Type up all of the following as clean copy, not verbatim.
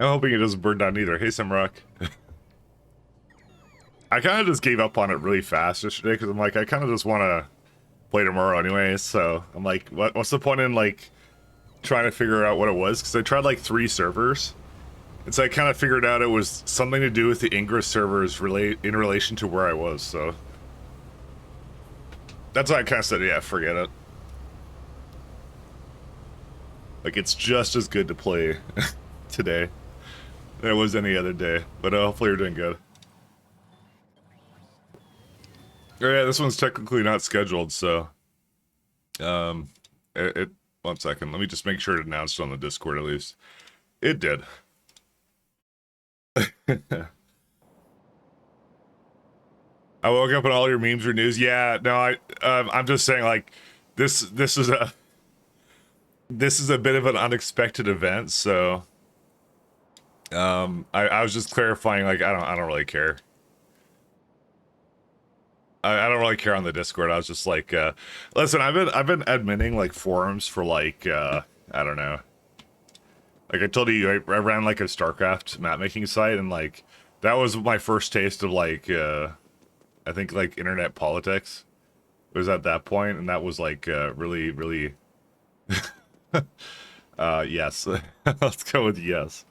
I'm hoping it doesn't burn down either. Hey, Samrock. I kind of just gave up on it really fast yesterday because I'm like, I kind of just want to play tomorrow anyway. So I'm like, what's the point in like trying to figure out what it was? Because I tried like 3 servers. And so I kind of figured out it was something to do with the Ingress servers in relation to where I was. So that's why I kind of said, yeah, forget it. Like, it's just as good to play today than it was any other day. But hopefully you're doing good. Oh yeah, this one's technically not scheduled, so... One second, let me just make sure it announced on the Discord at least. It did. I woke up and all your memes were news. Yeah, no, I'm just saying, like, this is a bit of an unexpected event, so I was just clarifying, like, I don't really care. I don't really care on the Discord. I was just like, listen, I've been adminning like forums for like I don't know. Like I told you, I ran like a StarCraft map making site, and like that was my first taste of like I think like internet politics. It was at that point, and that was like really yes. Let's go with yes.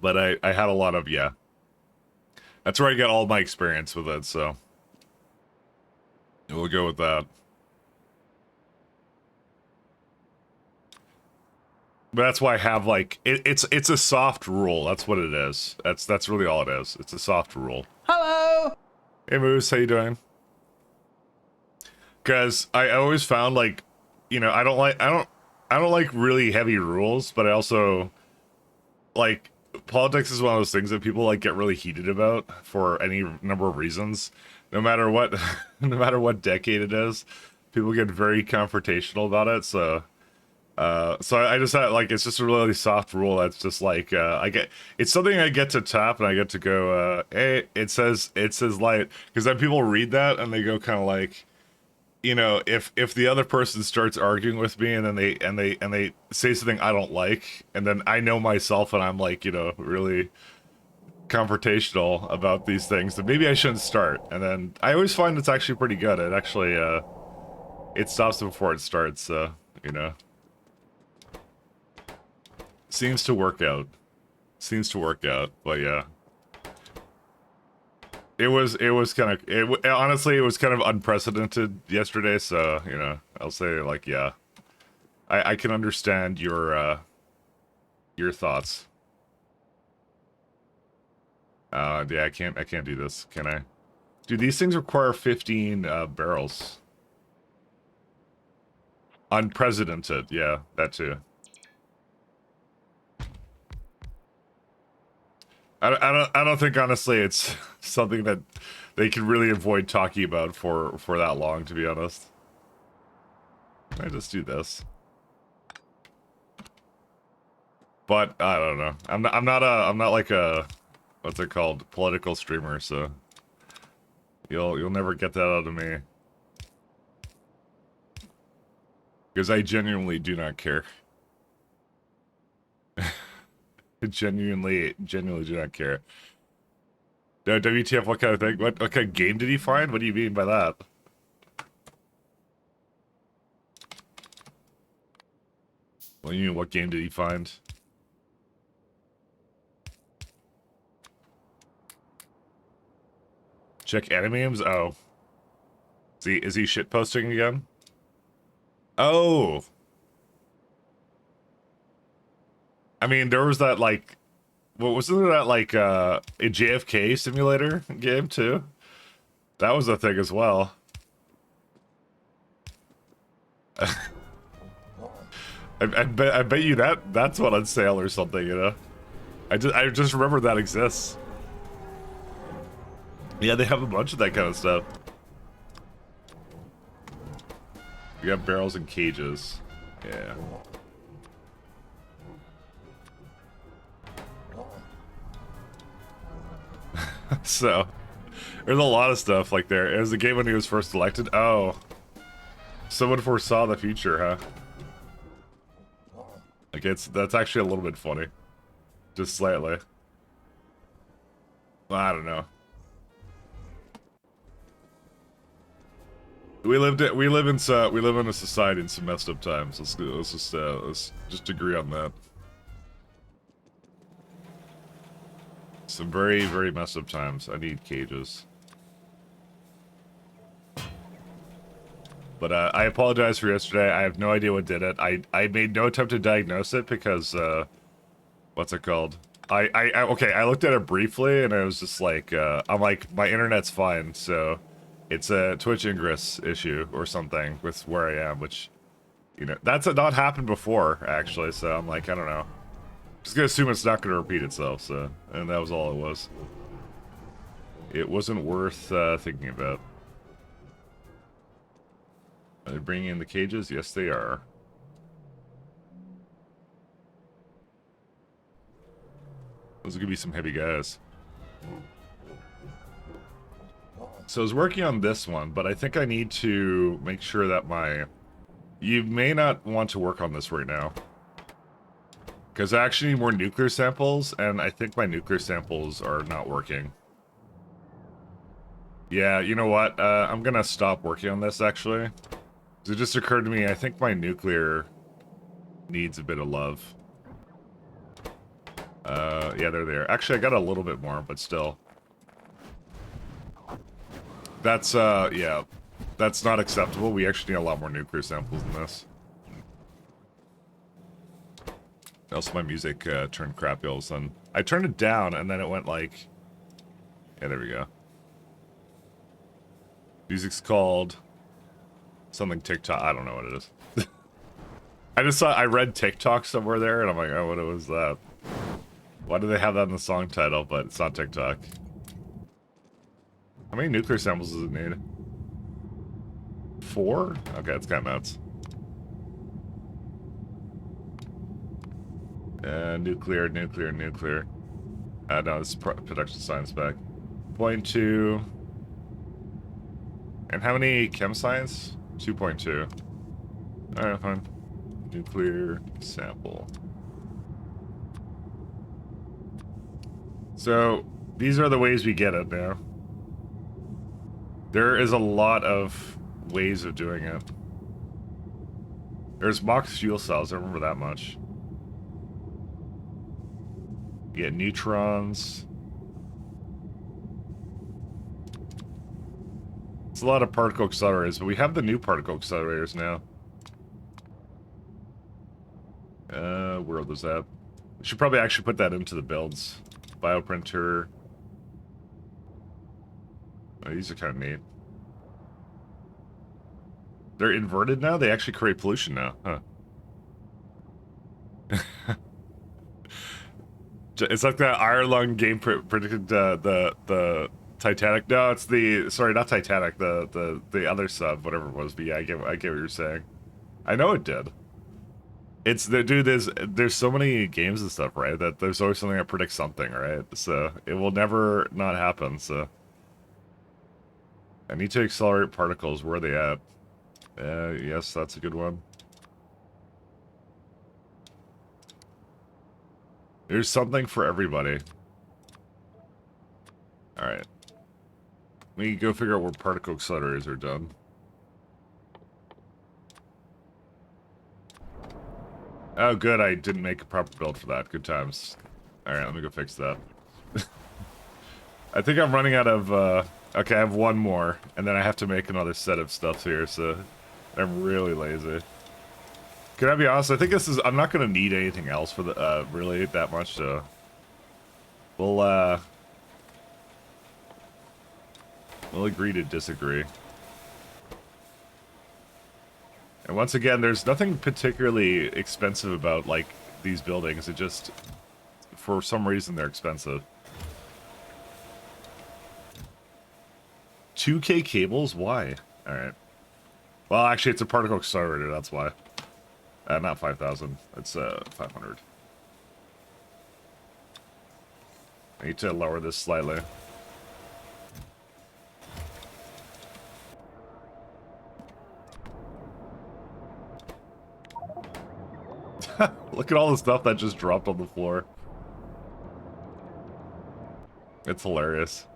But I had a lot of yeah. That's where I got all my experience with it, so we'll go with that. But that's why I have like it's a soft rule. That's what it is. That's really all it is. It's a soft rule. Hello. Hey Moose, how you doing? Because I always found like, you know, I don't like really heavy rules, but I also like politics is one of those things that people like get really heated about for any number of reasons. No matter what, no matter what decade it is, people get very confrontational about it. So I just had like it's just a really soft rule that's just like it's something I get to tap and I get to go hey, it says light, because then people read that and they go kind of like, you know, if the other person starts arguing with me and then they say something I don't like, and then I know myself and I'm like, you know, really confrontational about these things, then maybe I shouldn't start. And then I always find it's actually pretty good. It actually it stops before it starts, so you know. Seems to work out. Seems to work out, but yeah. It was kind of, honestly, it was kind of unprecedented yesterday, so, you know, I'll say, like, yeah. I can understand your thoughts. Yeah, I can't do this, can I? Dude, these things require 15, barrels. Unprecedented, yeah, that too. I don't think honestly it's something that they can really avoid talking about for that long, to be honest. Can I just do this? But I don't know. I'm not like a, what's it called, political streamer, so you'll never get that out of me. Because I genuinely do not care. Genuinely do not care. No, WTF, what kind of thing? What kind of game did he find? What do you mean by that? What do you mean, what game did he find? Check animemes? Oh. Is he shitposting again? Oh! I mean, there was that, like... What wasn't that, like, a JFK simulator game, too? That was a thing as well. I bet you that's what on sale or something, you know? I just remember that exists. Yeah, they have a bunch of that kind of stuff. We got barrels and cages. Yeah. So, there's a lot of stuff like there. It was the game when he was first elected. Oh. Someone foresaw the future, huh? Like, that's actually a little bit funny. Just slightly. I don't know. We live in a society in some messed up times. Let's just agree on that. Some very, very messed up times. I need cages. But I apologize for yesterday. I have no idea what did it. I made no attempt to diagnose it because what's it called? Okay, I looked at it briefly and I was just like I'm like, my internet's fine, so it's a Twitch ingress issue or something with where I am, which, you know, that's not happened before actually, so I'm like, I don't know. Just gonna assume it's not gonna repeat itself, so, and that was all it was. It wasn't worth thinking about. Are they bringing in the cages? Yes, they are. Those are gonna be some heavy guys. So I was working on this one, but I think I need to make sure that my... You may not want to work on this right now. Because I actually need more nuclear samples, and I think my nuclear samples are not working. Yeah, you know what? I'm gonna stop working on this, actually. It just occurred to me, I think my nuclear needs a bit of love. Yeah, they're there. Actually, I got a little bit more, but still. That's, yeah. That's not acceptable. We actually need a lot more nuclear samples than this. Also, my music turned crappy all of a sudden. I turned it down, and then it went like... Yeah, there we go. Music's called... something TikTok. I don't know what it is. I just saw... I read TikTok somewhere there, and I'm like, oh, what was that? Why do they have that in the song title, but it's not TikTok? How many nuclear samples does it need? 4? Okay, it's kind of nuts. Nuclear. No, this is production science back. 0.2. And how many chem science? 2.2. Alright, fine. Nuclear sample. So, these are the ways we get it now. There is a lot of ways of doing it. There's mock fuel cells, I remember that much. You get neutrons. It's a lot of particle accelerators, but we have the new particle accelerators now. Where are those at? We should probably actually put that into the builds. Bioprinter. Oh, these are kind of neat. They're inverted now? They actually create pollution now, huh? It's like that Iron game predicted the Titanic. No, it's the... Sorry, not Titanic. The other sub, whatever it was. But yeah, I get what you're saying. I know it did. It's the dude. There's so many games and stuff, right? That there's always something that predicts something, right? So it will never not happen. So I need to accelerate particles. Where are they at? Yes, that's a good one. There's something for everybody. Alright. We can go figure out where particle accelerators are done. Oh, good, I didn't make a proper build for that. Good times. Alright, let me go fix that. I think I'm running out of, okay, I have one more, and then I have to make another set of stuff here, so I'm really lazy. Can I be honest? I think this is... I'm not going to need anything else for the, really that much, so... We'll agree to disagree. And once again, there's nothing particularly expensive about, like, these buildings. It just... For some reason, they're expensive. 2K cables? Why? Alright. Well, actually, it's a particle accelerator, that's why. Not 5,000. It's, 500. I need to lower this slightly. Look at all the stuff that just dropped on the floor. It's hilarious.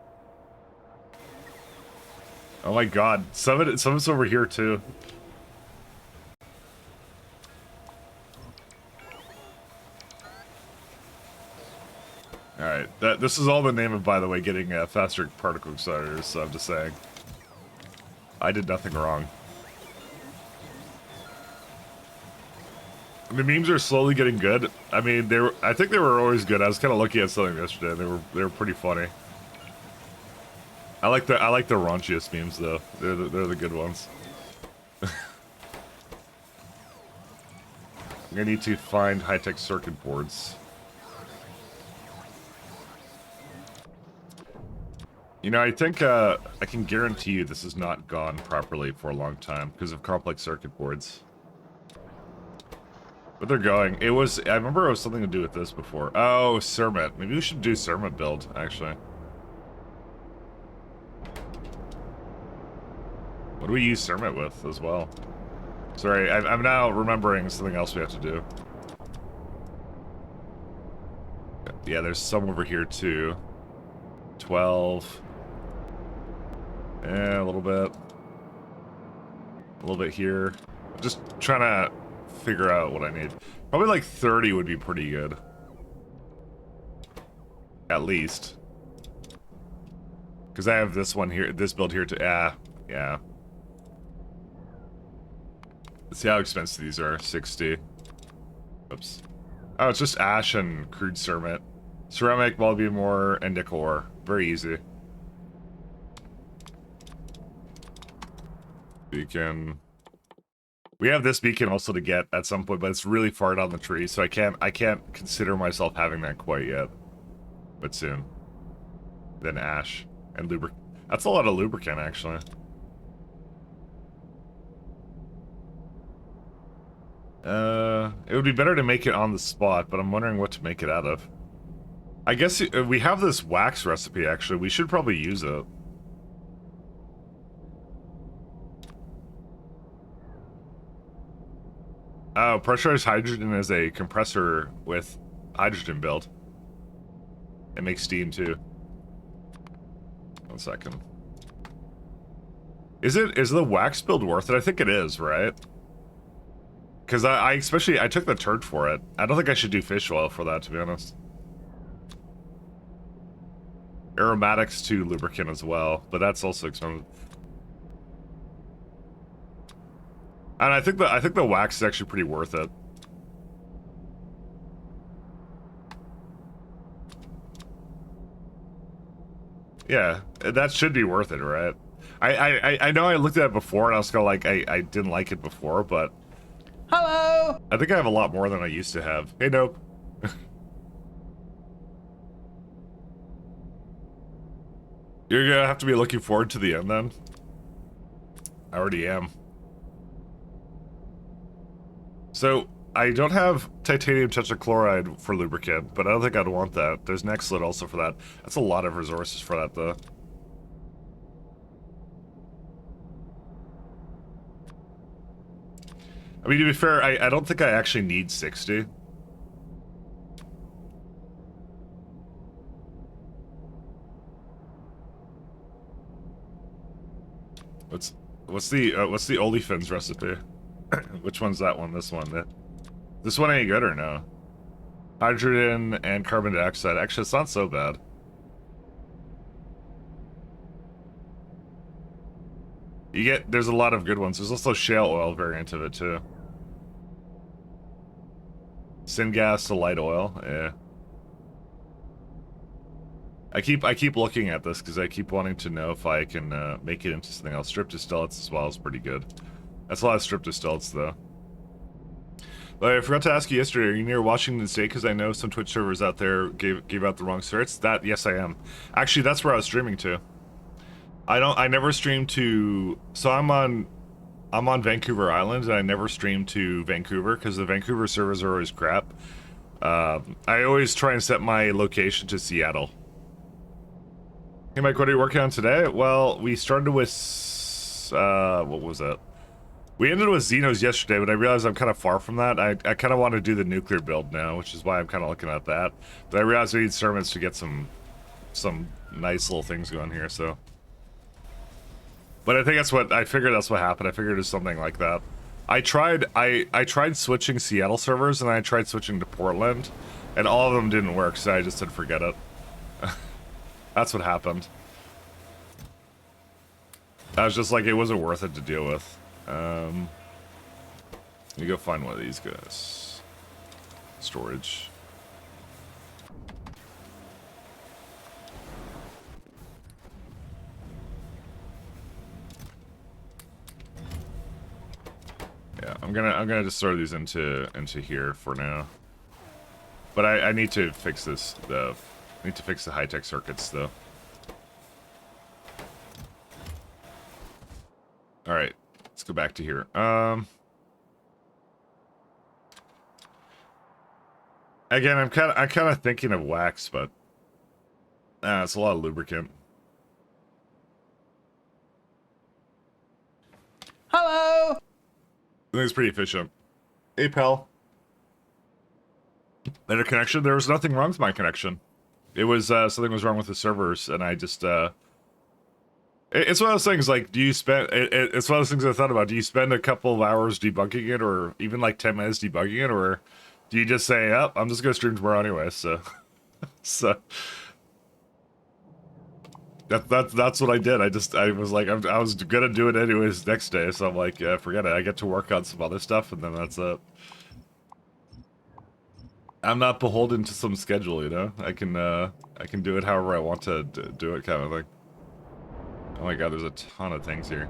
Oh my god, some of it's over here too. Alright, this is all the name of, by the way, getting faster particle accelerators, so I'm just saying. I did nothing wrong. The memes are slowly getting good. I mean, I think they were always good. I was kind of looking at something yesterday. They were pretty funny. I like the raunchiest memes though. They're the good ones. I'm gonna need to find high-tech circuit boards. You know, I think I can guarantee you this is not gone properly for a long time because of complex circuit boards. But they're going. I remember it was something to do with this before. Oh, Cermet. Maybe we should do Cermet build, actually. What do we use Cermet with as well? Sorry, I'm now remembering something else we have to do. Yeah, there's some over here too. 12. Yeah, a little bit. A little bit here. Just trying to figure out what I need. Probably like 30 would be pretty good. At least. Because I have this one here, this build here to, yeah. Let's see how expensive these are. 60. Oops. Oh, it's just ash and crude cermet. Ceramic, molybdenum ore, and nickel ore. Very easy. Beacon. We have this beacon also to get at some point, but it's really far down the tree, so I can't consider myself having that quite yet. But soon. Then ash and lubricant. That's a lot of lubricant, actually. It would be better to make it on the spot, but I'm wondering what to make it out of. I guess we have this wax recipe, actually. We should probably use it. Oh, pressurized hydrogen is a compressor with hydrogen built. It makes steam, too. 1 second. Is the wax build worth it? I think it is, right? Because I took the turd for it. I don't think I should do fish oil for that, to be honest. Aromatics to lubricant as well, but that's also expensive. And I think the wax is actually pretty worth it. Yeah, that should be worth it, right? I know I looked at it before and I was kind of like I didn't like it before, but hello. I think I have a lot more than I used to have. Hey, nope. You're gonna have to be looking forward to the end then. I already am. So, I don't have titanium tetrachloride for lubricant, but I don't think I'd want that. There's Nextlit also for that. That's a lot of resources for that, though. I mean, to be fair, I don't think I actually need 60. What's the olefins recipe? Which one's that one? This one? This one ain't good or no? Hydrogen and carbon dioxide. Actually, it's not so bad. There's a lot of good ones. There's also shale oil variant of it too. Syngas to light oil, yeah. I keep looking at this because I keep wanting to know if I can make it into something else. Strip distillates as well is pretty good. That's a lot of strip distillates though. But I forgot to ask you yesterday, are you near Washington State? Because I know some Twitch servers out there gave out the wrong certs. Yes, I am. Actually, that's where I was streaming to. I never stream to. So I'm on Vancouver Island, and I never stream to Vancouver because the Vancouver servers are always crap. I always try and set my location to Seattle. Hey Mike, what are you working on today? Well, we started with what was it? We ended with Xenos yesterday, but I realized I'm kind of far from that. I kind of want to do the nuclear build now, which is why I'm kind of looking at that. But I realized we need sermons to get some nice little things going here, so. But I think I figured that's what happened. I figured it was something like that. I tried switching Seattle servers, and I tried switching to Portland, and all of them didn't work, so I just said forget it. That's what happened. I was just like, it wasn't worth it to deal with. Let me go find one of these guys. Storage. Yeah, I'm gonna just throw these into here for now. But I need to fix this. I need to fix the high-tech circuits though. All right, let's go back to here. Again, I'm kind of thinking of wax, but it's a lot of lubricant. Hello. I think it's pretty efficient. Hey, pal. Better connection? There was nothing wrong with my connection. It was, something was wrong with the servers, and I just, it's one of those things, like, do you spend, it's one of those things I thought about, do you spend a couple of hours debugging it, or even, like, 10 minutes debugging it, or do you just say, oh, I'm just gonna stream tomorrow anyway, so, so, that's what I did. I was like, I was gonna do it anyways next day, so I'm like, forget it, I get to work on some other stuff, and then that's it. I'm not beholden to some schedule, you know? I can do it however I want to do it, kind of thing. Oh my god, there's a ton of things here.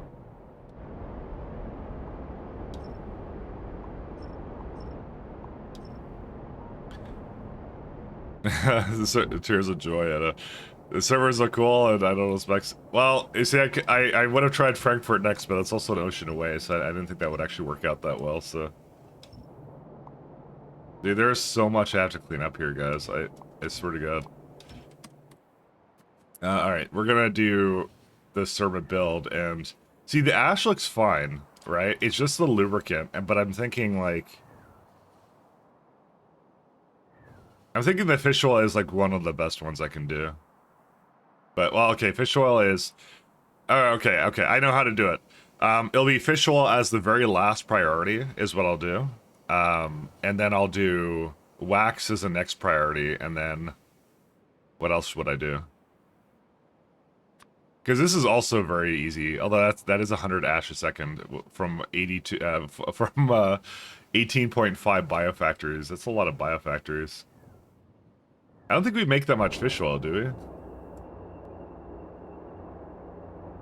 Tears of joy. The servers look cool, and I don't know specs. Well, you see, I would have tried Frankfurt next, but it's also an ocean away, so I didn't think that would actually work out that well, so. Dude, there's so much I have to clean up here, guys. I swear to God. Alright, we're gonna do the servant build, and... See, the ash looks fine, right? It's just the lubricant, but I'm thinking, like... I'm thinking the fish oil is, like, one of the best ones I can do. But, well, okay, fish oil is... Oh, okay, I know how to do it. It'll be fish oil as the very last priority, is what I'll do. And then I'll do wax as the next priority, and then... What else would I do? Because this is also very easy, although that is 100 ash a second from 82 from 18.5 biofactories. That's a lot of biofactories. I don't think we make that much fish oil, do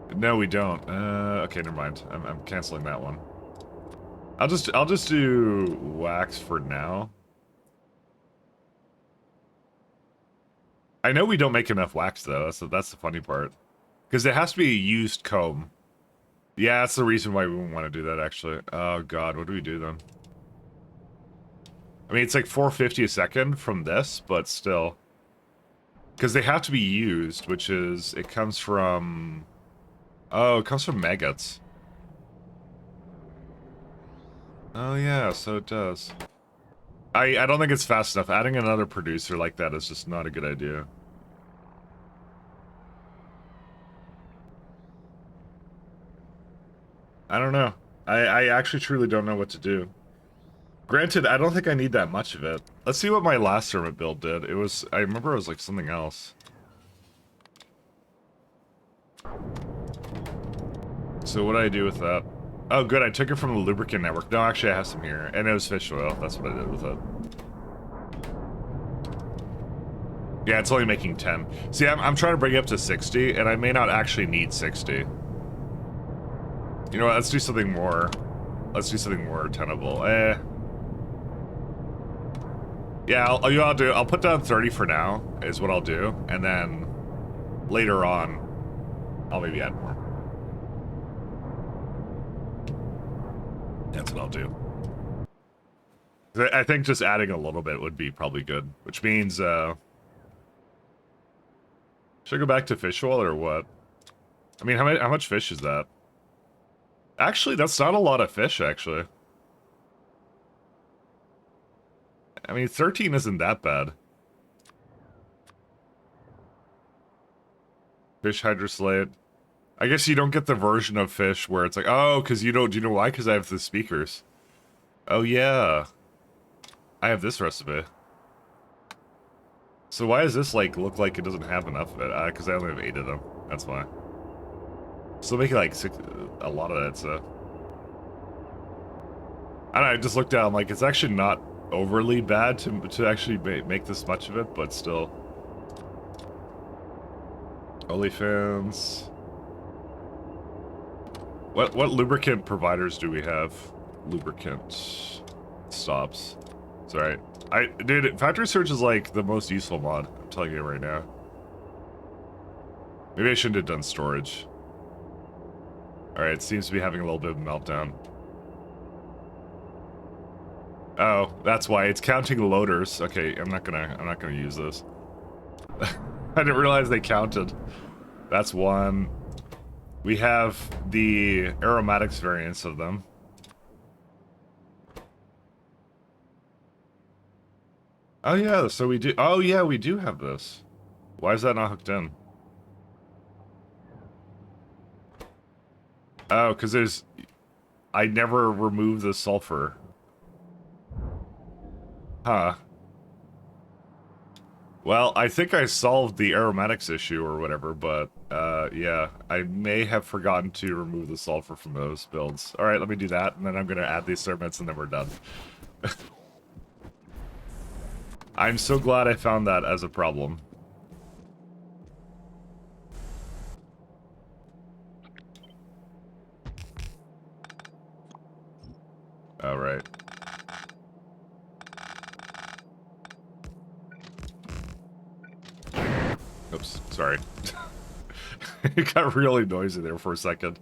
we? No, we don't. Okay, never mind. I'm canceling that one. I'll just do wax for now. I know we don't make enough wax though. That's the funny part. Because it has to be a used comb. Yeah, that's the reason why we wouldn't want to do that, actually. Oh, God, what do we do, then? I mean, it's like 450 a second from this, but still. Because they have to be used, which is... It comes from... Oh, it comes from maggots. Oh, yeah, so it does. I don't think it's fast enough. Adding another producer like that is just not a good idea. I don't know. I actually truly don't know what to do. Granted, I don't think I need that much of it. Let's see what my last servant build did. It was... I remember it was like something else. So what did I do with that? Oh, good. I took it from the lubricant network. No, actually, I have some here. And it was fish oil. That's what I did with it. Yeah, it's only making 10. See, I'm trying to bring it up to 60, and I may not actually need 60. You know what, let's do something more... Let's do something more tenable. Yeah, I'll put down 30 for now, is what I'll do, and then... Later on, I'll maybe add more. That's what I'll do. I think just adding a little bit would be probably good, which means, should I go back to fish oil, or what? I mean, how much fish is that? Actually, that's not a lot of fish, actually. I mean, 13 isn't that bad. Fish hydroslate. I guess you don't get the version of fish where it's like, oh, because you don't, do you know why? Because I have the speakers. Oh, yeah. I have this recipe. So why does this, like, look like it doesn't have enough of it? Because I only have 8 of them. That's why. Still making, like, a lot of that, so... I don't know, I just looked down, like, it's actually not overly bad to actually make this much of it, but still. OnlyFans. What lubricant providers do we have? Lubricant stops. Sorry. Dude, Factory Search is like the most useful mod. I'm telling you right now. Maybe I shouldn't have done storage. Alright, it seems to be having a little bit of a meltdown. Oh, that's why. It's counting loaders. Okay, I'm not gonna use this. I didn't realize they counted. That's one. We have the aromatics variants of them. Oh yeah, so we do. Oh yeah, we do have this. Why is that not hooked in? Oh, because there's... I never removed the sulfur. Huh. Well, I think I solved the aromatics issue or whatever, but, yeah. I may have forgotten to remove the sulfur from those builds. Alright, let me do that, and then I'm gonna add these serpents, and then we're done. I'm so glad I found that as a problem. Alright. Oops, sorry. It got really noisy there for a second.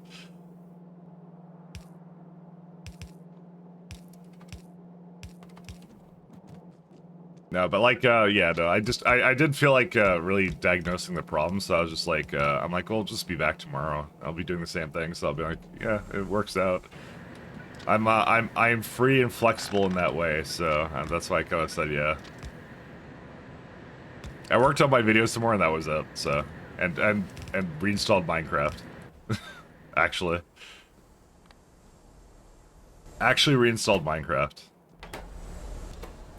No, but like, yeah, no, I did feel like, really diagnosing the problem, so I was just like, I'm like, well, I'll just be back tomorrow. I'll be doing the same thing, so I'll be like, yeah, it works out. I'm free and flexible in that way, so that's why I kind of said, yeah. I worked on my videos some more, and that was it, so. And reinstalled Minecraft. Actually. Actually reinstalled Minecraft.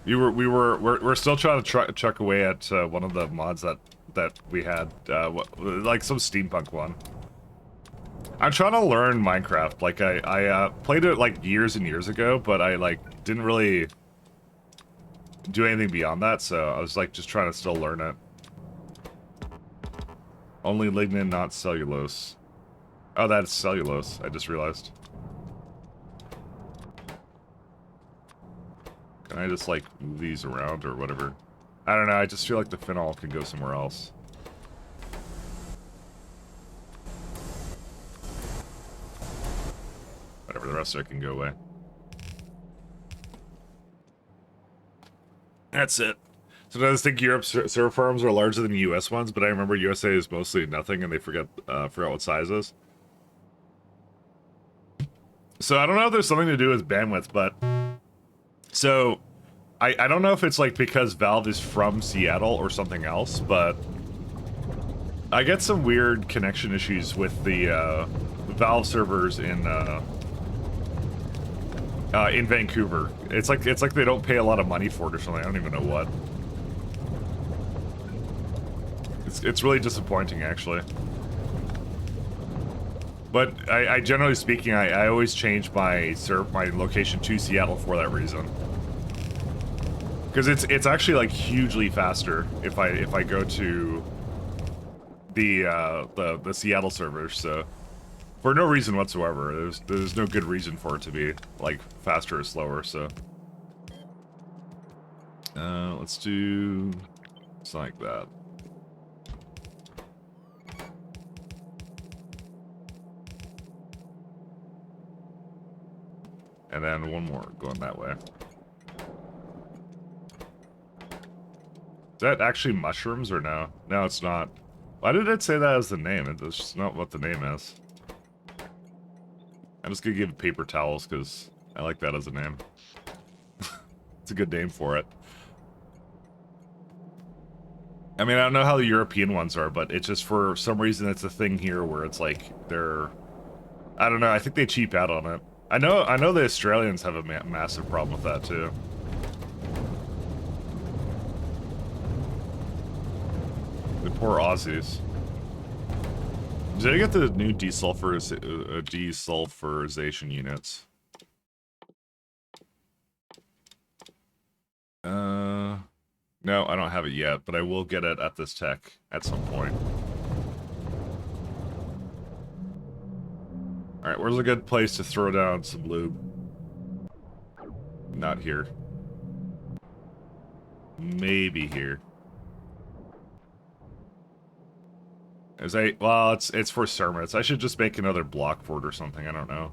We're still trying to chuck away at one of the mods that we had, like some steampunk one. I'm trying to learn Minecraft. Like I played it like years and years ago, but I like didn't really do anything beyond that. So I was like just trying to still learn it. Only lignin, not cellulose. Oh, that's cellulose. I just realized. Can I just, like, move these around or whatever? I don't know, I just feel like the phenol can go somewhere else. Whatever, the rest of it can go away. That's it. Sometimes I think Europe's server farms are larger than the US ones, but I remember USA is mostly nothing and they forgot what size is. So I don't know if there's something to do with bandwidth, but... So, I don't know if it's like because Valve is from Seattle or something else, but I get some weird connection issues with the Valve servers in Vancouver. It's like they don't pay a lot of money for it or something. I don't even know what. It's really disappointing, actually. But I generally speaking, I always change my location to Seattle for that reason. Because it's actually like hugely faster if I go to the Seattle servers. So for no reason whatsoever, there's no good reason for it to be like faster or slower. So let's do something like that. And then one more going that way. Is that actually mushrooms or no? No, it's not. Why did it say that as the name? It's just not what the name is. I'm just gonna give it paper towels because I like that as a name. It's a good name for it. I mean, I don't know how the European ones are, but it's just for some reason it's a thing here where it's like they're... I don't know, I think they cheap out on it. I know the Australians have a massive problem with that too. The poor Aussies. Did I get the new desulfurization units? No, I don't have it yet, but I will get it at this tech at some point. Alright, where's a good place to throw down some lube? Not here. Maybe here. Well, it's for Sermits. I should just make another block for it or something, I don't know.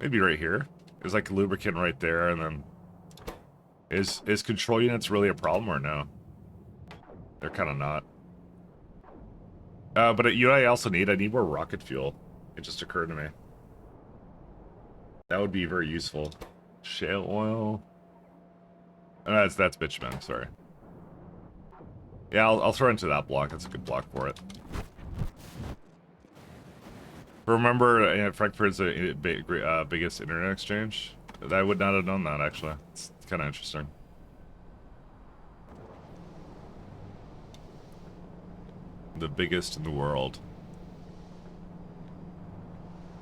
Maybe right here. There's like a lubricant right there, and then... Is control units really a problem or no? They're kind of not. But you know what I also need? I need more rocket fuel. It just occurred to me. That would be very useful. Shale oil. Oh, that's bitumen, sorry. Yeah, I'll throw into that block. That's a good block for it. Remember, Frankfurt's the biggest internet exchange? I would not have known that, actually. It's kind of interesting. The biggest in the world.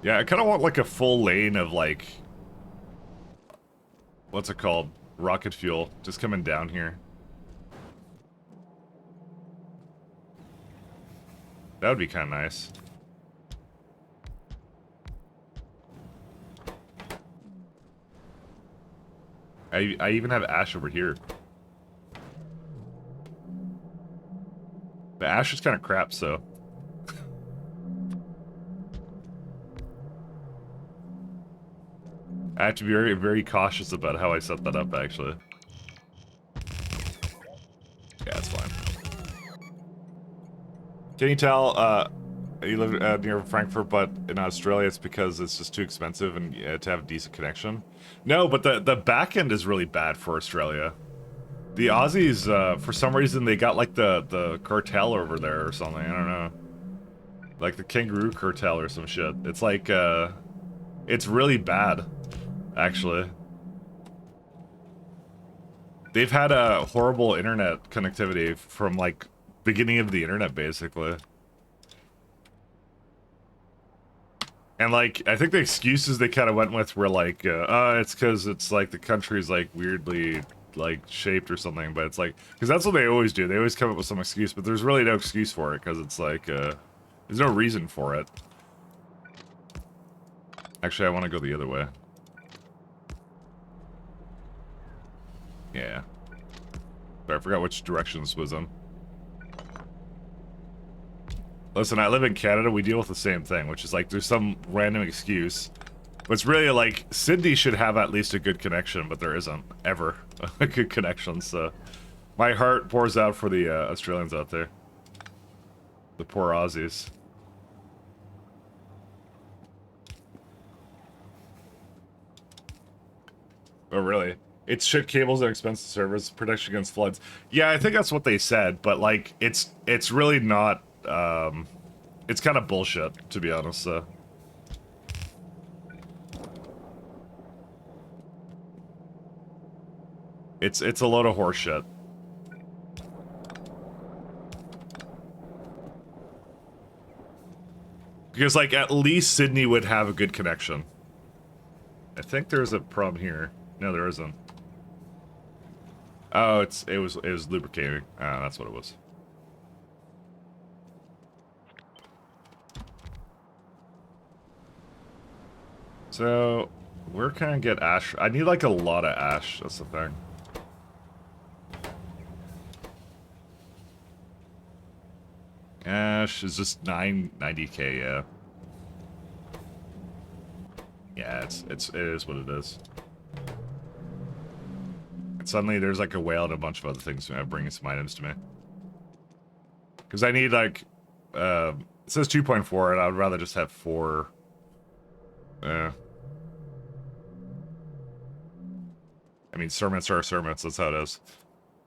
Yeah, I kind of want, like, a full lane of, like... What's it called? Rocket fuel. Just coming down here. That would be kind of nice. I even have ash over here. The ash is kind of crap, so... I have to be very, very cautious about how I set that up, actually. Yeah, it's fine. Can you tell, you live near Frankfurt, but in Australia it's because it's just too expensive and to have a decent connection? No, but the back end is really bad for Australia. The Aussies, for some reason, they got like the cartel over there or something, I don't know. Like the kangaroo cartel or some shit. It's like, it's really bad, actually. They've had a horrible internet connectivity from like beginning of the internet, basically. And like, I think the excuses they kind of went with were like, it's because it's like the country's like weirdly like shaped or something, but it's like, because that's what they always do. They always come up with some excuse, but there's really no excuse for it because it's like, there's no reason for it. Actually, I want to go the other way. Yeah. But I forgot which direction this was in. Listen, I live in Canada, we deal with the same thing, which is like, there's some random excuse. But it's really like, Sydney should have at least a good connection, but there isn't, ever, a good connection, so... My heart pours out for the Australians out there. The poor Aussies. Oh, really? It's shit cables and expensive service, protection against floods. Yeah, I think that's what they said, but like, it's really not, it's kind of bullshit, to be honest, so. It's a load of horse shit. Because, like, at least Sydney would have a good connection. I think there's a problem here. No, there isn't. Oh, it was lubricating. Ah, that's what it was. So, where can I get ash? I need like a lot of ash. That's the thing. Ash is just 990k. Yeah. Yeah, it is what it is. And suddenly there's like a whale and a bunch of other things bringing some items to me. Because I need like, it says 2.4, and I would rather just have 4. I mean, sermons are sermons. That's how it is.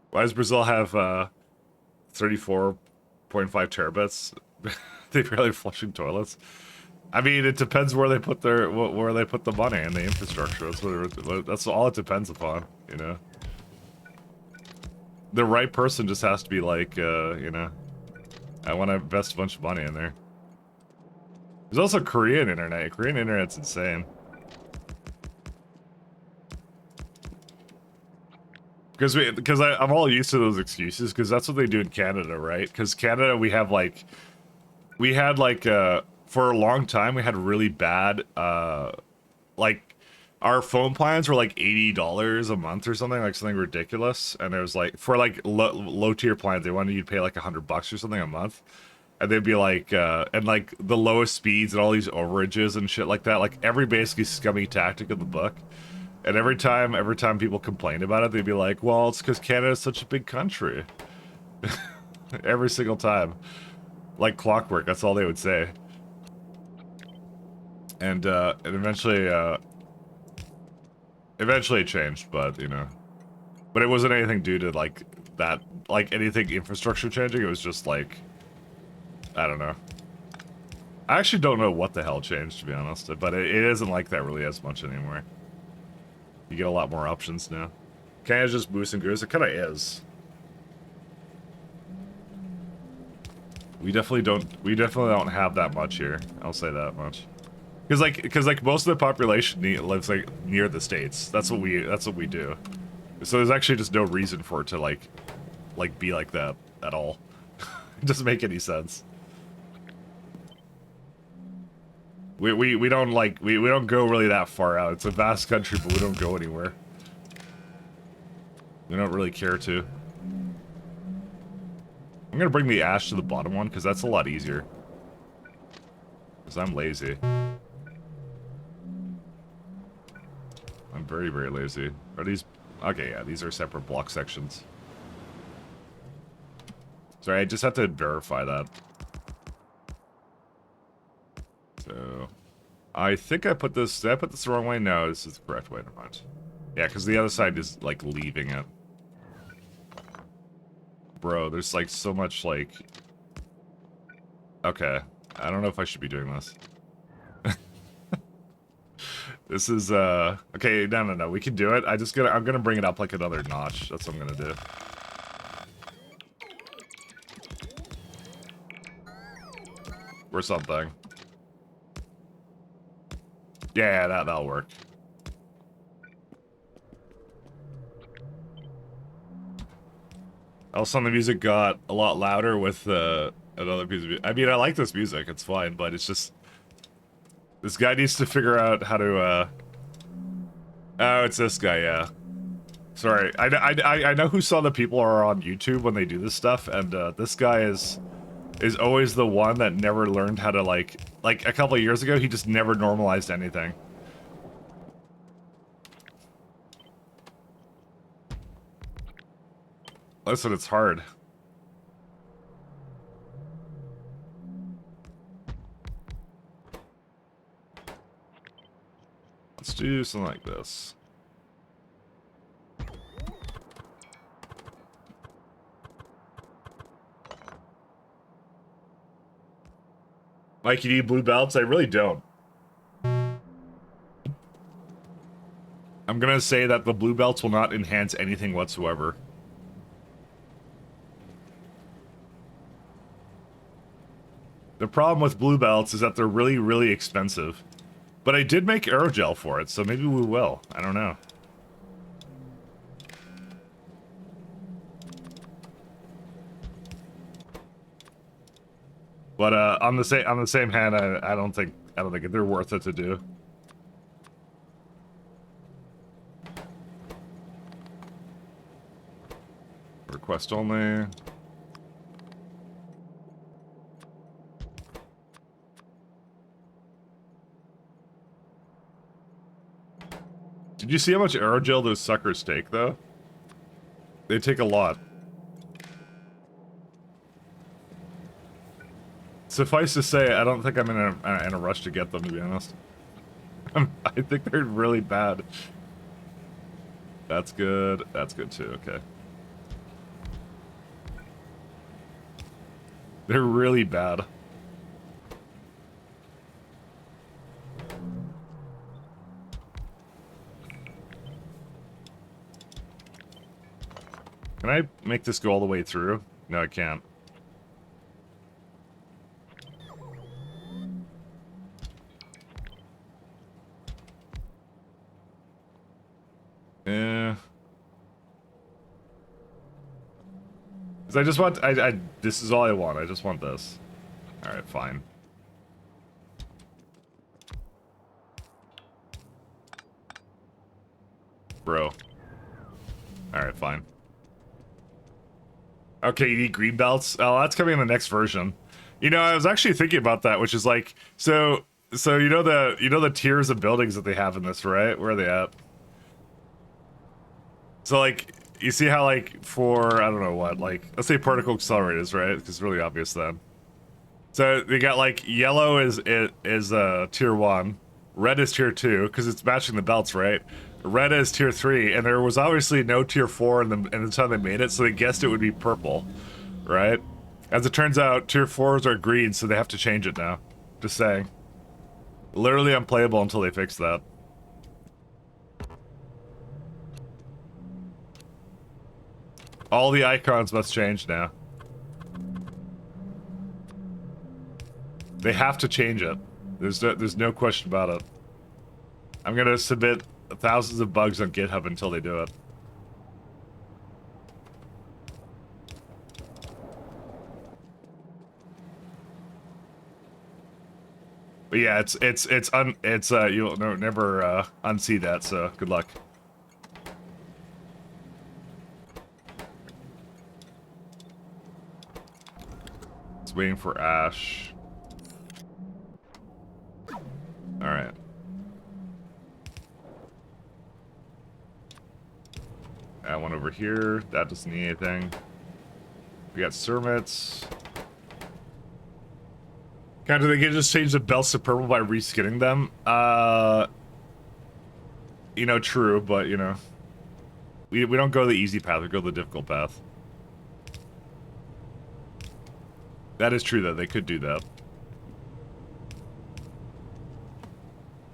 Why does Brazil have 34.5 terabits? They barely flushing toilets. I mean, it depends where they put their where they put the money and the infrastructure. That's all it depends upon. You know, the right person just has to be like, you know, I want to invest a bunch of money in there. There's also Korean internet. Korean internet's insane. Because I'm all used to those excuses, because that's what they do in Canada, right? Because Canada, we had like for a long time we had really bad like our phone plans were like $80 a month or something, like something ridiculous, and it was like for like low tier plans they wanted you to pay like $100 or something a month, and they'd be like and like the lowest speeds and all these overages and shit like that, like every basically scummy tactic in the book. And every time people complained about it, they'd be like, well, it's because Canada's such a big country. Every single time. Like clockwork, that's all they would say. And eventually it changed, but, you know. But it wasn't anything due to, like, that, like, anything infrastructure changing. It was just, like, I don't know. I actually don't know what the hell changed, to be honest. But it isn't like that really as much anymore. You get a lot more options now. Canada's just boost and goose. It kind of is. We definitely don't have that much here. I'll say that much. Because like most of the population lives like near the states. That's what we do. So there's actually just no reason for it to like be like that at all. It doesn't make any sense. We don't go really that far out. It's a vast country, but we don't go anywhere. We don't really care to. I'm gonna bring the ash to the bottom one because that's a lot easier. Because I'm lazy. I'm very, very lazy. Are these... Okay, yeah, these are separate block sections. Sorry, I just have to verify that. So... I think I put this... Did I put this the wrong way? No, this is the correct way. Never mind. Yeah, because the other side is, like, leaving it. Bro, there's, like, so much, like... Okay. I don't know if I should be doing this. This is, okay, no. We can do it. I'm gonna bring it up, like, another notch. That's what I'm gonna do. Or something. Yeah, that'll work. Also, the music got a lot louder with another piece of music. I mean, I like this music. It's fine, but it's just... This guy needs to figure out how to, Oh, it's this guy, yeah. Sorry. I know who Saw the People are on YouTube when they do this stuff, and this guy is always the one that never learned how to, like a couple of years ago, he just never normalized anything. Listen, it's hard. Let's do something like this. Mike, you need blue belts? I really don't. I'm gonna say that the blue belts will not enhance anything whatsoever. The problem with blue belts is that they're really, really expensive. But I did make aerogel for it, so maybe we will. I don't know. But on the same hand, I don't think they're worth it to do. Request only. Did you see how much aerogel those suckers take, though? They take a lot. suffice to say, I don't think I'm in a rush to get them, to be honest. I think they're really bad. That's good. That's good too. Okay. They're really bad. Can I make this go all the way through? No, I can't. Yeah. Because I just want, this is all I want. I just want this. Alright, fine. Bro. Alright, fine. Okay, you need green belts? Oh, that's coming in the next version. You know, I was actually thinking about that, which is like, so you know the tiers of buildings that they have in this, right? Where are they at? So like, you see how like for, I don't know what, like, let's say particle accelerators, right? Because it's really obvious then. So they got like, yellow is tier 1, red is tier 2, because it's matching the belts, right? Red is tier 3, and there was obviously no tier 4 in the time they made it, so they guessed it would be purple, right? As it turns out, tier 4s are green, so they have to change it now. Just saying. Literally unplayable until they fix that. All the icons must change now. They have to change it. There's no question about it. I'm gonna submit thousands of bugs on GitHub until they do it. But yeah, you'll never unsee that, so good luck. It's waiting for Ash. Alright. That one over here. That doesn't need anything. We got Sermits. God, do they get just change the belts to purple by reskinning them? You know, true, but you know, we don't go the easy path. We go the difficult path. That is true, though. They could do that,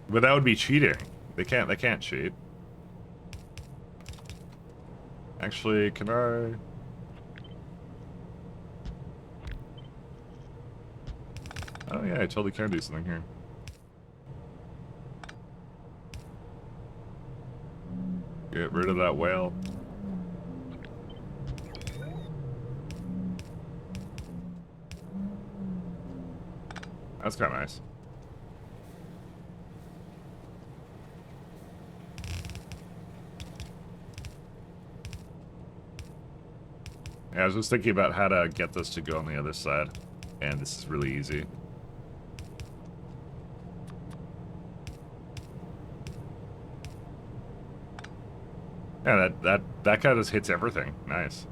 but that would be cheating. They can't cheat. Actually, can I? Oh yeah, I totally can do something here. Get rid of that whale. That's kind of nice. Yeah, I was just thinking about how to get this to go on the other side, and this is really easy. Yeah, that guy just hits everything. Nice.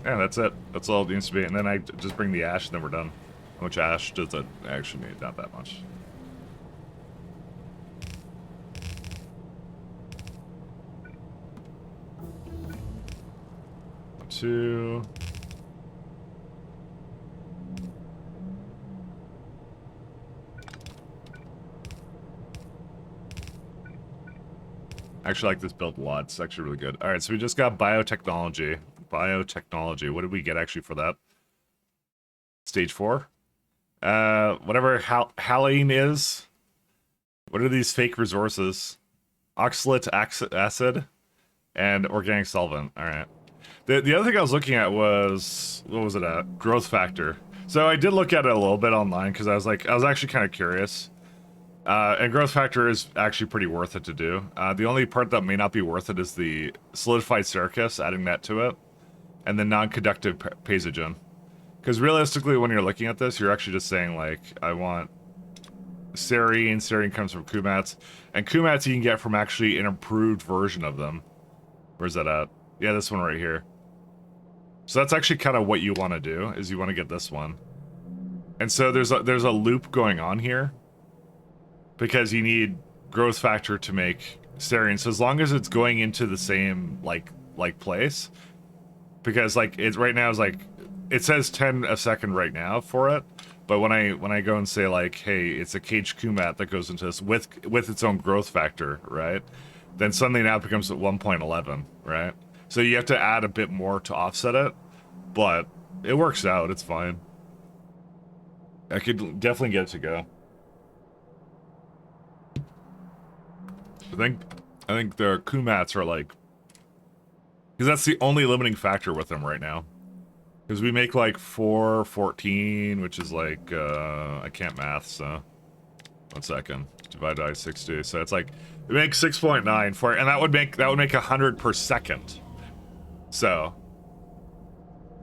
Yeah, that's it. That's all it needs to be. And then I just bring the ash, and then we're done. How much ash does it actually need? Not that much. Two. I actually like this build a lot. It's actually really good. All right, so we just got biotechnology. Biotechnology. What did we get actually for that? Stage 4? Whatever haline is. What are these fake resources? Oxalate acid and organic solvent. All right. The other thing I was looking at was, what was it at? Growth factor. So I did look at it a little bit online because I was actually kind of curious. And growth factor is actually pretty worth it to do. The only part that may not be worth it is the solidified circus, adding that to it, and the non-conductive paysagen. Because realistically, when you're looking at this, you're actually just saying, like, I want serine. Serine comes from kumats. And kumats you can get from actually an improved version of them. Where's that at? Yeah, this one right here. So that's actually kind of what you want to do, is you want to get this one. And so there's a loop going on here, because you need growth factor to make Starion. So as long as it's going into the same like place, because like it right now is like it says 10 a second right now for it, but when I go and say like, hey, it's a caged Kumat that goes into this with its own growth factor, right? Then suddenly now it becomes at 1.11, right? So you have to add a bit more to offset it, but it works out. It's fine. I could definitely get it to go. I think the Kumats are like, because that's the only limiting factor with them right now. Because we make like 414, which is like I can't math, so 1 second. Divide by 60, so it's like it makes 6.9 for it, and that would make 100 per second. So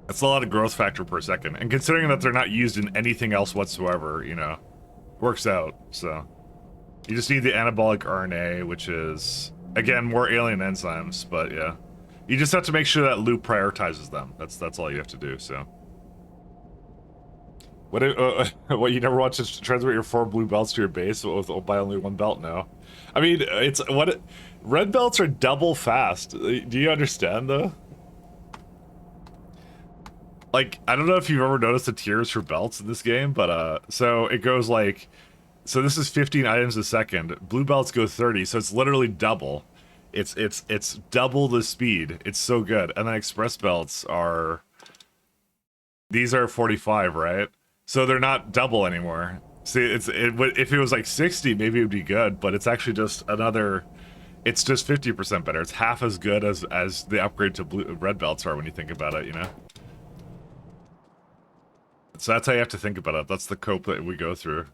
that's a lot of growth factor per second, and considering that they're not used in anything else whatsoever, you know, works out. So you just need the anabolic RNA, which is again more alien enzymes, but yeah, you just have to make sure that loop prioritizes them. That's all you have to do. So what you never want to transmit your 4 blue belts to your base by only 1 belt now. I mean, red belts are double fast. Do you understand though? Like, I don't know if you've ever noticed the tiers for belts in this game, but so it goes like, so this is 15 items a second. Blue belts go 30, so it's literally double. It's double the speed. It's so good. And then express belts are, these are 45, right? So they're not double anymore. See, if it was like 60, maybe it would be good, but it's actually just another, it's just 50% better. It's half as good as the upgrade to red belts are when you think about it, you know? So that's how you have to think about it. That's the cope that we go through.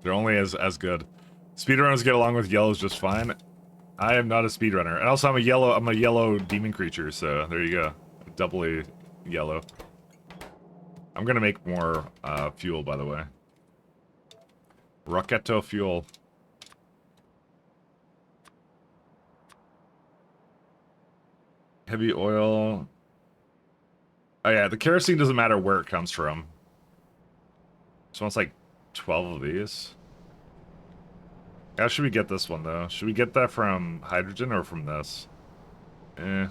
They're only as good. Speedrunners get along with yellows just fine. I am not a speedrunner. And also I'm a yellow demon creature, so there you go. Doubly yellow. I'm gonna make more fuel, by the way. Rocketto fuel. Heavy oil. Oh yeah, the kerosene doesn't matter where it comes from. So it's like 12 of these. How should we get this one, though? Should we get that from hydrogen or from this? Eh.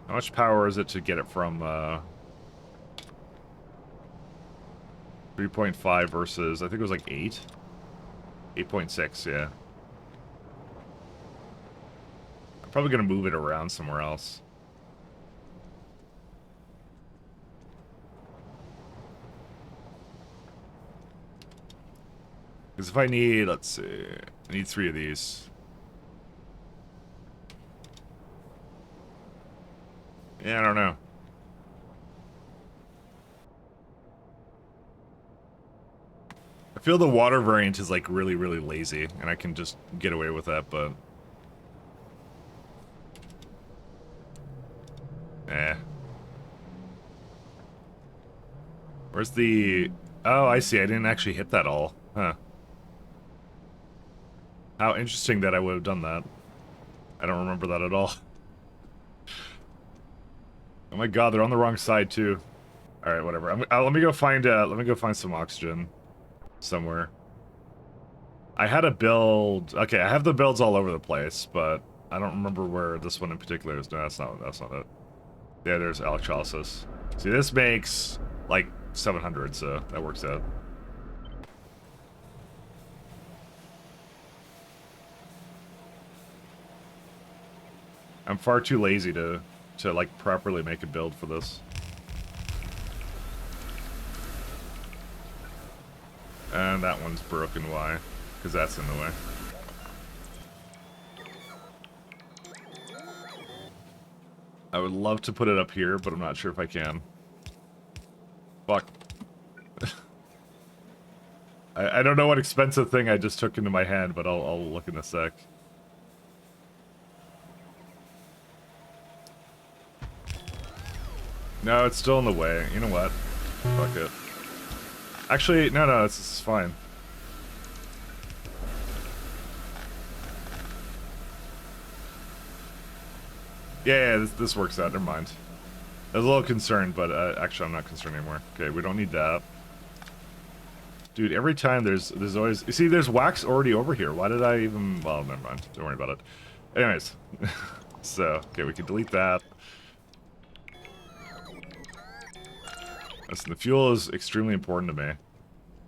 How much power is it to get it from 3.5 versus, I think it was like 8? 8.6, yeah. I'm probably gonna move it around somewhere else. Because if I need, let's see, I need 3 of these. Yeah, I don't know. I feel the water variant is like really, really lazy, and I can just get away with that, but... Eh. Where's the... Oh, I see, I didn't actually hit that all. Huh. How interesting that I would have done that. I don't remember that at all. Oh my god, they're on the wrong side too. All right, whatever. Let me go find some oxygen somewhere. I had a build. Okay, I have the builds all over the place, but I don't remember where this one in particular is. No, that's not it. Yeah, there's electrolysis. See, this makes like 700, so that works out. I'm far too lazy to like properly make a build for this. And that one's broken. Why? Because that's in the way. I would love to put it up here, but I'm not sure if I can. Fuck. I don't know what expensive thing I just took into my hand, but I'll look in a sec. No, it's still in the way. You know what? Fuck it. Actually, no, it's fine. Yeah, this works out. Never mind. I was a little concerned, but actually I'm not concerned anymore. Okay, we don't need that. Dude, every time there's always... You see, there's wax already over here. Why did I even... Well, never mind. Don't worry about it. Anyways. So, okay, we can delete that. Listen, the fuel is extremely important to me.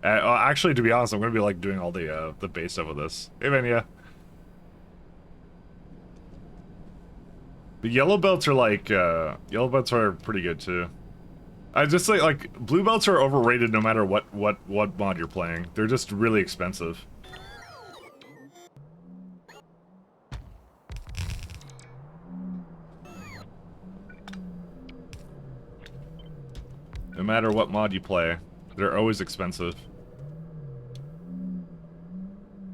Actually, to be honest, I'm going to be, like, doing all the base stuff with this. Hey, Vanya. The yellow belts are, like, yellow belts are pretty good, too. I just like blue belts are overrated no matter what mod you're playing. They're just really expensive. No matter what mod you play, they're always expensive.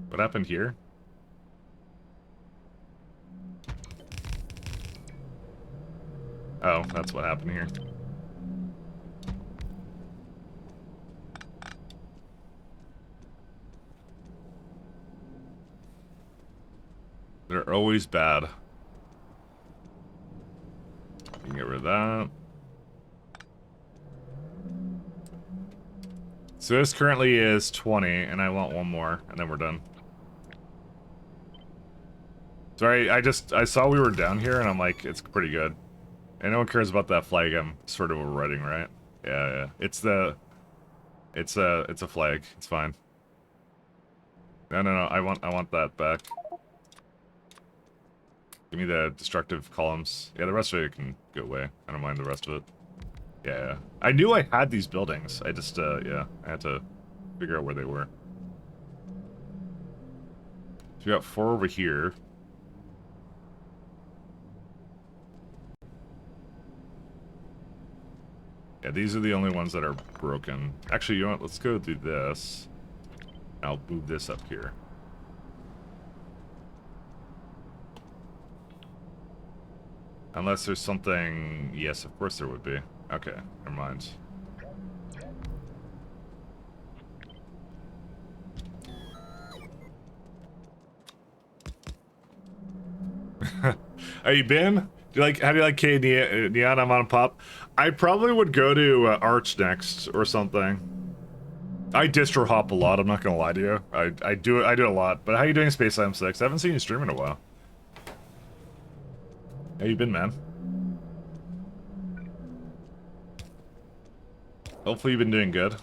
What happened here? Oh, that's what happened here. They're always bad. You can get rid of that. So this currently is 20, and I want one more, and then we're done. Sorry, I saw we were down here, and I'm like, it's pretty good. And no one cares about that flag I'm sort of overriding, right? Yeah. It's a flag. It's fine. No, I want that back. Give me the destructive columns. Yeah, the rest of it can go away. I don't mind the rest of it. Yeah. I knew I had these buildings. I just, yeah, I had to figure out where they were. So we got 4 over here. Yeah, these are the only ones that are broken. Actually, you know what? Let's go do this. I'll move this up here. Unless there's something... Yes, of course there would be. Okay, never mind. Are you been? Do you like? How do you like K Neon? I'm on pop. I probably would go to Arch next or something. I distro hop a lot. I'm not gonna lie to you. I do it a lot. But how you doing, Space Slam 6? I haven't seen you stream in a while. How you been, man? Hopefully you've been doing good.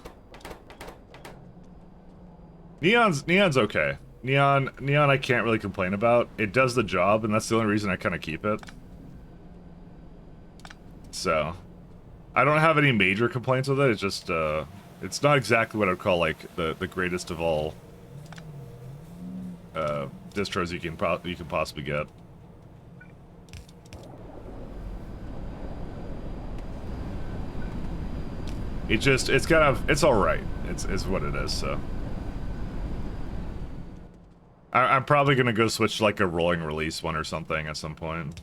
Neon's okay. Neon I can't really complain about. It does the job, and that's the only reason I kind of keep it. So, I don't have any major complaints with it. It's just, it's not exactly what I'd call, like, the greatest of all distros you can possibly get. It's kind of, it's alright. It's what it is, so. I'm probably gonna go switch to like a rolling release one or something at some point.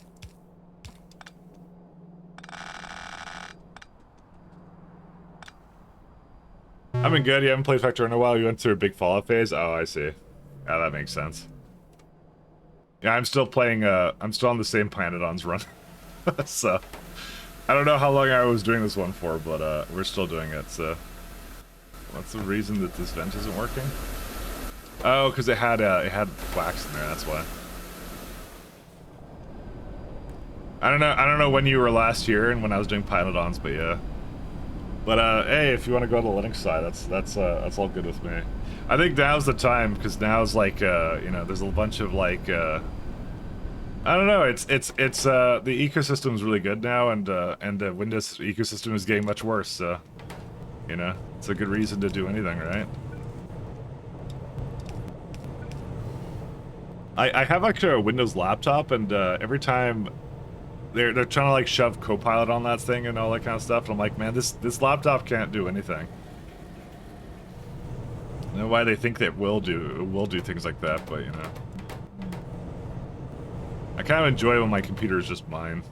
I've been good. You haven't played Factorio in a while. You went through a big Fallout phase. Oh, I see. Yeah, that makes sense. Yeah, I'm still playing. I'm still on the same Pyanodons run. So, I don't know how long I was doing this one for, but we're still doing it. So, what's the reason that this vent isn't working? Oh, because it had wax in there. That's why. I don't know when you were last here and when I was doing Pyanodons, but yeah. But hey, if you want to go to the Linux side, that's all good with me. I think now's the time because now's like you know, there's a bunch of like I don't know. It's the ecosystem's really good now, and the Windows ecosystem is getting much worse. So you know, it's a good reason to do anything, right? I have actually a Windows laptop, and every time they're trying to like shove Copilot on that thing and all that kind of stuff, and I'm like, man, this laptop can't do anything. I don't know why they think that will do things like that, but you know, I kind of enjoy when my computer is just mine.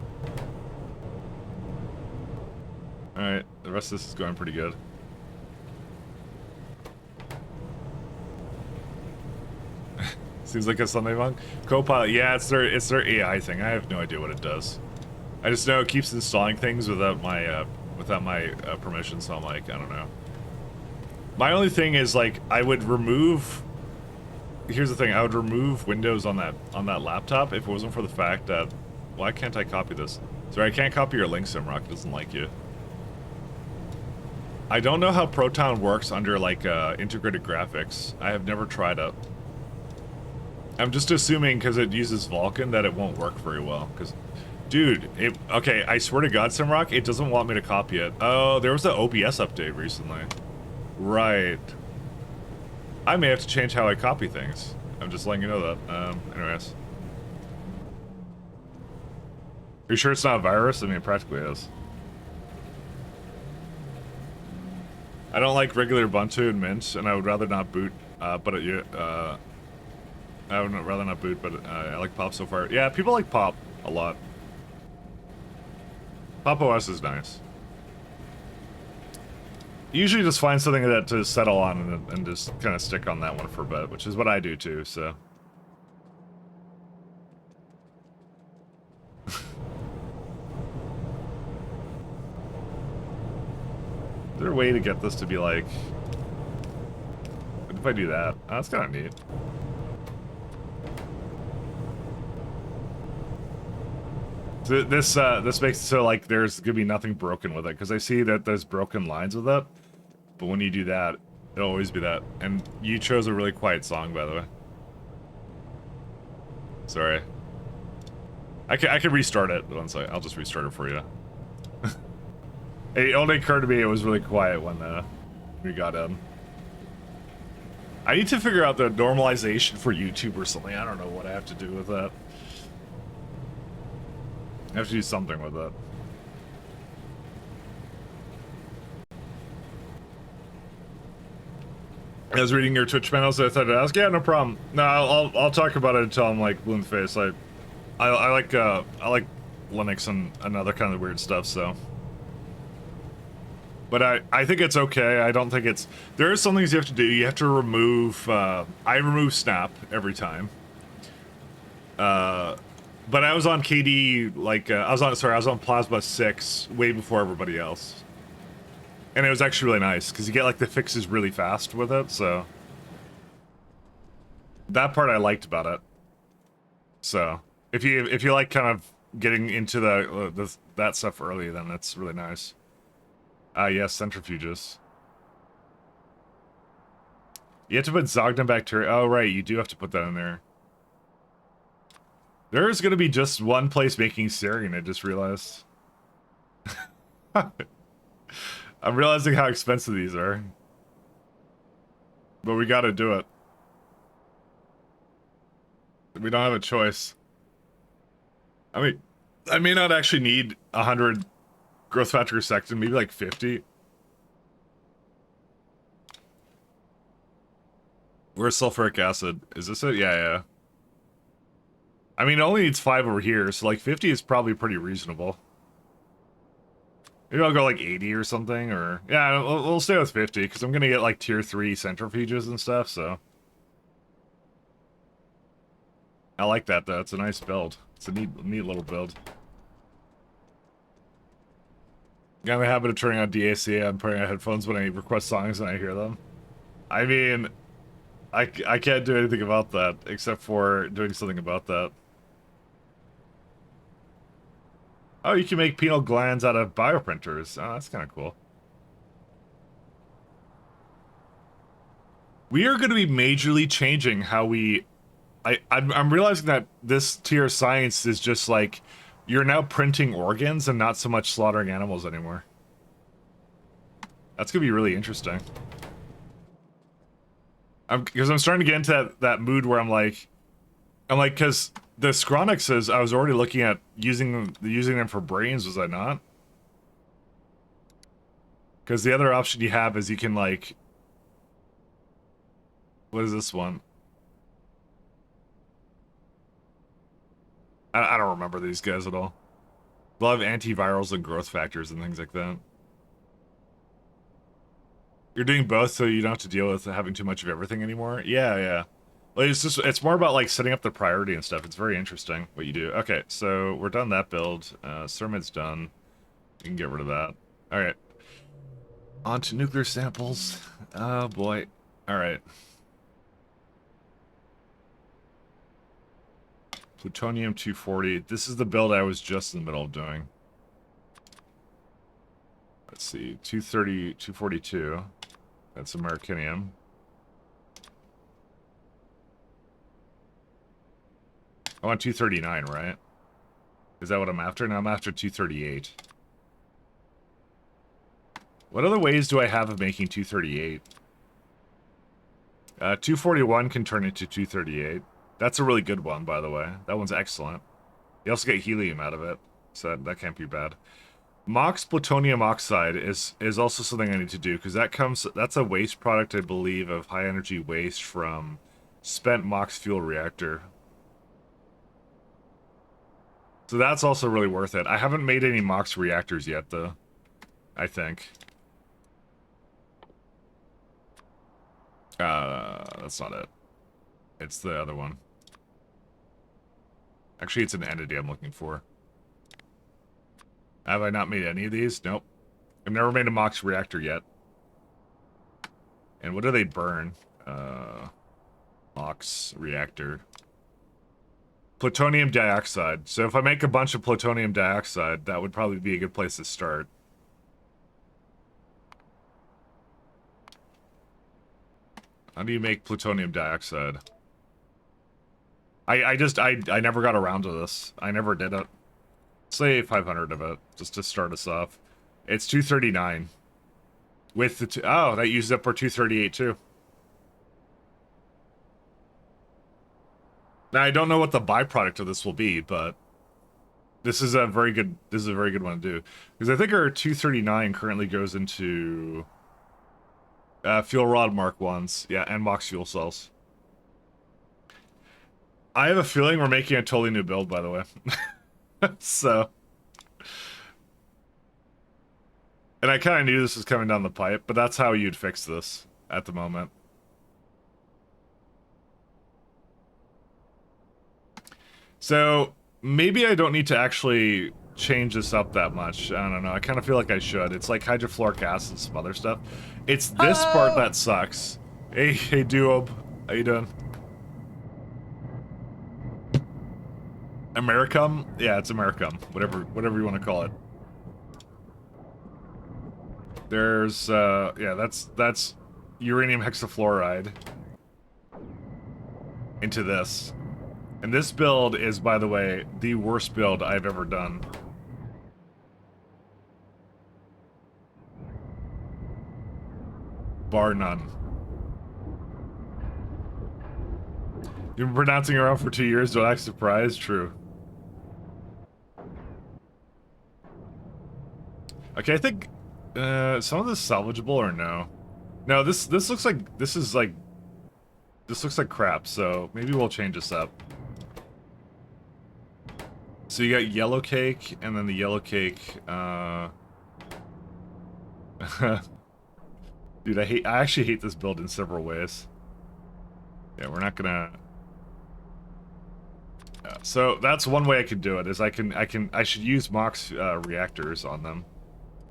All right, the rest of this is going pretty good. Seems like a Sunday monk. Copilot, yeah, it's their AI thing. I have no idea what it does. I just know it keeps installing things without my permission, so I'm like, I don't know. My only thing is like I would remove. Here's the thing: I would remove Windows on that laptop if it wasn't for the fact that. Why can't I copy this? Sorry, I can't copy your link. Simrock it doesn't like you. I don't know how Proton works under like integrated graphics. I have never tried it. I'm just assuming because it uses Vulkan that it won't work very well. Because, dude, okay, I swear to God, Simrock, it doesn't want me to copy it. Oh, there was an OBS update recently. Right. I may have to change how I copy things. I'm just letting you know that. Anyways. Are you sure it's not a virus? I mean, it practically is. I don't like regular Ubuntu and Mint, and I would rather not boot, I would rather not boot, but I like Pop so far. Yeah, people like Pop a lot. Pop OS is nice. You usually just find something that to settle on and just kind of stick on that one for a bit, which is what I do too, so. Is there a way to get this to be like... What if I do that? Oh, that's kind of neat. So this makes it so like there's gonna be nothing broken with it, because I see that there's broken lines with it, but when you do that, it'll always be that. And you chose a really quiet song, by the way. Sorry. I can restart it. One second. I'll just restart it for you. It only occurred to me it was really quiet when we got in. I need to figure out the normalization for YouTube or something. I don't know what I have to do with that. I have to do something with it. I was reading your Twitch channel, so I thought I'd ask. Yeah, no problem. No, I'll talk about it until I'm like blue in the face. I like Linux and other kind of weird stuff. So, but I think it's okay. I don't think it's. There are some things you have to do. You have to remove. I remove Snap every time. But I was on KD like I was on Plasma 6 way before everybody else. And it was actually really nice, because you get, like, the fixes really fast with it, so... That part I liked about it. So, if you like kind of getting into that stuff early, then that's really nice. Yes, centrifuges. You have to put Zogna bacteria... Oh, right, you do have to put that in there. There's gonna be just one place making serine, I just realized. I'm realizing how expensive these are. But we gotta do it. We don't have a choice. I mean, I may not actually need 100 growth factor a second, maybe like 50. Where's sulfuric acid? Is this it? Yeah, yeah. I mean, it only needs 5 over here, so like 50 is probably pretty reasonable. Maybe I'll go like 80 or something, or... Yeah, we'll stay with 50, because I'm gonna get like tier 3 centrifuges and stuff, so... I like that, though. It's a nice build. It's a neat little build. Got in the habit of turning on DAC and putting on headphones when I request songs and I hear them. I mean... I can't do anything about that, except for doing something about that. Oh, you can make pineal glands out of bioprinters. Oh, that's kind of cool. We are going to be majorly changing how we... I'm realizing that this tier of science is just like... You're now printing organs and not so much slaughtering animals anymore. That's going to be really interesting. Because I'm starting to get into that mood where I'm like, because the Scronixes, I was already looking at using them for brains, was I not? Because the other option you have is you can like, what is this one? I don't remember these guys at all. They'll have antivirals and growth factors and things like that. You're doing both so you don't have to deal with having too much of everything anymore? Yeah, yeah. Like, it's more about like setting up the priority and stuff. It's very interesting what you do. Okay, so we're done that build. Ceramid's done. You can get rid of that. All right. On to nuclear samples. Oh boy. All right. Plutonium-240. This is the build I was just in the middle of doing. Let's see. 230, 242. That's Americanium. I want 239, right? Is that what I'm after? No, I'm after 238. What other ways do I have of making 238? 241 can turn into 238. That's a really good one, by the way. That one's excellent. You also get helium out of it, so that can't be bad. Mox plutonium oxide is also something I need to do, because that's a waste product, I believe, of high energy waste from spent Mox fuel reactor. So that's also really worth it. I haven't made any Mox reactors yet, though. I think. That's not it. It's the other one. Actually, it's an entity I'm looking for. Have I not made any of these? Nope. I've never made a Mox reactor yet. And what do they burn? Mox reactor. Plutonium dioxide. So if I make a bunch of plutonium dioxide, that would probably be a good place to start. How do you make plutonium dioxide? I never got around to this. I never did it. Say 500 of it, just to start us off. It's 239. With the oh, that used up our 238 too. Now I don't know what the byproduct of this will be, but this is a very good one to do. Because I think our 239 currently goes into fuel rod Mark 1s, yeah, and Mox fuel cells. I have a feeling we're making a totally new build, by the way. So. And I kind of knew this was coming down the pipe, but that's how you'd fix this at the moment. So, maybe I don't need to actually change this up that much. I don't know. I kind of feel like I should. It's like hydrofluoric acid and some other stuff. It's this part that sucks. Hey, Duob. How you doing? Americum? Yeah, it's Americum. Whatever you want to call it. There's, yeah, that's uranium hexafluoride into this. And this build is, by the way, the worst build I've ever done. Bar none. You've been pronouncing it wrong for 2 years, don't act surprised? True. Okay, I think some of this salvageable or no? No, this looks like this looks like crap, so maybe we'll change this up. So you got yellow cake, and then the yellow cake, dude, I actually hate this build in several ways. Yeah, we're not gonna... so that's one way I could do it, is I should use Mox reactors on them.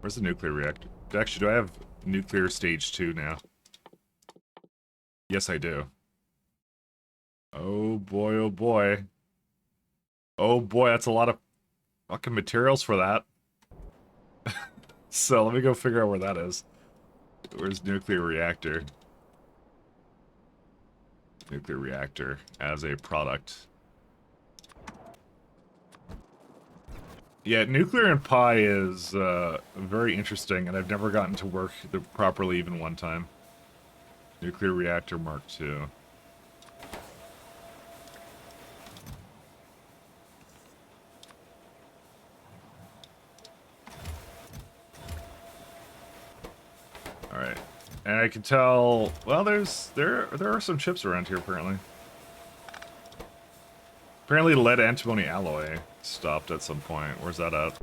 Where's the nuclear reactor? Actually, do I have nuclear stage 2 now? Yes, I do. Oh boy, oh boy. Oh boy, that's a lot of fucking materials for that. So let me go figure out where that is. Where's nuclear reactor? Nuclear reactor as a product. Yeah, nuclear and pi is very interesting, and I've never gotten to work properly even one time. Nuclear reactor Mark II. Alright. And I can tell... Well, there are some chips around here, apparently. Apparently lead antimony alloy stopped at some point. Where's that at?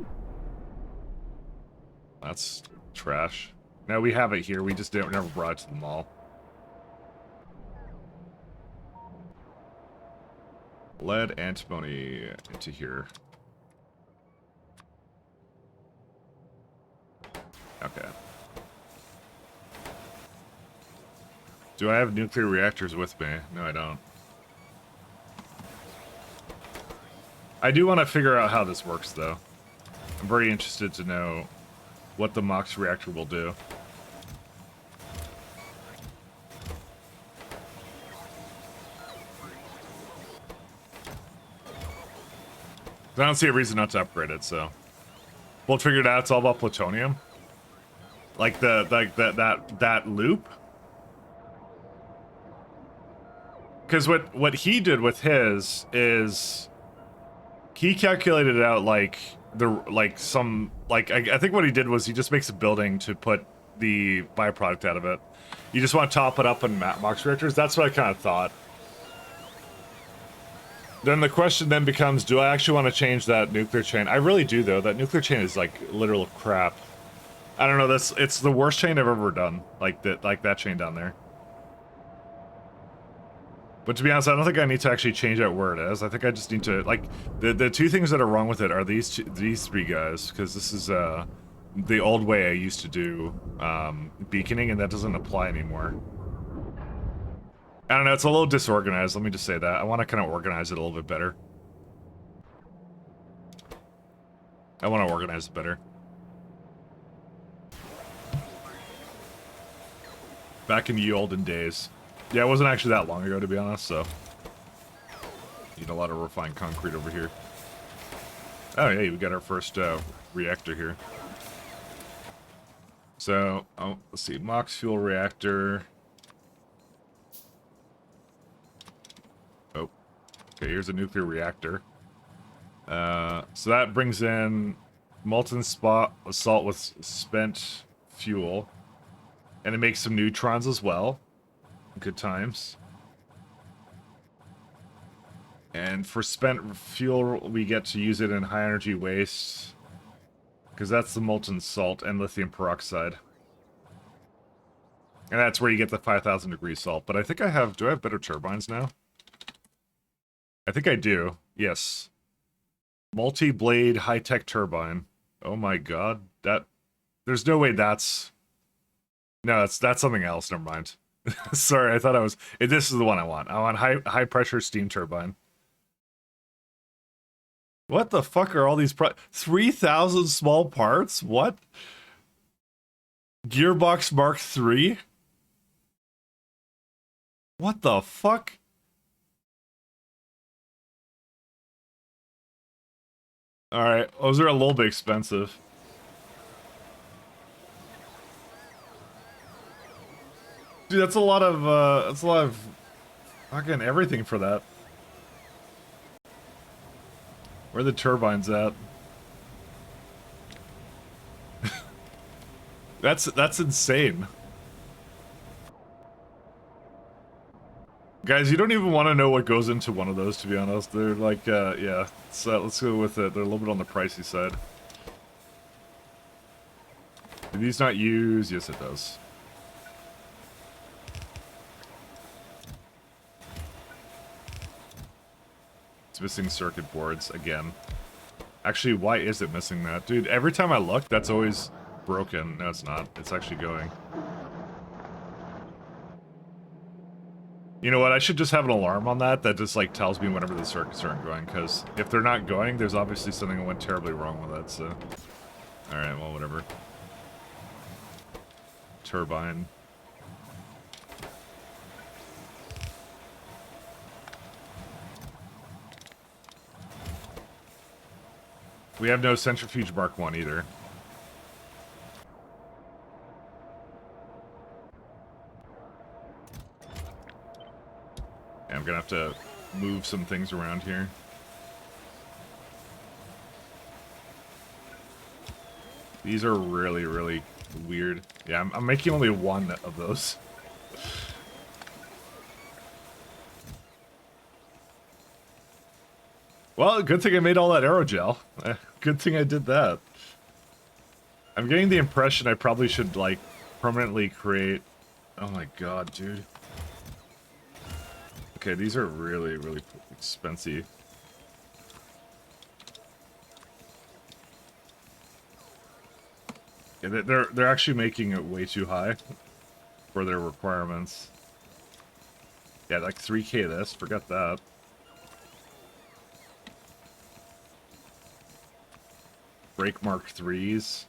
That's trash. No, we have it here. We just never brought it to the mall. Lead antimony into here. Okay. Do I have nuclear reactors with me? No, I don't. I do want to figure out how this works, though. I'm very interested to know what the MOX reactor will do. I don't see a reason not to upgrade it, so we'll figure it out. It's all about plutonium, like that loop. Because what he did with his is he calculated it out I think what he did was he just makes a building to put the byproduct out of it. You just want to top it up in MOX reactors. That's what I kind of thought. Then the question then becomes, do I actually want to change that nuclear chain? I really do, though. That nuclear chain is like literal crap. I don't know. It's the worst chain I've ever done. Like that chain down there. But to be honest, I don't think I need to actually change out where it is. I think I just need to the two things that are wrong with it are these three guys, because this is the old way I used to do beaconing, and that doesn't apply anymore. I don't know, it's a little disorganized, let me just say that. I want to kind of organize it a little bit better. I want to organize it better. Back in the olden days. Yeah, it wasn't actually that long ago, to be honest, so... Need a lot of refined concrete over here. Oh, hey, we got our first reactor here. So, let's see, MOX fuel reactor... Okay, here's a nuclear reactor. So that brings in molten salt with spent fuel. And it makes some neutrons as well. Good times. And for spent fuel, we get to use it in high energy waste. Because that's the molten salt and lithium peroxide. And that's where you get the 5,000 degree salt. But I think I have... Do I have better turbines now? I think I do. Yes. Multi-blade high-tech turbine. Oh my god. There's no way that's... No, that's something else. Never mind. Sorry, I thought I was... This is the one I want. I want high-pressure steam turbine. What the fuck are all these 3,000 small parts? What? Gearbox Mark III? What the fuck? Alright, those are a little bit expensive. Dude, that's a lot of fucking everything for that. Where are the turbines at? That's insane. Guys, you don't even want to know what goes into one of those, to be honest. They're like, yeah. So let's go with it. They're a little bit on the pricey side. Do these not use? Yes, it does. It's missing circuit boards again. Actually, why is it missing that? Dude, every time I look, that's always broken. No, it's not. It's actually going. You know what? I should just have an alarm on that just like tells me whenever the circuits aren't going, because if they're not going, there's obviously something that went terribly wrong with that, so... Alright, well, whatever. Turbine. We have no Centrifuge Mark 1 either. I'm gonna have to move some things around here. These are really, really weird. Yeah, I'm making only one of those. Well, good thing I made all that aerogel. Good thing I did that. I'm getting the impression I probably should, like, permanently create... Oh my god, dude. Okay, these are really, really expensive. Yeah, they're actually making it way too high for their requirements. Yeah, like 3K this, forget that. Brake Mark 3s.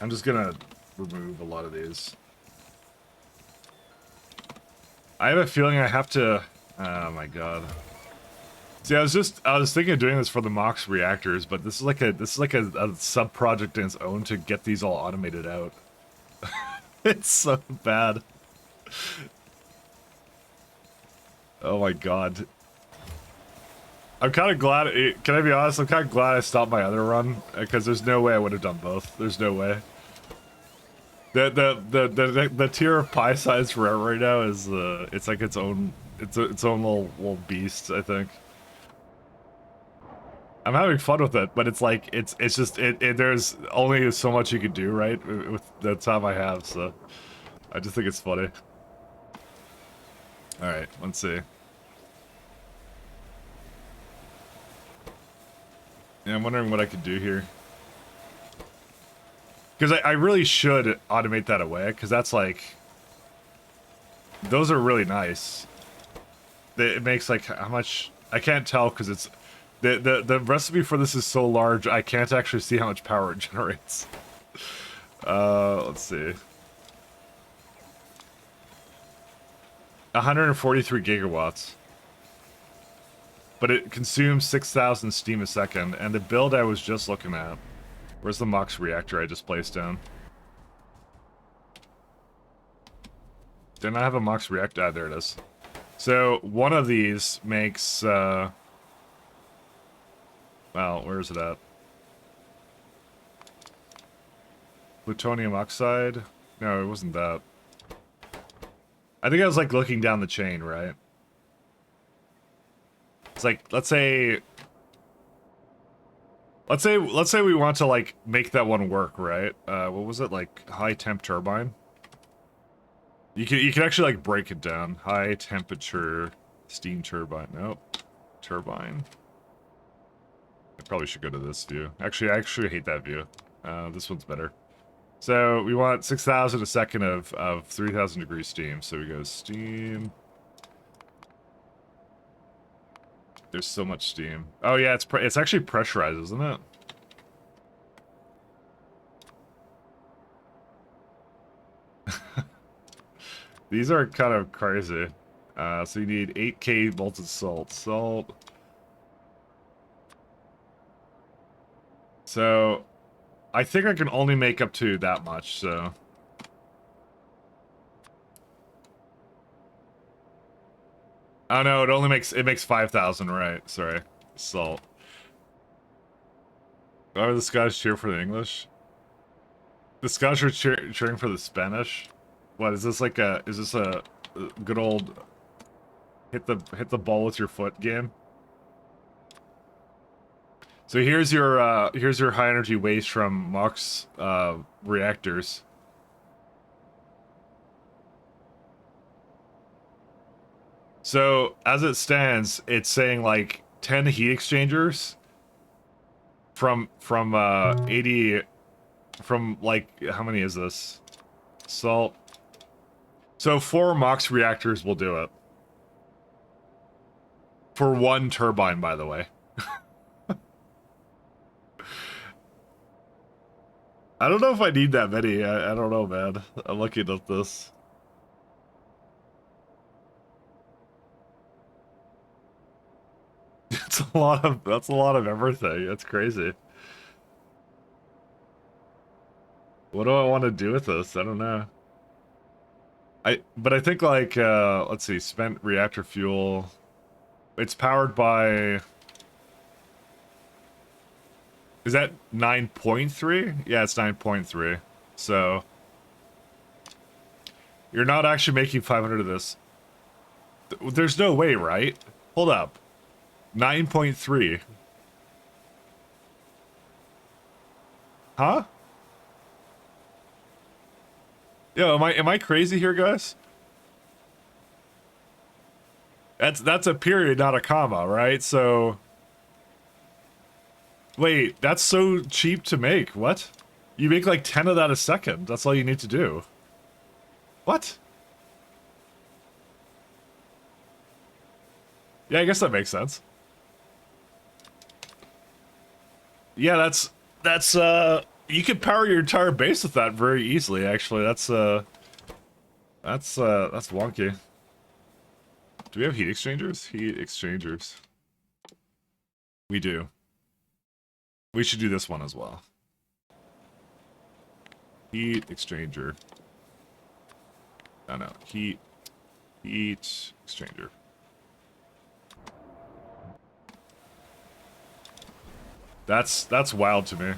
I'm just gonna remove a lot of these. I have a feeling I have to... Oh my god. See, I was thinking of doing this for the MOX reactors, but this is like a sub-project in its own to get these all automated out. It's so bad. Oh my god. I'm kind of glad, can I be honest, I'm kind of glad I stopped my other run, because there's no way I would have done both. There's no way. The tier of pie size for it right now is, it's like its own little beast, I think. I'm having fun with it, but it's like, it's just, there's only so much you can do, right, with the time I have, so I just think it's funny. Alright, let's see. Yeah, I'm wondering what I could do here. Because I really should automate that away, because that's like... Those are really nice. It makes like, how much... I can't tell, because it's... The recipe for this is so large, I can't actually see how much power it generates. Let's see. 143 gigawatts. But it consumes 6,000 steam a second, and the build I was just looking at... Where's the MOX reactor I just placed down? Didn't I have a MOX reactor? Ah, there it is. So, one of these makes, well, where is it at? Plutonium oxide? No, it wasn't that. I think I was, like, looking down the chain, right? It's like, let's say we want to, like, make that one work, right? What was it, like, high temp turbine? You can actually, like, break it down. High temperature steam turbine. Nope. Turbine. I probably should go to this view. Actually, I actually hate that view. This one's better. So, we want 6,000 a second of 3,000 degree steam. So we go steam. There's so much steam. Oh yeah, it's actually pressurized, isn't it? These are kind of crazy. So you need 8K molten salt. Salt. So, I think I can only make up to that much, so... Oh no, it makes 5,000, right, sorry. Salt. Why would the Scottish cheer for the English? The Scottish are cheering for the Spanish? What, is this like is this a good old hit the ball with your foot game? So here's your high energy waste from MOX reactors. So as it stands, it's saying like 10 heat exchangers from 80 from like how many is this? Salt. So 4 MOX reactors will do it. For 1 turbine, by the way. I don't know if I need that many. I don't know, man. I'm looking at this. That's a lot of everything. That's crazy. What do I want to do with this? I don't know. But I think like let's see, spent reactor fuel. It's powered by... Is that 9.3? Yeah, it's 9.3. So you're not actually making 500 of this. There's no way, right? Hold up. 9.3. Huh? Yo, am I crazy here, guys? That's a period, not a comma, right? So wait, that's so cheap to make. What? You make like 10 of that a second. That's all you need to do. What? Yeah, I guess that makes sense. Yeah, that's you could power your entire base with that very easily, actually. That's wonky. Do we have heat exchangers? Heat exchangers. We do. We should do this one as well. Heat exchanger. No, heat exchanger. That's wild to me.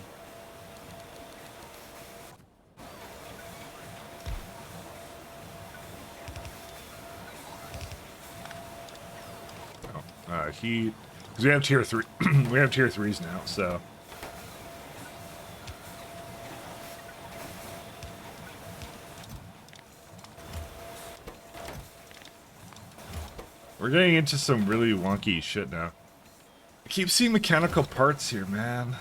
Heat, because we have tier 3. We have tier 3s now, so. We're getting into some really wonky shit now. I keep seeing mechanical parts here, man.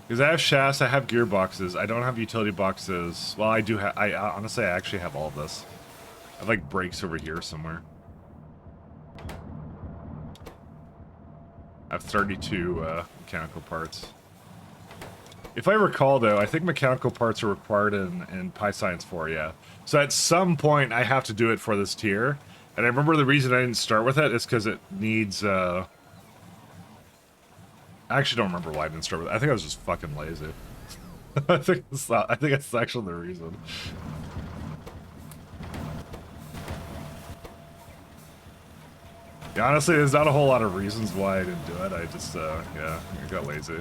Because I have shafts, I have gearboxes, I don't have utility boxes. Well, I do have, honestly, I actually have all of this. I have like brakes over here somewhere. I have 32 mechanical parts. If I recall, though, I think mechanical parts are required in Pi Science 4, yeah. So at some point, I have to do it for this tier. And I remember the reason I didn't start with it is because it needs, I actually don't remember why I didn't start with it. I think I was just fucking lazy. I think that's actually the reason. Yeah, honestly, there's not a whole lot of reasons why I didn't do it. I just, yeah, I got lazy.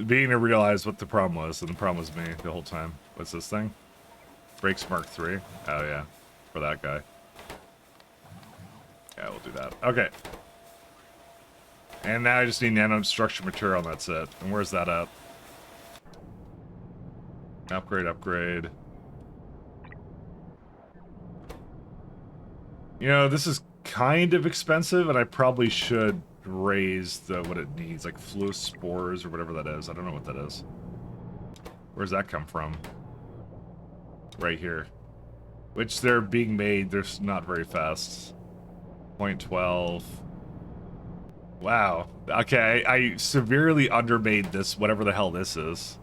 Being to realize what the problem was, and the problem was me the whole time. What's this thing? Brakes Mark 3. Oh yeah, for that guy. Yeah, we'll do that. Okay. And now I just need nanostructure material, and that's it. And where's that at? Upgrade. You know, this is kind of expensive, and I probably should raise what it needs, like fluid spores or whatever that is. I don't know what that is. Where's that come from? Right here. Which they're being made, they're not very fast. 0.12. Wow. Okay, I severely undermade this, whatever the hell this is.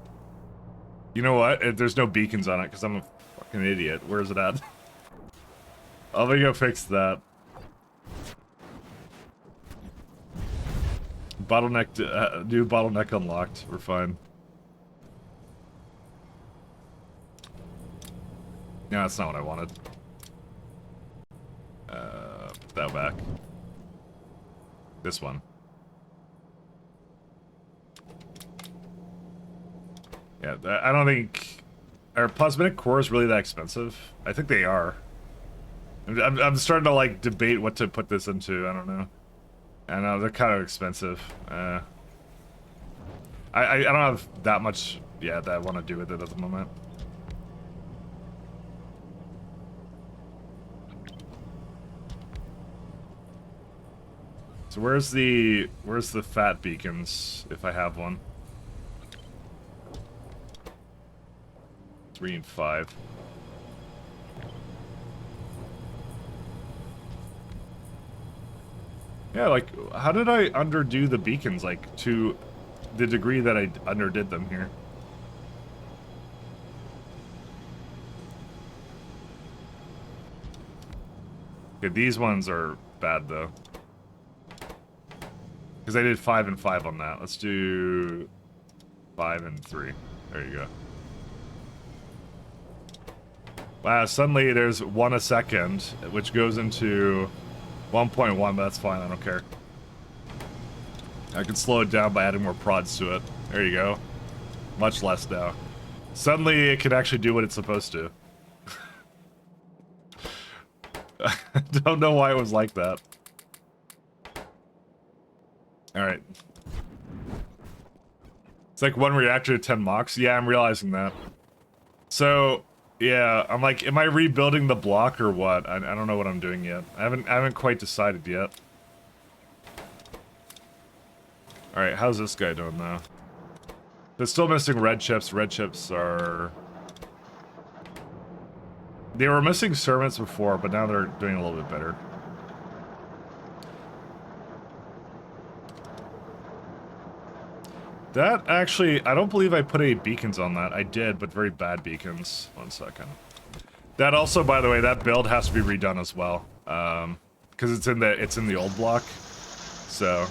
You know what? There's no beacons on it because I'm a fucking idiot. Where's it at? I'll go fix that. Bottleneck, new bottleneck unlocked. We're fine. No, that's not what I wanted. Put that back. This one. Yeah, I don't think... Are plasmitic cores really that expensive? I think they are. I'm starting to, like, debate what to put this into. I don't know. I know, they're kind of expensive. I don't have that much, that I want to do with it at the moment. So where's the fat beacons, if I have one? 3 and 5. Yeah, like, how did I underdo the beacons, like, to the degree that I underdid them here? Okay, these ones are bad, though. Because I did 5 and 5 on that. Let's do 5 and 3. There you go. Wow, suddenly there's 1 a second, which goes into 1.1, but that's fine, I don't care. I can slow it down by adding more prods to it. There you go. Much less now. Suddenly it can actually do what it's supposed to. I don't know why it was like that. Alright. It's like 1 reactor to 10 mocks. Yeah, I'm realizing that. So, yeah, I'm like, am I rebuilding the block or what? I don't know what I'm doing yet. I haven't quite decided yet. Alright, how's this guy doing though? They're still missing red chips. Red chips are... They were missing servants before, but now they're doing a little bit better. That actually, I don't believe I put any beacons on that. I did, but very bad beacons. 1 second. That also, by the way, that build has to be redone as well, because it's in the old block. So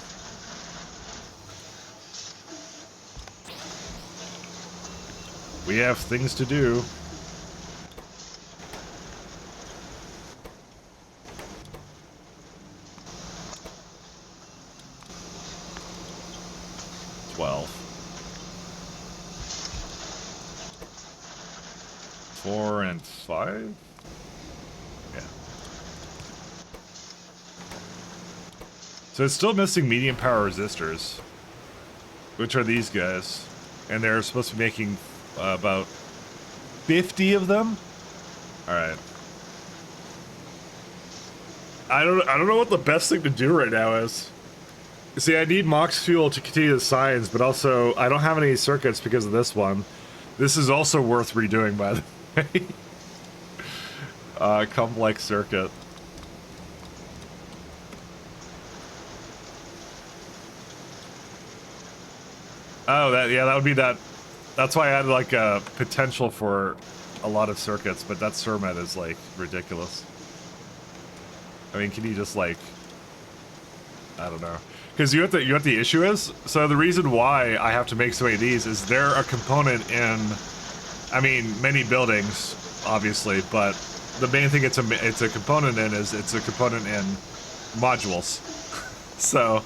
we have things to do. Four and 5? Yeah. So it's still missing medium power resistors, which are these guys, and they're supposed to be making about 50 of them. All right. I don't know what the best thing to do right now is. See, I need Mox fuel to continue the science, but also I don't have any circuits because of this one. This is also worth redoing, by the way. Complex circuit. Oh, that would be that. That's why I had like a potential for a lot of circuits, but that Surmet is like ridiculous. I mean, can you just like, I don't know, because you know what the issue is. So the reason why I have to make so many of these is they're a component in, I mean, many buildings, obviously, but the main thing it's a component in is it's a component in modules. So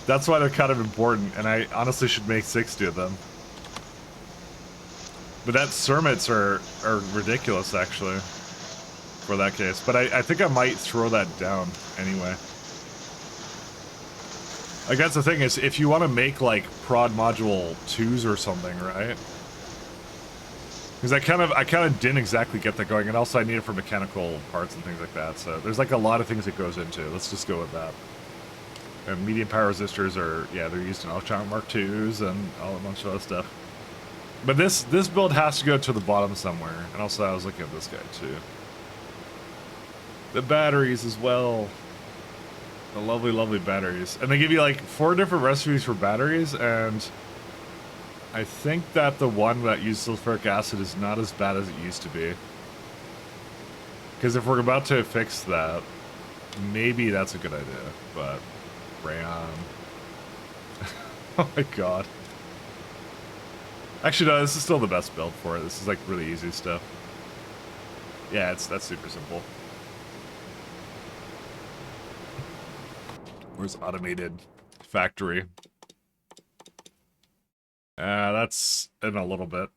that's why they're kind of important, and I honestly should make 60 of them. But that Surmets are ridiculous, actually, for that case. But I think I might throw that down anyway. Like, that's the thing, is if you want to make, like, prod module 2s or something, right? Because I kind of didn't exactly get that going, and also I need it for mechanical parts and things like that, so there's, like, a lot of things it goes into. Let's just go with that. And medium power resistors are, yeah, they're used in Electronic Mark 2s and all a bunch of other stuff. But this build has to go to the bottom somewhere, and also I was looking at this guy, too. The batteries as well. The lovely, lovely batteries. And they give you like 4 different recipes for batteries, and I think that the one that uses sulfuric acid is not as bad as it used to be. Because if we're about to fix that, maybe that's a good idea, but rayon. Oh my god. Actually, no, this is still the best build for it. This is like really easy stuff. Yeah, that's super simple. Where's automated factory? That's in a little bit.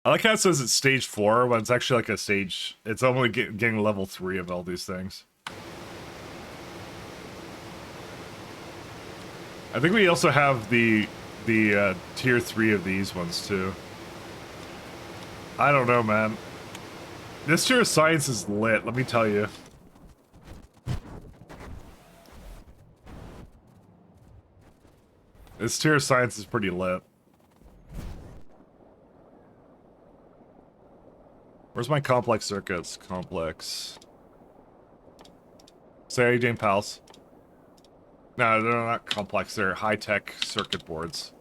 I like how it says it's stage 4 when it's actually like a stage. It's only getting level 3 of all these things. I think we also have the tier 3 of these ones too. I don't know, man. This tier of science is lit, let me tell you. This tier of science is pretty lit. Where's my complex circuits? Complex. Say how you doing, pals? No, they're not complex. They're high-tech circuit boards.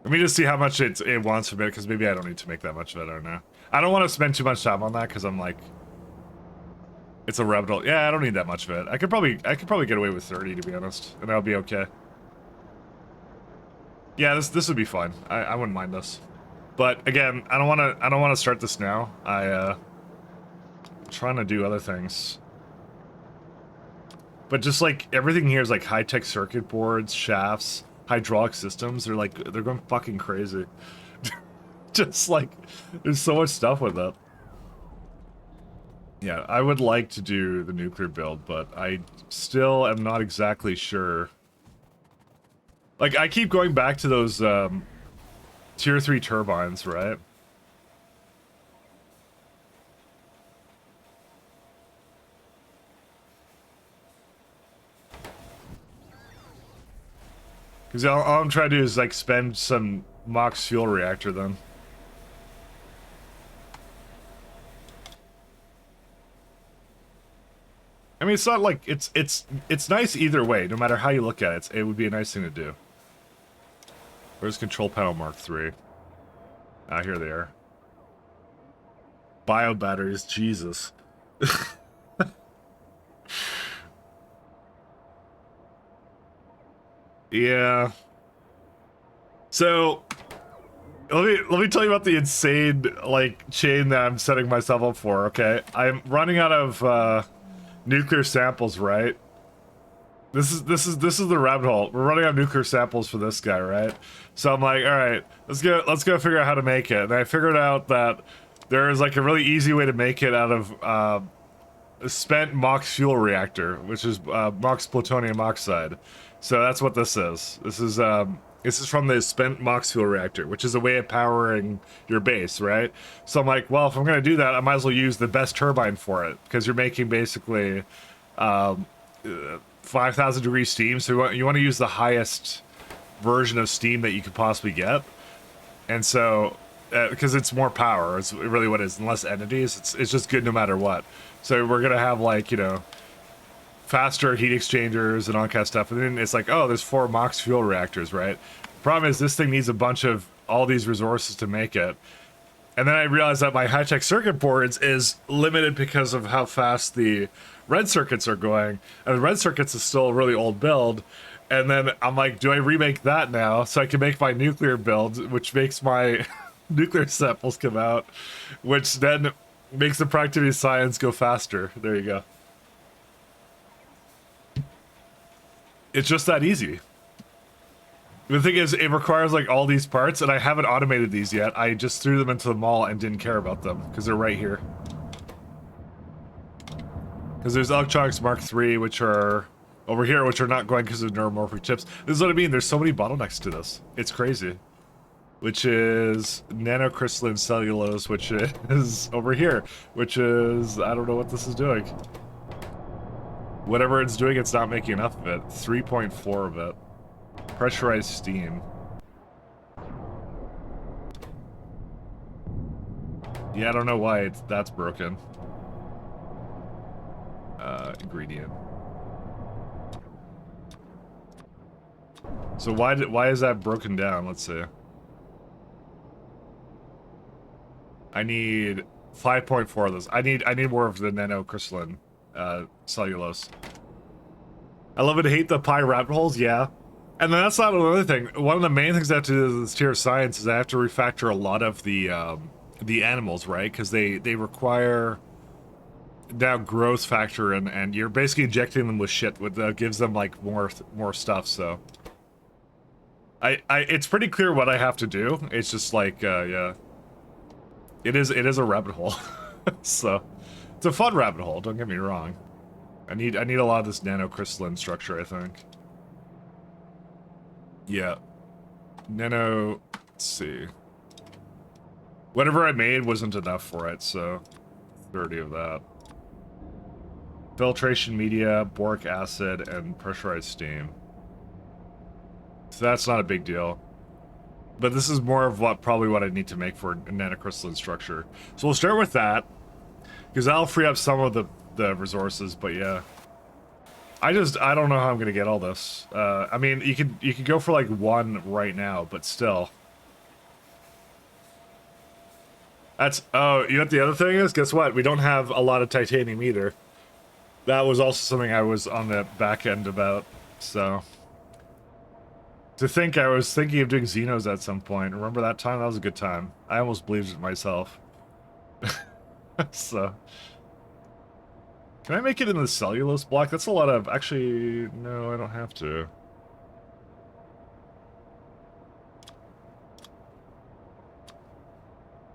Let me just see how much it wants from it, because maybe I don't need to make that much of it. I don't know. I don't want to spend too much time on that, because I'm like... It's a rebel. Yeah, I don't need that much of it. I could probably get away with 30, to be honest, and that'll be okay. Yeah, this would be fine. I wouldn't mind this. But again, I don't want to start this now. I'm trying to do other things. But just like everything here is like high-tech circuit boards, shafts, hydraulic systems. They're like, they're going fucking crazy. Just like, there's so much stuff with that. Yeah, I would like to do the nuclear build, but I still am not exactly sure. Like, I keep going back to those tier 3 turbines, right? Because all I'm trying to do is, like, spend some Mox fuel reactor, then. I mean, it's not like, it's nice either way, no matter how you look at it. It would be a nice thing to do. Where's Control Panel Mark III? Ah, here they are. Bio batteries, Jesus. Yeah. So, let me tell you about the insane, like, chain that I'm setting myself up for, okay? I'm running out of, nuclear samples, right? This is the rabbit hole. We're running out of nuclear samples for this guy, right? So I'm like, all right, let's go figure out how to make it. And I figured out that there is like a really easy way to make it out of a spent MOX fuel reactor, which is MOX plutonium oxide. So that's what this is. This is from the spent MOX fuel reactor, which is a way of powering your base, right? So I'm like, well, if I'm gonna do that, I might as well use the best turbine for it, because you're making basically 5,000 degree steam, so you want to use the highest version of steam that you could possibly get. And so, because it's more power, it's really what it is, and less entities, it's just good no matter what. So we're gonna have, like, you know, faster heat exchangers and all that kind of stuff. And then it's like, oh, there's 4 MOX fuel reactors, right? Problem is, this thing needs a bunch of all these resources to make it. And then I realized that my high-tech circuit boards is limited because of how fast the red circuits are going. And the red circuits is still a really old build. And then I'm like, do I remake that now so I can make my nuclear build, which makes my nuclear samples come out, which then makes the productivity science go faster. There you go. It's just that easy. The thing is, it requires like all these parts, and I haven't automated these yet. I just threw them into the mall and didn't care about them because they're right here. Because there's electronics Mark III, which are over here, which are not going because of neuromorphic chips. This is what I mean. There's so many bottlenecks to this. It's crazy. Which is nanocrystalline cellulose, which is over here, which is, I don't know what this is doing. Whatever it's doing, it's not making enough of it. 3.4 of it. Pressurized steam. Yeah, I don't know why that's broken. Ingredient. So why is that broken down? Let's see. I need 5.4 of this. I need more of the nanocrystalline cellulose. I love it to hate the pie rabbit holes, yeah. And then that's not another thing. One of the main things I have to do with this tier of science is I have to refactor a lot of the animals, right? Because they require now growth factor, and you're basically injecting them with shit that gives them like more stuff. So it's pretty clear what I have to do. It's just like yeah, it is a rabbit hole. So it's a fun rabbit hole. Don't get me wrong. I need a lot of this nanocrystalline structure, I think. Yeah. Nano, let's see. Whatever I made wasn't enough for it, so 30 of that. Filtration media, boric acid, and pressurized steam. So that's not a big deal. But this is more of probably what I need to make for a nanocrystalline structure. So we'll start with that, because that'll free up some of the resources, but yeah. I don't know how I'm gonna get all this. I mean, you could go for like 1 right now, but still. That's, oh, you know what the other thing is? Guess what? We don't have a lot of titanium either. That was also something I was on the back end about, so. To think I was thinking of doing Xenos at some point. Remember that time? That was a good time. I almost believed it myself. So. Can I make it in the cellulose block? That's a lot of... Actually, no, I don't have to.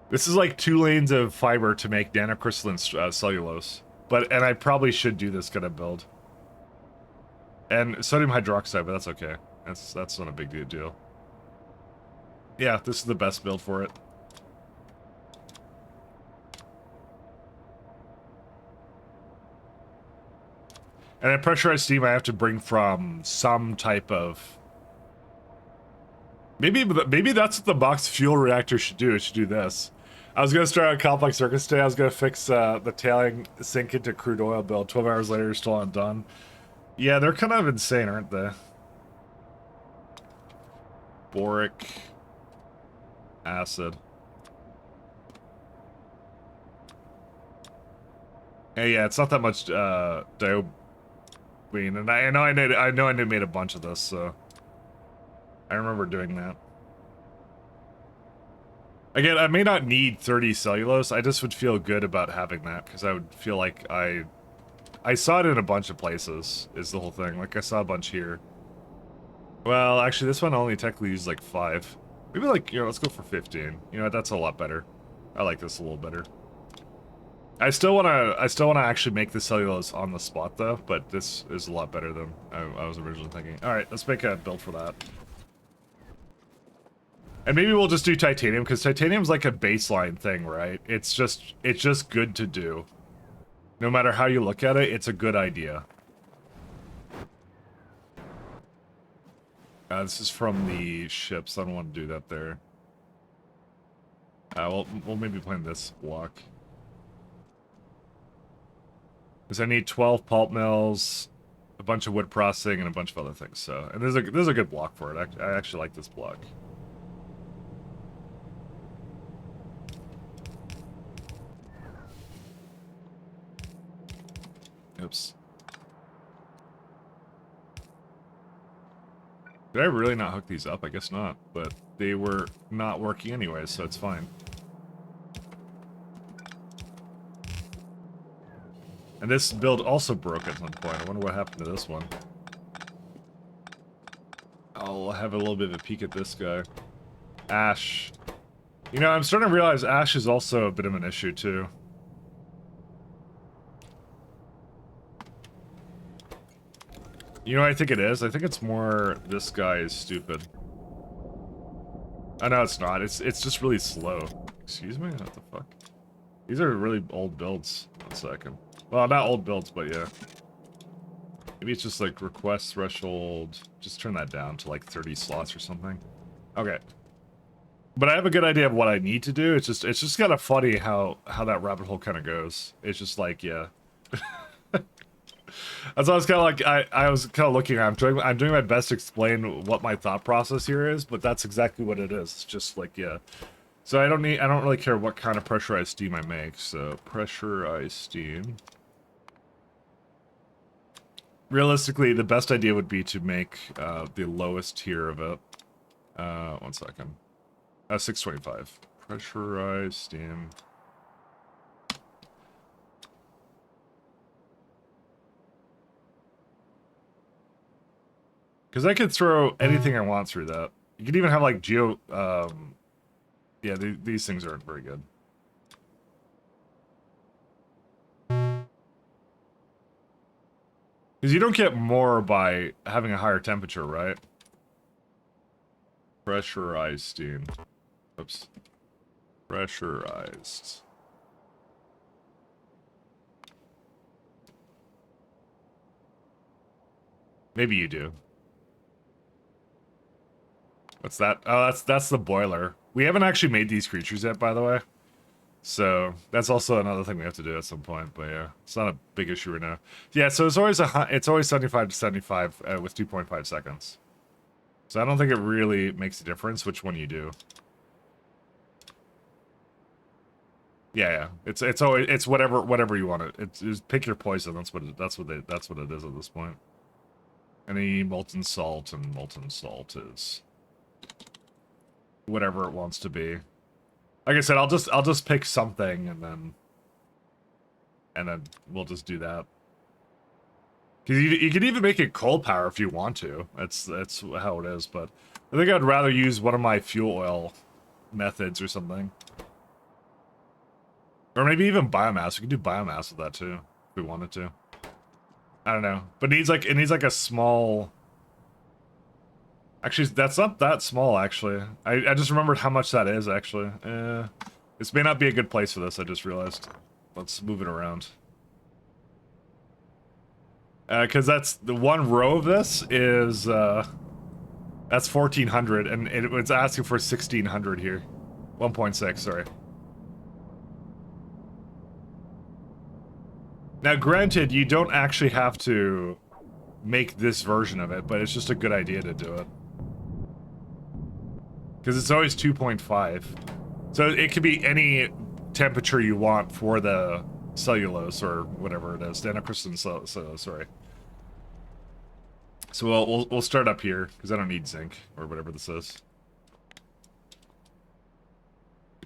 This is like 2 lanes of fiber to make nanocrystalline cellulose. And I probably should do this kind of build. And sodium hydroxide, but that's okay. That's not a big deal. Yeah, this is the best build for it. And then pressurized steam I have to bring from some type of... Maybe that's what the box fuel reactor should do. It should do this. I was going to start on complex circuits today. I was going to fix the tailing sink into crude oil build. 12 hours later, still not done. Yeah, they're kind of insane, aren't they? Boric acid. Hey, yeah, it's not that much diobene, and I know I made a bunch of this, so I remember doing that. Again, I may not need 30 cellulose. I just would feel good about having that because I would feel like I saw it in a bunch of places. Is the whole thing? Like I saw a bunch here. Well, actually, this one only technically used like 5. Maybe like, you know, let's go for 15. You know, that's a lot better. I like this a little better. I still wanna actually make the cellulose on the spot though, but this is a lot better than I was originally thinking. All right, let's make a build for that. And maybe we'll just do titanium because titanium's like a baseline thing, right? It's just good to do. No matter how you look at it, it's a good idea. This is from the ships. I don't want to do that there. We'll maybe plan this block. Because I need 12 pulp mills, a bunch of wood processing, and a bunch of other things. So, and there's a good block for it. I actually like this block. Oops. Did I really not hook these up? I guess not, but they were not working anyway, so it's fine. And this build also broke at some point. I wonder what happened to this one. I'll have a little bit of a peek at this guy. Ash. You know, I'm starting to realize ash is also a bit of an issue, too. You know what I think it is? I think it's more this guy is stupid. I know it's not. It's just really slow. Excuse me? What the fuck? These are really old builds. 1 second. Well, not old builds, but yeah. Maybe it's just like request threshold. Just turn that down to like 30 slots or something. Okay. But I have a good idea of what I need to do. It's just kind of funny how that rabbit hole kind of goes. It's just like, yeah. That's why I was kind of like, I was kind of looking at I'm doing my best to explain what my thought process here is, but that's exactly what it is. It's just like, yeah. So I don't really care what kind of pressurized steam I make. So pressurized steam. Realistically, the best idea would be to make the lowest tier of it. 1 second. 625. Pressurized steam. Because I could throw anything I want through that. You could even have like yeah, these things aren't very good. Because you don't get more by having a higher temperature, right? Pressurized steam. Oops. Pressurized. Maybe you do. What's that? Oh, that's the boiler. We haven't actually made these creatures yet, by the way. So that's also another thing we have to do at some point. But yeah, it's not a big issue right now. Yeah, so it's always 75 to 75 with 2.5 seconds. So I don't think it really makes a difference which one you do. Yeah. It's whatever you want it. It's pick your poison. That's what it is at this point. Any molten salt, and molten salt is whatever it wants to be. Like I said, I'll just pick something and then we'll just do that. Because you could even make it coal power if you want to. That's how it is. But I think I'd rather use one of my fuel oil methods or something. Or maybe even biomass. We can do biomass with that too, if we wanted to. I don't know. But it needs like a small... Actually, that's not that small, actually. I just remembered how much that is, actually. This may not be a good place for this, I just realized. Let's move it around. Because that's... The one row of this is, that's 1,400, and it's asking for 1,600 here. 1.6, sorry. Now, granted, you don't actually have to make this version of it, but it's just a good idea to do it. Because it's always 2.5. So it could be any temperature you want for the cellulose, or whatever it is. Nanocrystalline cellulose, sorry. So we'll start up here, because I don't need zinc, or whatever this is.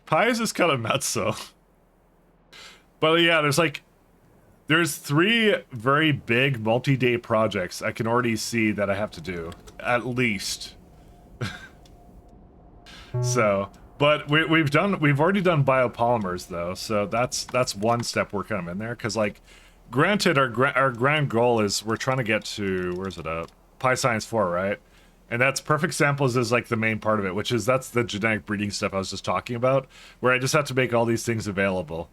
Pies is kind of nuts, though. But yeah, there's 3 very big multi-day projects I can already see that I have to do, at least. So, but we've already done biopolymers though, so that's one step we're kind of in there, because like, granted, our grand goal is we're trying to get to, where's it at? Pi Science 4, right? And that's perfect samples is like the main part of it, which is that's the genetic breeding stuff I was just talking about, where I just have to make all these things available.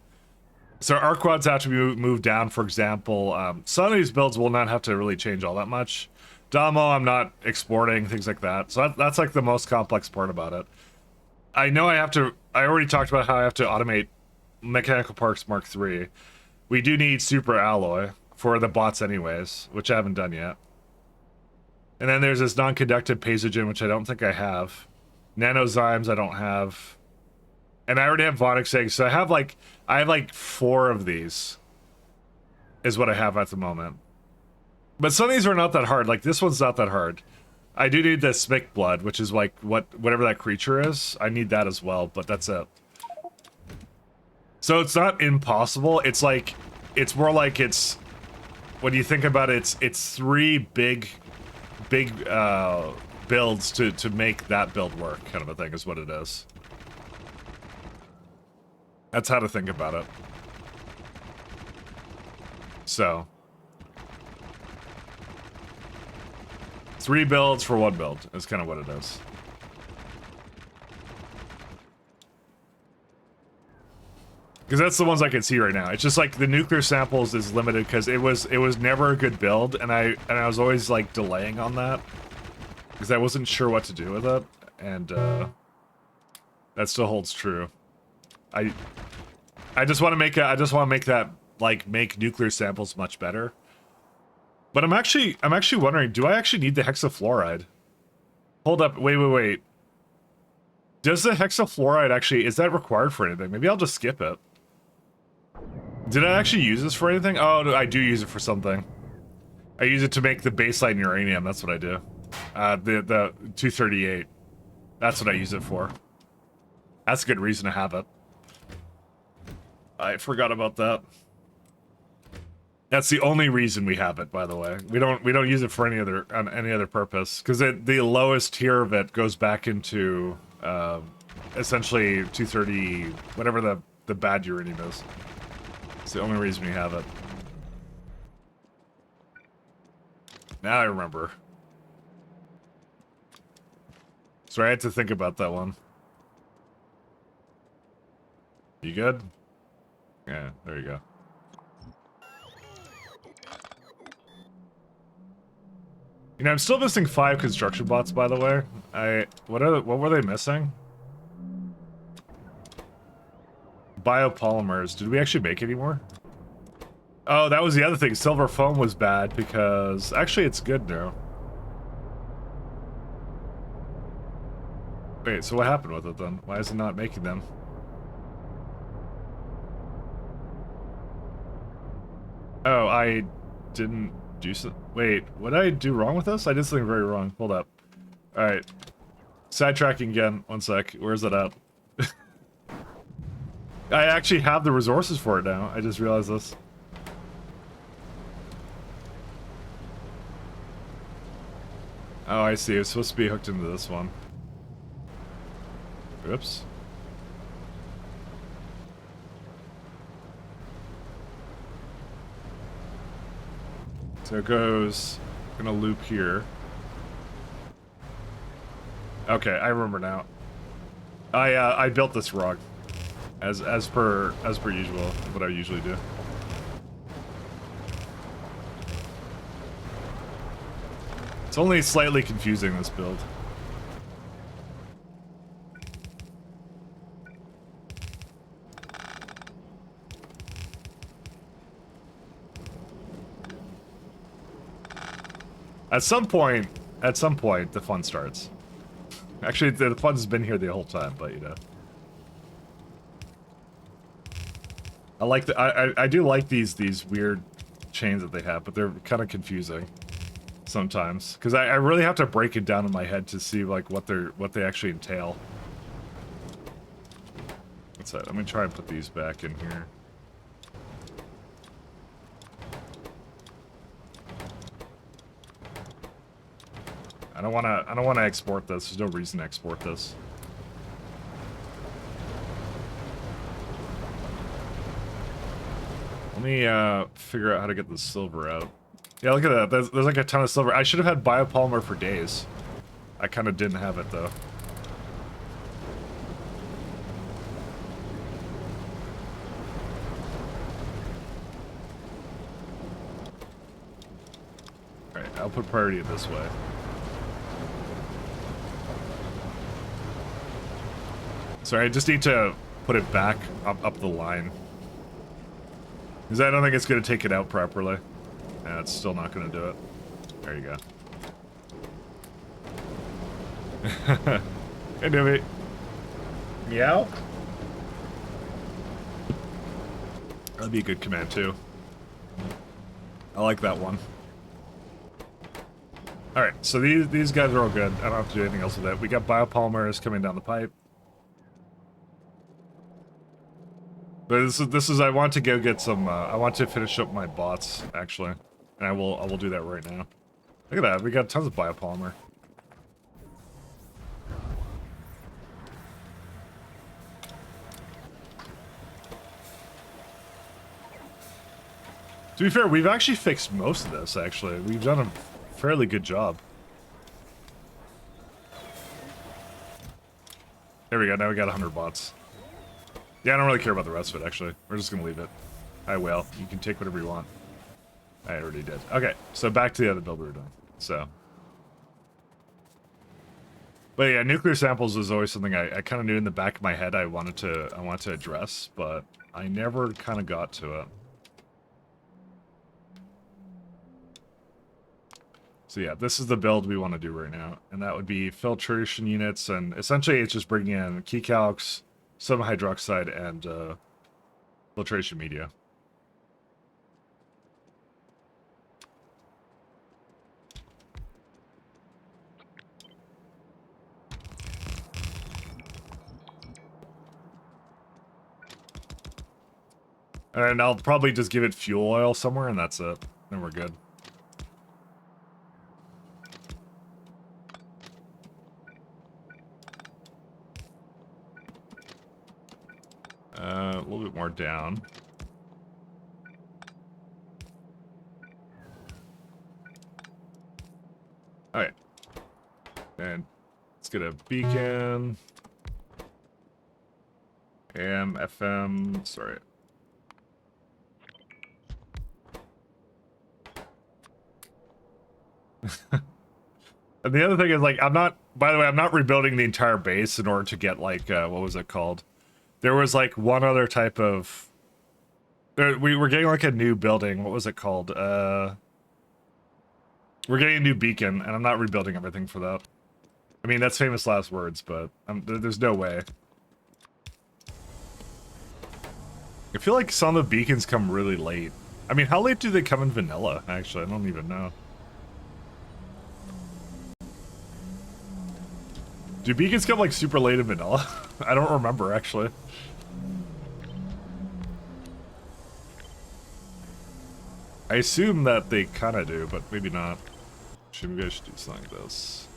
So our quads have to be moved down, for example. Some of these builds will not have to really change all that much. Damo, I'm not exporting, things like that. So that's like the most complex part about it. I know I already talked about how I have to automate Mechanical Parks Mark III. We do need super alloy for the bots anyways, which I haven't done yet. And then there's this non-conductive piezogen, which I don't think I have. Nanozymes I don't have. And I already have Vonix eggs, so I have like 4 of these. Is what I have at the moment. But some of these are not that hard. Like this one's not that hard. I do need the Smic blood, which is like whatever that creature is. I need that as well, but that's it. So it's not impossible. It's like, it's more like it's, when you think about it, it's 3 big builds to make that build work, kind of a thing is what it is. That's how to think about it. So 3 builds for 1 build is kind of what it is. Because that's the ones I can see right now. It's just like the nuclear samples is limited because it was never a good build, and I was always like delaying on that because I wasn't sure what to do with it, and that still holds true. I just want to make that like make nuclear samples much better. But I'm actually wondering, do I actually need the hexafluoride? Hold up, wait. Does the hexafluoride actually, is that required for anything? Maybe I'll just skip it. Did I actually use this for anything? Oh, no, I do use it for something. I use it to make the baseline uranium, that's what I do. The 238. That's what I use it for. That's a good reason to have it. I forgot about that. That's the only reason we have it, by the way. We don't use it for any other purpose, because the lowest tier of it goes back into essentially 230, whatever the bad uranium is. It's the only reason we have it. Now I remember. So I had to think about that one. You good? Yeah, there you go. You know, I'm still missing 5 construction bots, by the way. What were they missing? Biopolymers. Did we actually make any more? Oh, that was the other thing. Silver foam was bad because actually it's good now. Wait, so what happened with it then? Why is it not making them? Oh, I didn't do so. Wait, what did I do wrong with this? I did something very wrong. Hold up. Alright. Sidetracking again. One sec. Where's it at? I actually have the resources for it now. I just realized this. Oh, I see. It's supposed to be hooked into this one. Oops. So it goes, gonna loop here. Okay, I remember now. I built this wrong, as per usual, what I usually do. It's only slightly confusing, this build. At some point, the fun starts. Actually, the fun's been here the whole time, but you know. I like I do like these weird chains that they have, but they're kind of confusing sometimes because I really have to break it down in my head to see like what they actually entail. What's that? I'm gonna try and put these back in here. I don't wanna export this. There's no reason to export this. Let me figure out how to get the silver out. Yeah, look at that. There's like a ton of silver. I should have had biopolymer for days. I kind of didn't have it though. Alright, I'll put priority this way. Sorry, I just need to put it back up the line. Because I don't think it's going to take it out properly. Yeah, it's still not going to do it. There you go. Hey, Newbie. Meow? That'd be a good command, too. I like that one. Alright, so these guys are all good. I don't have to do anything else with it. We got biopolymers coming down the pipe. But this is I want to go get some I want to finish up my bots actually. And I will do that right now. Look at that, we got tons of biopolymer. To be fair, we've actually fixed most of this actually. We've done a fairly good job. There we go, now we got 100 bots. Yeah, I don't really care about the rest of it, actually. We're just gonna leave it. I will. You can take whatever you want. I already did. Okay, so back to the other build we were doing. So. But yeah, nuclear samples is always something I kind of knew in the back of my head I wanted to address, but I never kind of got to it. So yeah, this is the build we want to do right now, and that would be filtration units, and essentially it's just bringing in key calcs, some hydroxide, and filtration media. And I'll probably just give it fuel oil somewhere, and that's it. Then we're good. A little bit more down. Alright. And let's get a beacon. AM, FM, sorry. And the other thing is, like, by the way, I'm not rebuilding the entire base in order to get, like, what was it called? There was, like, one other type of... we were getting, like, a new building. What was it called? We're getting a new beacon, and I'm not rebuilding everything for that. I mean, that's famous last words, but there's no way. I feel like some of the beacons come really late. I mean, how late do they come in vanilla, actually? I don't even know. Do beacons come, like, super late in vanilla? I don't remember, actually. I assume that they kind of do, but maybe not. Maybe I should do something like this.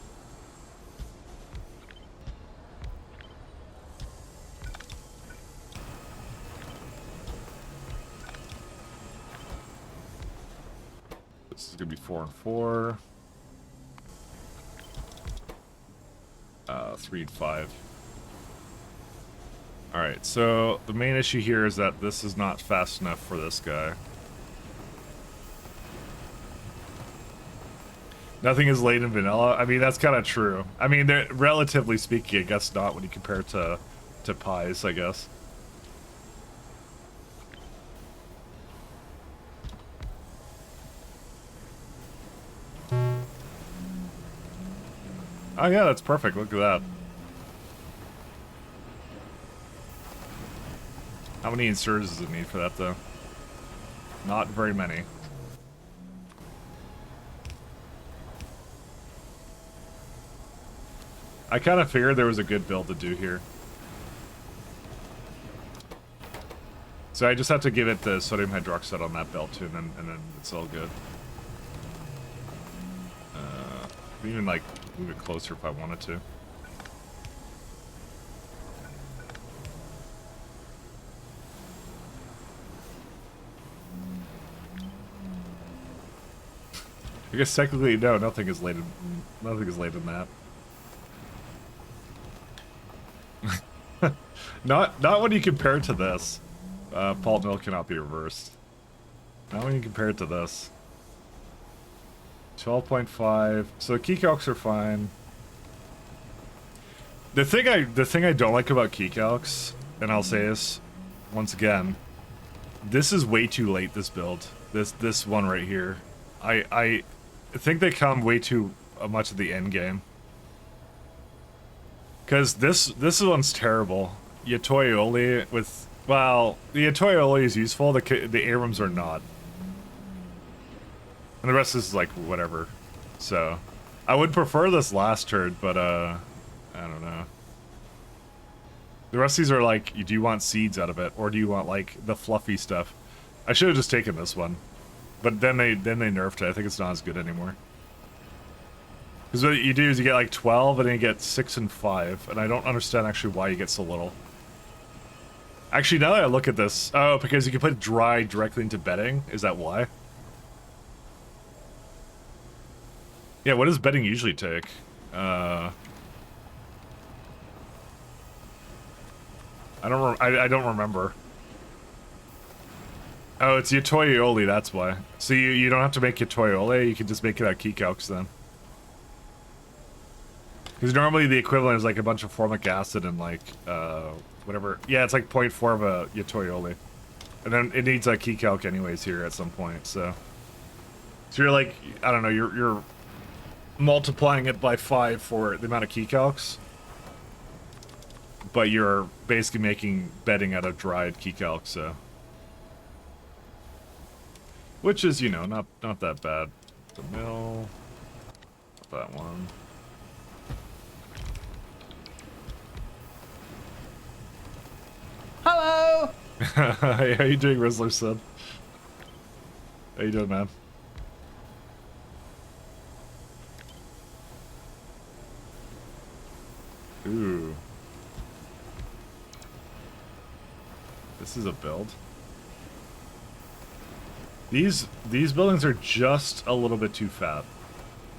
this is gonna be 4 and 4. 3 and 5. Alright, so the main issue here is that this is not fast enough for this guy. Nothing is late in vanilla. I mean, that's kind of true. I mean, relatively speaking, I guess not when you compare it to pies, I guess. Oh yeah, that's perfect. Look at that. How many inserters does it need for that, though? Not very many. I kind of figured there was a good build to do here. So I just have to give it the sodium hydroxide on that belt too, and then it's all good. Even like move it closer if I wanted to. I guess technically no, nothing is laid in that. Not when you compare it to this. Pulp mill cannot be reversed. Not when you compare it to this. 12.5. So the key calcs are fine. The thing I don't like about key calcs, and I'll say this once again, this is way too late. This build, this one right here, I think they come way too much at the end game. Because this one's terrible. Yatoioli with, well, the Yatoioli is useful. The Abrams are not. And the rest is like whatever. So, I would prefer this last turd, but I don't know. The rest of these are like, do you want seeds out of it, or do you want like the fluffy stuff? I should have just taken this one, but then they nerfed it. I think it's not as good anymore. Because what you do is you get like 12, and then you get 6 and 5, and I don't understand actually why you get so little. Actually, now that I look at this, oh, because you can put dry directly into bedding. Is that why? Yeah, what does bedding usually take? I don't remember. Oh, it's Yatoioli, that's why. So you don't have to make Yatoioli, you can just make it out key calcs then. Because normally the equivalent is like a bunch of formic acid and like, whatever. Yeah, it's like 0.4 of a Yatoioli. And then it needs a key calc anyways here at some point, so. So you're like, I don't know, you're multiplying it by 5 for the amount of key calcs. But you're basically making bedding out of dried key calc, so. Which is, you know, not that bad. The mill. That one. Hello! Hey, how you doing, Rizzler son? How you doing, man? Ooh. This is a build. These buildings are just a little bit too fat.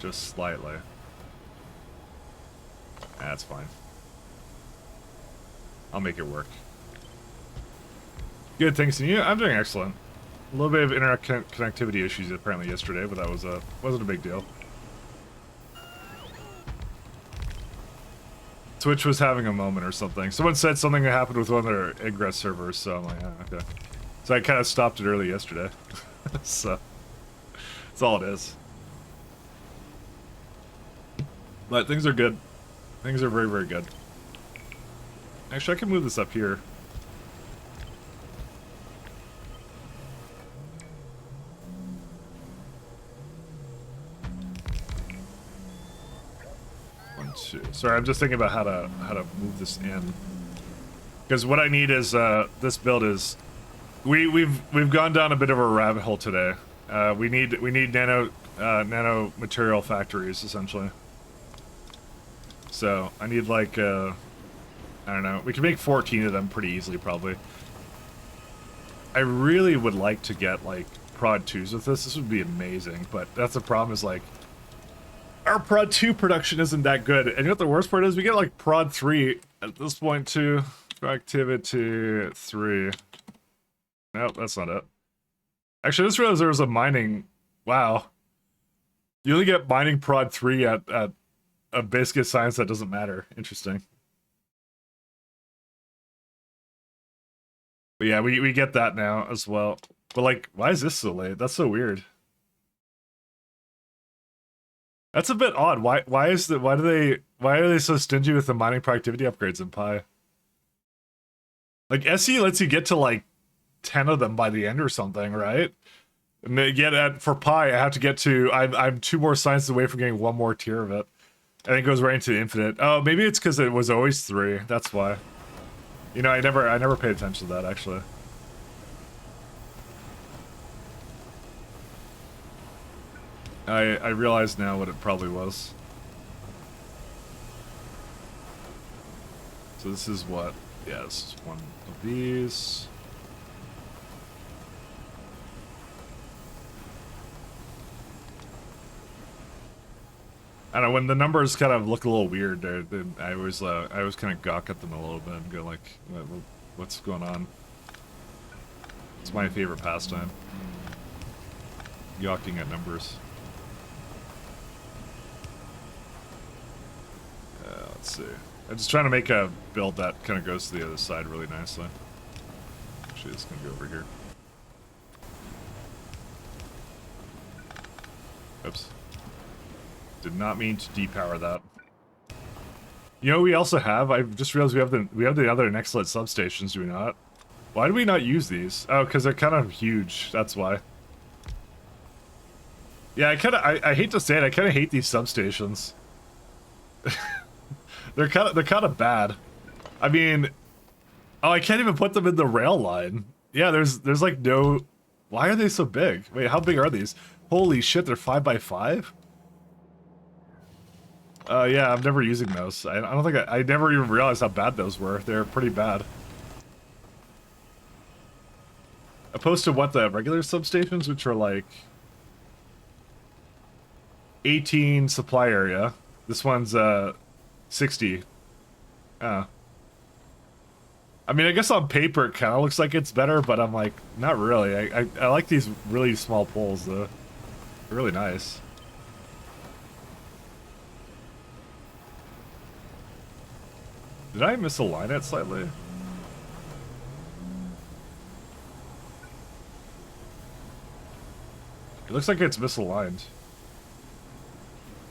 Just slightly. That's fine. I'll make it work. Good, thanks to you. I'm doing excellent. A little bit of internet connectivity issues apparently yesterday, but that was wasn't a big deal. Twitch was having a moment or something. Someone said something that happened with one of their Ingress servers, so I'm like, oh, okay. So I kind of stopped it early yesterday. So, that's all it is. But things are good. Things are very, very good. Actually, I can move this up here. Sorry, I'm just thinking about how to move this in. Because what I need is this build is we've gone down a bit of a rabbit hole today. We need nano material factories essentially. So I need like I don't know. We can make 14 of them pretty easily probably. I really would like to get like Prod 2s with this would be amazing, but that's the problem is like our Prod 2 production isn't that good. And you know what the worst part is? We get like Prod 3 at this point too. Activity 3. Nope, that's not it. Actually, I just realized there was a mining. Wow. You only get mining Prod 3 at a basic science that doesn't matter. Interesting. But yeah, we get that now as well. But like, why is this so late? That's so weird. That's a bit odd. Why are they so stingy with the mining productivity upgrades in Pi? Like SE lets you get to like 10 of them by the end or something, right? And yet for Pi, I have to get to I'm 2 more sciences away from getting 1 more tier of it. And it goes right into infinite. Oh, maybe it's because it was always 3. That's why. You know, I never paid attention to that actually. I realize now what it probably was. So this is what? Yeah, this is 1 of these. I don't know, when the numbers kind of look a little weird, I always kind of gawk at them a little bit and go like, what's going on? It's my favorite pastime. Gawking at numbers. Let's see. I'm just trying to make a build that kind of goes to the other side really nicely. Actually, it's going to go over here. Oops. Did not mean to depower that. You know, we also have. I just realized we have the other Nextlet substations. Do we not? Why do we not use these? Oh, because they're kind of huge. That's why. Yeah, I hate to say it. I kind of hate these substations. They're kind of bad. I mean, oh, I can't even put them in the rail line. Yeah, there's like no. Why are they so big? Wait, how big are these? Holy shit, they're 5x5. Yeah, I'm never using those. I don't think I never even realized how bad those were. They're pretty bad. Opposed to what, the regular substations, which are like 18 supply area. This one's 60. I mean, I guess on paper it kind of looks like it's better, but I'm like, not really. I like these really small poles though. They're really nice. Did I misalign it slightly? It looks like it's misaligned.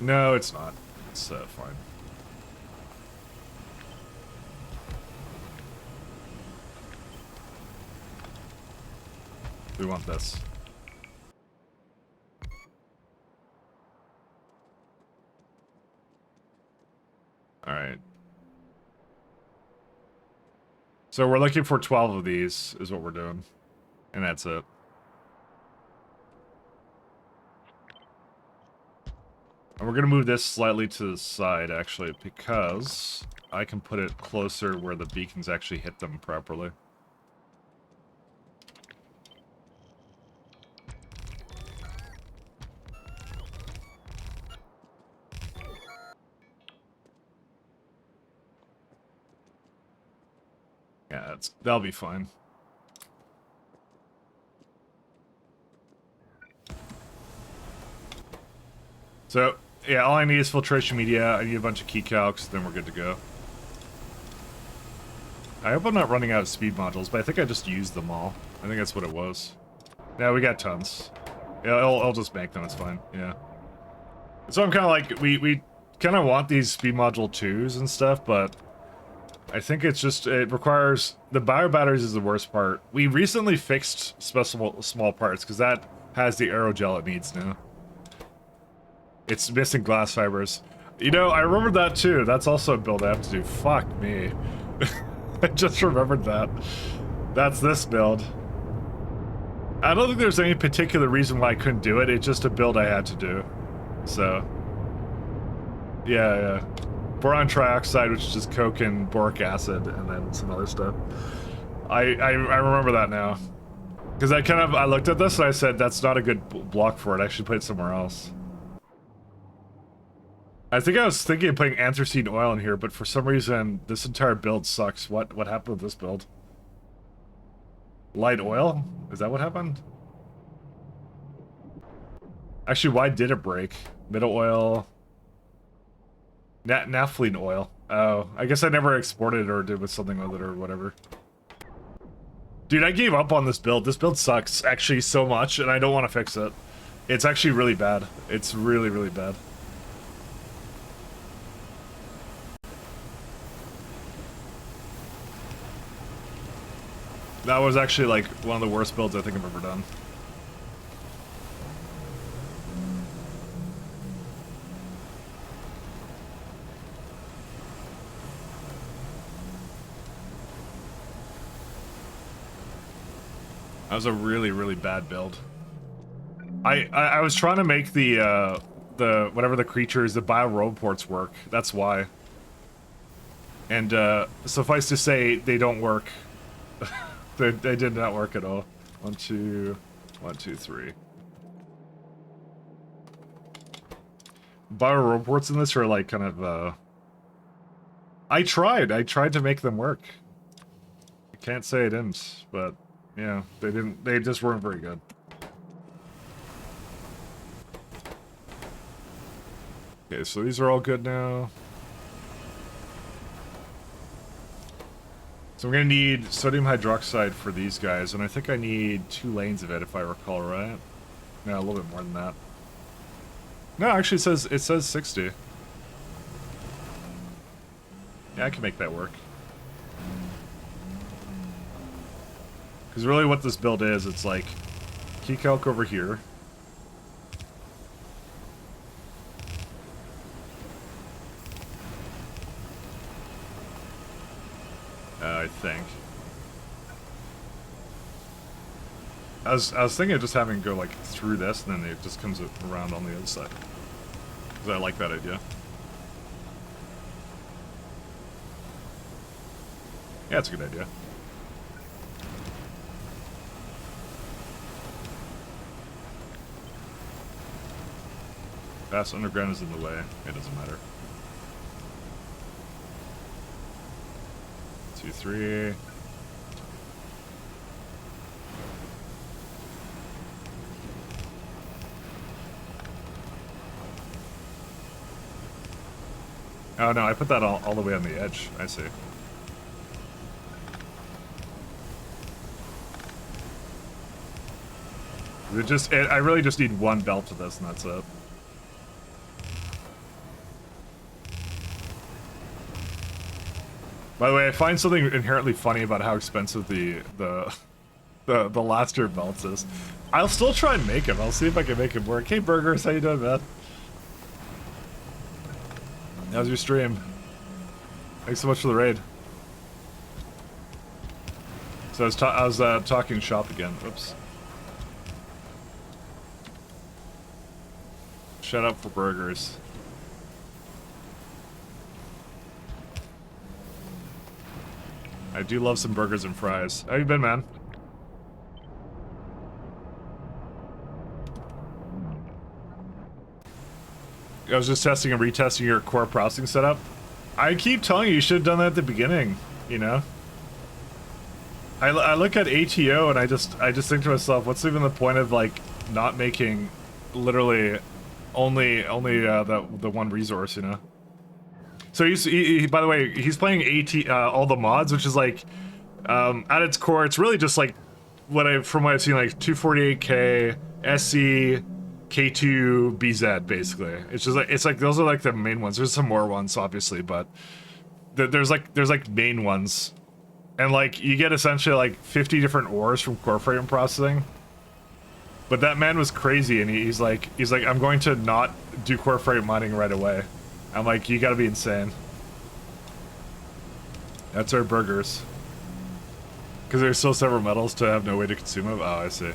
No, it's not. It's fine. We want this. Alright. So we're looking for 12 of these, is what we're doing. And that's it. And we're going to move this slightly to the side, actually, because I can put it closer where the beacons actually hit them properly. Yeah, that'll be fine. So, yeah, all I need is filtration media, I need a bunch of key calcs, then we're good to go. I hope I'm not running out of speed modules, but I think I just used them all. I think that's what it was. Yeah, we got tons. Yeah, I'll just make them, it's fine, yeah. So I'm kind of like, we kind of want these speed module 2s and stuff, but I think it's just, it requires, the bio batteries is the worst part. We recently fixed small parts, because that has the aerogel it needs now. It's missing glass fibers. You know, I remembered that too. That's also a build I have to do. Fuck me. I just remembered that. That's this build. I don't think there's any particular reason why I couldn't do it. It's just a build I had to do. So. Yeah. Boron trioxide, which is just coke and boric acid, and then some other stuff. I remember that now. Because I looked at this and I said, that's not a good block for it. I should put it somewhere else. I think I was thinking of putting anthracene oil in here, but for some reason, this entire build sucks. What happened with this build? Light oil? Is that what happened? Actually, why did it break? Middle oil. Naphthalene oil. Oh, I guess I never exported it or did with something with it or whatever. Dude, I gave up on this build. This build sucks, actually, so much, and I don't want to fix it. It's actually really bad. It's really, really bad. That was actually, like, one of the worst builds I think I've ever done. That was a really, really bad build. I was trying to make the whatever the creatures, the bio-roboports work. That's why. And suffice to say, they don't work. they did not work at all. 1, 2, 1, 2, 3. Bio-roboports in this are like kind of I tried to make them work. I can't say I didn't, but yeah, they just weren't very good. Okay, so these are all good now. So I'm gonna need sodium hydroxide for these guys, and I think I need 2 lanes of it if I recall right. No, a little bit more than that. No, actually it says 60. Yeah, I can make that work. Because really what this build is, it's like key calc over here. I think. I was thinking of just having it go like through this, and then it just comes around on the other side. Because I like that idea. Yeah, it's a good idea. Fast underground is in the way. It doesn't matter. 2, 3. Oh no, I put that all the way on the edge. I see. I really just need 1 belt to this, and that's it. By the way, I find something inherently funny about how expensive the last year belts is. I'll still try and make them. I'll see if I can make them work. Hey Burgers, how you doing, man? How's your stream? Thanks so much for the raid. So I was talking shop again. Oops. Shut up for burgers. I do love some burgers and fries. How you been, man? I was just testing and retesting your core processing setup. I keep telling you should have done that at the beginning, you know? I look at ATO and I just think to myself, what's even the point of like not making literally only the one resource, you know? So he by the way, he's playing all the mods, which is like at its core, it's really just like from what I've seen, like 248K, SC, K2, BZ, basically. It's just like those are like the main ones. There's some more ones, obviously, but there's like main ones, and like you get essentially like 50 different ores from core frame processing. But that man was crazy, and he's like I'm going to not do core frame mining right away. I'm like, you gotta be insane. That's our burgers. Because there's still several metals to have no way to consume them. Oh, I see.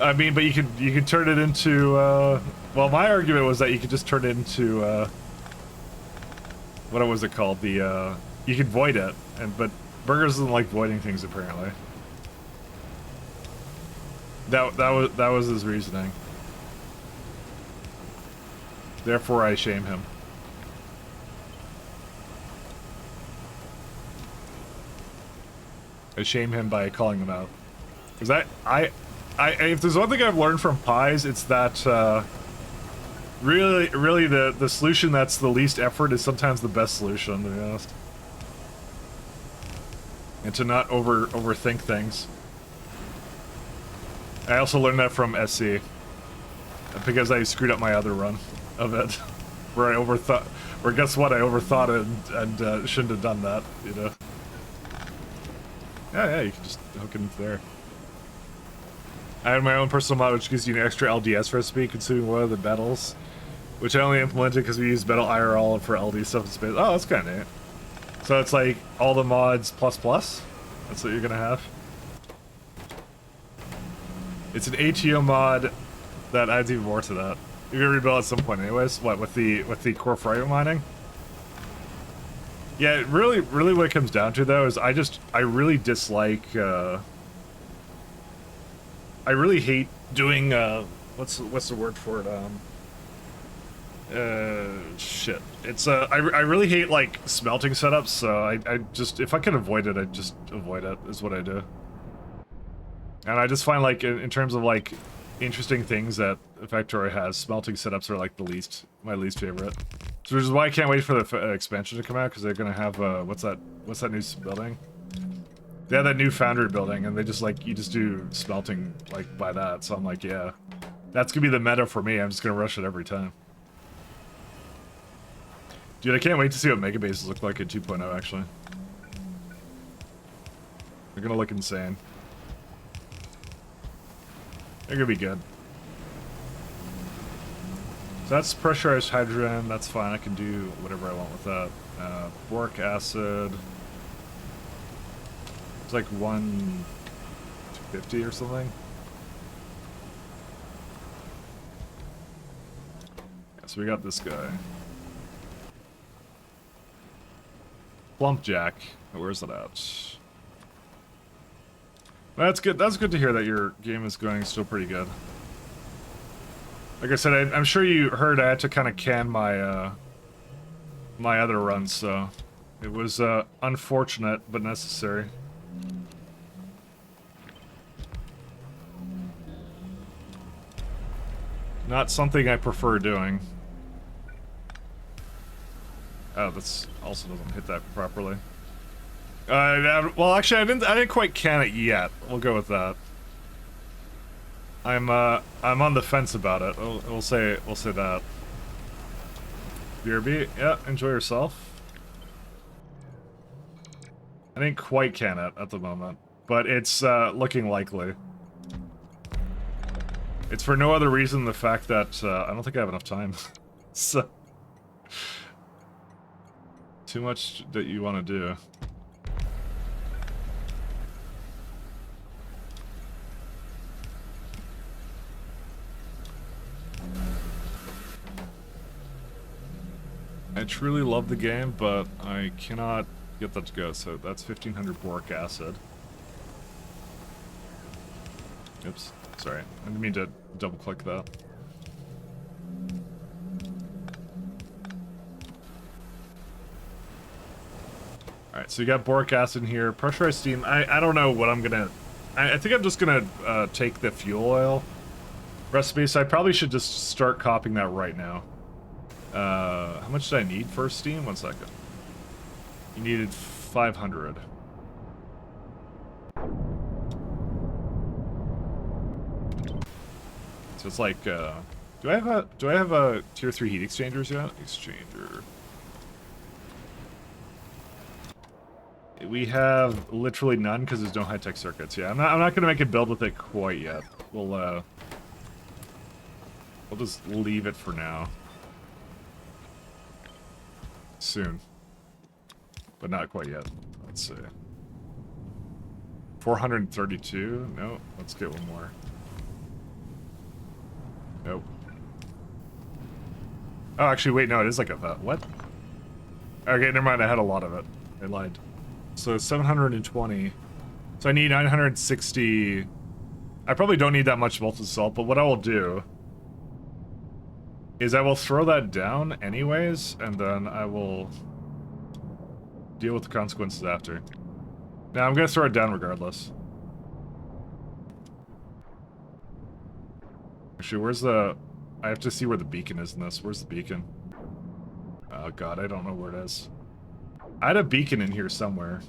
I mean, but you can turn it into, well, my argument was that you could just turn it into, what was it called? You could void it, but Burgers doesn't like voiding things apparently. That was his reasoning. Therefore, I shame him. I shame him by calling him out. Because if there's one thing I've learned from pies, it's that really the solution that's the least effort is sometimes the best solution, to be honest. And to not overthink things. I also learned that from SC. Because I screwed up my other run of it. Where I overthought, or guess what, I overthought it and shouldn't have done that, you know. Yeah, you can just hook it into there. I had my own personal mod which gives you an extra LDS recipe consuming one of the metals, which I only implemented because we use metal IRL for LD stuff in space. Oh, that's kind of neat. So it's like all the mods plus plus? That's what you're gonna have? It's an ATO mod that adds even more to that. You're gonna rebuild at some point anyways. What, with the core fragment mining? Yeah, really what it comes down to though is I really dislike I really hate doing what's the word for it? Shit. It's I really hate like smelting setups, so I just, if I can avoid it, I just avoid it, is what I do. And I just find like in terms of like interesting things that Factorio has, smelting setups are like my least favorite. So which is why I can't wait for the expansion to come out, because they're gonna have what's that new building? They have that new foundry building, and they just like, you just do smelting like by that. So I'm like, yeah, that's gonna be the meta for me. I'm just gonna rush it every time. Dude, I can't wait to see what mega bases look like in 2.0 actually. They're gonna look insane. They're gonna be good. So that's pressurized hydrogen, that's fine, I can do whatever I want with that. Boric acid. It's like 150 or something. Yeah, so we got this guy. Plumpjack. Where's it at? That's good. That's good to hear that your game is going still pretty good. Like I said, I'm sure you heard I had to kind of can my my other runs, so it was unfortunate but necessary. Not something I prefer doing. Oh, that's also doesn't hit that properly. Well, actually, I didn't quite can it yet. We'll go with that. I'm on the fence about it. We'll say that. BRB, yeah, enjoy yourself. I didn't quite can it at the moment, but it's looking likely. It's for no other reason than the fact that I don't think I have enough time. So too much that you want to do. I truly love the game, but I cannot get that to go, so that's 1500 boric acid. Oops, sorry. I didn't mean to double click that. Alright, so you got boric acid in here. Pressurized steam. I don't know what I'm gonna... I think I'm just gonna take the fuel oil recipe, so I probably should just start copying that right now. How much did I need for steam? 1 second. You needed 500. So it's like, do I have a tier 3 heat exchangers yet? Exchanger. We have literally none because there's no high-tech circuits. Yeah, I'm not gonna make a build with it quite yet. We'll just leave it for now. Soon. But not quite yet. Let's see. 432? No, let's get one more. Nope. Oh, actually, wait, no, it is like a... what? Okay, never mind, I had a lot of it. I lied. So it's 720. So I need 960. I probably don't need that much molten salt, but what I will do is I will throw that down anyways, and then I will deal with the consequences after. Now I'm gonna throw it down regardless. Actually, where's the... I have to see where the beacon is in this. Where's the beacon? Oh god, I don't know where it is. I had a beacon in here somewhere.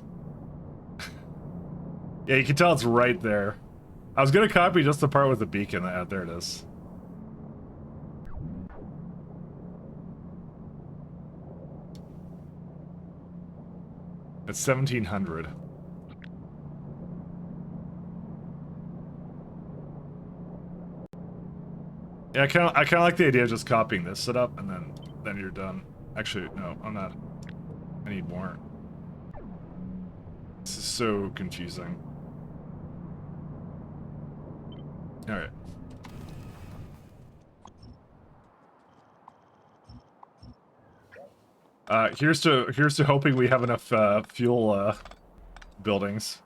Yeah, you can tell it's right there. I was gonna copy just the part with the beacon. There it is. It's 1700. Yeah, I kind of like the idea of just copying this setup and then you're done. Actually, no, I'm not. I need more. This is so confusing. All right. Here's to hoping we have enough fuel buildings.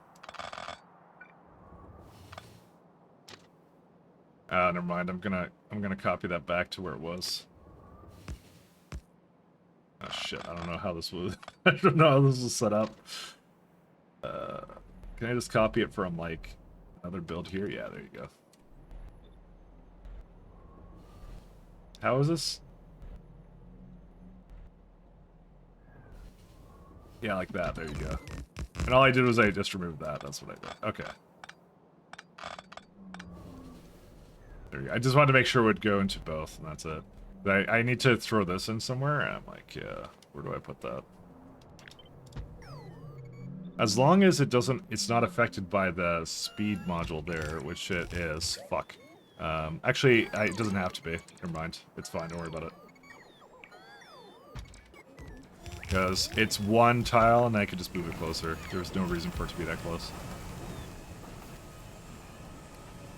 Never mind. I'm gonna copy that back to where it was. Oh shit! I don't know how this was. I don't know how this was set up. Can I just copy it from like another build here? Yeah, there you go. How is this? Yeah, like that. There you go. And all I did was I just removed that. That's what I did. Okay. There you go. I just wanted to make sure it would go into both, and that's it. I need to throw this in somewhere, and I'm like, yeah, where do I put that? As long as it's not affected by the speed module there, which it is. Fuck. Actually, it doesn't have to be. Never mind. It's fine. Don't worry about it. Because it's one tile, and I could just move it closer. There's no reason for it to be that close.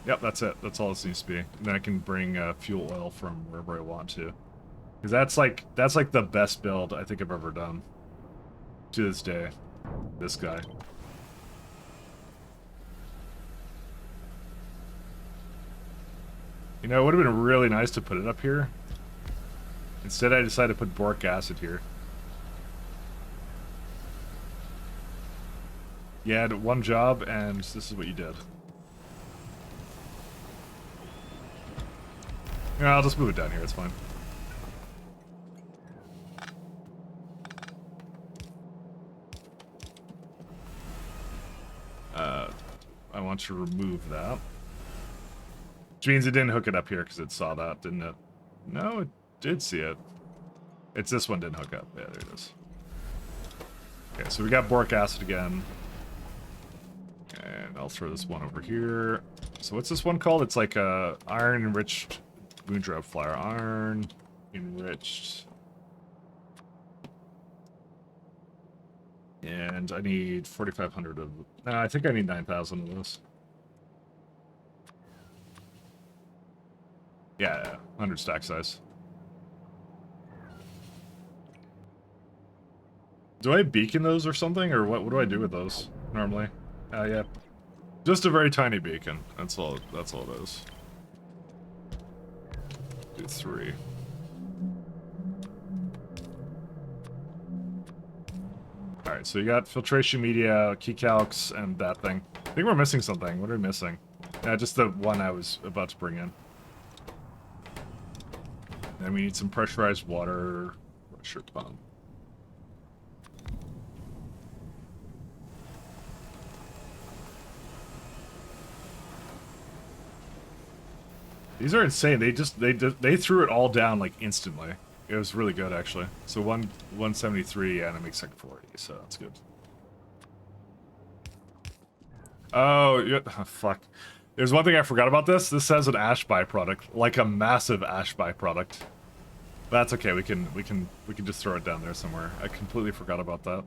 Yep, that's it. That's all this needs to be. And then I can bring fuel oil from wherever I want to. Because that's like the best build I think I've ever done. To this day. This guy. You know, it would have been really nice to put it up here. Instead, I decided to put boric acid here. You had one job, and this is what you did. Yeah, I'll just move it down here, it's fine. I want to remove that. Which means it didn't hook it up here because it saw that, didn't it? No, it did see it. It's this one didn't hook up. Yeah, there it is. Okay, so we got boric acid again. And I'll throw this one over here. So what's this one called? It's like a iron enriched moondrop flower. Iron enriched. And I need 4,500 of... I think I need 9,000 of this. Yeah, 100 stack size. Do I beacon those or something? Or what do I do with those normally? Yeah. Just a very tiny beacon. That's all it is. Do 3. Alright, so you got filtration media, key calcs, and that thing. I think we're missing something. What are we missing? Yeah, just the one I was about to bring in. Then we need some pressurized water pressure pump. These are insane. They threw it all down like instantly. It was really good actually. So 173 and it makes like 40, so that's good. Oh, yeah, oh, fuck. There's one thing I forgot about this. This says an ash byproduct, like a massive ash byproduct. That's okay. We can just throw it down there somewhere. I completely forgot about that.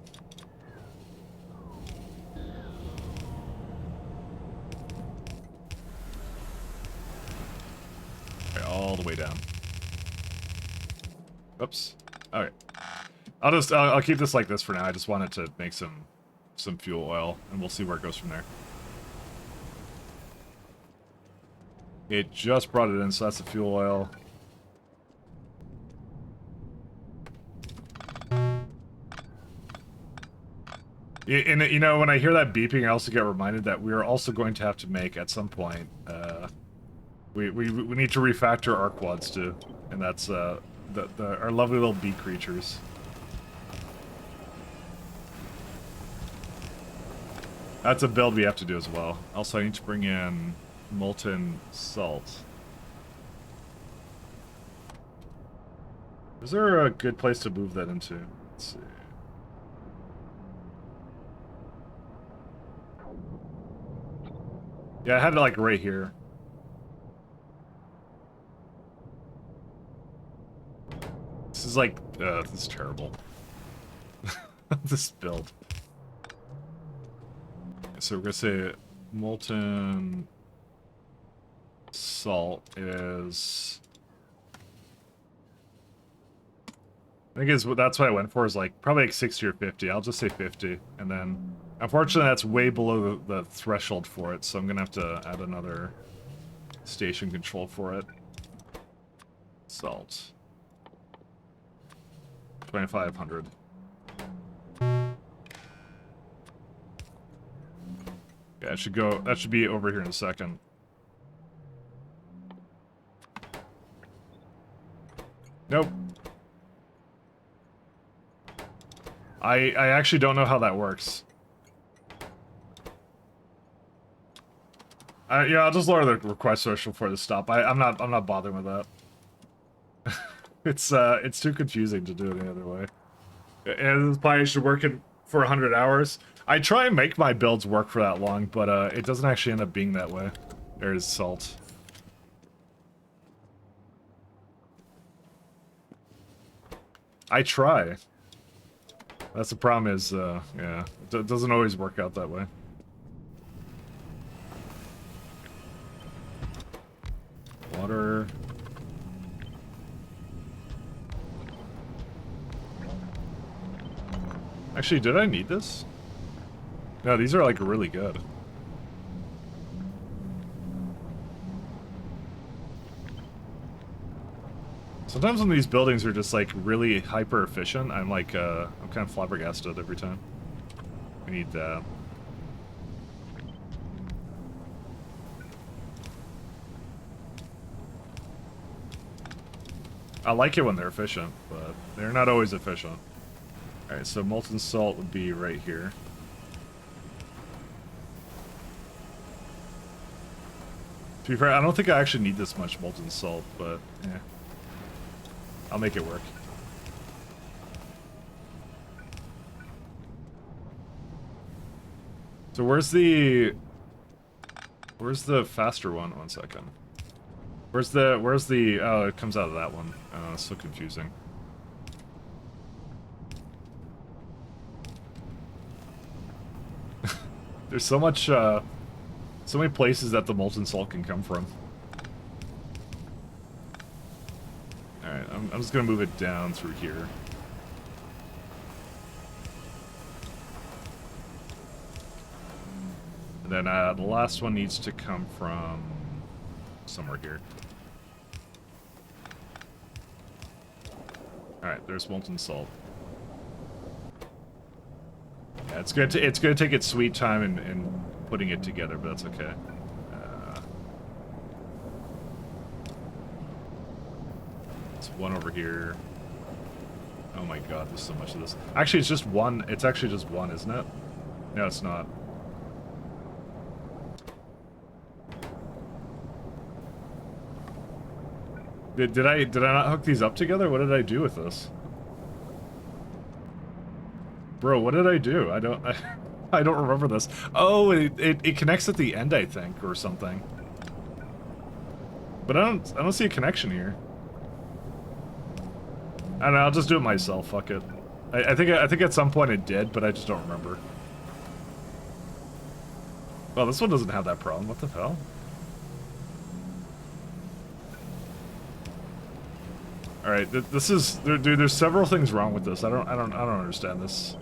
Okay, all the way down. Oops. Alright. I'll keep this like this for now. I just wanted to make some some fuel oil, and we'll see where it goes from there. It just brought it in, so that's the fuel oil. And you know, when I hear that beeping, I also get reminded that we are also going to have to make at some point. We need to refactor our quads too, and that's our lovely little bee creatures. That's a build we have to do as well. Also, I need to bring in molten salt. Is there a good place to move that into? Let's see. Yeah, I had it like right here. This is like, this is terrible. This build. So we're gonna say molten salt is... I think that's what I went for, is like probably like 60 or 50. I'll just say 50, and then unfortunately that's way below the threshold for it, so I'm gonna have to add another station control for it. Salt 2500. Yeah, it should go. That should be over here in a second. Nope. I actually don't know how that works. Yeah, I'll just lower the request threshold for the stop. I'm not bothering with that. It's too confusing to do it the other way. And this probably should work for 100 hours. I try and make my builds work for that long, but it doesn't actually end up being that way. There's salt. I try. That's the problem is, yeah, it doesn't always work out that way. Water. Actually, did I need this? No, these are like really good. Sometimes when these buildings are just like really hyper efficient, I'm like, I'm kind of flabbergasted every time. We need that. I like it when they're efficient, but they're not always efficient. Alright, so molten salt would be right here. To be fair, I don't think I actually need this much molten salt, but yeah. I'll make it work. So where's the faster one? 1 second. Where's the oh, it comes out of that one. Oh, it's so confusing. There's so much so many places that the molten salt can come from. Alright, I'm just gonna move it down through here. And then the last one needs to come from somewhere here. Alright, there's molten salt. Yeah, it's gonna take its sweet time in putting it together, but that's okay. It's one over here. Oh my god, there's so much of this. Actually, it's just one. It's actually just one, isn't it? No, it's not. Did I not hook these up together? What did I do with this? Bro, what did I do? I don't remember this. Oh, it connects at the end, I think, or something. But I don't see a connection here. I don't know, I'll just do it myself, fuck it. I think at some point it did, but I just don't remember. Well, this one doesn't have that problem. What the hell? Alright, this is dude, there's several things wrong with this. I don't understand this.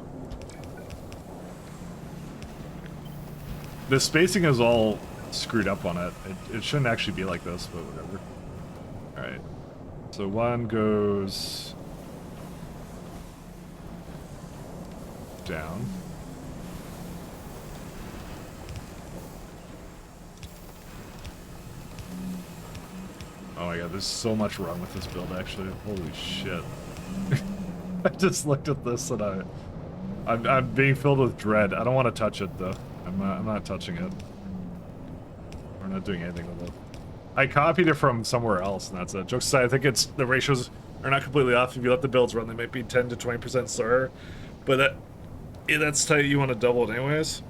The spacing is all screwed up on it. It shouldn't actually be like this, but whatever. Alright. So one goes down. Oh my god, there's so much wrong with this build, actually. Holy shit. I just looked at this and I'm being filled with dread. I don't want to touch it, though. I'm not touching it. We're not doing anything with it. I copied it from somewhere else, and that's it. Jokes aside, I think it's the ratios are not completely off. If you let the builds run, they might be 10 to 20% slower. But that's tight. You want to double it anyways.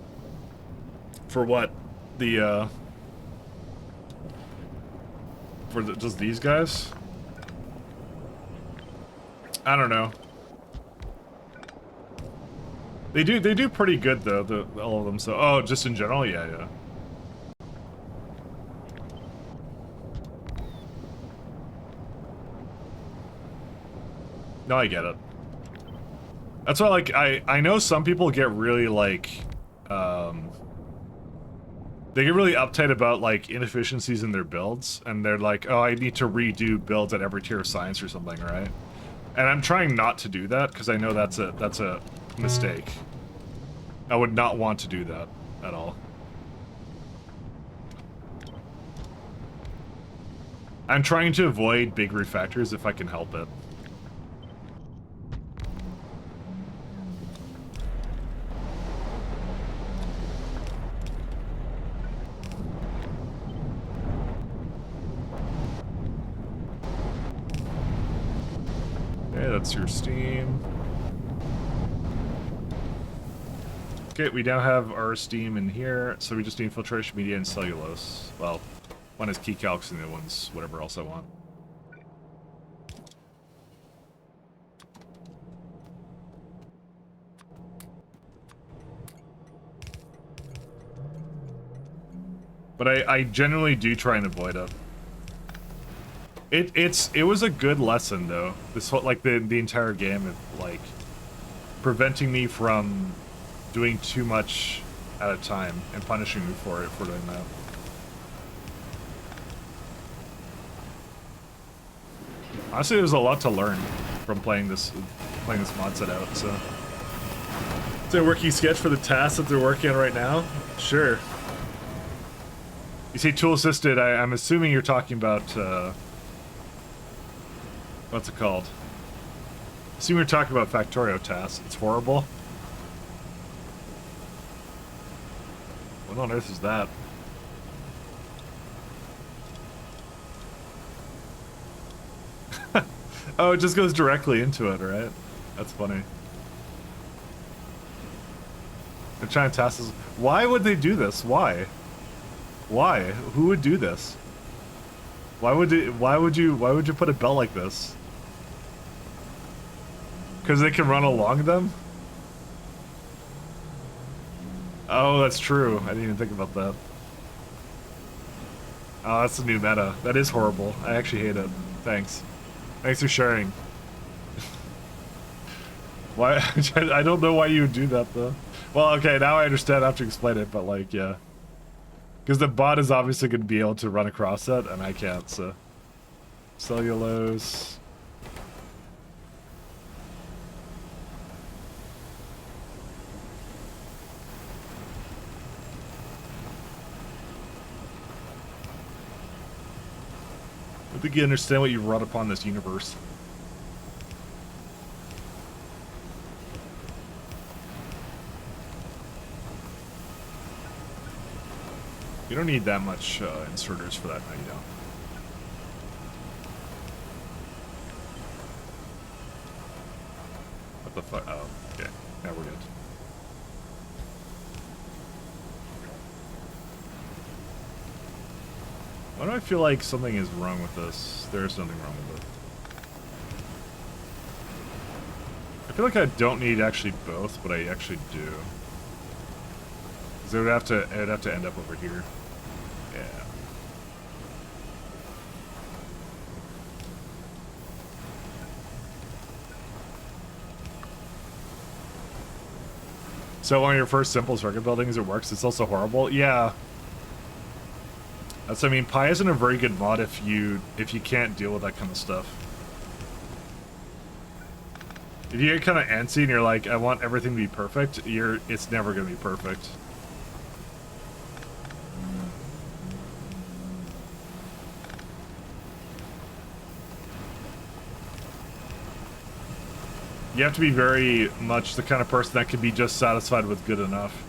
For what? Just these guys? I don't know. They do pretty good though, all of them. So oh, just in general, yeah. No, I get it. That's why, like, I know some people get really like they get really uptight about like inefficiencies in their builds, and they're like, oh, I need to redo builds at every tier of science or something, right? And I'm trying not to do that because I know that's a mistake. I would not want to do that at all. I'm trying to avoid big refactors if I can help it. Okay, that's your steam. Okay, we now have our steam in here, so we just need filtration media and cellulose. Well, one is key calcs and the other one's whatever else I want. But I generally do try and avoid it. It was a good lesson though. This whole, like the entire game of like preventing me from doing too much at a time and punishing me for doing that. Honestly, there's a lot to learn from playing this mod set out. So, is it a working sketch for the task that they're working on right now? Sure. You say tool assisted. I'm assuming you're talking about what's it called? I assume you're talking about Factorio tasks. It's horrible. What on earth is that? Oh, it just goes directly into it, right? That's funny. They're trying to task us. Why would they do this? Why? Why? Who would do this? Why would you put a belt like this? Because they can run along them? Oh, that's true. I didn't even think about that. Oh, that's the new meta. That is horrible. I actually hate it. Thanks. Thanks for sharing. Why? I don't know why you would do that, though. Well, okay, now I understand. I have to explain it, but, like, yeah. Because the bot is obviously going to be able to run across it, and I can't, so... Cellulose... I think you understand what you brought upon this universe. You don't need that much inserters for that, no you don't. What the fuck? Oh, okay. Now we're good. Why do I feel like something is wrong with this? There's nothing wrong with it. I feel like I don't need actually both, but I actually do. Because it would have to end up over here. Yeah. So one of your first simple circuit buildings, it works. It's also horrible. Yeah. That's, I mean, Pi isn't a very good mod if you can't deal with that kind of stuff. If you get kind of antsy and you're like, I want everything to be perfect, it's never going to be perfect. You have to be very much the kind of person that can be just satisfied with good enough.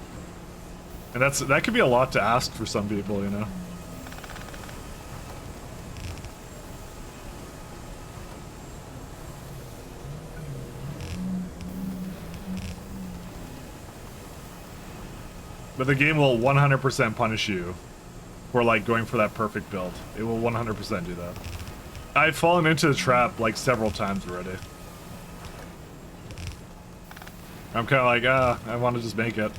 And that could be a lot to ask for some people, you know? But the game will 100% punish you for, like, going for that perfect build. It will 100% do that. I've fallen into the trap, like, several times already. I'm kind of like, I want to just make it.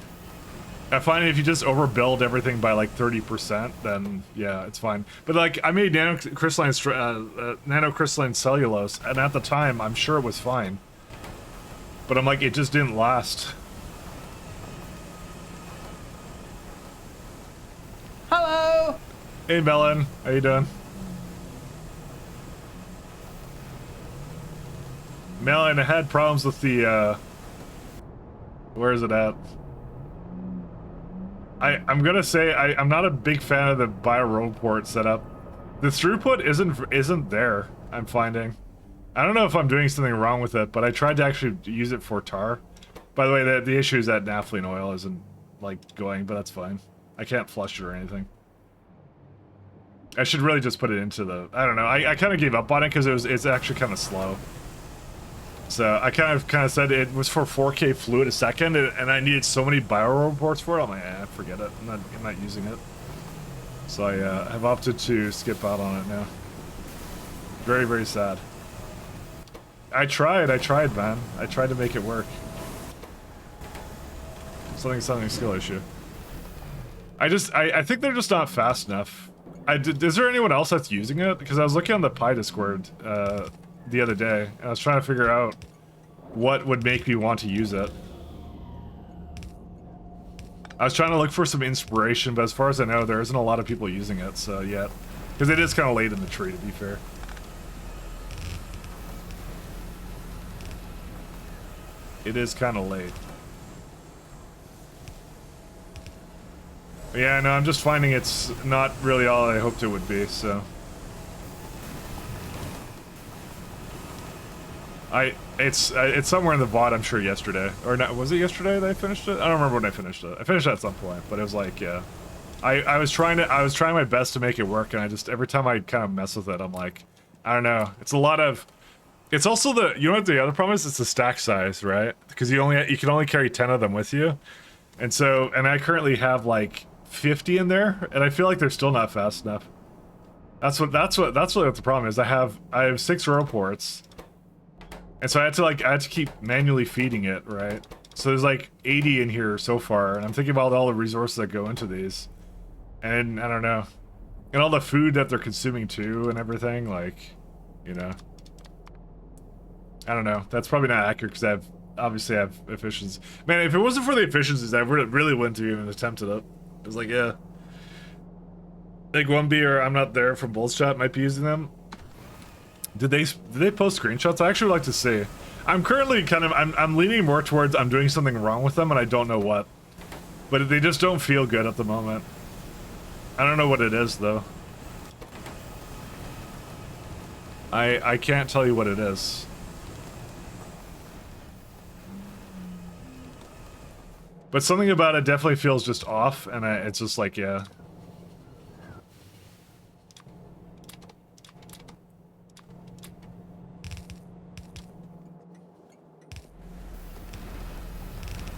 I find if you just overbuild everything by, like, 30%, then, yeah, it's fine. But, like, I made nanocrystalline cellulose, and at the time, I'm sure it was fine. But I'm like, it just didn't last. Hello! Hey, Melon. How you doing? Melon, I had problems with the, where is it at? I'm gonna say I'm not a big fan of the bio-road setup. The throughput isn't there, I'm finding. I don't know if I'm doing something wrong with it, but I tried to actually use it for tar. By the way, the issue is that naphthalene oil isn't, like, going, but that's fine. I can't flush it or anything. I should really just put it into the... I don't know. I kind of gave up on it because it's actually kind of slow. So I kind of said it was for 4K fluid a second, and I needed so many bio-reports for it. I'm like, forget it. I'm not using it. So I have opted to skip out on it now. Very, very sad. I tried, man. I tried to make it work. Something skill issue. I think they're just not fast enough. Is there anyone else that's using it? Because I was looking on the Pi Discord the other day, and I was trying to figure out what would make me want to use it. I was trying to look for some inspiration, but as far as I know, there isn't a lot of people using it, so yeah. Because it is kind of late in the tree, to be fair. It is kind of late. Yeah, no, I'm just finding it's not really all I hoped it would be, so... It's somewhere in the VOD, I'm sure, yesterday. Or not, was it yesterday that I finished it? I don't remember when I finished it. I finished it at some point, but it was like, yeah. I was trying my best to make it work, and I just, every time I kind of mess with it, I'm like, I don't know. It's a lot of... It's also the, you know what the other problem is? It's the stack size, right? Because you can only carry 10 of them with you. And so, and I currently have like 50 in there, and I feel like they're still not fast enough. That's what the problem is. I have 6 row ports, and so I had to keep manually feeding it, right? So there's like 80 in here so far, and I'm thinking about all the resources that go into these, and I don't know, and all the food that they're consuming too, and everything, like, you know, I don't know. That's probably not accurate because obviously have efficiency. Man, if it wasn't for the efficiencies, I really wouldn't have even attempted it. It was like, yeah. Like one beer, I'm not there from Bullshot might be using them. Did they post screenshots? I actually would like to see. I'm currently kind of I'm leaning more towards I'm doing something wrong with them and I don't know what. But they just don't feel good at the moment. I don't know what it is though. I can't tell you what it is. But something about it definitely feels just off, and it's just like, yeah.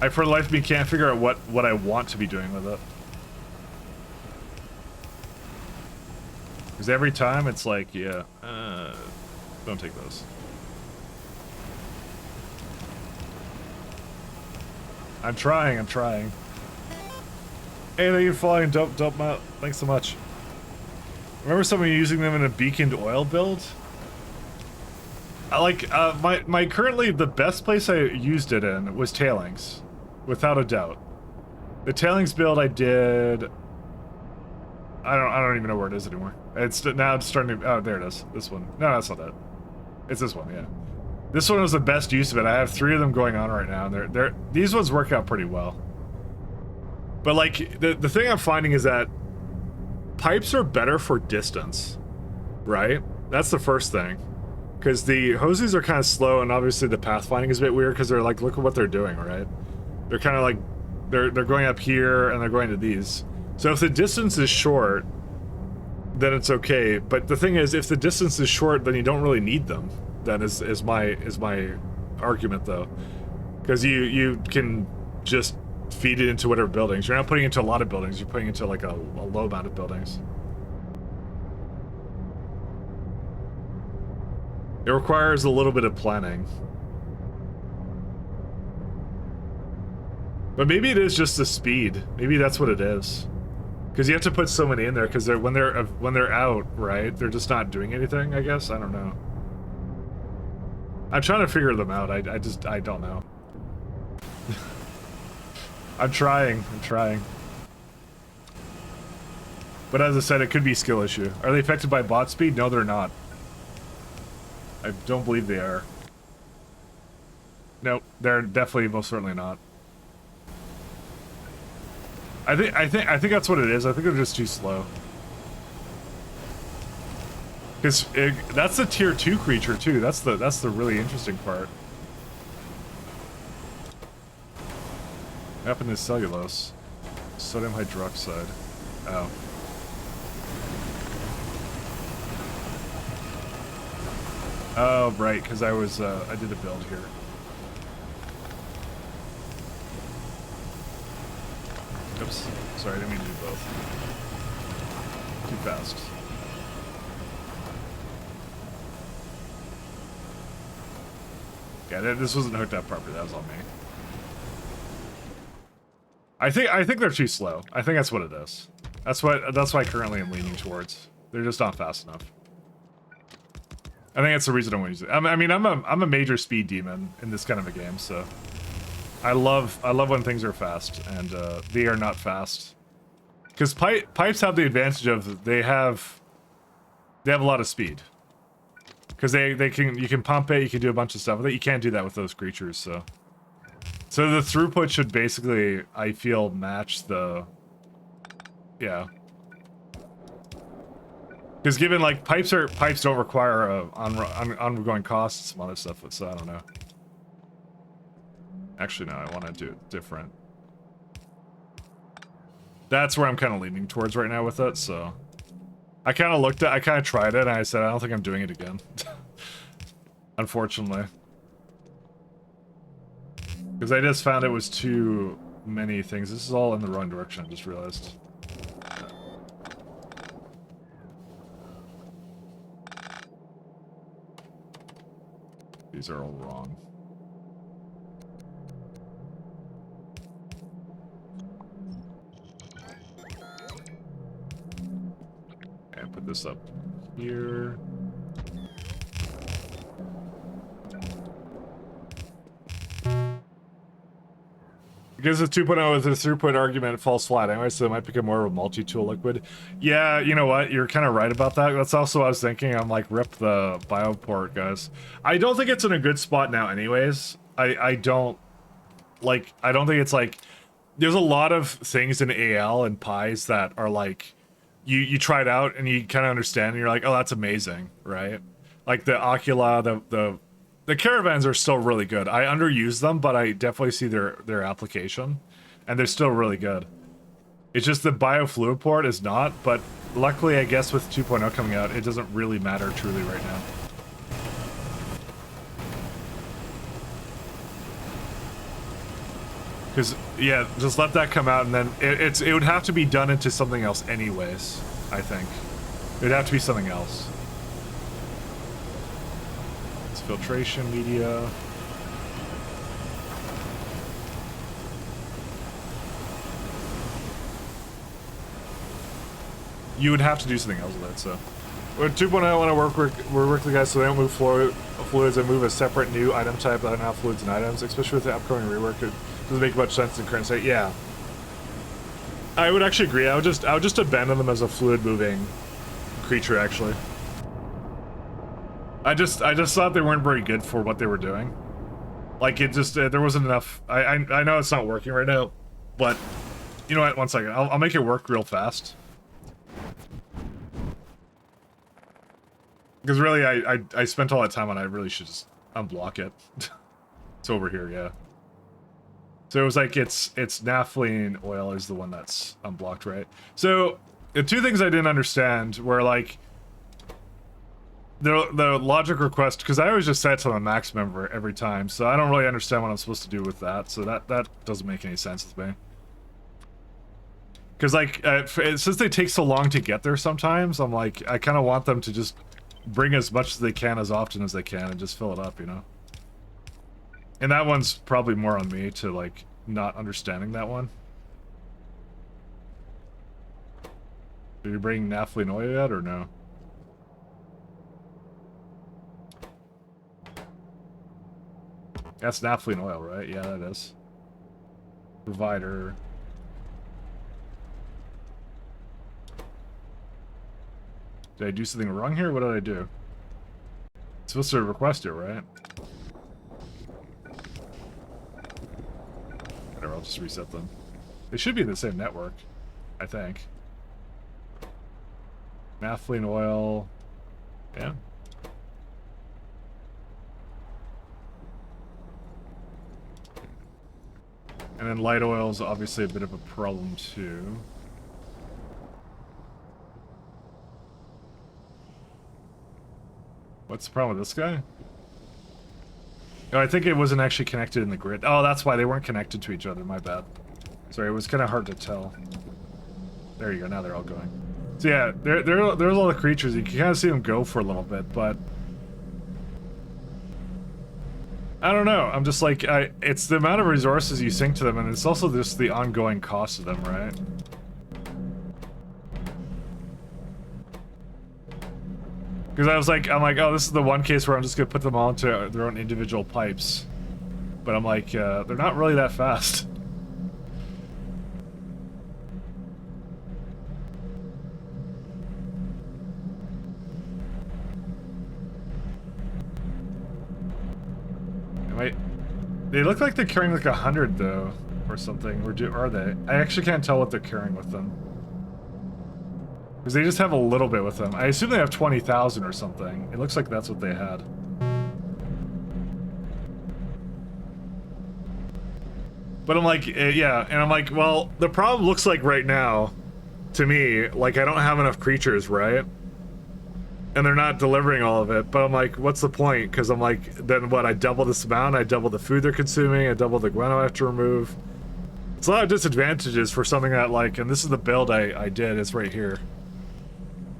I, for the life of me, can't figure out what I want to be doing with it. Because every time it's like, yeah, don't take those. I'm trying. Hey, thank you for following Dope Mount. Thanks so much. Remember someone using them in a beaconed oil build? My currently the best place I used it in was tailings. without a doubt. The tailings build I did. I don't even know where it is anymore. It's now starting to. Oh, there it is. This one. No, that's not that. It's this one. Yeah. This one was the best use of it. I have 3 of them going on right now, and these ones work out pretty well. But like the thing I'm finding is that pipes are better for distance, right? That's the first thing, because the hoses are kind of slow, and obviously the pathfinding is a bit weird because they're like, look at what they're doing, right? They're kind of like they're going up here and they're going to these. So if the distance is short, then it's okay. But the thing is, if the distance is short, then you don't really need them. That is my argument, though, because you can just feed it into whatever buildings. You're not putting it into a lot of buildings. You're putting it into like a low amount of buildings. It requires a little bit of planning. But maybe it is just the speed. Maybe that's what it is. Because you have to put so many in there, because when they're out, right? They're just not doing anything, I guess. I don't know. I'm trying to figure them out. I don't know. I'm trying. But as I said, it could be a skill issue. Are they affected by bot speed? No, they're not. I don't believe they are. Nope, they're definitely most certainly not. I think that's what it is. I think they're just too slow. Because that's the tier 2 creature too. That's the really interesting part. What happened to cellulose? Sodium hydroxide. Oh. Oh right, because I did a build here. Oops. Sorry, I didn't mean to do both. Too fast. Yeah, this wasn't hooked up properly. That was on me. I think they're too slow. I think that's what it is. That's why currently I'm leaning towards. They're just not fast enough. I think that's the reason I want to use it. I mean, I'm a major speed demon in this kind of a game, so I love when things are fast, and they are not fast. Because pipes have the advantage of they have a lot of speed. Because you can pump it, you can do a bunch of stuff with it. You can't do that with those creatures, so the throughput should basically, I feel, match the, yeah. Because given like pipes don't require ongoing costs and some other stuff, so I don't know. Actually, no, I want to do it different. That's where I'm kind of leaning towards right now with it, so I kind of tried it, and I said I don't think I'm doing it again. Unfortunately. Because I just found it was too many things. This is all in the wrong direction, I just realized. These are all wrong. And put this up here. Because the 2.0 with the throughput argument falls flat anyway, so it might become more of a multi-tool liquid. Yeah, you know what? You're kind of right about that. That's also what I was thinking. I'm like, rip the bioport, guys. I don't think it's in a good spot now anyways. I don't think it's like... There's a lot of things in AL and pies that are like... You try it out and you kind of understand and you're like, oh, that's amazing, right? Like the Ocula, the caravans are still really good. I underuse them, but I definitely see their application, and they're still really good. It's just the biofluid port is not, but luckily, I guess with 2.0 coming out, it doesn't really matter truly right now. Because, yeah, just let that come out, and then it would have to be done into something else anyways, I think. It would have to be something else. Filtration media. You would have to do something else with it, so. With 2.0, I want to work with the guys so they don't move fluids and move a separate new item type that are not fluids and items, especially with the upcoming rework. Doesn't make much sense in current state. Yeah, I would actually agree. I would just abandon them as a fluid moving creature. Actually, I just thought they weren't very good for what they were doing. Like it just there wasn't enough. I know it's not working right now, but you know what? 1 second, I'll make it work real fast. Because really, I spent all that time on it. I really should just unblock it. It's over here, yeah. So it was like it's naphthalene oil is the one that's unblocked, right? So the two things I didn't understand were like the logic request, because I always just set it to the max member every time, so I don't really understand what I'm supposed to do with that. So that doesn't make any sense with me. Because like since they take so long to get there, sometimes I'm like I kind of want them to just bring as much as they can as often as they can and just fill it up, you know. And that one's probably more on me to, like, not understanding that one. Did you bring naphthalene oil yet, or no? That's naphthalene oil, right? Yeah, that is. Provider. Did I do something wrong here? What did I do? It's supposed to request it, right? Whatever, I'll just reset them. They should be in the same network, I think. Naphthalene oil. Yeah. And then light oil is obviously a bit of a problem too. What's the problem with this guy? Oh, I think it wasn't actually connected in the grid. Oh, that's why they weren't connected to each other. My bad. Sorry, it was kind of hard to tell. There you go. Now they're all going. So yeah, there's all the creatures. You can kind of see them go for a little bit, but I don't know. I'm just like, it's the amount of resources you sink to them, and it's also just the ongoing cost of them, right? Because I'm like, oh, this is the one case where I'm just gonna put them all into their own individual pipes. But I'm like, they're not really that fast. They look like they're carrying like 100 though, or something. Or are they? I actually can't tell what they're carrying with them. Because they just have a little bit with them. I assume they have 20,000 or something. It looks like that's what they had. But I'm like, yeah, and I'm like, well, the problem looks like right now, to me, like I don't have enough creatures, right? And they're not delivering all of it, but I'm like, what's the point? Because I'm like, then what, I double this amount, I double the food they're consuming, I double the guano I have to remove. It's a lot of disadvantages for something that, like, and this is the build I did, it's right here.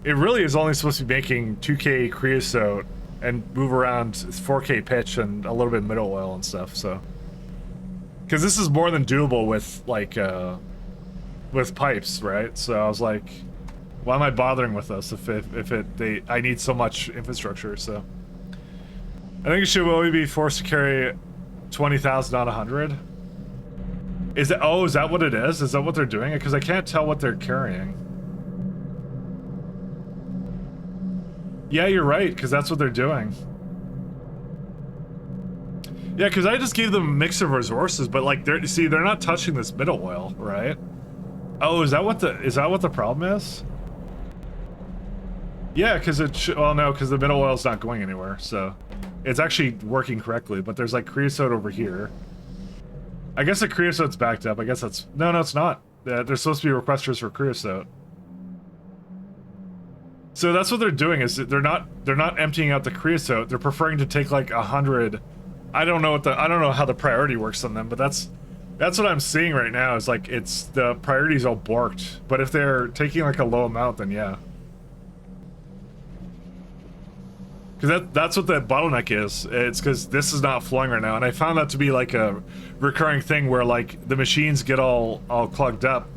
It really is only supposed to be making 2k creosote and move around 4k pitch and a little bit of middle oil and stuff, so. Because this is more than doable with, like, with pipes, right? So I was like, why am I bothering with this I need so much infrastructure, so. I think it should only be forced to carry 20,000 on 100. Is that, oh, is that what it is? Is that what they're doing? Because I can't tell what they're carrying. Yeah, you're right, because that's what they're doing. Yeah, because I just gave them a mix of resources, but like, they're not touching this middle oil, right? Oh, is that what the problem is? Yeah, because well, no, because the middle oil's not going anywhere, so it's actually working correctly. But there's like creosote over here. I guess the creosote's backed up. I guess that's no, it's not. There's supposed to be requesters for creosote. So that's what they're doing. Is they're not emptying out the creosote. They're preferring to take like 100. I don't know how the priority works on them, but that's what I'm seeing right now. Is like it's the priority's all borked. But if they're taking like a low amount, then yeah. Because that's what the bottleneck is. It's because this is not flowing right now, and I found that to be like a recurring thing where like the machines get all clogged up,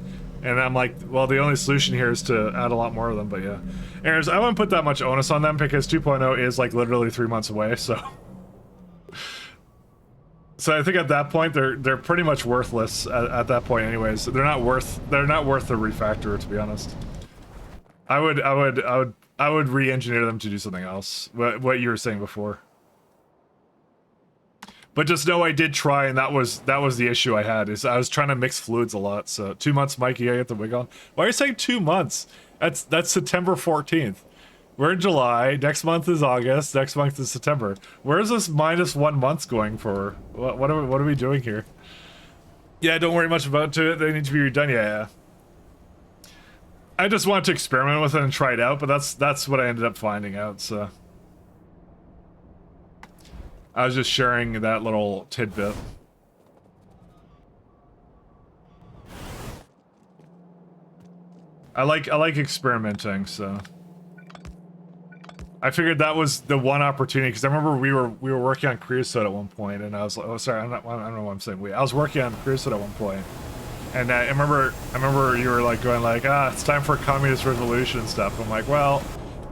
and I'm like, well, the only solution here is to add a lot more of them. But yeah, anyways, I wouldn't put that much onus on them because 2.0 is like literally 3 months away. So So I think at that point they're pretty much worthless at that point anyways. They're not worth the refactor, to be honest. I would re-engineer them to do something else. What you were saying before. But just know I did try, and that was the issue I had. Is I was trying to mix fluids a lot. So 2 months, Mikey, I get the wig on. Why are you saying 2 months? That's September 14th. We're in July. Next month is August. Next month is September. Where is this -1 month going for? What are we doing here? Yeah, don't worry much about it. They need to be redone. Yeah. I just wanted to experiment with it and try it out, but that's what I ended up finding out. So I was just sharing that little tidbit. I like experimenting, so I figured that was the one opportunity, because I remember we were working on creosote at one point, and I was like, oh sorry, I don't know what I'm saying. I was working on creosote at one point, and I remember you were like going like, it's time for a communist revolution and stuff. I'm like, well,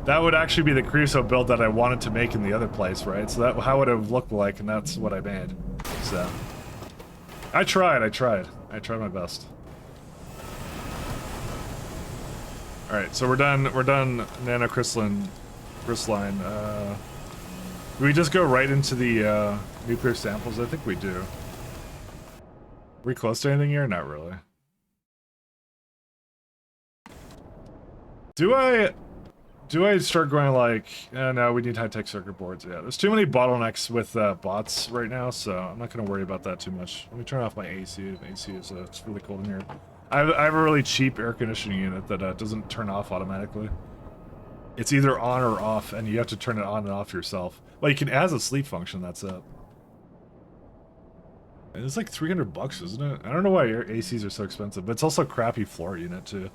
that would actually be the creosote build that I wanted to make in the other place, right? So that how would it have looked like, and that's what I made. So I tried my best. All right, so we're done nanocrystalline. Do we just go right into the nuclear samples? I think we do. Are we close to anything here? Not really. Do I start going like, no, we need high-tech circuit boards. Yeah, there's too many bottlenecks with bots right now, so I'm not going to worry about that too much. Let me turn off my AC. AC is it's really cold in here. I have a really cheap air conditioning unit that doesn't turn off automatically. It's either on or off, and you have to turn it on and off yourself. Well, you can add a sleep function, that's it. And it's like 300 bucks, isn't it? I don't know why your ACs are so expensive, but it's also a crappy floor unit too.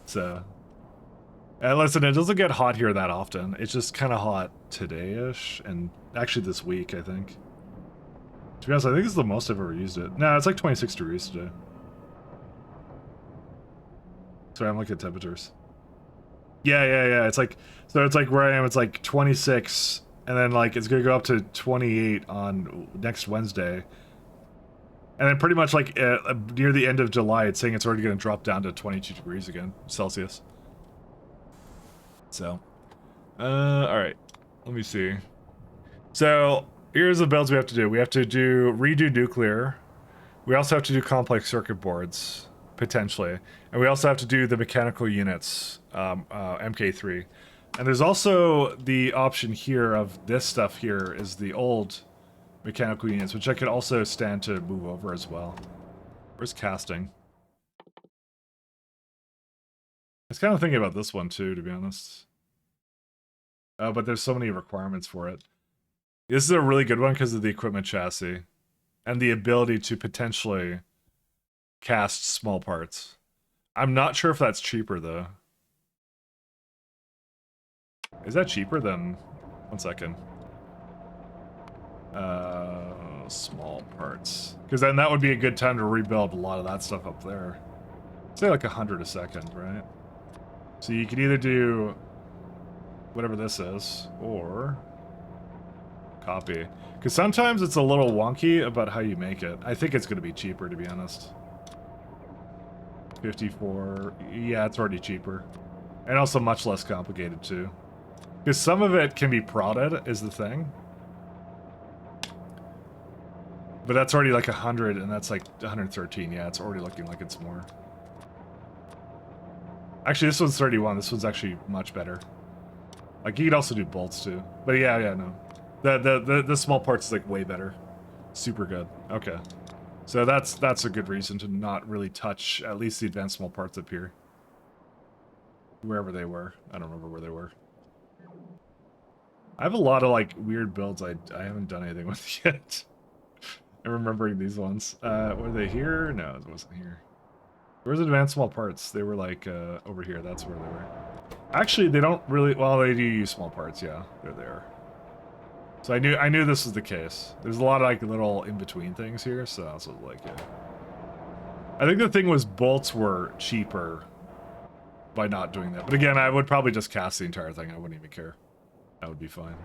So, and listen, it doesn't get hot here that often. It's just kind of hot today-ish, and actually this week, I think. To be honest, I think this is the most I've ever used it. No, it's like 26 degrees today. Sorry, I'm looking at temperatures. Yeah. It's like, so it's like where I am, it's like 26, and then like it's gonna go up to 28 on next Wednesday. And then pretty much like near the end of July, it's saying it's already gonna drop down to 22 degrees again, Celsius. So, alright, let me see. So, here's the builds we have to do. We have to redo nuclear. We also have to do complex circuit boards. Potentially. And we also have to do the mechanical units, MK3. And there's also the option here of this stuff here is the old mechanical units, which I could also stand to move over as well. Where's casting? I was kind of thinking about this one too, to be honest. But there's so many requirements for it. This is a really good one because of the equipment chassis and the ability to potentially cast small parts. I'm not sure if that's cheaper though. Is that cheaper than... 1 second. Small parts. Because then that would be a good time to rebuild a lot of that stuff up there. Say like 100 a second, right? So you could either do whatever this is, or copy. Because sometimes it's a little wonky about how you make it. I think it's going to be cheaper, to be honest. 54, yeah, it's already cheaper. And also much less complicated too. Because some of it can be prodded, is the thing. But that's already like 100, and that's like 113, yeah, it's already looking like it's more. Actually, this one's 31, this one's actually much better. Like, you could also do bolts too. But yeah, no. The small parts is like way better. Super good, okay. So that's a good reason to not really touch at least the advanced small parts up here. Wherever they were. I don't remember where they were. I have a lot of like weird builds I haven't done anything with yet. I'm remembering these ones. Were they here? No, it wasn't here. Where's advanced small parts? They were like over here, that's where they were. Actually, they don't really, well, they do use small parts, yeah. They're there. So I knew this was the case. There's a lot of like little in-between things here, so I was like, yeah. I think the thing was bolts were cheaper by not doing that. But again, I would probably just cast the entire thing. I wouldn't even care. That would be fine.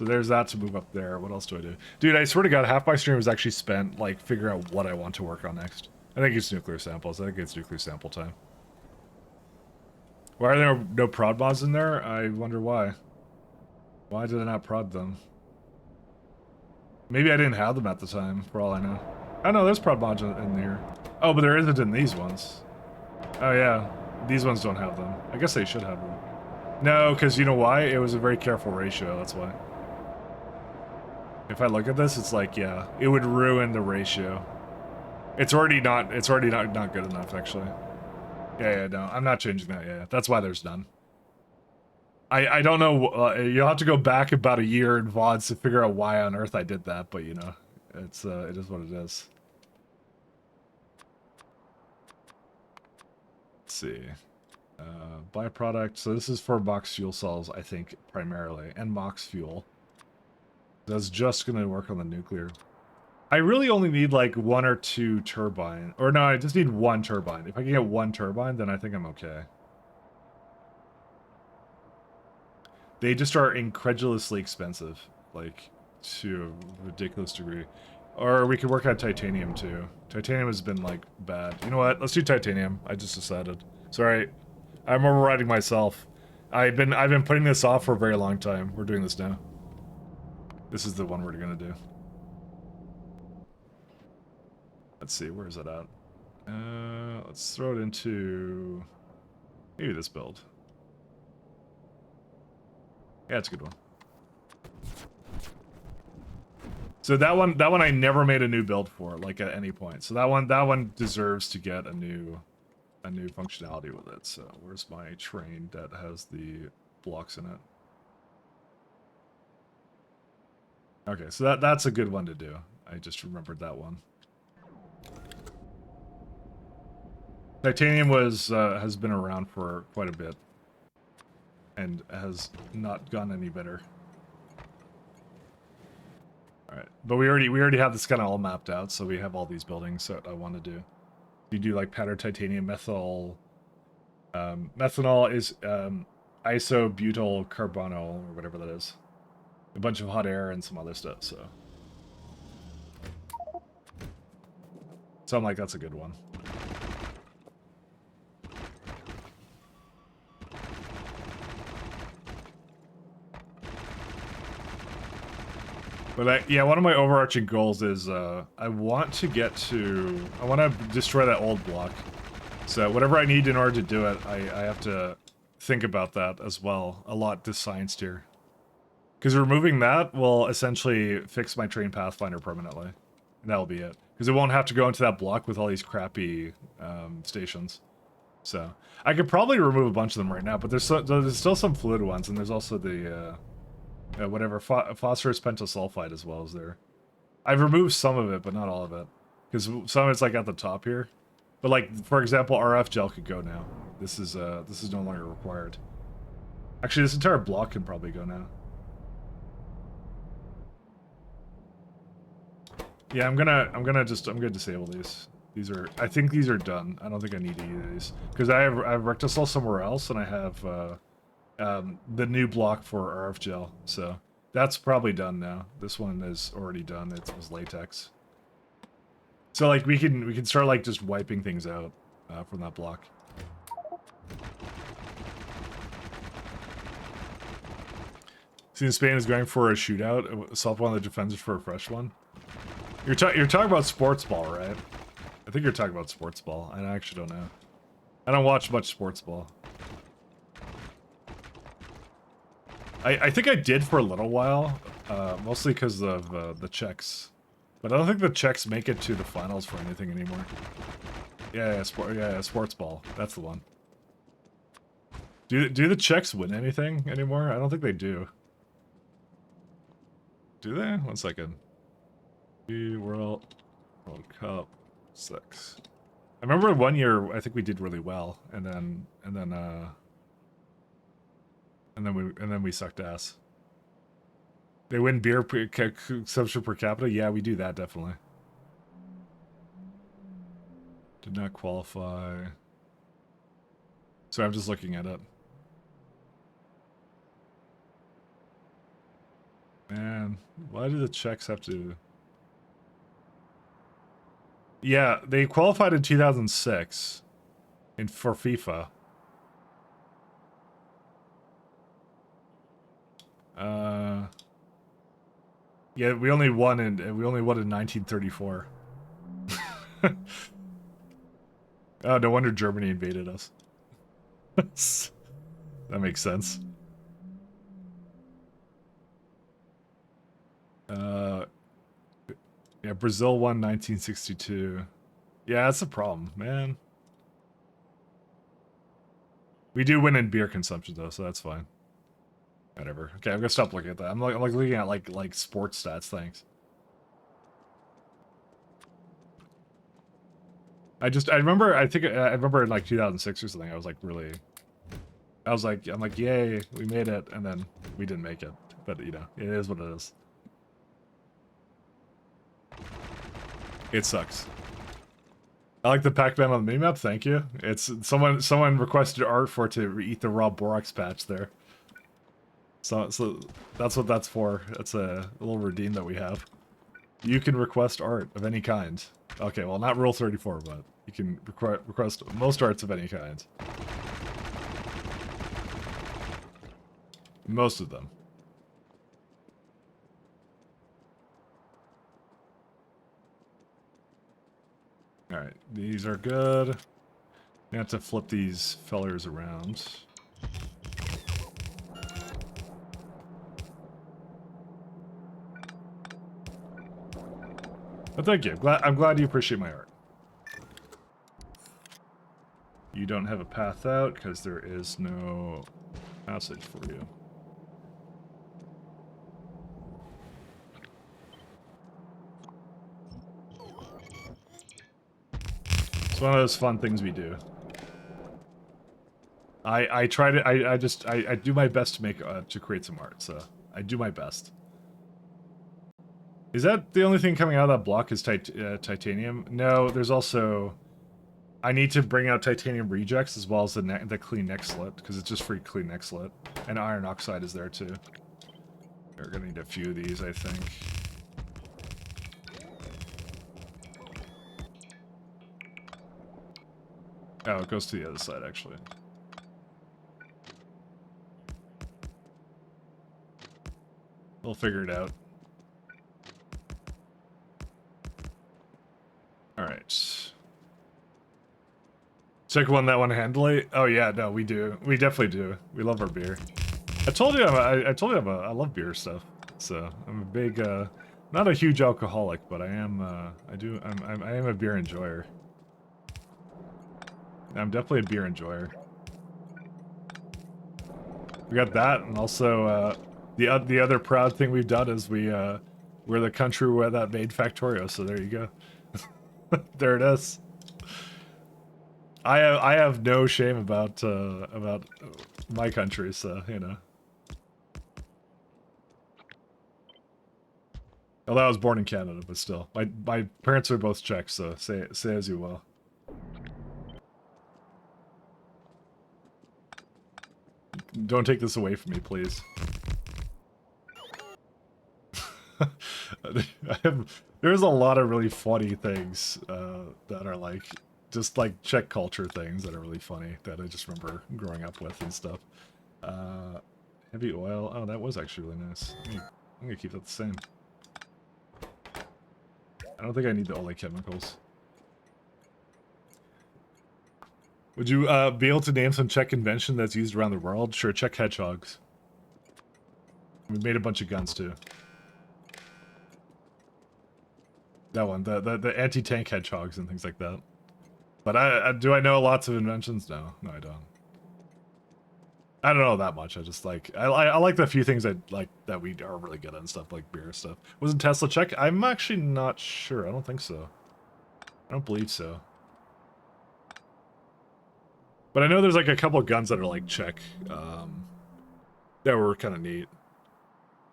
So there's that to move up there. What else do I do? Dude, I swear to God, half my stream was actually spent, like, figuring out what I want to work on next. I think it's nuclear samples. I think it's nuclear sample time. Why are there no prod mods in there? I wonder why. Why did I not prod them? Maybe I didn't have them at the time, for all I know. Oh no, there's prod mods in here. Oh, but there isn't in these ones. Oh yeah, these ones don't have them. I guess they should have them. No, because you know why? It was a very careful ratio, that's why. If I look at this, it's like, yeah, it would ruin the ratio. It's already not good enough, actually. Yeah, no, I'm not changing that, yeah. That's why there's none. I don't know, you'll have to go back about a year in VODs to figure out why on earth I did that, but you know, it is what it is. Let's see. Byproduct, so this is for MOX fuel cells, I think, primarily, and MOX fuel. That's just gonna work on the nuclear. I really only need like 1 or 2 turbine, or no, I just need 1 turbine. If I can get 1 turbine, then I think I'm okay. They just are incredulously expensive, like, to a ridiculous degree. Or we could work on titanium, too. Titanium has been, like, bad. You know what? Let's do titanium. I just decided. Sorry. I'm overriding myself. I've been putting this off for a very long time. We're doing this now. This is the one we're gonna do. Let's see, where is it at? Let's throw it into... maybe this build. Yeah, it's a good one. So that one I never made a new build for, like, at any point. So that one deserves to get a new functionality with it. So where's my train that has the blocks in it? Okay, so that's a good one to do. I just remembered that one. Titanium has been around for quite a bit and has not gotten any better. All right, but we already have this kind of all mapped out, so we have all these buildings that I want to do. You do like powdered titanium, methanol. Methanol is isobutyl carbonyl or whatever that is. A bunch of hot air and some other stuff. So I'm like, that's a good one. But yeah, one of my overarching goals is I want to destroy that old block. So whatever I need in order to do it, I have to think about that as well a lot this science tier. Because removing that will essentially fix my train pathfinder permanently. And that'll be it. Because it won't have to go into that block with all these crappy stations. So I could probably remove a bunch of them right now, but there's still some fluid ones, and there's also the whatever phosphorus pentasulfide as well as there. I've removed some of it, but not all of it, because some of it's like at the top here. But like, for example, RF gel could go now. This is no longer required. Actually, this entire block can probably go now. Yeah, I'm gonna disable these. I think these are done. I don't think I need any of these because I have Rectisol somewhere else, and I have the new block for RF gel. So that's probably done now. This one is already done. It was latex. So like we can start like just wiping things out from that block. See, Spain is going for a shootout. Solve one of the defenders for a fresh one. You're talking about sports ball, right? I think you're talking about sports ball. I actually don't know. I don't watch much sports ball. I think I did for a little while, mostly because of the Czechs. But I don't think the Czechs make it to the finals for anything anymore. Yeah, sports ball. That's the one. Do the Czechs win anything anymore? I don't think they do. Do they? 1 second. World Cup 6. I remember one year I think we did really well, and then we sucked ass. They win beer consumption per capita. Yeah, we do that definitely. Did not qualify. So I'm just looking at it. Man, why do the Czechs have to... Yeah, they qualified in 2006 for FIFA. Yeah, we only won in 1934. Oh, no wonder Germany invaded us. That makes sense. Yeah, Brazil won 1962. Yeah, that's a problem, man. We do win in beer consumption though, so that's fine. Whatever. Okay, I'm gonna stop looking at that. I'm like looking at like sports stats. Thanks. I remember. I remember in like 2006 or something. I was like really. I'm like, yay, we made it, and then we didn't make it. But you know, it is what it is. It sucks. I like the Pac-Man on the minimap. Thank you. It's someone requested art for it to eat the raw borax patch there. So that's what that's for. That's a little redeem that we have. You can request art of any kind. Okay, well, not Rule 34, but you can request most arts of any kind. Most of them. Alright, these are good. You have to flip these fellers around. But thank you. I'm glad you appreciate my art. You don't have a path out because there is no passage for you. It's one of those fun things we do. I try to I do my best to make to create some art, so I do my best. Is that the only thing coming out of that block is titanium? No, there's also... I need to bring out titanium rejects as well as the clean neck slit, because it's just free clean neck slit. And iron oxide is there too. We're gonna need a few of these, I think. Oh, it goes to the other side, actually. We'll figure it out. Alright. Check that one handily. Oh yeah, no, we do. We definitely do. We love our beer. I told you I love beer stuff. So I'm a big not a huge alcoholic, but I am I am a beer enjoyer. I'm definitely a beer enjoyer. We got that, and also the other proud thing we've done is we're the country where that made Factorio. So there you go. There it is. I have no shame about my country, so you know. Although I was born in Canada, but still, my parents are both Czech, so say as you will. Don't take this away from me, please. There's a lot of really funny things that are like, just like Czech culture things that are really funny that I just remember growing up with and stuff. Heavy oil. Oh, that was actually really nice. I'm gonna keep that the same. I don't think I need the ole chemicals. Would you be able to name some Czech invention that's used around the world? Sure, Czech hedgehogs. We made a bunch of guns too. That one, the anti-tank hedgehogs and things like that. But do I know lots of inventions? No, I don't. I don't know that much. I just like I like the few things that we are really good at and stuff, like beer stuff. Wasn't Tesla Czech? I'm actually not sure. I don't think so. I don't believe so. But I know there's like a couple of guns that are like Czech, that were kind of neat.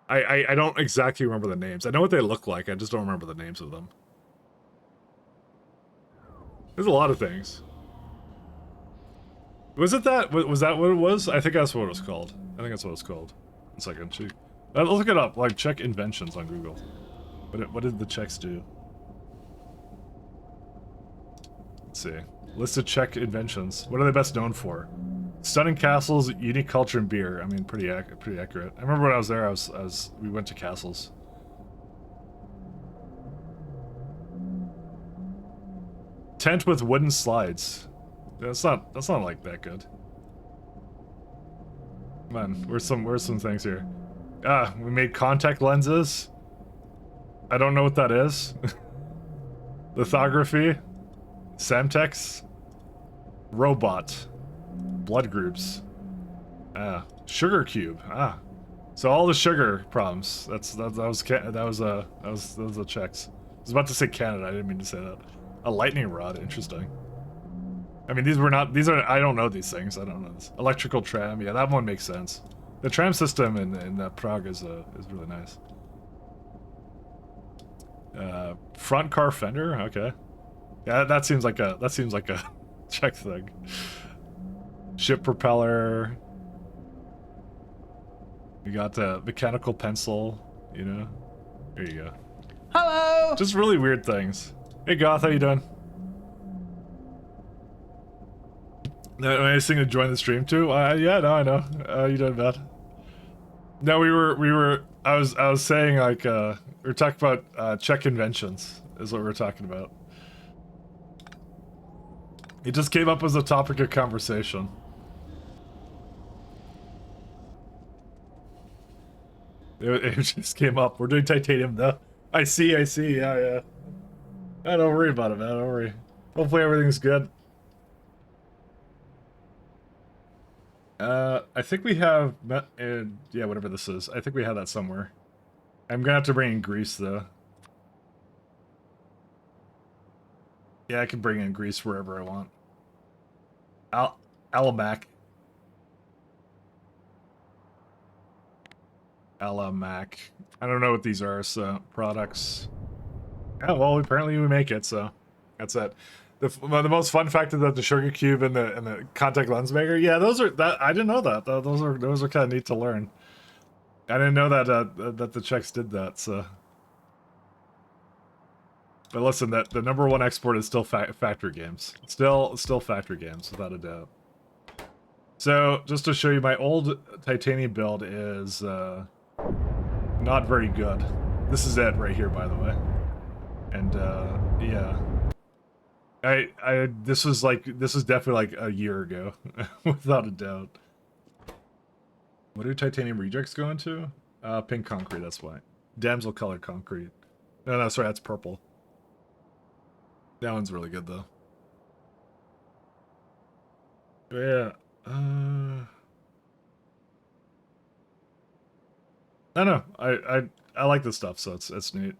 I don't exactly remember the names. I know what they look like. I just don't remember the names of them. There's a lot of things. Was it that? Was that what it was? I think that's what it was called. I think that's what it's called. 1 second. Let's look it up. Like, check inventions on Google. What did the Czechs do? Let's see. List of Czech inventions. What are they best known for? Stunning castles, unique culture, and beer. I mean, pretty accurate. I remember when I was there, we went to castles. Tent with wooden slides. That's not like that good. Come on, where's some things here? Ah, we made contact lenses. I don't know what that is. Lithography. Semtex. Robot. Blood groups. Ah, sugar cube. Ah, so all the sugar problems. That was the Czechs. I was about to say Canada. I didn't mean to say that. A lightning rod. Interesting. I mean, these are. I don't know these things. I don't know this. Electrical tram. Yeah, that one makes sense. The tram system in Prague is really nice. Front car fender. Okay. Yeah, that seems like a Czech thing. Ship propeller. We got the mechanical pencil, you know? There you go. Hello! Just really weird things. Hey Goth, how you doing? Nice thing to join the stream too? Yeah, no, I know. How you doing, Matt? No, I was saying like, we were talking about Czech inventions, is what we were talking about. It just came up as a topic of conversation. It just came up. We're doing titanium though. I see, yeah. Don't worry about it, man, don't worry. Hopefully everything's good. I think we have, yeah, whatever this is. I think we have that somewhere. I'm gonna have to bring in grease though. Yeah, I can bring in grease wherever I want. Alamac. Alamac. I don't know what these are, so products. Yeah, well, apparently we make it, so that's it. The most fun fact about the sugar cube and the contact lens maker. Yeah, those are that. I didn't know that. Those are kind of neat to learn. I didn't know that that the Czechs did that. So, but listen, that the #1 export is still factory games. Still factory games without a doubt. So just to show you, my old titanium build is not very good. This is it right here, by the way. And yeah. This was definitely like a year ago, without a doubt. What do titanium rejects go into? Pink concrete, that's why. Damsel colored concrete. No, sorry, that's purple. That one's really good though. Yeah. I know. I like this stuff, so it's neat.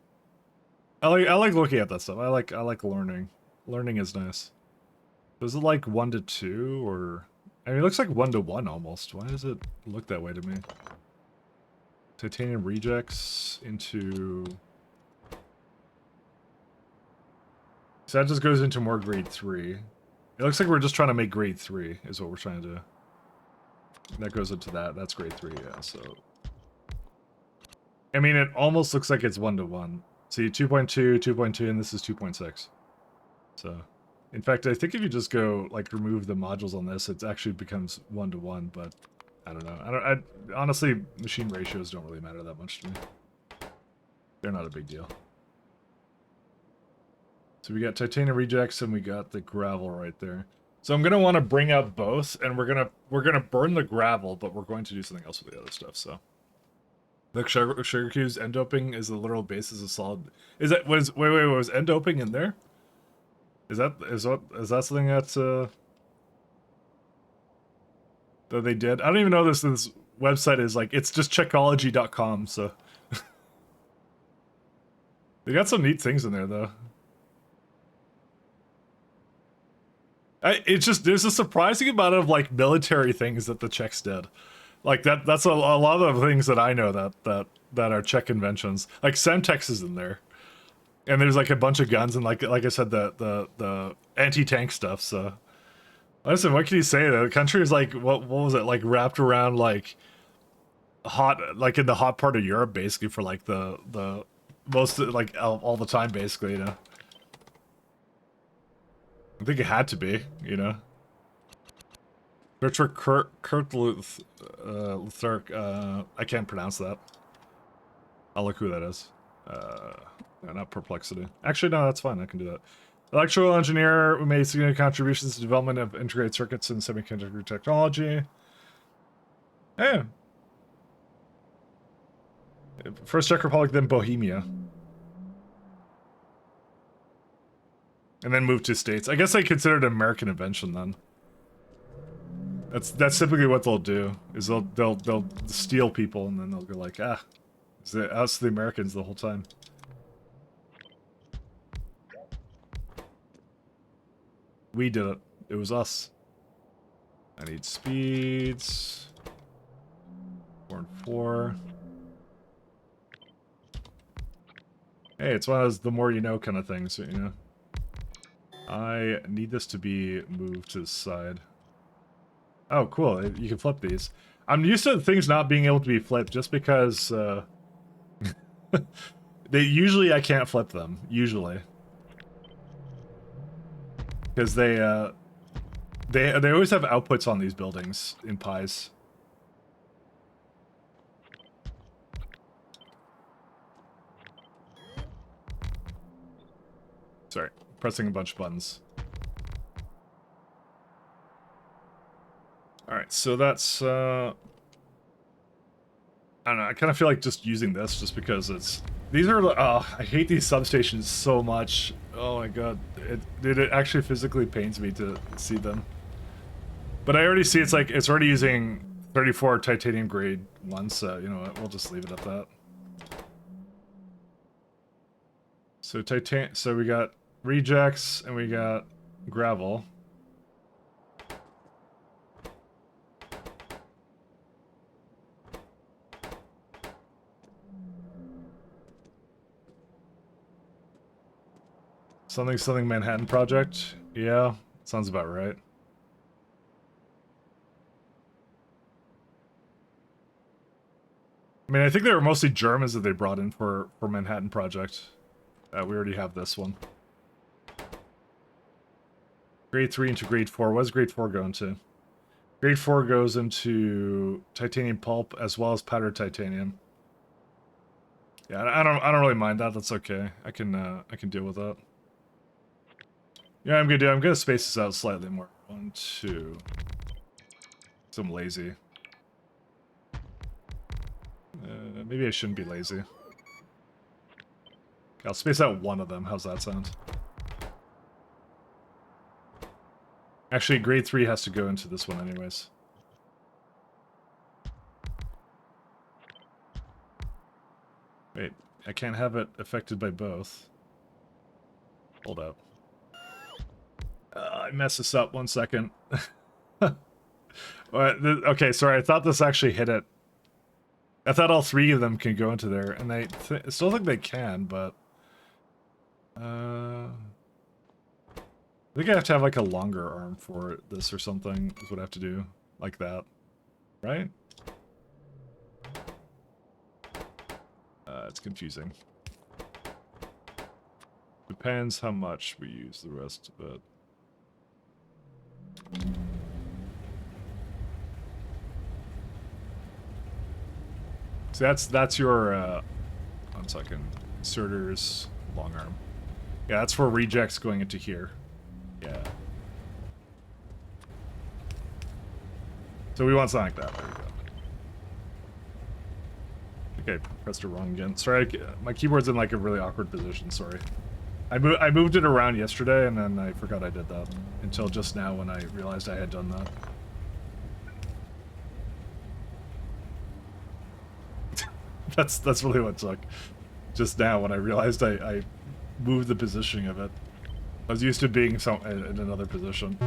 I like looking at that stuff. I like learning. Learning is nice. Is it like 1 to 2 or? I mean, it looks like 1 to 1 almost. Why does it look that way to me? Titanium rejects into. So that just goes into more grade 3. It looks like we're just trying to make grade 3 is what we're trying to do. That goes into that. That's grade 3, yeah, so. I mean, it almost looks like it's 1 to 1. See, 2.2, 2.2, and this is 2.6. So, in fact, I think if you just go, like, remove the modules on this, it actually becomes 1 to 1, but I don't know. Honestly, machine ratios don't really matter that much to me. They're not a big deal. So we got titanium rejects and we got the gravel right there. So I'm gonna want to bring out both, and we're gonna burn the gravel, but we're going to do something else with the other stuff. So the sugar cubes end doping is the literal basis of solid. Is that was end doping in there? Is that something that's that they did? I don't even know this website is like. It's just checkology.com. So they got some neat things in there though. It's just there's a surprising amount of like military things that the Czechs did, like that's a lot of things that I know that are Czech inventions. Like Semtex is in there, and there's like a bunch of guns and like I said the anti-tank stuff. So listen, what can you say? The country is like what was it like wrapped around like hot, like in the hot part of Europe, basically for like the most like all the time, basically. You know, I think it had to be. You know, Richard Kurt I can't pronounce that. I'll look who that is. No, not Perplexity. Actually, no, that's fine. I can do that. Electrical engineer who made significant contributions to the development of integrated circuits and semiconductor technology. Yeah. First Czech Republic, then Bohemia. And then moved to States. I guess they considered it an American invention then. That's typically what they'll do, is they'll steal people and then they'll go like, ah, it's us the Americans the whole time. We did it. It was us. I need speeds. 4 and 4. Hey, it's one of those the more you know kind of things, you know. I need this to be moved to the side. Oh, cool. You can flip these. I'm used to things not being able to be flipped just because usually I can't flip them, usually. Because they always have outputs on these buildings in pies. Sorry, pressing a bunch of buttons. Alright, so that's, I don't know, I kind of feel like just using this just because it's... These are, oh, I hate these substations so much. Oh my god, it actually physically pains me to see them. But I already see it's like, it's already using 34 titanium grade ones, so you know what, we'll just leave it at that. So so we got rejects and we got gravel. Something Manhattan Project? Yeah, sounds about right. I mean, I think they were mostly Germans that they brought in for Manhattan Project. We already have this one. Grade 3 into grade 4. What does grade 4 go into? Grade 4 goes into titanium pulp as well as powdered titanium. Yeah, I don't really mind that. That's okay. I can deal with that. Yeah, I'm gonna space this out slightly more. 1, 2. So I'm lazy. Maybe I shouldn't be lazy. Okay, I'll space out one of them. How's that sound? Actually, grade 3 has to go into this one anyways. Wait, I can't have it affected by both. Hold up. I messed this up 1 second. Okay, sorry, I thought this actually hit it. I thought all 3 of them can go into there, and I still think they can, but... I think I have to have like a longer arm for this or something, is what I have to do. Like that. Right? It's confusing. Depends how much we use the rest of it. So that's your 1 second. Inserters long arm. Yeah, that's for rejects going into here. Yeah. So we want something like that. There we go. Okay, pressed it wrong again. Sorry, my keyboard's in like a really awkward position. Sorry. I moved it around yesterday and then I forgot I did that until just now when I realized I had done that. That's really what took. Just now when I realized I moved the positioning of it. I was used to being in another position.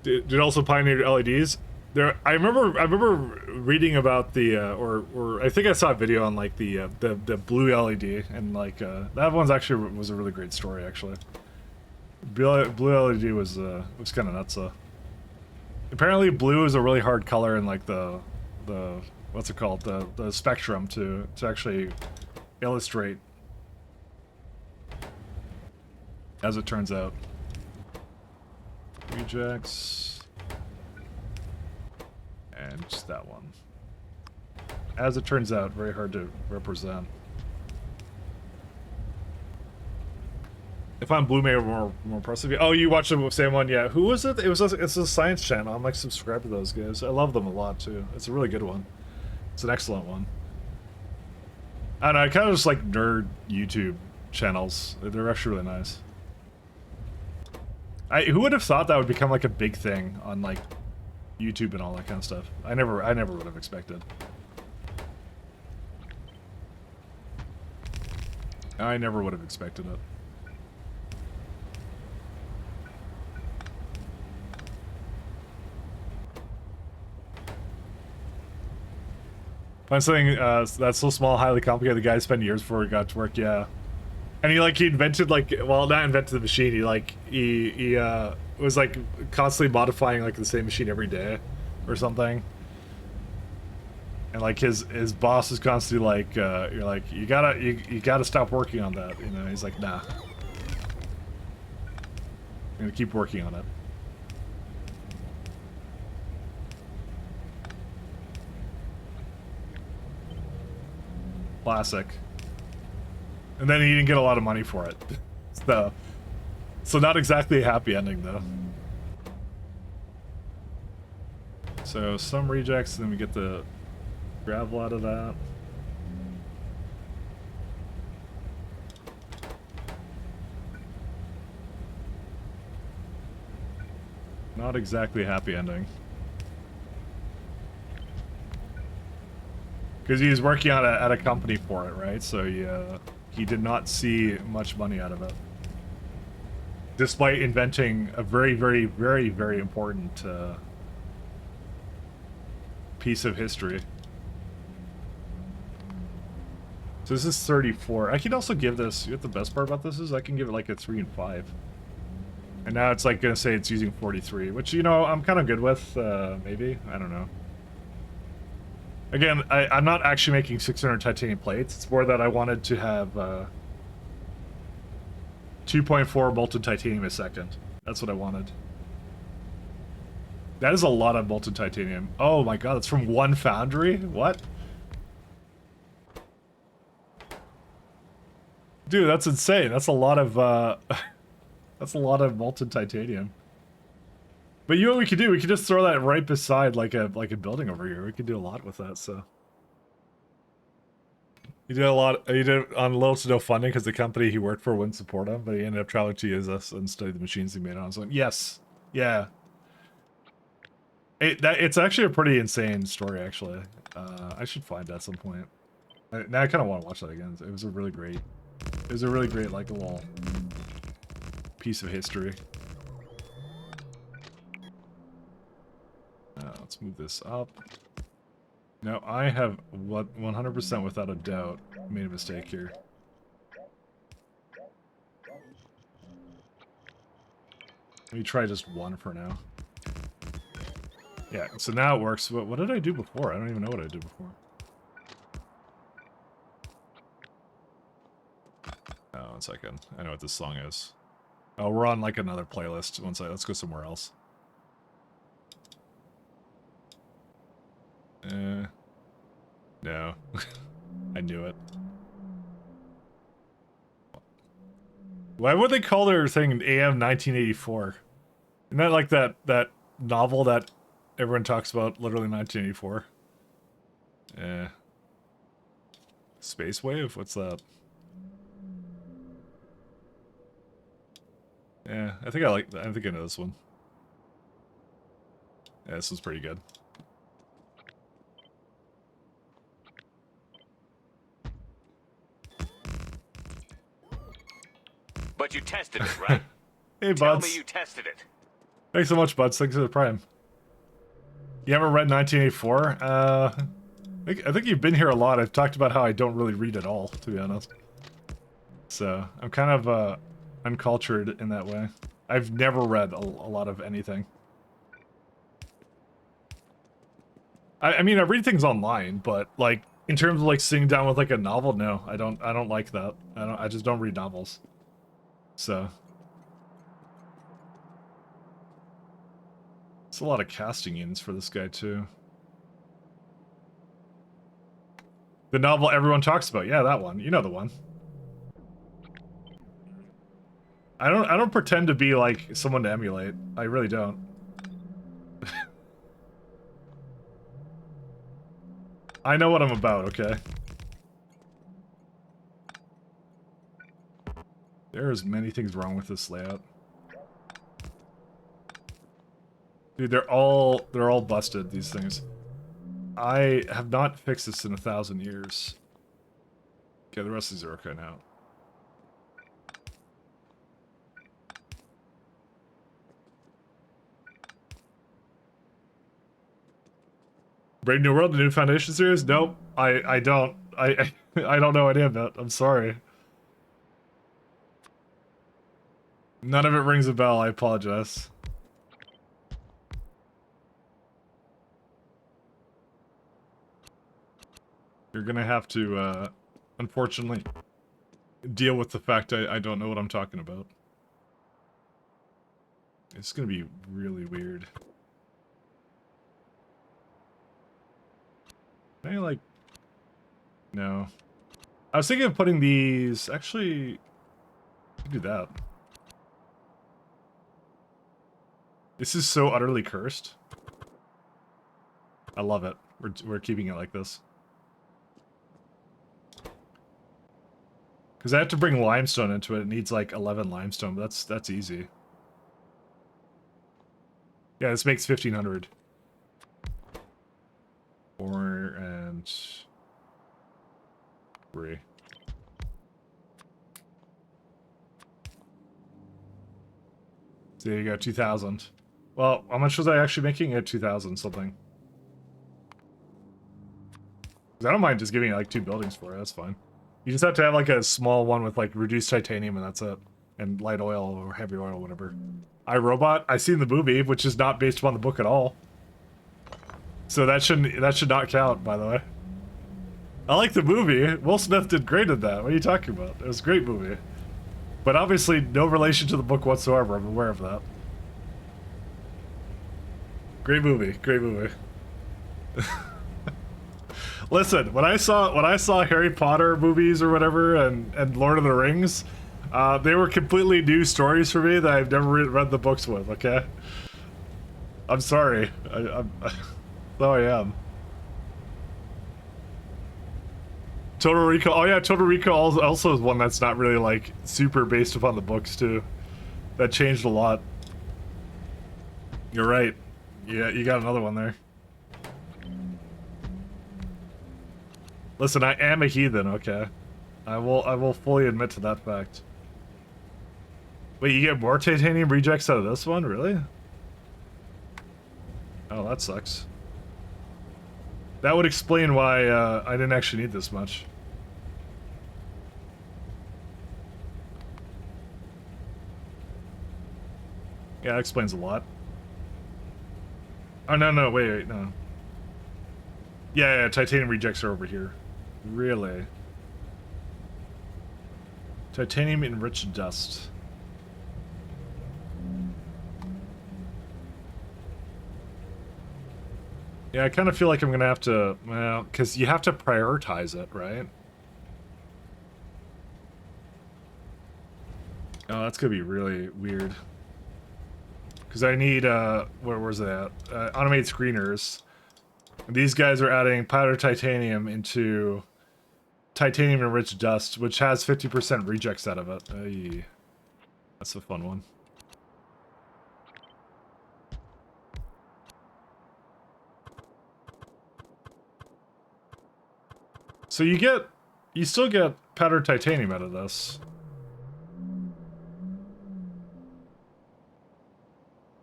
Did also pioneer LEDs? I remember reading about the or I think I saw a video on like the blue LED, and like that one's actually was a really great story actually. Blue LED was kind of nuts. Apparently blue is a really hard color in like the what's it called? The spectrum to actually illustrate, as it turns out. Rejects. And just that one. As it turns out, very hard to represent. If I'm blue, maybe more impressive. Oh, you watched the same one? Yeah. Who was it? It's a science channel. I'm like subscribed to those guys. I love them a lot too. It's a really good one. It's an excellent one. I don't know. I kind of just like nerd YouTube channels. They're actually really nice. Who would have thought that would become like a big thing on like YouTube and all that kind of stuff? I never would have expected. I never would have expected it. Find something that's so small, highly complicated, the guy spent years before he got to work, yeah. And he invented like, well, not invented the machine, he was like constantly modifying like the same machine every day or something. And like his boss is constantly like, you're like, you gotta stop working on that, you know? He's like, nah. I'm gonna keep working on it. Classic. And then he didn't get a lot of money for it. So not exactly a happy ending though. So some rejects, then we get the gravel out of that. Not exactly a happy ending. Because he was working at a company for it, right? So he did not see much money out of it. Despite inventing a very, very, very, very important piece of history. So this is 34. I can also give this, you know what the best part about this is? I can give it like a 3 and 5. And now it's like gonna say it's using 43, which, you know, I'm kind of good with, maybe? I don't know. Again, I'm not actually making 600 titanium plates. It's more that I wanted to have 2.4 molten titanium a second. That's what I wanted. That is a lot of molten titanium. Oh my god, that's from one foundry? What? Dude, that's insane. That's a lot of that's a lot of molten titanium. But you know what we could do? We could just throw that right beside like a building over here. We could do a lot with that, so. He did a lot, he did on little to no funding because the company he worked for wouldn't support him, but he ended up traveling to use us and study the machines he made on. So yes. Yeah. It's actually a pretty insane story, actually. I should find that at some point. Now I kind of want to watch that again. It was a really great, like, a little piece of history. Let's move this up. Now I have, what, 100% without a doubt, made a mistake here. Let me try just one for now. Yeah, so now it works. What did I do before? I don't even know what I did before. Oh, 1 second. I know what this song is. Oh, we're on like another playlist. Let's go somewhere else. No. I knew it. Why would they call their thing AM 1984? Isn't that like that novel that everyone talks about, literally 1984? Space Wave? What's that? Yeah, I think I know this one. Yeah, this one's pretty good. But you tested it, right? Hey, Tell Buds. me you tested it. Thanks so much, Buds. Thanks for the Prime. You haven't read 1984? I think you've been here a lot. I've talked about how I don't really read at all, to be honest. So, I'm kind of uncultured in that way. I've never read a lot of anything. I mean, I read things online, but like in terms of like sitting down with like a novel, no, I don't like that. I just don't read novels. So it's a lot of casting ins for this guy too. The novel everyone talks about, yeah, that one. You know the one. I don't pretend to be like someone to emulate. I really don't. I know what I'm about, okay? There's many things wrong with this layout. Dude, they're all busted, these things. I have not fixed this in 1,000 years. Okay, the rest of these are okay now. Brave New World, the new Foundation series? Nope, I don't. I don't know any of it. I'm sorry. None of it rings a bell. I apologize. You're gonna have to, unfortunately, deal with the fact I don't know what I'm talking about. It's gonna be really weird. Can I, like... No. I was thinking of putting these... Actually... I could do that. This is so utterly cursed. I love it. We're keeping it like this. Because I have to bring limestone into it. It needs like 11 limestone, but that's easy. Yeah, this makes 1,500. 4 and 3. So there you go, 2,000. Well, how much was I actually making at 2,000 something? 'Cause I don't mind just giving it like 2 buildings for it, that's fine. You just have to have like a small one with like reduced titanium and that's it. And light oil or heavy oil, whatever. iRobot, I seen the movie, which is not based upon the book at all. So that should not count, by the way. I like the movie. Will Smith did great in that. What are you talking about? It was a great movie. But obviously no relation to the book whatsoever. I'm aware of that. Great movie. Great movie. Listen, when I saw Harry Potter movies or whatever and Lord of the Rings, they were completely new stories for me that I've never read the books with, okay? I'm sorry. I'm so I am. Total Recall. Oh yeah, Total Recall also is one that's not really like super based upon the books too. That changed a lot. You're right. Yeah, you got another one there. Listen, I am a heathen, okay? I will fully admit to that fact. Wait, you get more titanium rejects out of this one? Really? Oh, that sucks. That would explain why I didn't actually need this much. Yeah, that explains a lot. Oh, no, wait, no. Yeah, titanium rejects are over here. Really? Titanium enriched dust. Yeah, I kind of feel like I'm gonna have to, well, because you have to prioritize it, right? Oh, that's gonna be really weird. Because I need, where's that? Automated screeners. These guys are adding powdered titanium into titanium enriched dust, which has 50% rejects out of it. Ay, that's a fun one. So you still get powdered titanium out of this.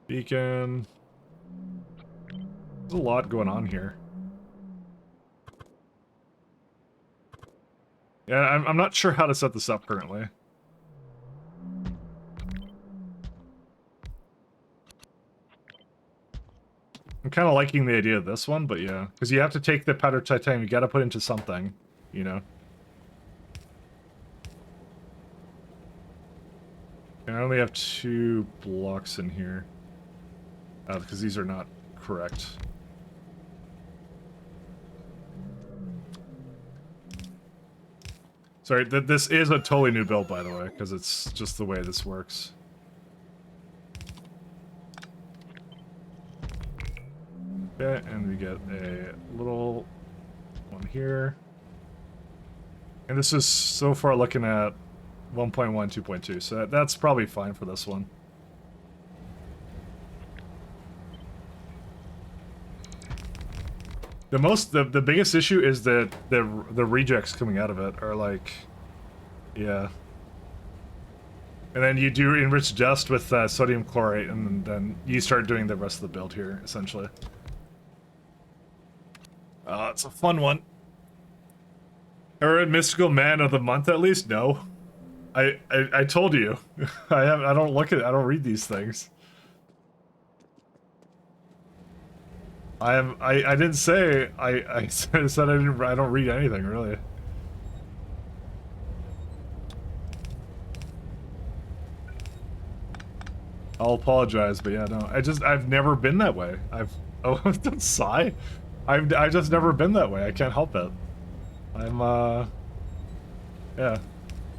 Beacon. There's a lot going on here. Yeah, I'm not sure how to set this up currently. I'm kind of liking the idea of this one, but yeah. Because you have to take the powdered titanium, you gotta put into something, you know? And I only have 2 blocks in here. Because these are not correct. Sorry, this is a totally new build, by the way, because it's just the way this works. Okay, and we get a little one here. And this is so far looking at 1.1, 2.2, so that's probably fine for this one. The biggest issue is that the rejects coming out of it are like, yeah. And then you do enrich dust with sodium chlorate, and then you start doing the rest of the build here, essentially. It's a fun one. Or a mystical man of the month at least? No. I told you. I don't read these things. I didn't say I said I don't read anything really. I'll apologize, but yeah, no. I've never been that way. Don't sigh. I've just never been that way. I can't help it. Yeah.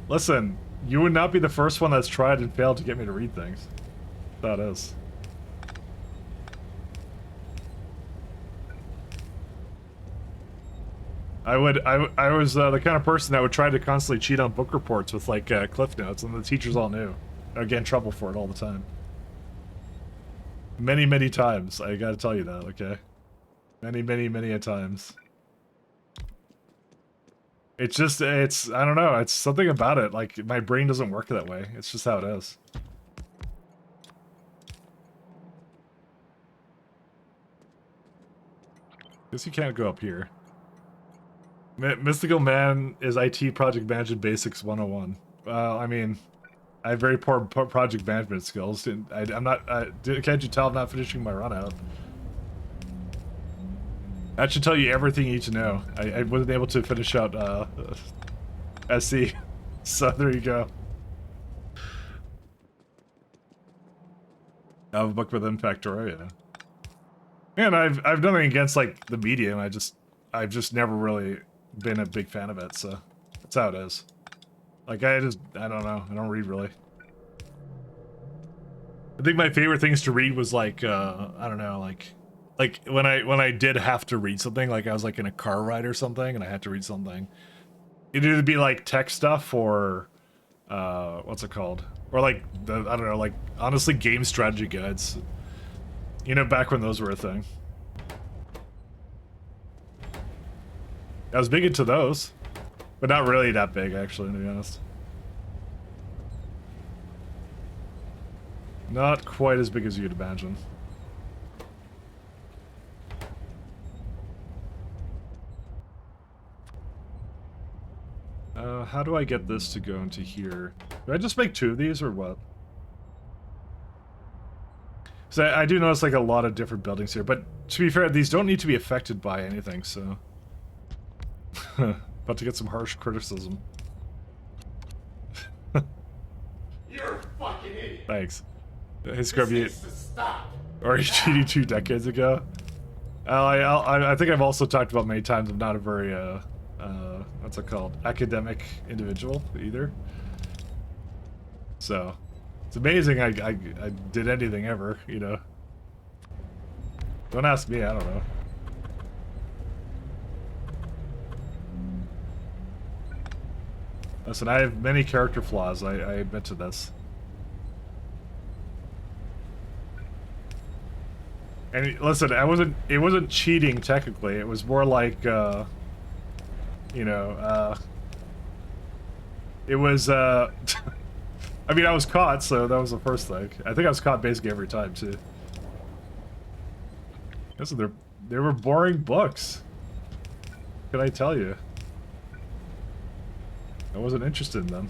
Listen, you would not be the first one that's tried and failed to get me to read things. That is. I was the kind of person that would try to constantly cheat on book reports with like cliff notes, and the teachers all knew. I'd get in trouble for it all the time. Many times. I gotta tell you that, okay? Many a times. It's just, I don't know, it's something about it. Like, my brain doesn't work that way. It's just how it is. Guess you can't go up here. Mystical Man is IT Project Management Basics 101. Well, I mean, I have very poor project management skills. I'm not, can't you tell I'm not finishing my run out? That should tell you everything you need to know. I wasn't able to finish out SC, so there you go. I have a book within Factorio. And I've nothing against like the medium. I've just never really been a big fan of it, so that's how it is. Like I don't know. I don't read really. I think my favorite things to read was like I don't know, like when I did have to read something, like I was like in a car ride or something and I had to read something. It'd either be like tech stuff or what's it called? Or like I don't know, like honestly game strategy guides. You know, back when those were a thing. I was big into those, but not really that big, actually, to be honest. Not quite as big as you'd imagine. How do I get this to go into here? Do I just make 2 of these, or what? So I do notice like a lot of different buildings here, but to be fair, these don't need to be affected by anything, so... About to get some harsh criticism. You're a fucking idiot. Thanks. Hey, Scrub, you... Stop. Or he cheated 2 decades ago? I think I've also talked about many times I'm not a very, what's it called? Academic individual, either. So... It's amazing I did anything ever, you know. Don't ask me, I don't know. Listen, I have many character flaws, I admit to this. And listen, it wasn't cheating technically, it was more like, you know, it was, I mean, I was caught, so that was the first thing. I think I was caught basically every time, too. Listen, they were boring books. What can I tell you? I wasn't interested in them.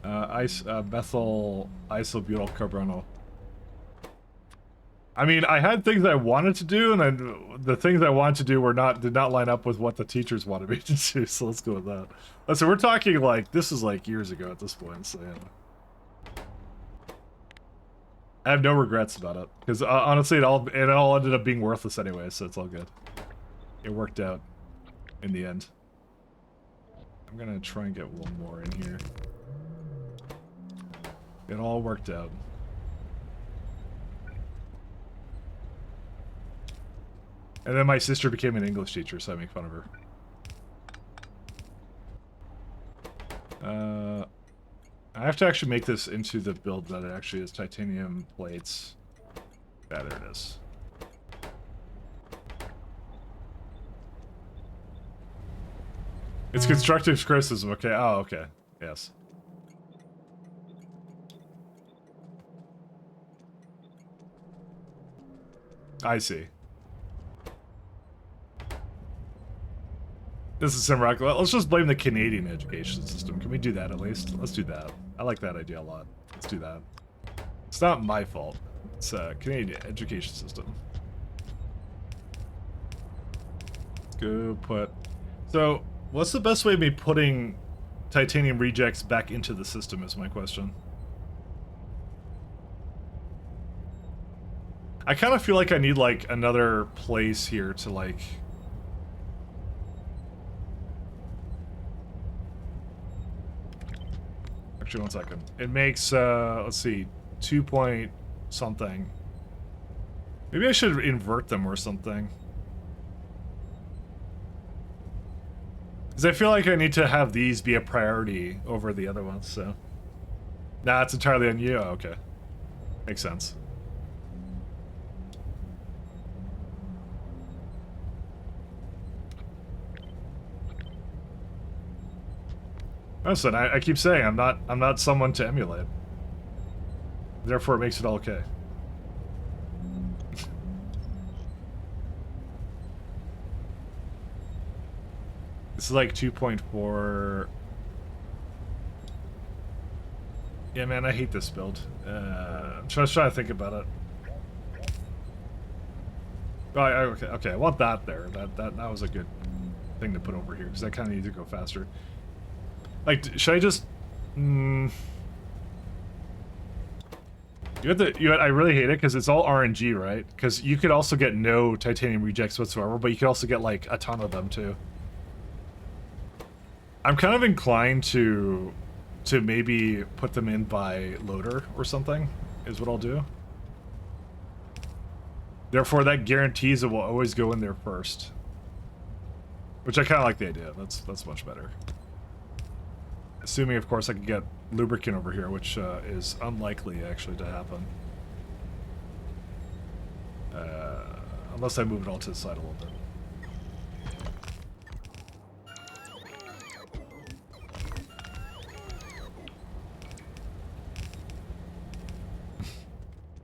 Methyl isobutyl carbono. I mean, I had things I wanted to do, and then the things I wanted to do did not line up with what the teachers wanted me to do. So let's go with that. So we're talking like this is like years ago at this point. So yeah, I have no regrets about it because honestly, it all ended up being worthless anyway. So it's all good. It worked out in the end. I'm gonna try and get one more in here. It all worked out. And then my sister became an English teacher, so I make fun of her. I have to actually make this into the build that it actually is titanium plates. Yeah, there it is. It's constructive criticism, okay. Oh, okay. Yes. I see. This is Simrock. Let's just blame the Canadian education system. Can we do that at least? Let's do that. I like that idea a lot. Let's do that. It's not my fault. It's a Canadian education system. Let's go put... So, what's the best way of me putting titanium rejects back into the system is my question. I kind of feel like I need, like, another place here to, like... Actually, 1 second. It makes, let's see, 2 point something. Maybe I should invert them or something. Because I feel like I need to have these be a priority over the other ones, so... Nah, it's entirely on you. Oh, okay. Makes sense. Listen, I keep saying I'm not someone to emulate. Therefore, it makes it all okay. This is like 2.4. Yeah, man, I hate this build. I'm just trying to think about it. Oh, okay, I want that there. That was a good thing to put over here because I kind of need to go faster. Like, should I just... I really hate it because it's all RNG, right? Because you could also get no titanium rejects whatsoever, but you could also get, like, a ton of them, too. I'm kind of inclined to maybe put them in by loader or something, is what I'll do. Therefore, that guarantees it will always go in there first. Which I kind of like the idea. That's much better. Assuming, of course, I can get lubricant over here, which is unlikely, actually, to happen. Unless I move it all to the side a little bit.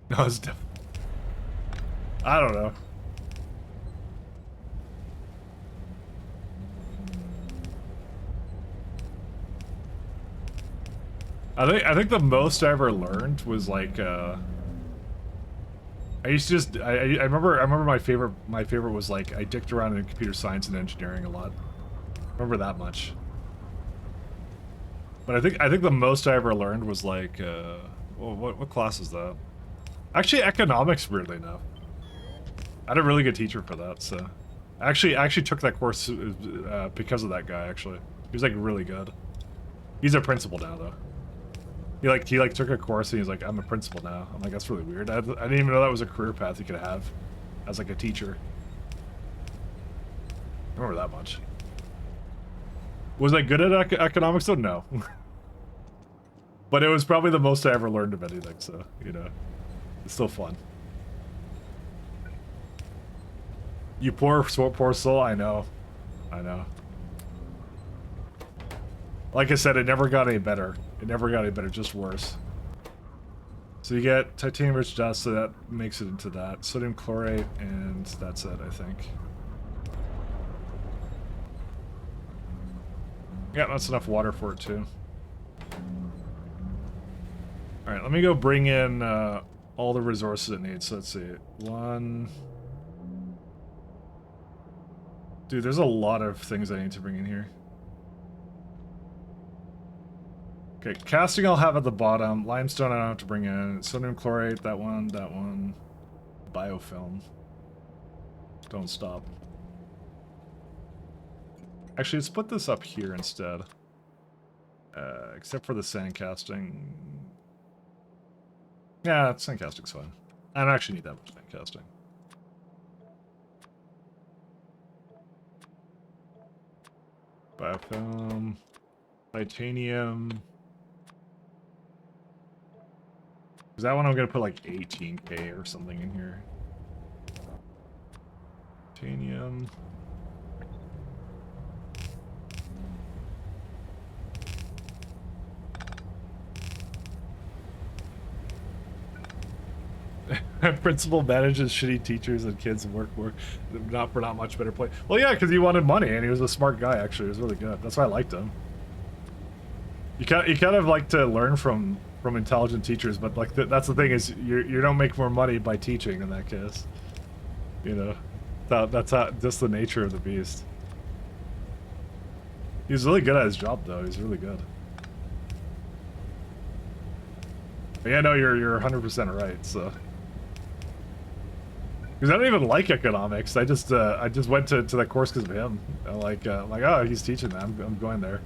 No, it's different. I don't know. I think the most I ever learned was like I used to just I remember my favorite was like I dicked around in computer science and engineering a lot. I remember that much. But I think the most I ever learned was like well, what class is that? Actually, economics, weirdly enough. I had a really good teacher for that, so I actually took that course because of that guy. Actually, he was like really good. He's a principal now, though. He took a course and he's like, I'm a principal now. I'm like, that's really weird. I didn't even know that was a career path you could have as like a teacher. I remember that much. Was I good at economics though? No. But it was probably the most I ever learned of anything, so, you know, it's still fun. You poor soul, I know. I know. Like I said, it never got any better. It never got any better, just worse. So you get titanium-rich dust, so that makes it into that. Sodium chlorate, and that's it, I think. Yeah, that's enough water for it, too. Alright, let me go bring in all the resources it needs. So let's see. One. Dude, there's a lot of things I need to bring in here. Okay, casting I'll have at the bottom. Limestone I don't have to bring in. Sodium chlorate, that one, that one. Biofilm. Don't stop. Actually, let's put this up here instead. Except for the sand casting. Yeah, sand casting's fine. I don't actually need that much sand casting. Biofilm. Titanium. Is that one I'm gonna put like 18k or something in here? Titanium. Principal manages shitty teachers and kids and work not for not much better play. Well, yeah, because he wanted money and he was a smart guy. Actually, he was really good. That's why I liked him. You kind of like to learn from intelligent teachers, but like that's the thing is you don't make more money by teaching in that case. You know, that's how, just the nature of the beast. He's really good at his job though. He's really good. But yeah, no, you're 100% right. So. Because I don't even like economics. I just went to that course because of him. Like oh, he's teaching that. I'm going there.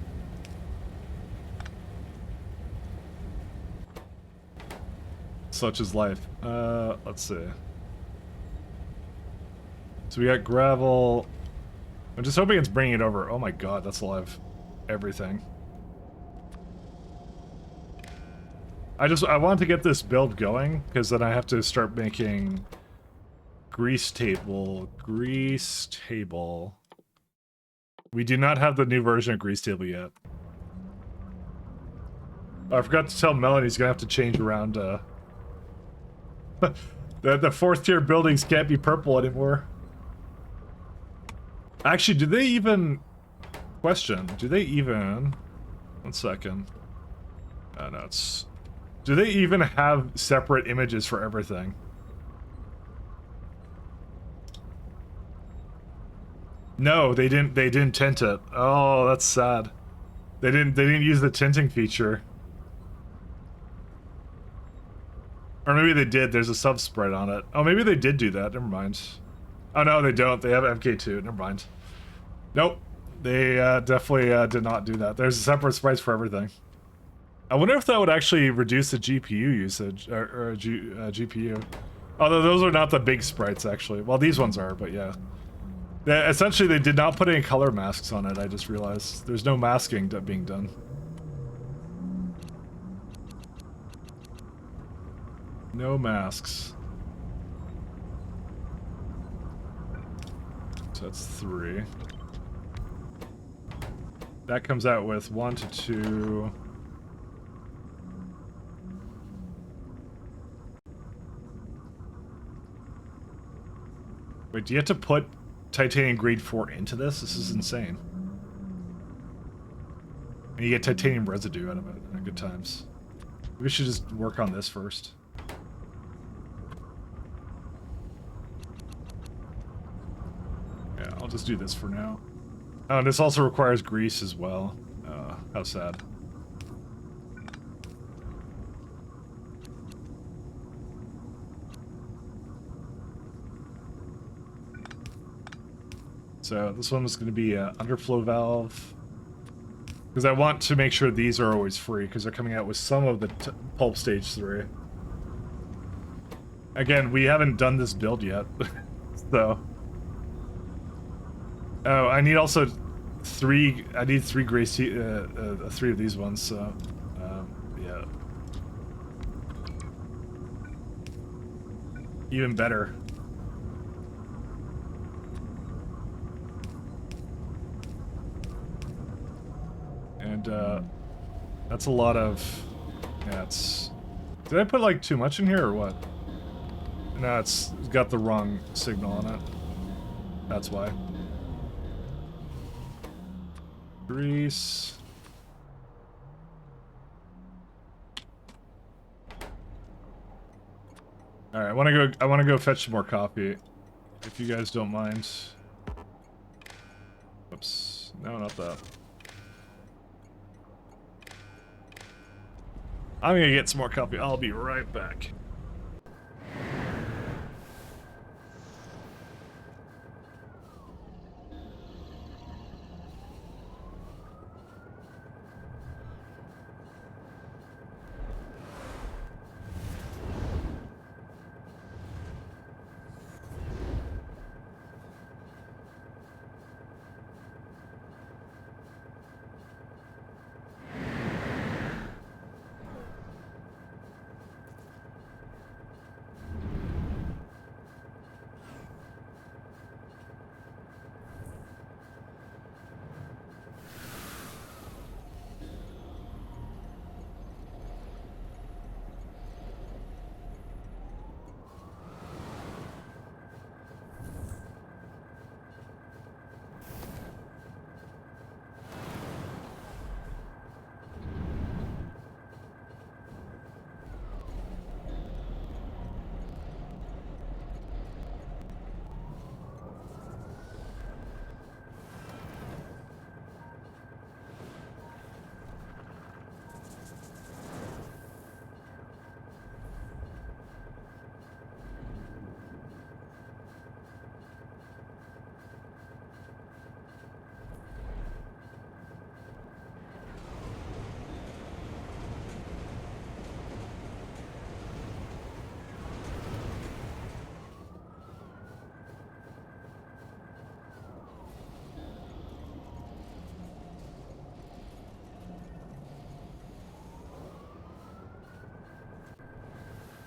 Such is life. Let's see. So we got gravel. I'm just hoping it's bringing it over. Oh my god, that's a lot of everything. I want to get this build going because then I have to start making. Grease table. We do not have the new version of Grease table yet. Oh, I forgot to tell Melanie he's gonna have to change around. The fourth tier buildings can't be purple anymore. Actually, do they even... Question. Do they even... 1 second. No, it's... Do they even have separate images for everything? No, they didn't tint it. Oh, that's sad. They didn't use the tinting feature. Or maybe they did. There's a subspread on it. Oh, maybe they did do that. Never mind. Oh no, they don't. They have MK2. Never mind. Nope. They definitely did not do that. There's separate sprites for everything. I wonder if that would actually reduce the GPU usage or GPU. Although those are not the big sprites actually. Well, these ones are, but yeah. Essentially, they did not put any color masks on it, I just realized. There's no masking being done. No masks. So that's 3. That comes out with 1 to 2... Wait, do you have to put titanium grade 4 into this? This is insane. And you get titanium residue out of it at good times. We should just work on this first. Yeah, I'll just do this for now. Oh, and this also requires grease as well. How sad. So this one is going to be an underflow valve. Because I want to make sure these are always free, because they're coming out with some of the pulp stage 3. Again, we haven't done this build yet, so... Oh, I need also 3... I need 3 gray 3 of these ones, so... yeah. Even better. And, that's a lot of... Yeah, it's... Did I put, like, too much in here, or what? No, it's got the wrong signal on it. That's why. Grease. All right, I want to go fetch some more coffee, if you guys don't mind. Oops, no, not that. I'm gonna get some more coffee. I'll be right back.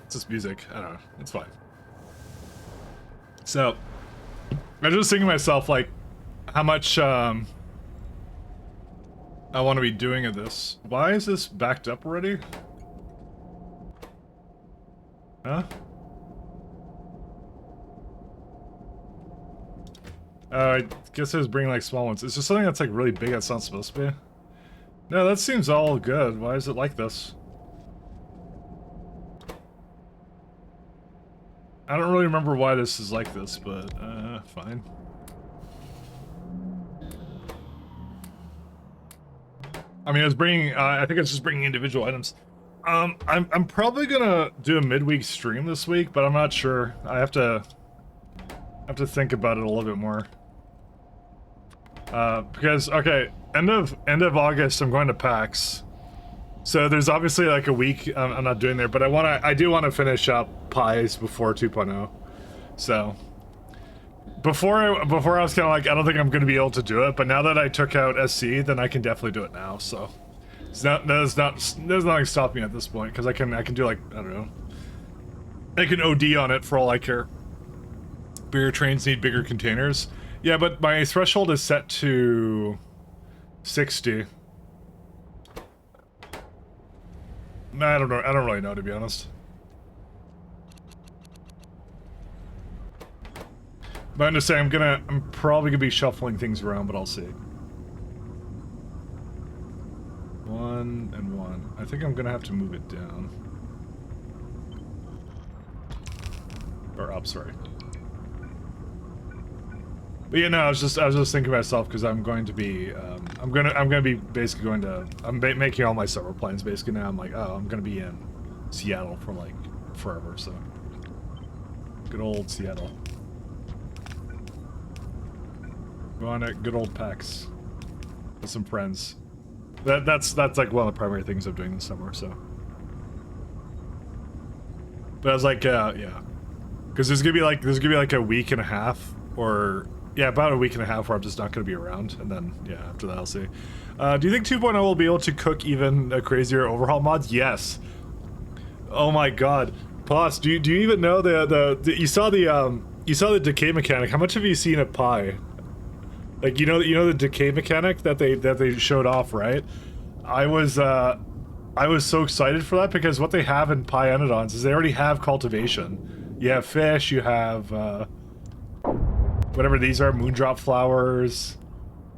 It's just music. I don't know. It's fine. So, I was just thinking to myself, like, how much, I want to be doing of this. Why is this backed up already? Huh? I guess I was bringing, like, small ones. Is there something that's, like, really big that's not supposed to be? No, that seems all good. Why is it like this? I don't really remember why this is like this, but, fine. I mean, I was bringing, I think I was just bringing individual items. I'm probably gonna do a midweek stream this week, but I'm not sure. I have to think about it a little bit more. Because, okay, end of August, I'm going to PAX. So there's obviously like a week I'm not doing there, but I do want to finish up Pies before 2.0. So before I was kind of like, I don't think I'm going to be able to do it, but now that I took out SC, then I can definitely do it now. So there's nothing stopping me at this point, because I can do, like, I don't know, I can OD on it for all I care. Bigger trains need bigger containers. Yeah, but my threshold is set to 60. I don't know. I don't really know, to be honest. But I'm just saying, I'm probably gonna be shuffling things around, but I'll see. 1 and 1. I think I'm gonna have to move it down. Or up, sorry. But yeah, no, I was just thinking to myself, because I'm going to be, I'm gonna be basically going to, I'm making all my summer plans basically now. I'm like, oh, I'm gonna be in Seattle for like forever, so good old Seattle. Going to good old PAX with some friends. That's like one of the primary things I'm doing this summer. So, but I was like, yeah, because there's gonna be like a week and a half, or yeah, about a week and a half where I'm just not gonna be around, and then yeah, after that I'll see. Do you think 2.0 will be able to cook even crazier overhaul mods? Yes. Oh my God, Poss, do you even know the you saw the decay mechanic? How much have you seen at Pi? Like, you know the decay mechanic that they showed off, right? I was so excited for that, because what they have in Pyanodons is they already have cultivation. You have fish, you have whatever these are, moondrop flowers.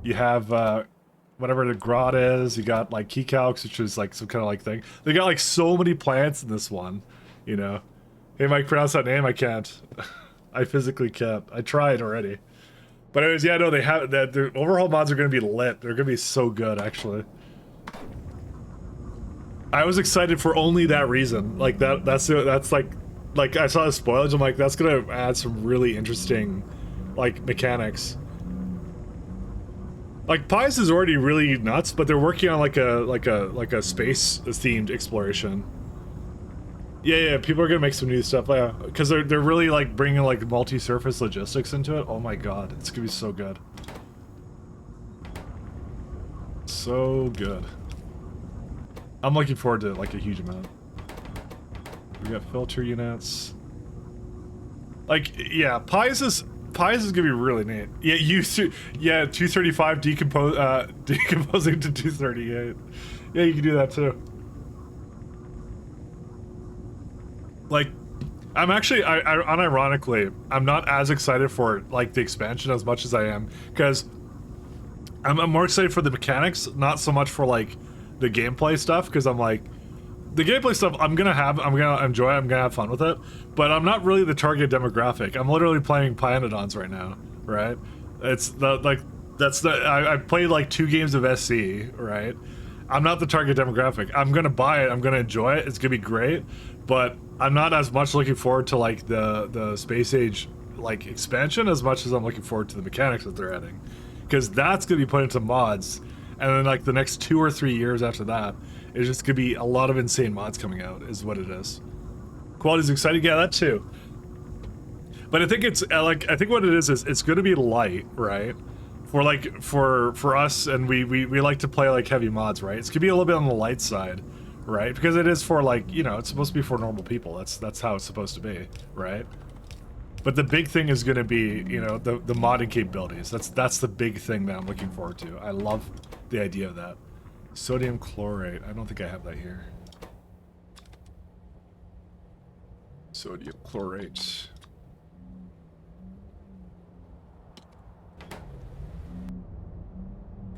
You have whatever the grot is. You got like key calcs, which is like some kind of like thing. They got like so many plants in this one, you know. Hey, Mike, pronounce that name. I can't. I physically can't. I tried already. But anyways, yeah, no, they have that. The overhaul mods are going to be lit. They're going to be so good, actually. I was excited for only that reason. Like that's like I saw the spoilage. I'm like, that's going to add some really interesting, like, mechanics. Like Pies is already really nuts, but they're working on like a space themed exploration. Yeah, people are gonna make some new stuff, yeah, because they're really like bringing like multi-surface logistics into it. Oh my god, it's gonna be so good, so good. I'm looking forward to it like a huge amount. We got filter units. Like, yeah, Pies is gonna be really neat. Yeah, 235 decomposing to 238. Yeah, you can do that too. Like, I'm actually, unironically, I'm not as excited for like the expansion as much as I am, because I'm more excited for the mechanics, not so much for like the gameplay stuff, because I'm like, the gameplay stuff I'm gonna enjoy, I'm gonna have fun with it, but I'm not really the target demographic. I'm literally playing Pyanodons right now, right? I played like 2 games of SC, right? I'm not the target demographic. I'm gonna buy it, I'm gonna enjoy it, it's gonna be great, but I'm not as much looking forward to like the Space Age like expansion as much as I'm looking forward to the mechanics that they're adding, because that's gonna be put into mods, and then like the next 2 or 3 years after that, it's just gonna be a lot of insane mods coming out, is what it is. Quality's exciting, yeah, that too. But I think it's like, I think what it is it's gonna be light, right? For like for us, and we like to play like heavy mods, right? It's gonna be a little bit on the light side, right? Because it is for like, you know, it's supposed to be for normal people. That's how it's supposed to be, right? But the big thing is gonna be, you know, the modding capabilities. That's the big thing that I'm looking forward to. I love the idea of that. Sodium chlorate. I don't think I have that here. Sodium chlorate.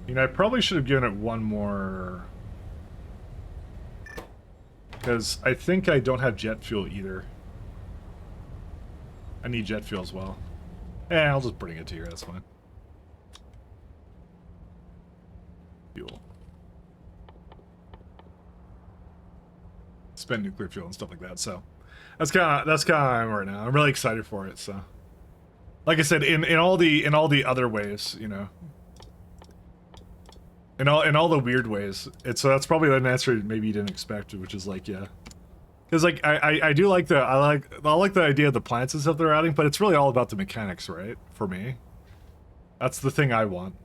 You know, I probably should have given it one more, because I think I don't have jet fuel either. I need jet fuel as well. I'll just bring it to here, that's fine. Fuel. Spend nuclear fuel and stuff like that, so that's kind of how I am right now. I'm really excited for it, so. Like I said, in all the other ways, you know. In all the weird ways. So that's probably an answer maybe you didn't expect, which is like, yeah. Because like I do like I like the idea of the plants and stuff they're adding, but it's really all about the mechanics, right? For me. That's the thing I want.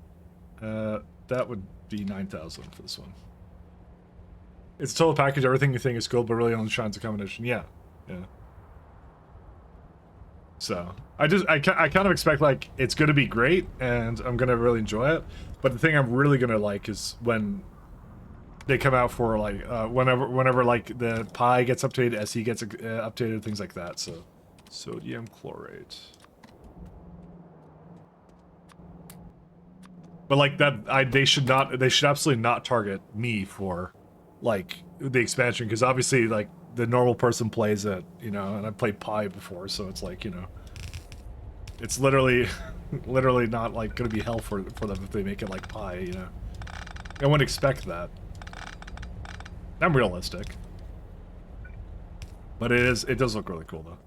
That would be 9,000 for this one. It's a total package, everything you think is cool, but really only shines a combination. Yeah. Yeah. So I kind of expect like it's gonna be great and I'm gonna really enjoy it, but the thing I'm really gonna like is when they come out for like whenever like the Pi gets updated, SE gets updated, things like that. So sodium chlorate. But like that, they should absolutely not target me for like the expansion, because obviously like the normal person plays it, you know, and I've played Pi before, so it's like, you know, it's literally not like gonna be hell for them if they make it like Pi, you know. I wouldn't expect that. I'm realistic, but it does look really cool though.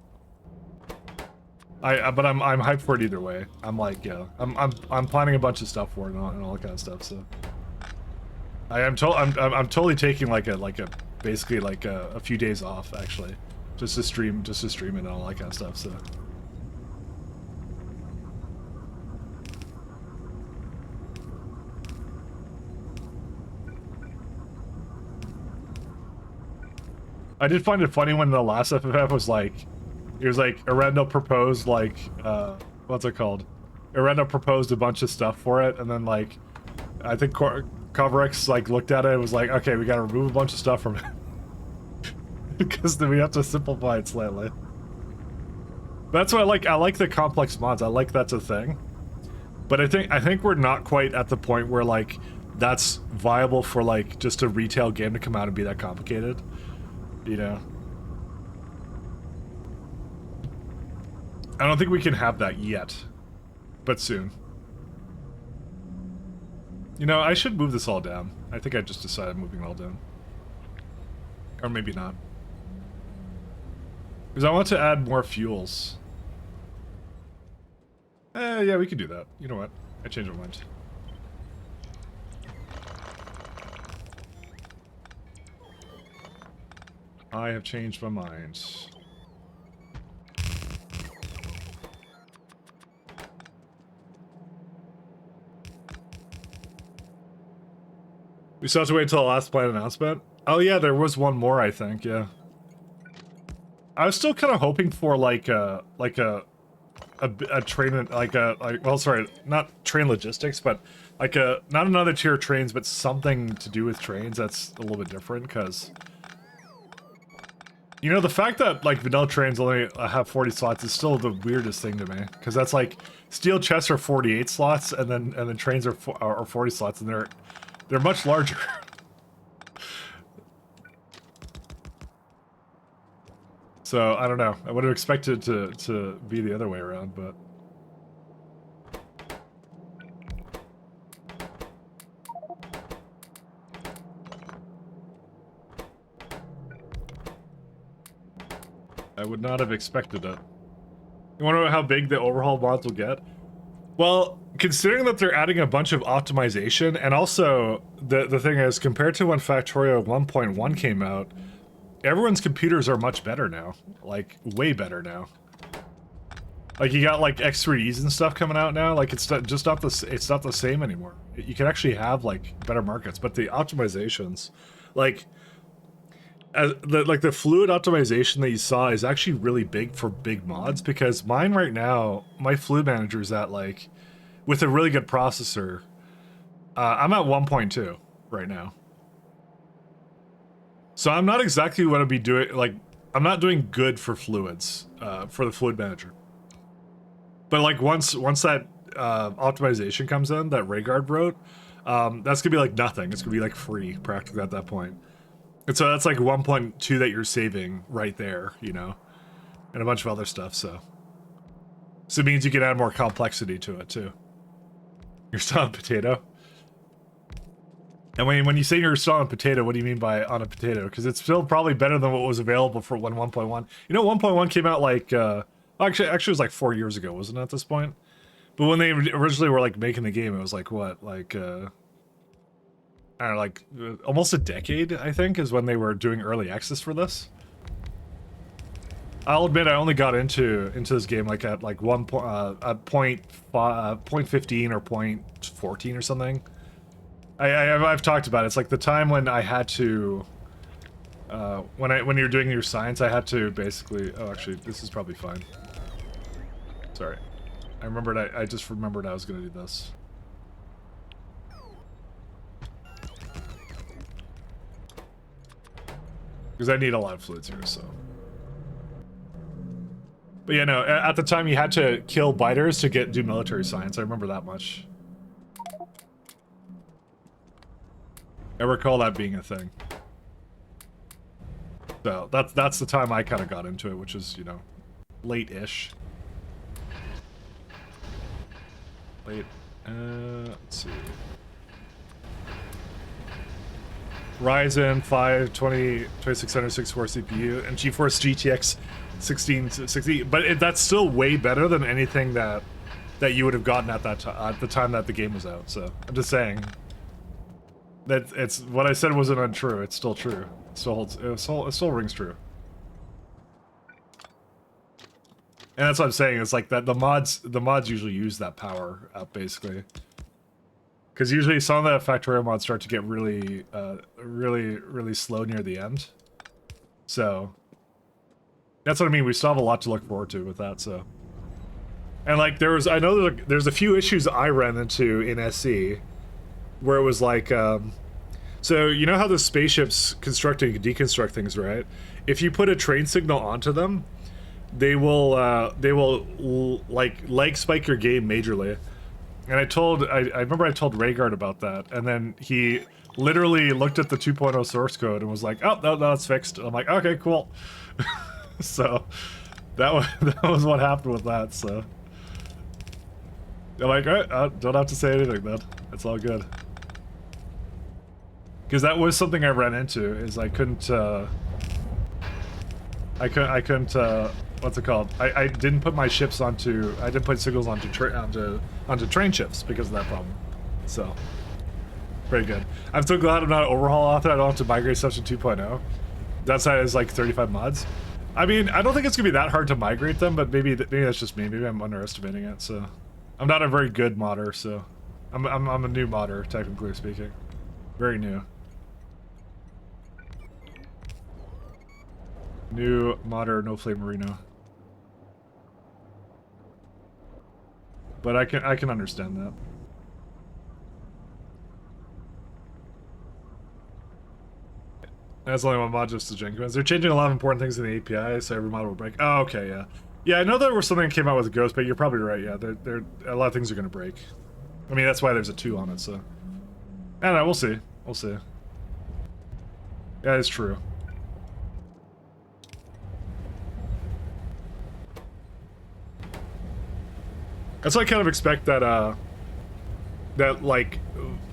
But I'm hyped for it either way. I'm like, yeah, I'm planning a bunch of stuff for it and all that kind of stuff. So I'm totally taking like a basically like a few days off actually, just to stream it and all that kind of stuff. So. I did find it funny when the last FFF was like, it was like Arendo proposed like, what's it called? Arendo proposed a bunch of stuff for it, and then like, I think Coverex like looked at it and was like, okay, we gotta remove a bunch of stuff from it. Because then we have to simplify it slightly. That's what I like the complex mods. I like that's a thing. But I think we're not quite at the point where like, that's viable for like, just a retail game to come out and be that complicated. You know, I don't think we can have that yet, but soon. You know, I should move this all down. I think I just decided moving it all down. Or maybe not. Because I want to add more fuels. Yeah, we could do that. You know what? I changed my mind. I have changed my mind. We still have to wait until the last plan announcement? Oh yeah, there was one more, I think, yeah. I was still kind of hoping for like a train, well, sorry, not train logistics, but like not another tier of trains, but something to do with trains that's a little bit different, because you know, the fact that like vanilla trains only have 40 slots is still the weirdest thing to me, because that's like steel chests are 48 slots, and then trains are 40 slots, and they're much larger. So I don't know. I would have expected to be the other way around, but I would not have expected it. You want to know how big the overhaul mods will get? Well, considering that they're adding a bunch of optimization, and also the thing is, compared to when Factorio 1.1 came out, everyone's computers are much better now. Like, way better now. Like, you got like X3Es and stuff coming out now. Like, it's not the same anymore. You can actually have like better markets, but the optimizations, like, the fluid optimization that you saw is actually really big for big mods, because mine right now, my fluid manager is at like, with a really good processor, I'm at 1.2 right now. So I'm not exactly what I'd be doing, like, I'm not doing good for fluids, for the fluid manager. But like once that optimization comes in, that Rhaegar wrote, that's gonna be like nothing. It's gonna be like free practically at that point. And so that's like 1.2 that you're saving right there, you know, and a bunch of other stuff. So it means you can add more complexity to it too. You're still on potato. And when you say you're still on potato, what do you mean by on a potato? Because it's still probably better than what was available for when 1.1. You know, 1.1 came out like actually it was like 4 years ago, wasn't it, at this point? But when they originally were like making the game, it was like what, like I don't know, like almost a decade, I think, is when they were doing early access for this. I'll admit I only got into this game like at like at point 15 or point 14 or something. I've talked about it. It's like the time when I had to when you're doing your science, I had to basically, oh, actually this is probably fine. Sorry. I just remembered I was going to do this. Because I need a lot of fluids here, so. But yeah, no, at the time you had to kill biters to do military science. I remember that much. I recall that being a thing. So that's the time I kind of got into it, which is, you know, late-ish. Late. Let's see. Ryzen 5 2664 CPU and GeForce GTX 1660, but that's still way better than anything that you would have gotten at the time that the game was out. So I'm just saying that it's what I said wasn't untrue. It's still true. It still holds. It still rings true. And that's what I'm saying. It's like that the mods usually use that power up basically. Because usually some of the Factorio mods start to get really, really slow near the end. So that's what I mean. We still have a lot to look forward to with that. So, and like I know there's a few issues I ran into in SC where it was like, so you know how the spaceships construct and deconstruct things, right? If you put a train signal onto them, they will like leg spike your game majorly. And I remember I told Rhaegar about that, and then he literally looked at the 2.0 source code and was like, oh, no, that's fixed. And I'm like, okay, cool. So that was what happened with that. So they're like, all right, I don't have to say anything then. It's all good. Because that was something I ran into. Is I couldn't. I couldn't. What's it called? I didn't put my ships onto. I didn't put signals onto train ships because of that problem. So. Pretty good. I'm so glad I'm not an overhaul author. I don't have to migrate stuff to 2.0. That side is like 35 mods. I mean, I don't think it's gonna be that hard to migrate them, but maybe that's just me. Maybe I'm underestimating it. So, I'm not a very good modder. So, I'm a new modder, technically speaking. Very new. New modder, no flame merino. But I can understand that. That's only one mod, just the Jenkins. They're changing a lot of important things in the API, so every mod will break. Oh, okay, yeah. Yeah, I know there was something that came out with Ghost, but you're probably right, yeah. A lot of things are going to break. I mean, that's why there's a 2 on it, so... I don't know, we'll see. We'll see. Yeah, it's true. That's why I kind of expect that, like,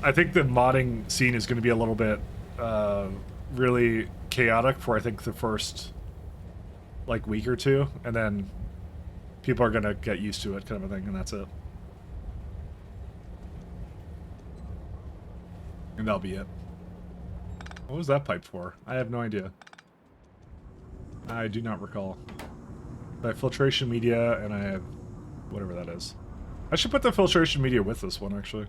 I think the modding scene is going to be a little bit, really chaotic for I think the first like week or two, and then people are gonna get used to it, kind of a thing, and that's it. And that'll be it. What was that pipe for? I have no idea. I do not recall. I have filtration media, and I have whatever that is. I should put the filtration media with this one, actually.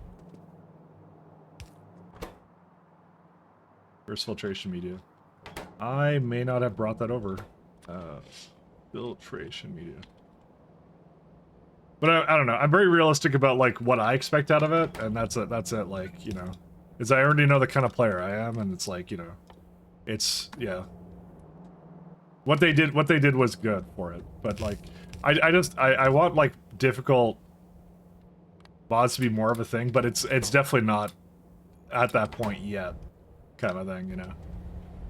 Where's filtration media? I may not have brought that over. Filtration media. But I don't know. I'm very realistic about like what I expect out of it, and that's it. That's it. Like, you know, is I already know the kind of player I am, and it's like, you know, it's yeah. What they did was good for it, but like, I want like difficult mods to be more of a thing, but it's definitely not at that point yet. Kind of thing, you know.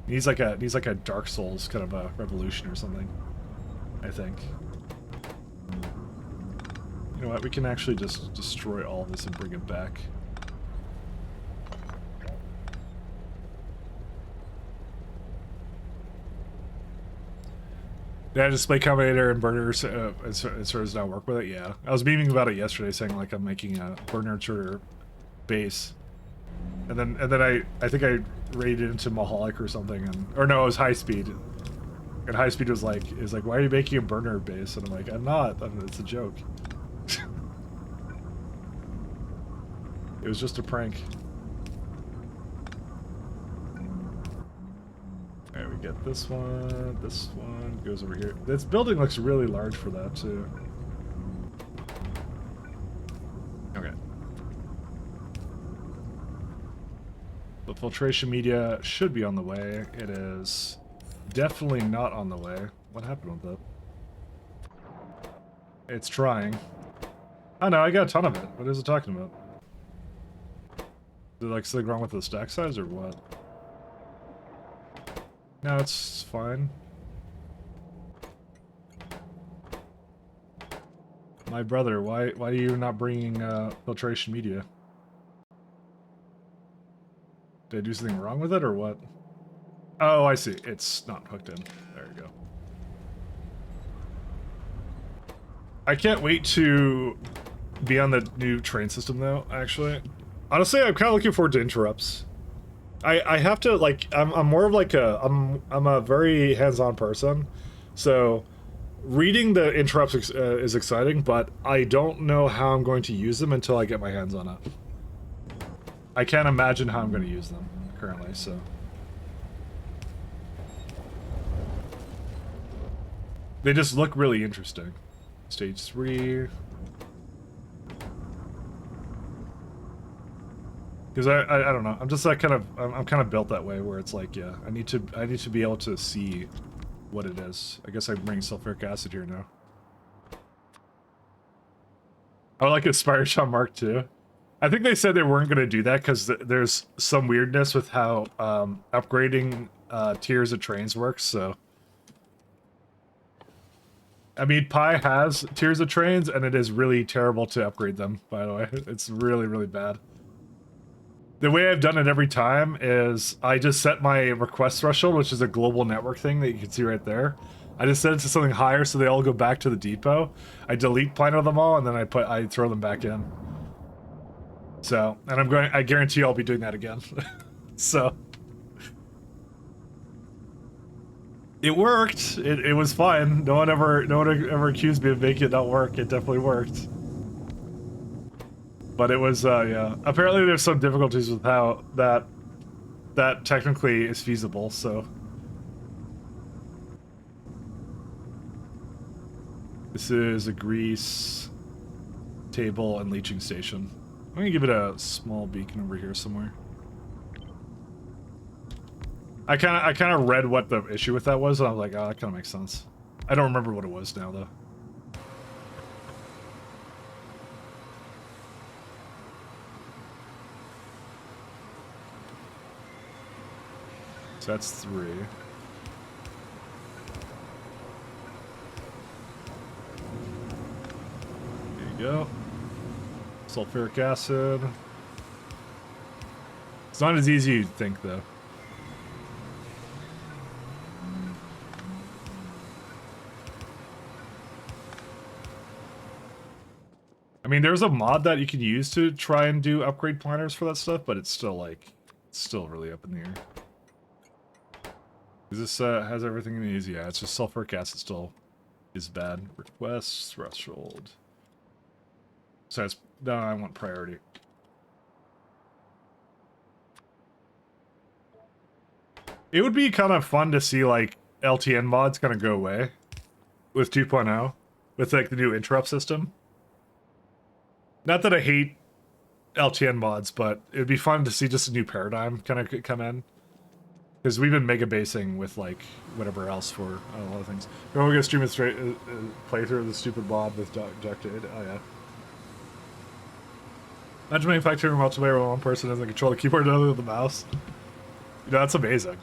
He's like a Dark Souls kind of a revolution or something, I think. You know what? We can actually just destroy all of this and bring it back. Yeah, display combinator and burners as far as not work with it. Yeah, I was beaming about it yesterday, saying like I'm making a burner nurture base. And then I think I raided into Mahalik or something, or no, it was High Speed. And High Speed was like, why are you making a burner base? And I'm like, I'm not. It's a joke. It was just a prank. Alright, we get this one goes over here. This building looks really large for that too. Okay. The filtration media should be on the way. It is definitely not on the way. What happened with it? It's trying. Oh no, I got a ton of it. What is it talking about? Is it like something wrong with the stack size or what? No, it's fine. My brother, why are you not bringing filtration media? Did I do something wrong with it, or what? Oh, I see. It's not hooked in. There you go. I can't wait to be on the new train system, though, actually. Honestly, I'm kind of looking forward to interrupts. I have to, like, I'm more of like I'm a very hands-on person, so reading the interrupts is exciting, but I don't know how I'm going to use them until I get my hands on it. I can't imagine how I'm going to use them currently, so. They just look really interesting. Stage 3. Because I don't know. I'm just like I'm kind of built that way where it's like, yeah, I need to be able to see what it is. I guess I bring sulfuric acid here now. I like Aspire Shot Mark II. I think they said they weren't going to do that because there's some weirdness with how upgrading tiers of trains works, so... I mean, Pi has tiers of trains, and it is really terrible to upgrade them, by the way. It's really, really bad. The way I've done it every time is I just set my request threshold, which is a global network thing that you can see right there. I just set it to something higher so they all go back to the depot. I delete Plano them all, and then I throw them back in. So, and I guarantee I'll be doing that again. So... It worked. It was fine. No one ever accused me of making it not work. It definitely worked. But it was yeah. Apparently there's some difficulties with how that technically is feasible, so. This is a grease table and leaching station. I'm gonna give it a small beacon over here somewhere. I kind of read what the issue with that was, and I was like, oh, that kind of makes sense. I don't remember what it was now, though. So that's 3. There you go. Sulfuric acid. It's not as easy as you'd think, though. I mean, there's a mod that you can use to try and do upgrade planners for that stuff, but it's still like, it's still really up in the air. This has everything in these? Yeah, it's just sulfuric acid still is bad. Request threshold. So it's, no, I want priority. It would be kind of fun to see like LTN mods kind of go away with 2.0, with like the new interrupt system. Not that I hate LTN mods, but it'd be fun to see just a new paradigm kind of come in. Because we've been mega basing with like whatever else for a lot of things. We're gonna stream a straight playthrough of the stupid mod with Ducted. Oh yeah. Imagine making Factorio multiplayer where one person doesn't control the keyboard other than the mouse. You know, that's amazing.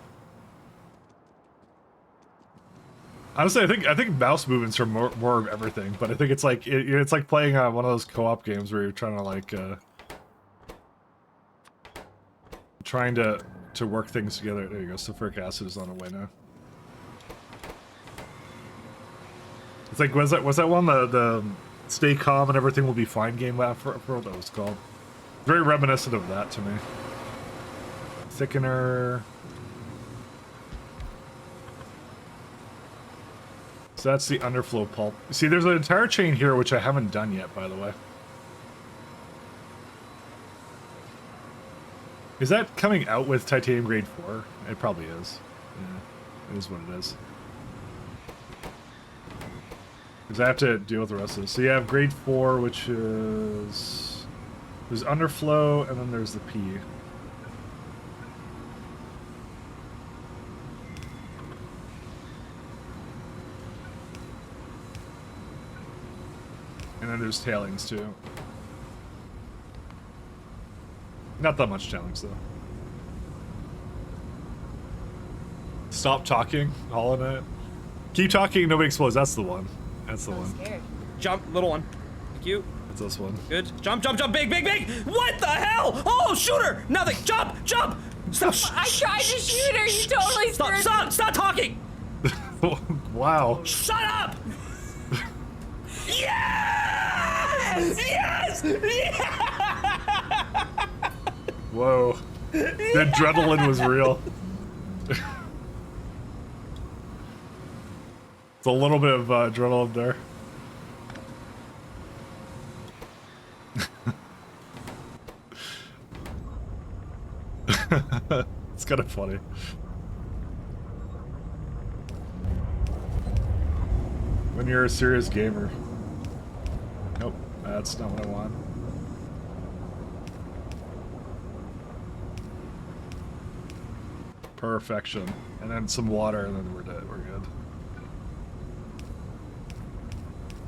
Honestly, I think mouse movements are more of everything, but I think it's like it's like playing one of those co-op games where you're trying to like trying to work things together. There you go. Sulfuric acid is on the way now. It's like was that one the stay calm and everything will be fine game for what that was called? Very reminiscent of that to me. Thickener. So that's the underflow pulp. See, there's an entire chain here which I haven't done yet, by the way. Is that coming out with titanium grade 4? It probably is. Yeah, it is what it is. Because I have to deal with the rest of this. So you have grade 4, which is... There's underflow, and then there's the P. And then there's tailings, too. Not that much tailings, though. Stop talking, all in it. Keep talking, nobody explodes. That's the one. That's the one. Scared. Jump, little one. Thank you. That's this one. Good. Jump, jump, jump, big, big, big! What the hell? Oh, shooter! Nothing. Jump, jump! Stop. I tried to shoot her. You totally Stop talking! Wow. Shut up! Yes! Yes! Yes! Whoa. The adrenaline was real. It's a little bit of adrenaline there. It's kind of funny. When you're a serious gamer. Nope, that's not what I want. Perfection. And then some water, and then we're dead. We're good.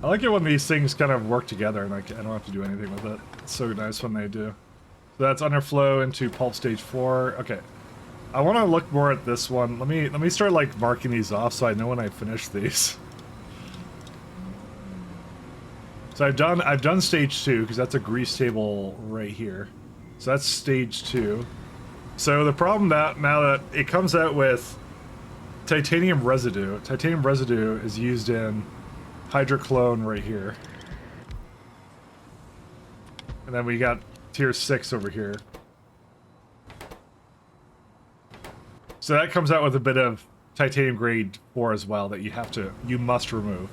I like it when these things kind of work together and like I don't have to do anything with it. It's so nice when they do. So that's underflow into pulp stage 4. Okay. I want to look more at this one. Let me start like marking these off so I know when I finish these. So I've done stage 2 because that's a grease table right here. So that's stage 2. So the problem that now that it comes out with titanium residue. Titanium residue is used in hydroclone right here. And then we got tier 6 over here. So that comes out with a bit of titanium grade 4 as well that you must remove.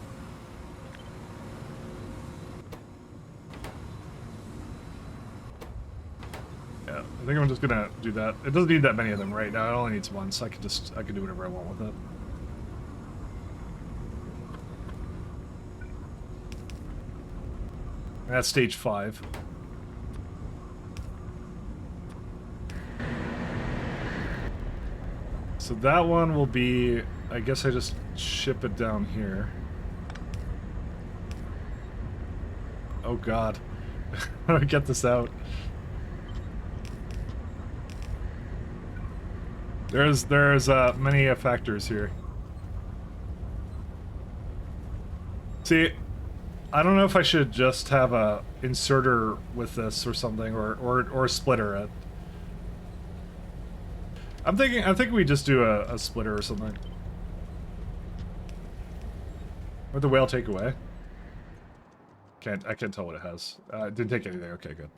Yeah, I think I'm just gonna do that. It doesn't need that many of them right now. It only needs one, so I can do whatever I want with it. And that's stage 5. So that one will be, I guess I just ship it down here. Oh god. How do I get this out? There's many factors here. See, I don't know if I should just have a inserter with this or something, or splitter it. I think we just do a splitter or something. What'd the whale take away? I can't tell what it has. It didn't take anything. Okay, good.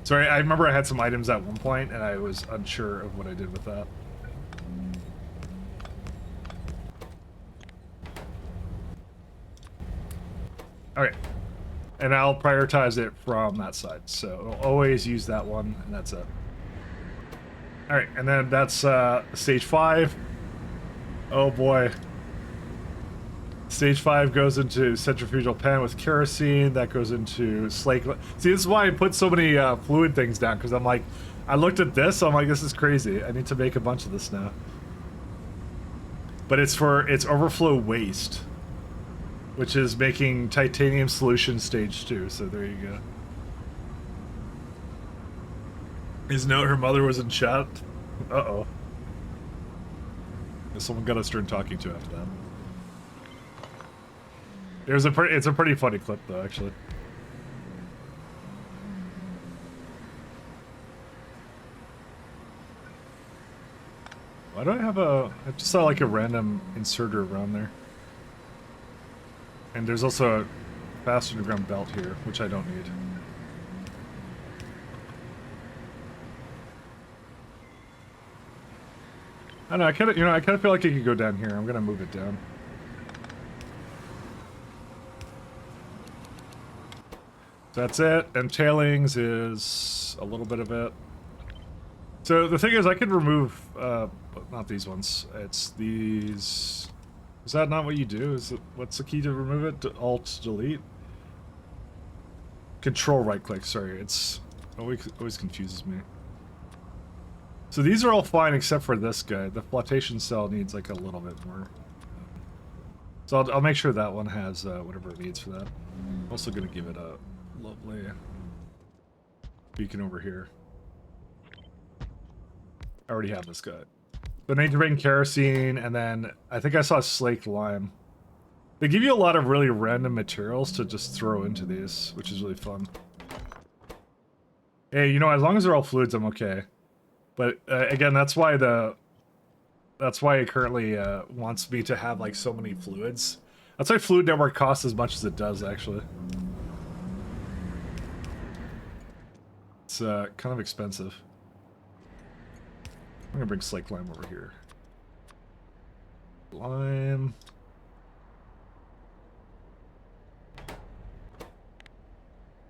Sorry, I remember I had some items at one point, and I was unsure of what I did with that. Okay. And I'll prioritize it from that side, so I'll always use that one, and that's it. Alright, and then that's stage 5. Oh boy. Stage 5 goes into centrifugal pan with kerosene, that goes into slake. See, this is why I put so many fluid things down, because I'm like, I looked at this, I'm like, this is crazy. I need to make a bunch of this now. But it's overflow waste, which is making titanium solution stage 2, so there you go. His note, her mother was in chat. Uh-oh. Someone got us start talking to after that. It's a pretty funny clip though, actually. Why do I have I just saw like a random inserter around there. And there's also a fast underground belt here, which I don't need. I don't know, I kind of feel like it could go down here. I'm gonna move it down. That's it, and tailings is a little bit of it. So the thing is, I could remove, not these ones. It's these. Is that not what you do? What's the key to remove it? Alt delete. Control right click. Sorry, it's always confuses me. So these are all fine except for this guy. The flotation cell needs like a little bit more. So I'll make sure that one has whatever it needs for that. I'm also gonna give it a lovely beacon over here. I already have this guy. The nitrogen kerosene, and then I think I saw slaked lime. They give you a lot of really random materials to just throw into these, which is really fun. Hey, you know, as long as they're all fluids, I'm okay. But again, that's why it currently wants me to have like so many fluids. That's why Fluid Network costs as much as it does, actually. It's kind of expensive. I'm gonna bring slake lime over here. Lime.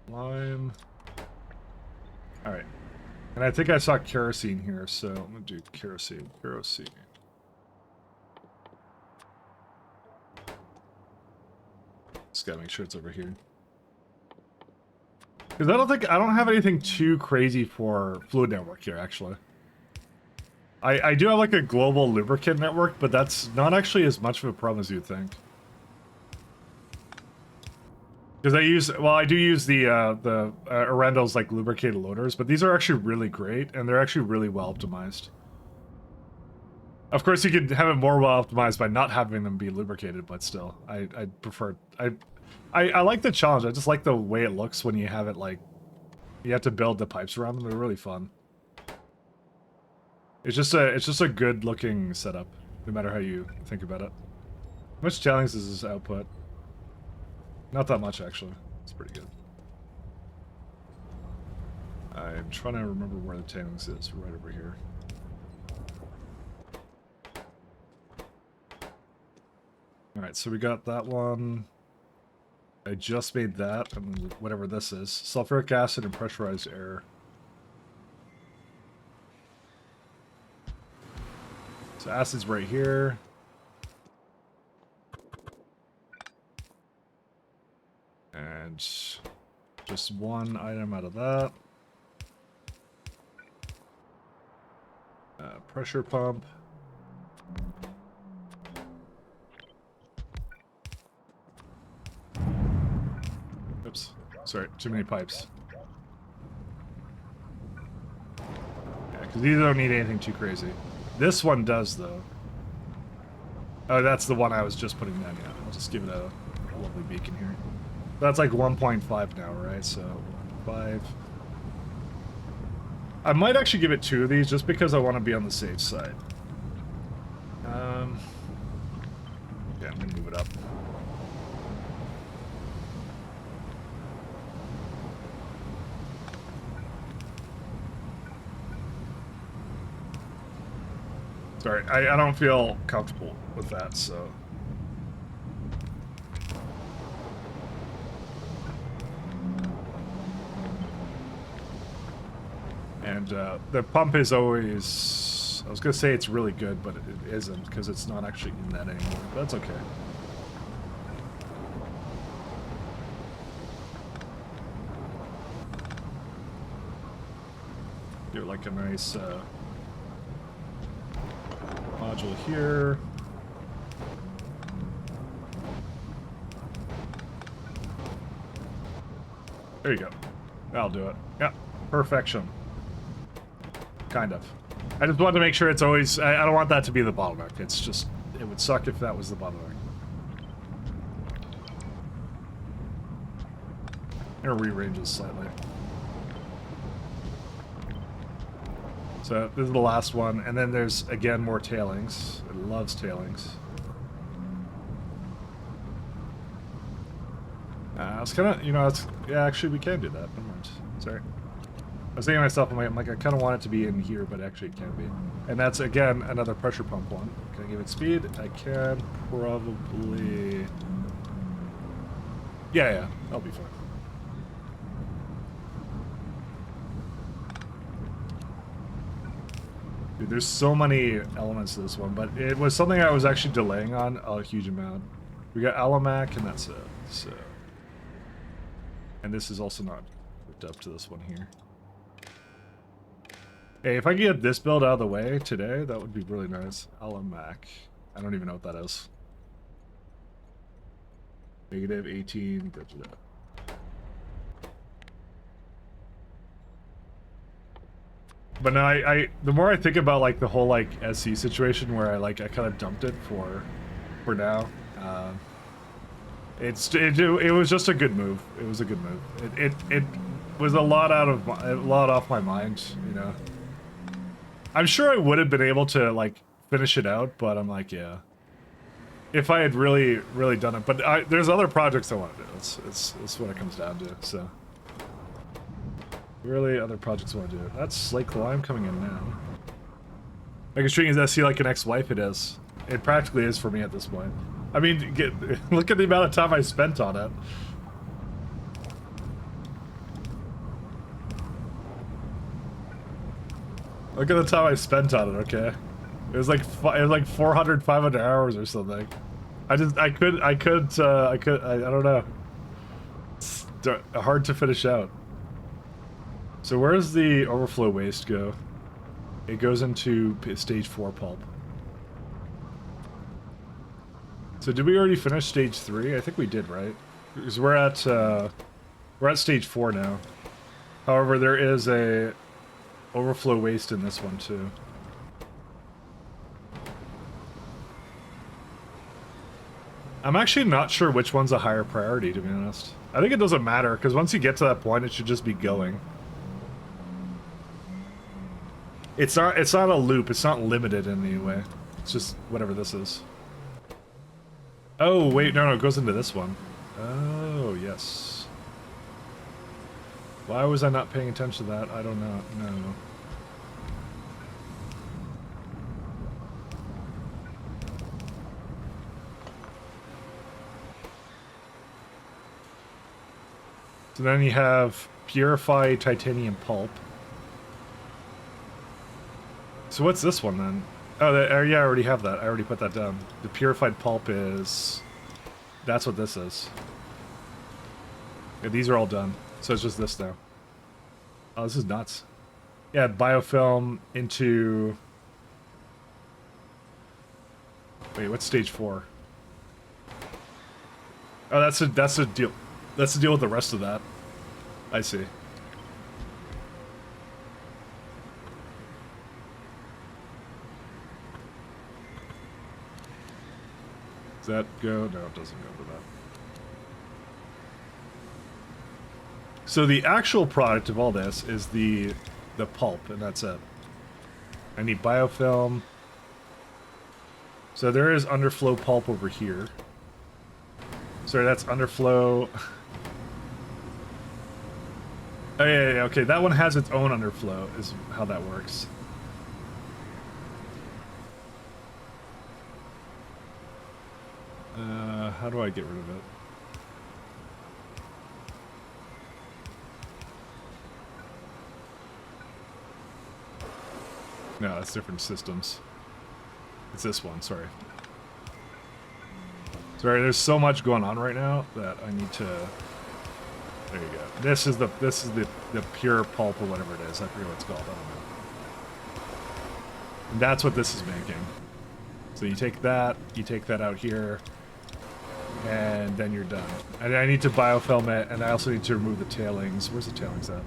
Lime. Alright. And I think I saw kerosene here, so I'm gonna do kerosene. Kerosene. Just gotta make sure it's over here. Because I don't have anything too crazy for Fluid Network here, actually. I do have like a global lubricant network, but that's not actually as much of a problem as you'd think. Because I do use the Arundel's like lubricated loaders, but these are actually really great, and they're actually really well optimized. Of course, you could have it more well optimized by not having them be lubricated, but still, I prefer. I like the challenge. I just like the way it looks when you have it like you have to build the pipes around them. They're really fun. It's just a good looking setup, no matter how you think about it. How much tailings is this output? Not that much actually. It's pretty good. I'm trying to remember where the tailings is. Right over here. Alright, so we got that one. I just made that, and whatever this is. Sulfuric acid and pressurized air. So acid's right here. And just one item out of that. Pressure pump. Oops. Sorry, too many pipes. Yeah, because these don't need anything too crazy. This one does, though. Oh, that's the one I was just putting down, yeah. I'll just give it a lovely beacon here. That's like 1.5 now, right? So, 5. I might actually give it 2 of these, just because I want to be on the safe side. Yeah, I'm going to move it up. Sorry, I don't feel comfortable with that, so... And the pump is always... I was going to say it's really good, but it isn't, because it's not actually in that anymore. But that's okay. Do like a nice module here. There you go. That'll do it. Yeah, perfection. Kind of. I just wanted to make sure it's always... I don't want that to be the bottleneck. It's just... It would suck if that was the bottleneck. Or rearranges slightly. So this is the last one, and then there's again more tailings. It loves tailings. It's kind of, you know, it's, yeah, actually we can do that. Never mind. Sorry. I was thinking to myself, I'm like I kind of want it to be in here, but actually it can't be. And that's, again, another pressure pump one. Can I give it speed? I can probably... Yeah, that'll be fine. Dude, there's so many elements to this one, but it was something I was actually delaying on a huge amount. We got Alamac, and that's it. So, and this is also not hooked up to this one here. Hey, if I could get this build out of the way today, that would be really nice. Alamac. I don't even know what that is. Negative 18. Da, da, da. But no, the more I think about like the whole like SC situation where I kind of dumped it for now, it was just a good move. It was a good move. It was a lot off my mind, you know. I'm sure I would have been able to like finish it out, but I'm like, yeah, if I had really done it. But there's other projects I want to do. It's what it comes down to. So. Really, other projects I want to do. That's Slate Lime coming in now. Like a string is SC like an ex-wife, it is. It practically is for me at this point. I mean, look at the amount of time I spent on it. Look at the time I spent on it, okay? It was like 400, 500 hours or something. I don't know. It's hard to finish out. So where does the overflow waste go? It goes into stage 4 pulp. So did we already finish stage 3? I think we did, right? Because we're at stage 4 now. However, there is a overflow waste in this one too. I'm actually not sure which one's a higher priority, to be honest. I think it doesn't matter, because once you get to that point, it should just be going. It's not a loop, it's not limited in any way. It's just whatever this is. Oh, wait, no, it goes into this one. Oh, yes. Why was I not paying attention to that? I don't know. No. So then you have purified titanium pulp. So what's this one then? Oh, yeah, I already have that. I already put that down. The purified pulp is... That's what this is. Yeah, these are all done. So it's just this now. Oh, this is nuts. Yeah, biofilm into... Wait, what's stage 4? Oh, that's a deal. That's the deal with the rest of that. I see. Does that go? No, it doesn't go to that. So the actual product of all this is the pulp, and that's it. I need biofilm. So there is underflow pulp over here. Sorry, that's underflow. Oh, yeah, okay. That one has its own underflow, is how that works. How do I get rid of it? No, that's different systems. It's this one, sorry. Sorry, there's so much going on right now that I need to... There you go. This is the pure pulp or whatever it is. I forget what it's called. I don't know. And that's what this is making. So you take that out here, and then you're done. And I need to biofilm it, and I also need to remove the tailings. Where's the tailings at?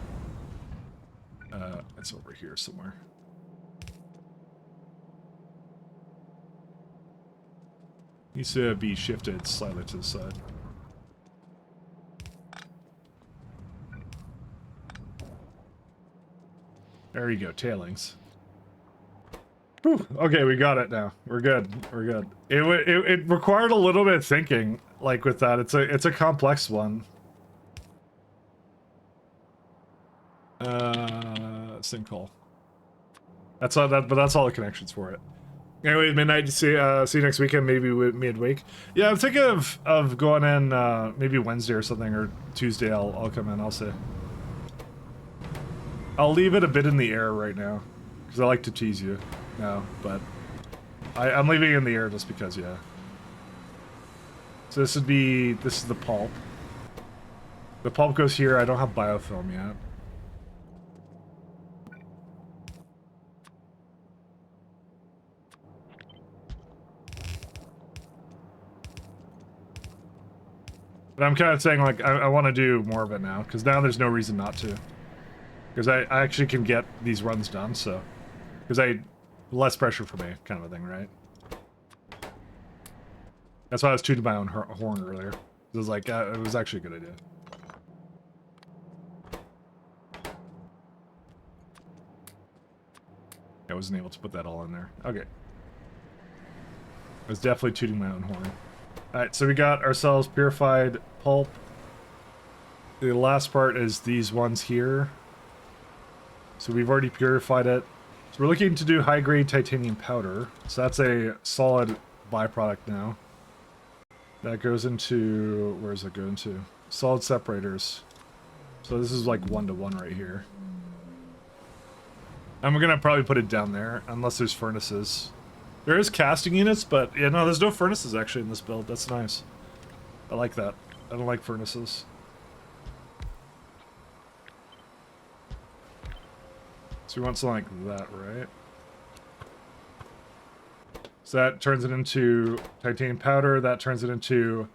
It's over here somewhere. Needs to be shifted slightly to the side. There you go, tailings. Whew. Okay, we got it now. We're good. We're good. It required a little bit of thinking, like with that. It's a complex one. Sinkhole. That's all that, but that's all the connections for it. Anyway, midnight. See you next weekend. Maybe midweek. Yeah, I'm thinking of going in maybe Wednesday or something, or Tuesday. I'll come in. I'll say. I'll leave it a bit in the air right now, because I like to tease you now, but I'm leaving it in the air just because, yeah. So this is the pulp. The pulp goes here. I don't have biofilm yet. But I'm kind of saying, like, I want to do more of it now, because now there's no reason not to. Because I actually can get these runs done, so... Because less pressure for me, kind of a thing, right? That's why I was tooting my own horn earlier. It was like, it was actually a good idea. I wasn't able to put that all in there. Okay. I was definitely tooting my own horn. Alright, so we got ourselves purified pulp. The last part is these ones here. So we've already purified it. So we're looking to do high-grade titanium powder. So that's a solid byproduct now. That goes into... Where does it go into? Solid separators. So this is like 1-to-1 right here. I'm gonna probably put it down there, unless there's furnaces. There is casting units, but yeah, no, there's no furnaces actually in this build. That's nice. I like that. I don't like furnaces. So we want something like that, right? So that turns it into titanium powder. That turns it into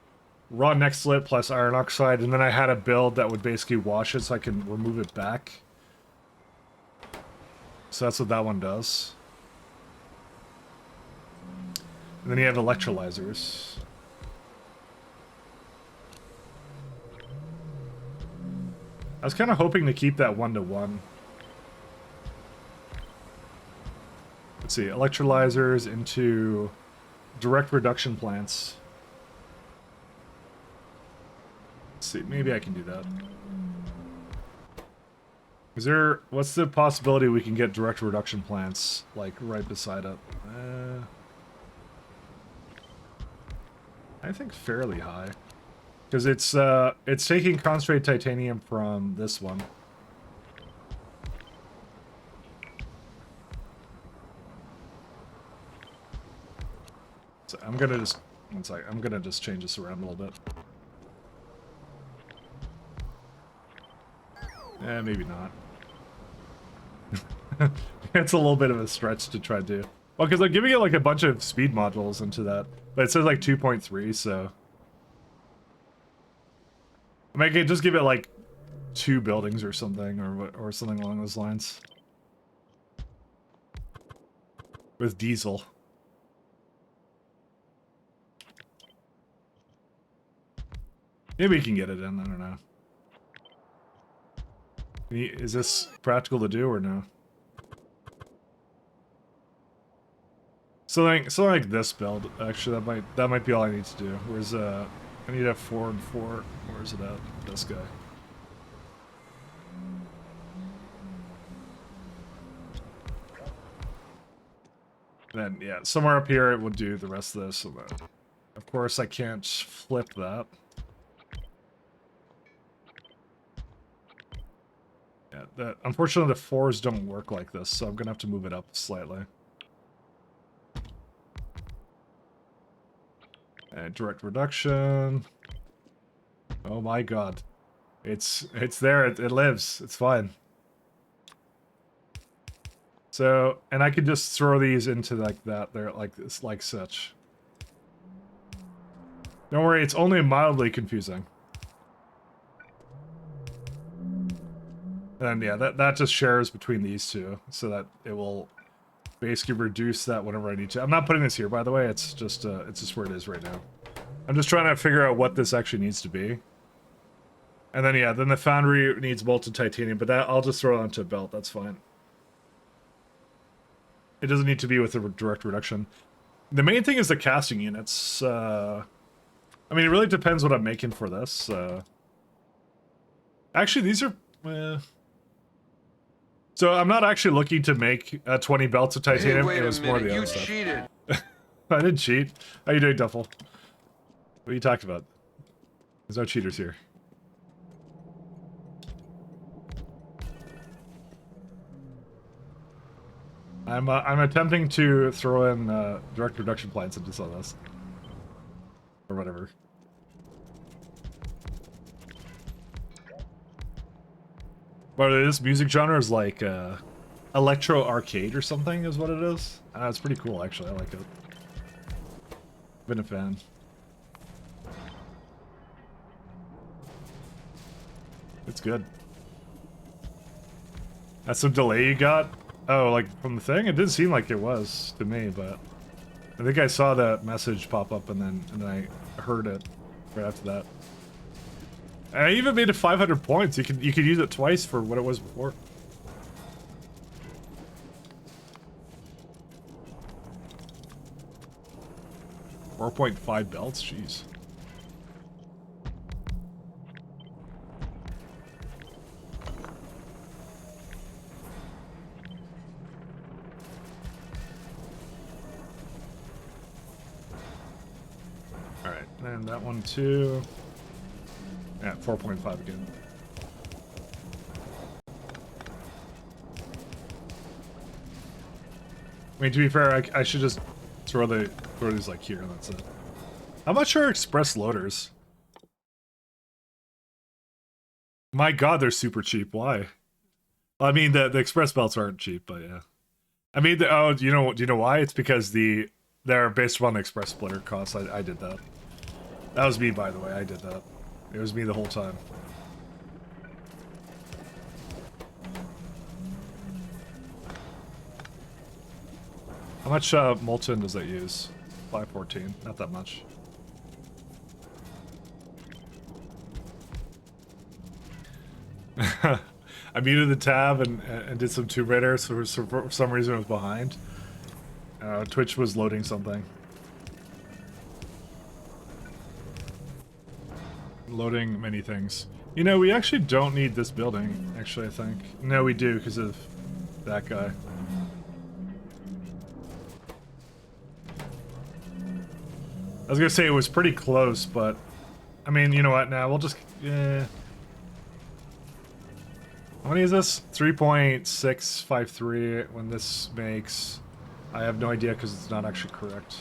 raw neck slit plus iron oxide. And then I had a build that would basically wash it so I can remove it back. So that's what that one does. And then you have electrolyzers. I was kind of hoping to keep that 1-to-1. Let's see, electrolyzers into direct reduction plants. Let's see, maybe I can do that. Is there, what's the possibility we can get direct reduction plants, like, right beside it? I think fairly high. Because it's taking concentrated titanium from this one. So I'm gonna just, one sec, I'm gonna just change this around a little bit. Maybe not. It's a little bit of a stretch to try to do. Well, because I'm giving it like a bunch of speed modules into that. But it says like 2.3, so... I mean, I could just give it like 2 buildings or something, or something along those lines. With diesel. Maybe we can get it in, I don't know. Is this practical to do or no? Something like this build, actually, that might be all I need to do. Where's I need to have 4 and 4. Where's it at? This guy. Then yeah, somewhere up here it would do the rest of this. So that, of course, I can't flip that. Yeah, unfortunately the 4s don't work like this, so I'm gonna have to move it up slightly. And direct reduction. Oh my god. It's there, it lives, it's fine. So, and I could just throw these into like that there, like this, like such. Don't worry, it's only mildly confusing. And yeah, that just shares between these two, so that it will basically reduce that whenever I need to. I'm not putting this here, by the way. It's just where it is right now. I'm just trying to figure out what this actually needs to be. And then yeah, then the foundry needs molten titanium, but that I'll just throw it onto a belt. That's fine. It doesn't need to be with the direct reduction. The main thing is the casting units. I mean, it really depends what I'm making for this. Actually, these are. So I'm not actually looking to make 20 belts of titanium. Hey, it was more the other you stuff. cheated. I didn't cheat. How you doing, Duffel? What are you talking about? There's no cheaters here. I'm attempting to throw in direct reduction plants into some of this, or whatever. But this music genre is like electro arcade or something, is what it is. It's pretty cool, actually. I like it. Been a fan. It's good. That's some delay you got? Oh, like from the thing? It didn't seem like it was to me, but I think I saw that message pop up and then I heard it right after that. And I even made it 500 points. You could use it twice for what it was before. $4.5 belts? Jeez. Alright, and that one too. Yeah, 4.5 again. I mean, to be fair, I should just throw these like here and that's it. How much are express loaders? My god, they're super cheap. Why? I mean, the express belts aren't cheap, but yeah. I mean, do you know why? It's because they're based upon the express splitter costs. I did that. That was me, by the way. I did that. It was me the whole time. How much molten does that use? 514. Not that much. I muted the tab and did some Tomb Raider, so for some reason it was behind. Twitch was loading something. Loading many things. You know, we actually don't need this building, actually, I think. No, we do, because of that guy. I was gonna say it was pretty close, but... I mean, you know what, now we'll just... How many is this? 3.653 when this makes... I have no idea because it's not actually correct.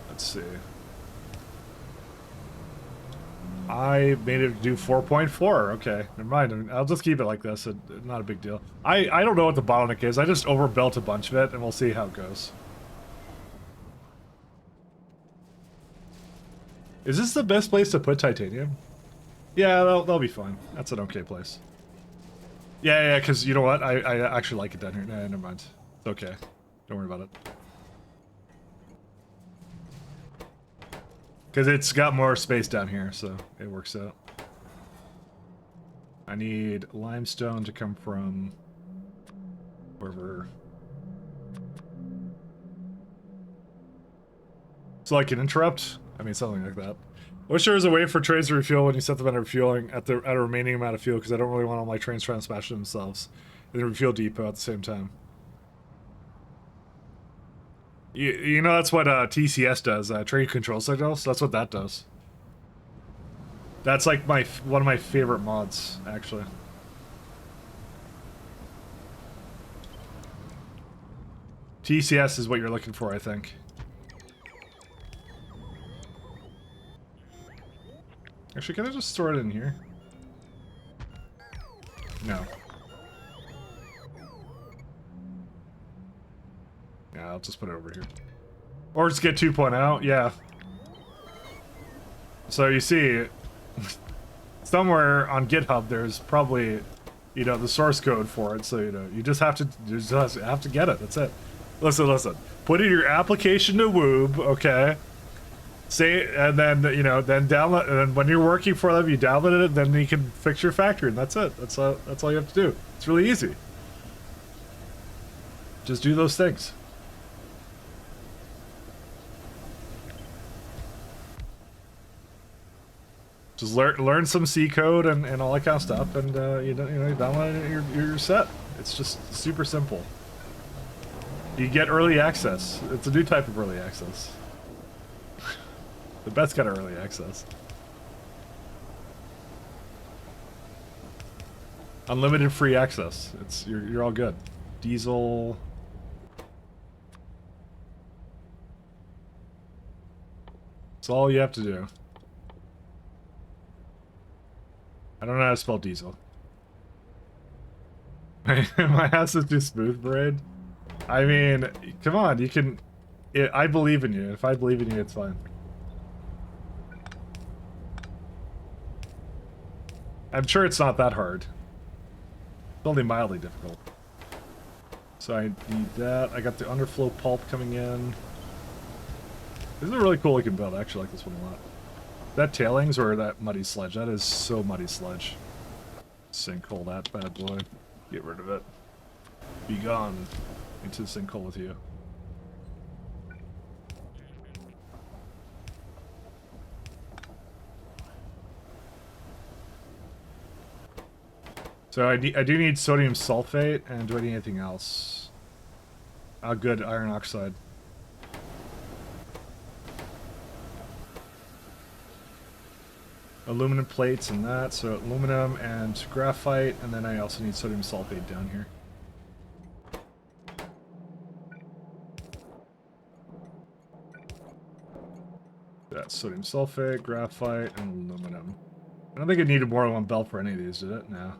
Let's see. I made it do 4.4. Okay, never mind. I'll just keep it like this. Not a big deal. I don't know what the bottleneck is. I just overbuilt a bunch of it, and we'll see how it goes. Is this the best place to put titanium? Yeah, that'll be fine. That's an okay place. Yeah, because you know what? I actually like it down here. Nah, never mind. It's okay. Don't worry about it. Because it's got more space down here, so it works out. I need limestone to come from wherever. So I can interrupt? I mean, something like that. I wish there was a way for trains to refuel when you set them at refueling at a remaining amount of fuel, because I don't really want all my trains trying to smash themselves in the refuel depot at the same time. You know that's what TCS does, train control signals. That's what that does. That's like one of my favorite mods, actually. TCS is what you're looking for, I think. Actually, can I just store it in here? No. Yeah, I'll just put it over here. Or just get 2.0, yeah. So you see, somewhere on GitHub there's probably, you know, the source code for it, so you know, you just have to get it, that's it. Listen. Put in your application to Woob, okay? Say, and then, you know, then download, and then when you're working for them, you download it, then you can fix your factory, and that's it. That's all you have to do. It's really easy. Just do those things. Just learn some C code and all that kind of stuff, and you download it, you're set. It's just super simple. You get early access. It's a new type of early access. The best kind of early access. Unlimited free access. You're all good. Diesel. That's all you have to do. I don't know how to spell diesel. My house is too smooth, Braid. I mean, come on, you can... I believe in you. If I believe in you, it's fine. I'm sure it's not that hard. It's only mildly difficult. So I need that. I got the underflow pulp coming in. This is a really cool looking build. I actually like this one a lot. That tailings or that muddy sludge? That is so muddy sludge. Sinkhole that bad boy. Get rid of it. Be gone into the sinkhole with you. So I do need sodium sulfate, and do I need anything else? Oh, good, iron oxide. Aluminum plates and that, so aluminum and graphite, and then I also need sodium sulfate down here. That's sodium sulfate, graphite, and aluminum. I don't think it needed more than one belt for any of these, did it? No.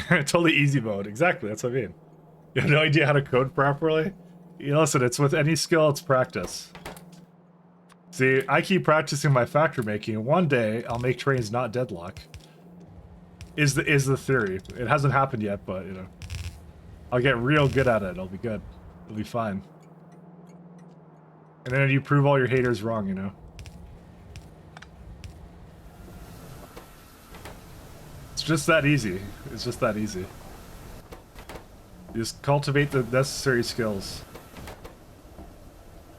Totally easy mode. Exactly, that's what I mean. You have no idea how to code properly? You know, listen, it's with any skill, it's practice. See, I keep practicing my factory making, and one day I'll make trains not deadlock. is the theory. It hasn't happened yet, but you know, I'll get real good at it. It'll be good. It'll be fine. And then you prove all your haters wrong, you know. It's just that easy. It's just that easy. You just cultivate the necessary skills.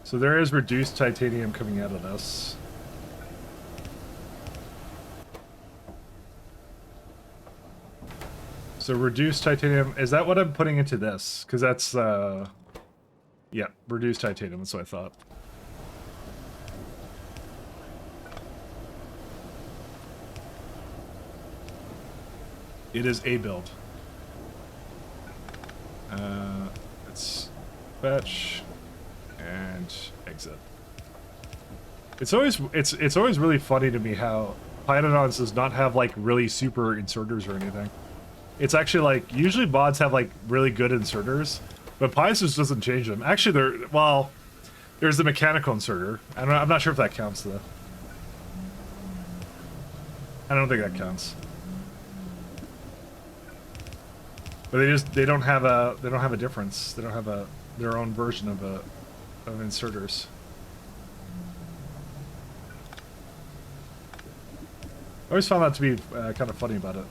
So there is reduced titanium coming out of this. So reduced titanium, is that what I'm putting into this? Because that's, yeah, reduced titanium, that's what I thought. It is a build. Let's fetch and exit. It's always really funny to me how Pyanodons does not have like really super inserters or anything. It's actually like usually mods have like really good inserters, but Python just doesn't change them. Actually, there's the mechanical inserter. I'm not sure if that counts though. I don't think that counts. But they don't have a difference. They don't have their own version of inserters. I always found that to be kind of funny about it.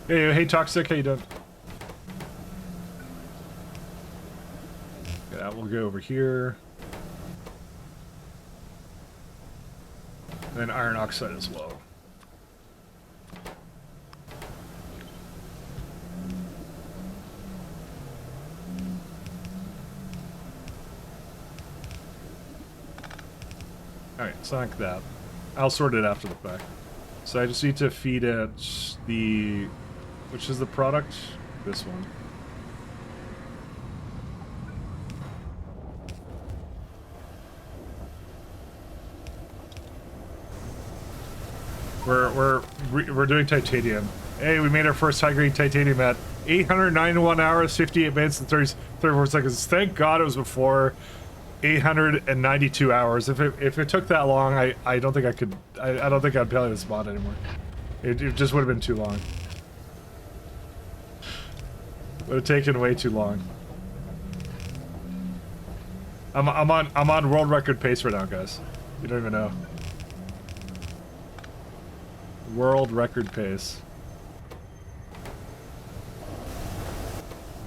Hey, Toxic, how you doing? Yeah, we'll go over here. And then iron oxide as well. Alright, it's like that. I'll sort it after the fact. So I just need to feed it the... Which is the product? This one. We're doing titanium. Hey, we made our first high-grade titanium at 891 hours, 58 minutes, and 34 seconds. Thank God it was before 892 hours. If it took that long, I don't think I could. I don't think I'd play this mod anymore. It just would have been too long. Would have taken way too long. I'm on world record pace right now, guys. You don't even know. World record pace.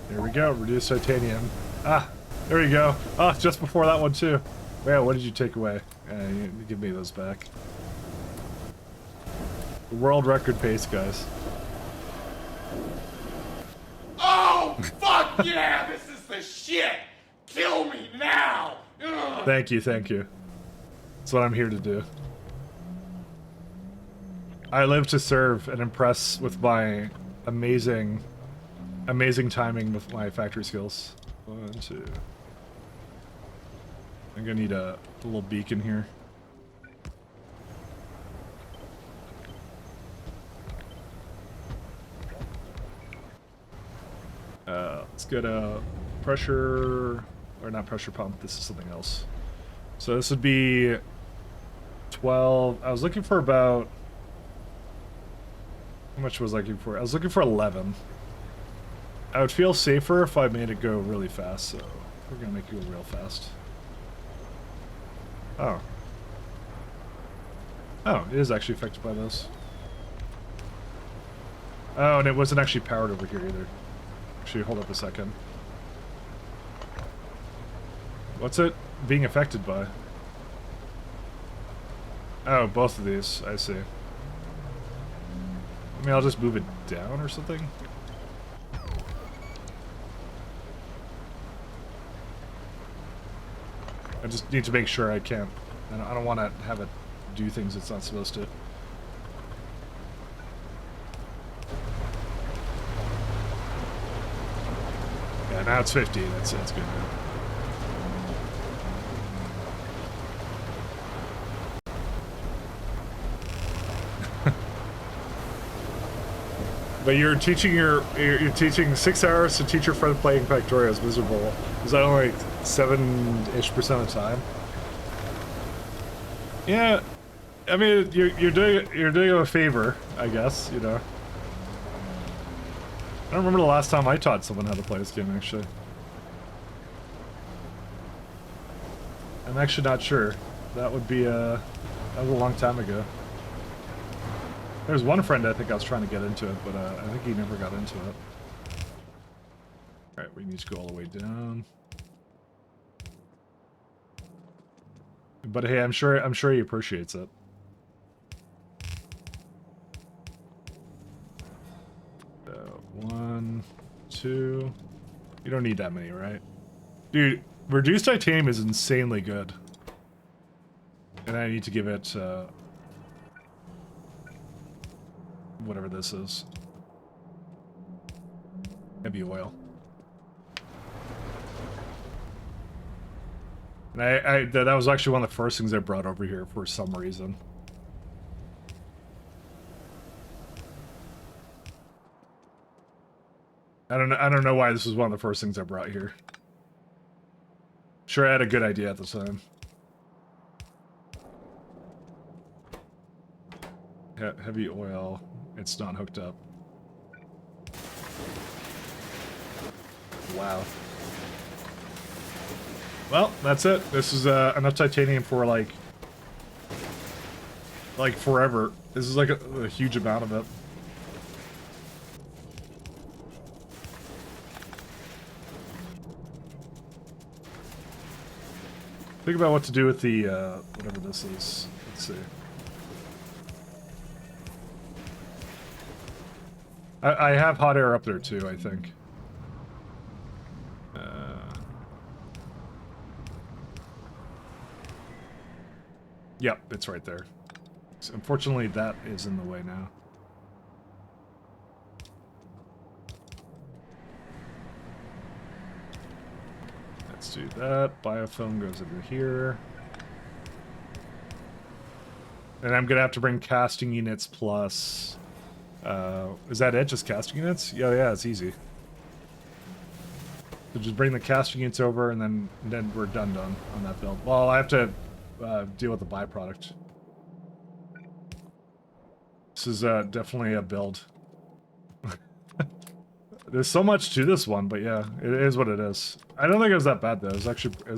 There we go. Reduced titanium. Ah, there we go. Ah, just before that one too. Man, what did you take away? You give me those back. World record pace, guys. Oh, fuck yeah! This is the shit! Kill me now! Ugh. Thank you, thank you. That's what I'm here to do. I live to serve and impress with my amazing timing with my factory skills. 1, 2. I'm gonna need a little beacon here. Let's get a pressure, or not pressure pump, this is something else. So this would be 12, I was looking for about, how much was I looking for? I was looking for 11. I would feel safer if I made it go really fast, so we're gonna make it go real fast. Oh. Oh, it is actually affected by this. Oh, and it wasn't actually powered over here either. Actually, hold up a second. What's it being affected by? Oh, both of these. I see. I mean, I'll just move it down or something. I just need to make sure I can't. I don't want to have it do things it's not supposed to. Yeah, now it's 50. That's good. Man. But you're teaching 6 hours to teach your friend playing Factorio is miserable. Is that only like 7-ish% of the time? Yeah, I mean, you're doing him a favor, I guess. You know. I don't remember the last time I taught someone how to play this game. Actually, I'm actually not sure. That would be that was a long time ago. There's one friend I think I was trying to get into it, but I think he never got into it. All right, we need to go all the way down. But hey, I'm sure he appreciates it. One, two. You don't need that many, right? Dude, reduced titanium is insanely good. And I need to give it, whatever this is. Heavy oil. And that was actually one of the first things I brought over here for some reason. I don't know why this was one of the first things I brought here. Sure, I had a good idea at the time. Heavy oil. It's not hooked up. Wow. Well, that's it. This is enough titanium for like forever. This is like a huge amount of it. Think about what to do with the whatever this is. Let's see. I have hot air up there too, I think. Yep, it's right there. So unfortunately, that is in the way now. Let's do that. Biofilm goes into here. And I'm gonna have to bring casting units plus... is that it? Just casting units? Yeah, it's easy. So just bring the casting units over and then we're done on that build. Well, I have to deal with the byproduct. This is definitely a build. There's so much to this one, but yeah, it is what it is. I don't think it was that bad though. It was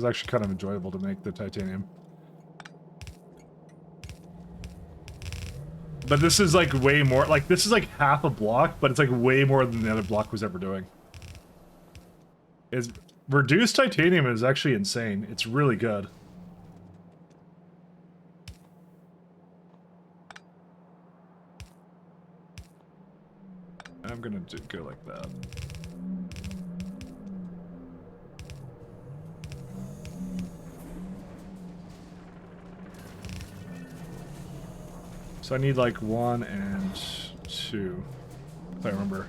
actually kind of enjoyable to make the titanium. But this is like way more, like this is like half a block, but it's like way more than the other block was ever doing. Is reduced titanium is actually insane. It's really good. I'm gonna go like that. So I need like 1 and 2, if I remember.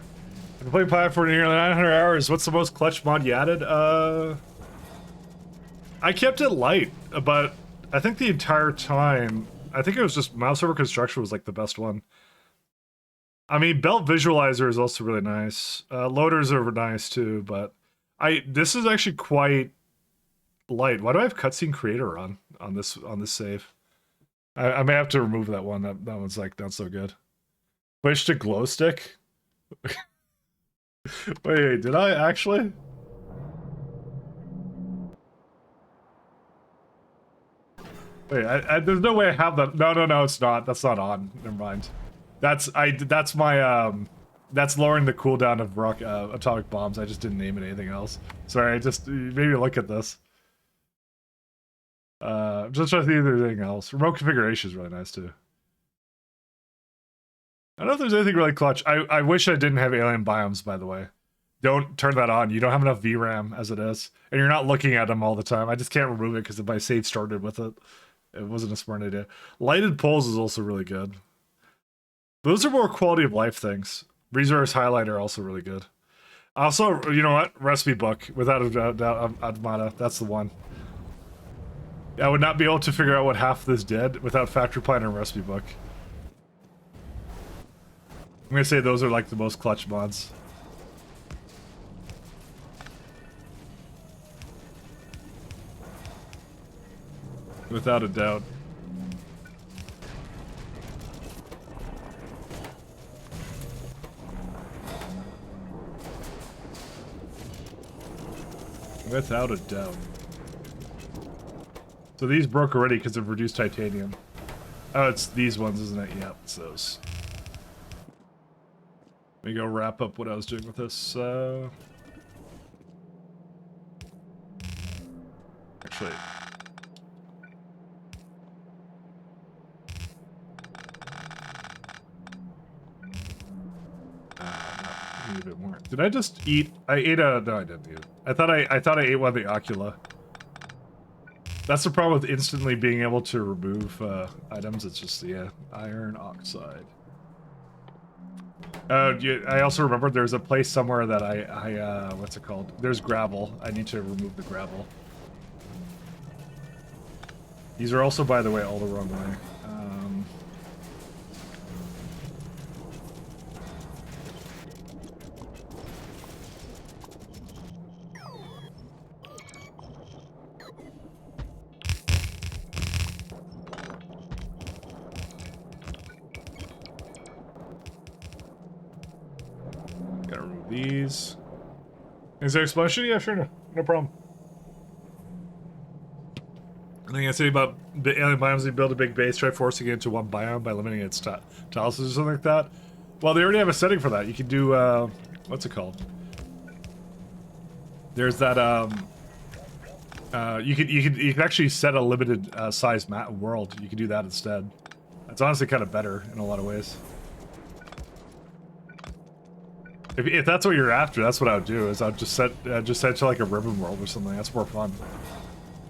I've been playing Pi for nearly 900 hours. What's the most clutch mod you added? I kept it light, but I think the entire time, I think it was just mouse over construction was like the best one. I mean, belt visualizer is also really nice. Loaders are nice too, but this is actually quite light. Why do I have cutscene creator on this save? I may have to remove that one. That one's like not so good. Switch to glow stick. Wait, did I actually? Wait, there's no way I have that. No, it's not. That's not on. Never mind. That's my that's lowering the cooldown of atomic bombs. I just didn't name it anything else. Sorry, I just maybe look at this. I'm just trying to see if there's anything else. Remote configuration is really nice too. I don't know if there's anything really clutch. I wish I didn't have alien biomes, by the way. Don't turn that on. You don't have enough VRAM as it is. And you're not looking at them all the time. I just can't remove it because my save started with it. It wasn't a smart idea. Lighted poles is also really good. Those are more quality of life things. Resource highlighter are also really good. Also, you know what? Recipe book. Without a doubt, Automata. That's the one. I would not be able to figure out what half this did without Factory Planner and Recipe Book. I'm gonna say those are like the most clutch mods. Without a doubt. Without a doubt. So these broke already because of reduced titanium. Oh, it's these ones, isn't it? Yeah, it's those. Let me go wrap up what I was doing with this. Actually... need a bit more. Did I just eat? I ate a... No, I didn't eat it. I thought I ate one of the ocula. That's the problem with instantly being able to remove items. It's just the iron oxide. I also remembered there's a place somewhere that I what's it called? There's gravel. I need to remove the gravel. These are also, by the way, all the wrong way. Gotta remove these. Is there explosion? Yeah, sure, no problem. I think I say about the alien biomes, they build a big base, try forcing it into one biome by limiting its tiles or something like that. Well, they already have a setting for that. You can do, what's it called? There's that, you can actually set a limited size world. You can do that instead. That's honestly kind of better in a lot of ways. If that's what you're after, that's what I would do. Is I'd just set to like a ribbon world or something. That's more fun.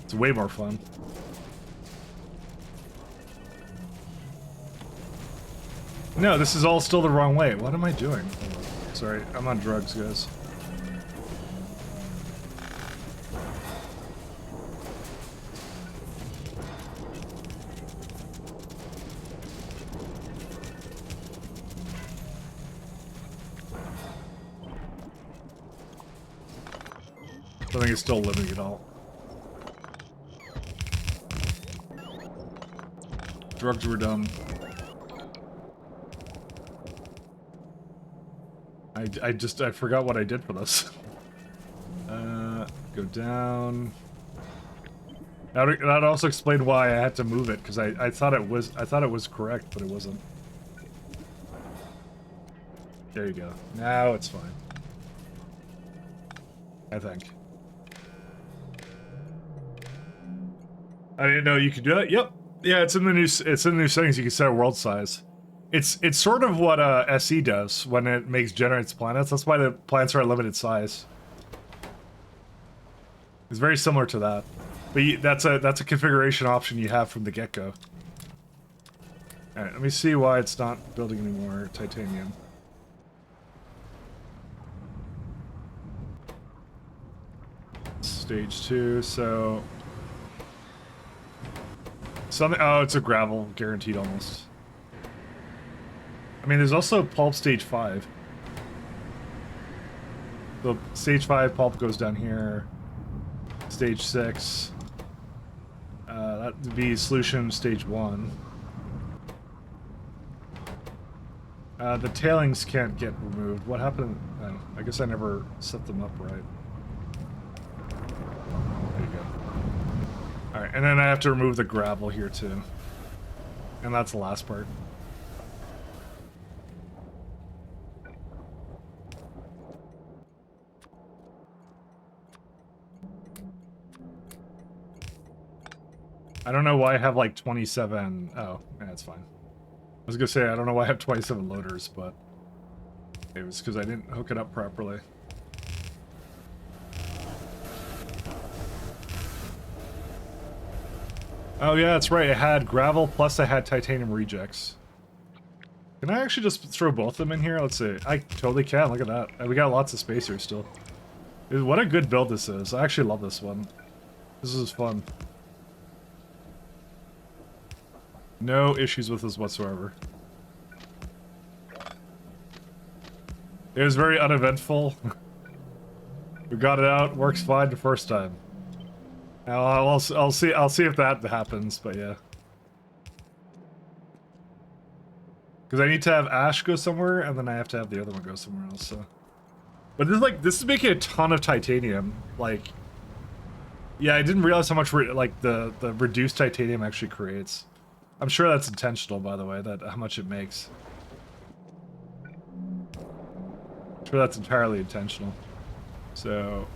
It's way more fun. No, this is all still the wrong way. What am I doing? Sorry, I'm on drugs, guys. I think it's still living at all. Drugs were done. I forgot what I did for this. Go down. That also explained why I had to move it, because I thought it was correct, but it wasn't. There you go. Now it's fine. I think. I didn't know you could do that. Yep. Yeah, it's in the new settings. You can set a world size. It's sort of what SE does when it generates planets. That's why the planets are a limited size. It's very similar to that, but that's a configuration option you have from the get-go. All right, let me see why it's not building any more titanium. Stage 2, so something. Oh, it's a gravel, guaranteed almost. I mean, there's also pulp stage 5. So stage 5 pulp goes down here. Stage 6. That would be solution stage 1. The tailings can't get removed. What happened? Oh, I guess I never set them up right. There you go. Alright, and then I have to remove the gravel here too. And that's the last part. I don't know why I have like 27... Oh, yeah, that's fine. I was gonna say, I don't know why I have 27 loaders, but... it was because I didn't hook it up properly. Oh yeah, that's right, I had gravel plus I had titanium rejects. Can I actually just throw both of them in here? Let's see. I totally can, look at that. We got lots of space here still. What a good build this is. I actually love this one. This is fun. No issues with this whatsoever. It was very uneventful. We got it out, works fine the first time. Now I'll see if that happens, but yeah. Because I need to have ash go somewhere, and then I have to have the other one go somewhere else. So, but this is making a ton of titanium. Like, Yeah, I didn't realize how much like the reduced titanium actually creates. I'm sure that's intentional, by the way, that how much it makes. I'm sure that's entirely intentional. So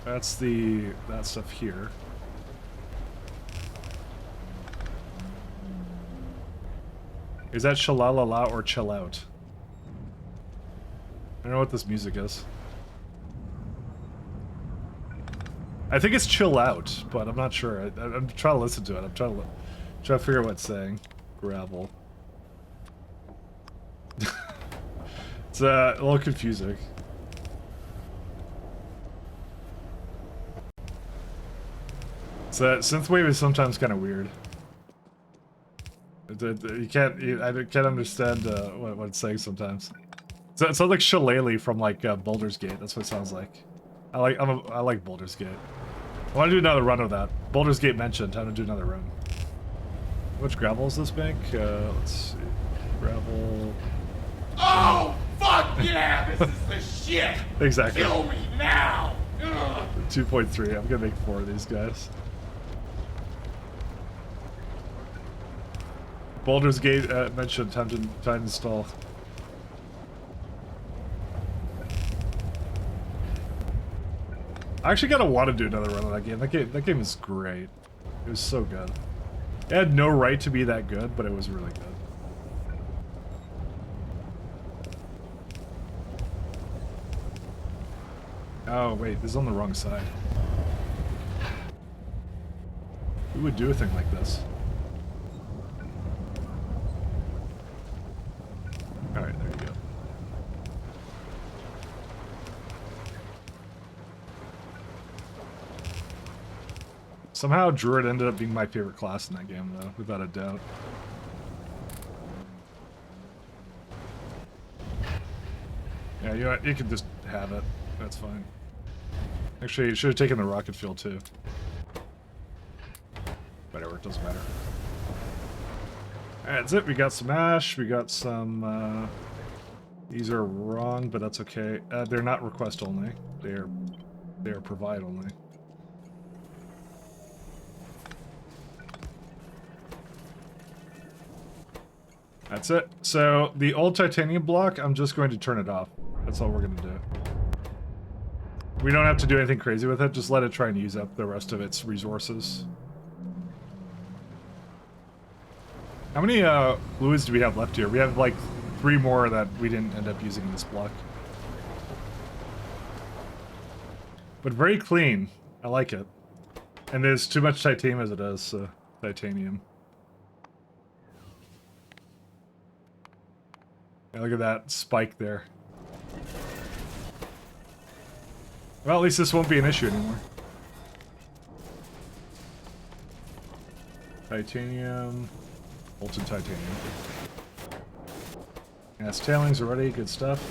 that's that stuff here. Is that shalalala or chill out? I don't know what this music is. I think it's chill out, but I'm not sure. I'm trying to listen to it. I'm trying to figure out what it's saying. Gravel. It's a little confusing. So synthwave is sometimes kind of weird. I can't understand what it's saying sometimes. So it sounds like Shillelagh from like Baldur's Gate. That's what it sounds like. I like Baldur's Gate. I want to do another run of that. Baldur's Gate mentioned. Time to do another run. Which gravel is this bank? Let's see. Gravel. Oh, fuck yeah! This is the shit! Exactly. Kill me now! Ugh. 2.3. I'm gonna make 4 of these guys. Baldur's Gate mentioned. Time to install. I actually gotta want to do another run of that game. That game is great. It was so good. It had no right to be that good, but it was really good. Oh wait, this is on the wrong side. Who would do a thing like this? Alright, there you go. Somehow Druid ended up being my favorite class in that game, though, without a doubt. Yeah, you know what? You can just have it. That's fine. Actually, you should have taken the rocket fuel, too. Whatever, it doesn't matter. Alright, that's it. We got some ash. We got some, these are wrong, but that's okay. They're not request only. They are provide only. That's it. So, the old titanium block, I'm just going to turn it off. That's all we're going to do. We don't have to do anything crazy with it, just let it try and use up the rest of its resources. How many fluids do we have left here? We have like 3 more that we didn't end up using in this block. But very clean. I like it. And there's too much titanium as it is, so titanium. Yeah, look at that spike there. Well, at least this won't be an issue anymore. Titanium. Molten titanium. Yes, tailings already. Good stuff.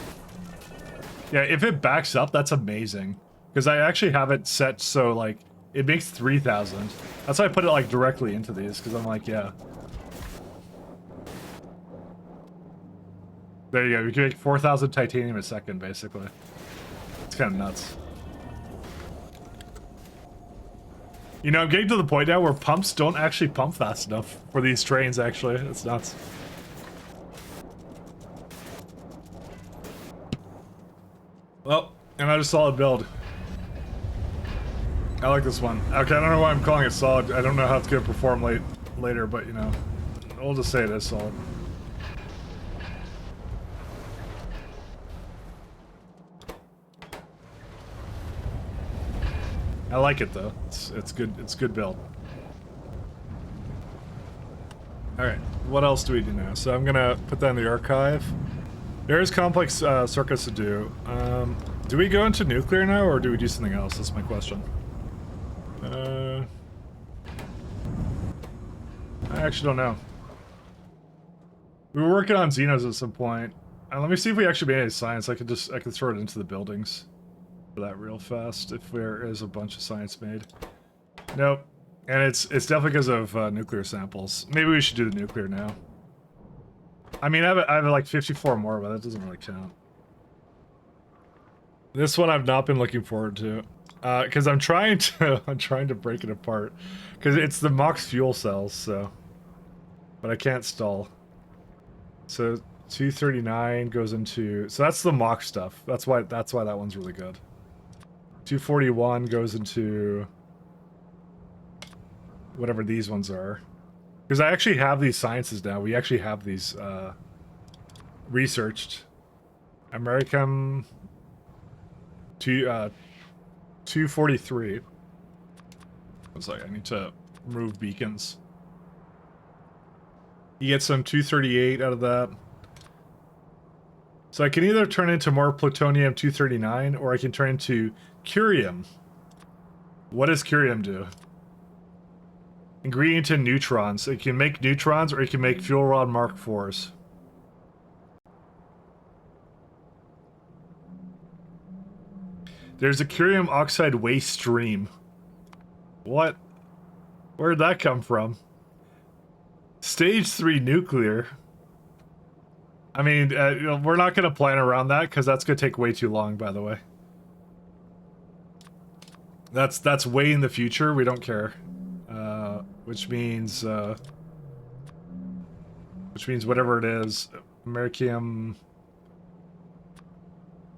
Yeah, if it backs up, that's amazing. Because I actually have it set so, like, it makes 3,000. That's why I put it, like, directly into these, because I'm like, yeah. There you go. You can make 4,000 titanium a second, basically. It's kind of nuts. You know, I'm getting to the point now where pumps don't actually pump fast enough for these trains, actually. It's nuts. Well, another solid build. I like this one. Okay, I don't know why I'm calling it solid. I don't know how it's going to perform later, but, you know, we'll just say it is solid. I like it though. It's good. It's good build. All right. What else do we do now? So I'm gonna put that in the archive. There is complex circuits to do. Do we go into nuclear now, or do we do something else? That's my question. I actually don't know. We were working on Xenos at some point. Let me see if we actually made any science. I could throw it into the buildings. That real fast if there is a bunch of science made. Nope. And it's definitely because of nuclear samples. Maybe we should do the nuclear now. I mean, I have like 54 more, but that doesn't really count. This one I've not been looking forward to. Because I'm trying to break it apart, because it's the MOX fuel cells. So, but I can't stall. So 239 goes into. So that's the MOX stuff. That's why that one's really good. 241 goes into whatever these ones are. Because I actually have these sciences now. We actually have these researched. American 243. One second, I need to remove beacons. You get some 238 out of that. So I can either turn into more plutonium 239 or I can turn into curium. What does curium do? Ingredient in neutrons. It can make neutrons or it can make fuel rod Mark IVs. There's a curium oxide waste stream. What? Where'd that come from? Stage 3 nuclear. I mean, you know, we're not going to plan around that because that's going to take way too long, by the way. That's way in the future. We don't care. Which means whatever it is, Americium.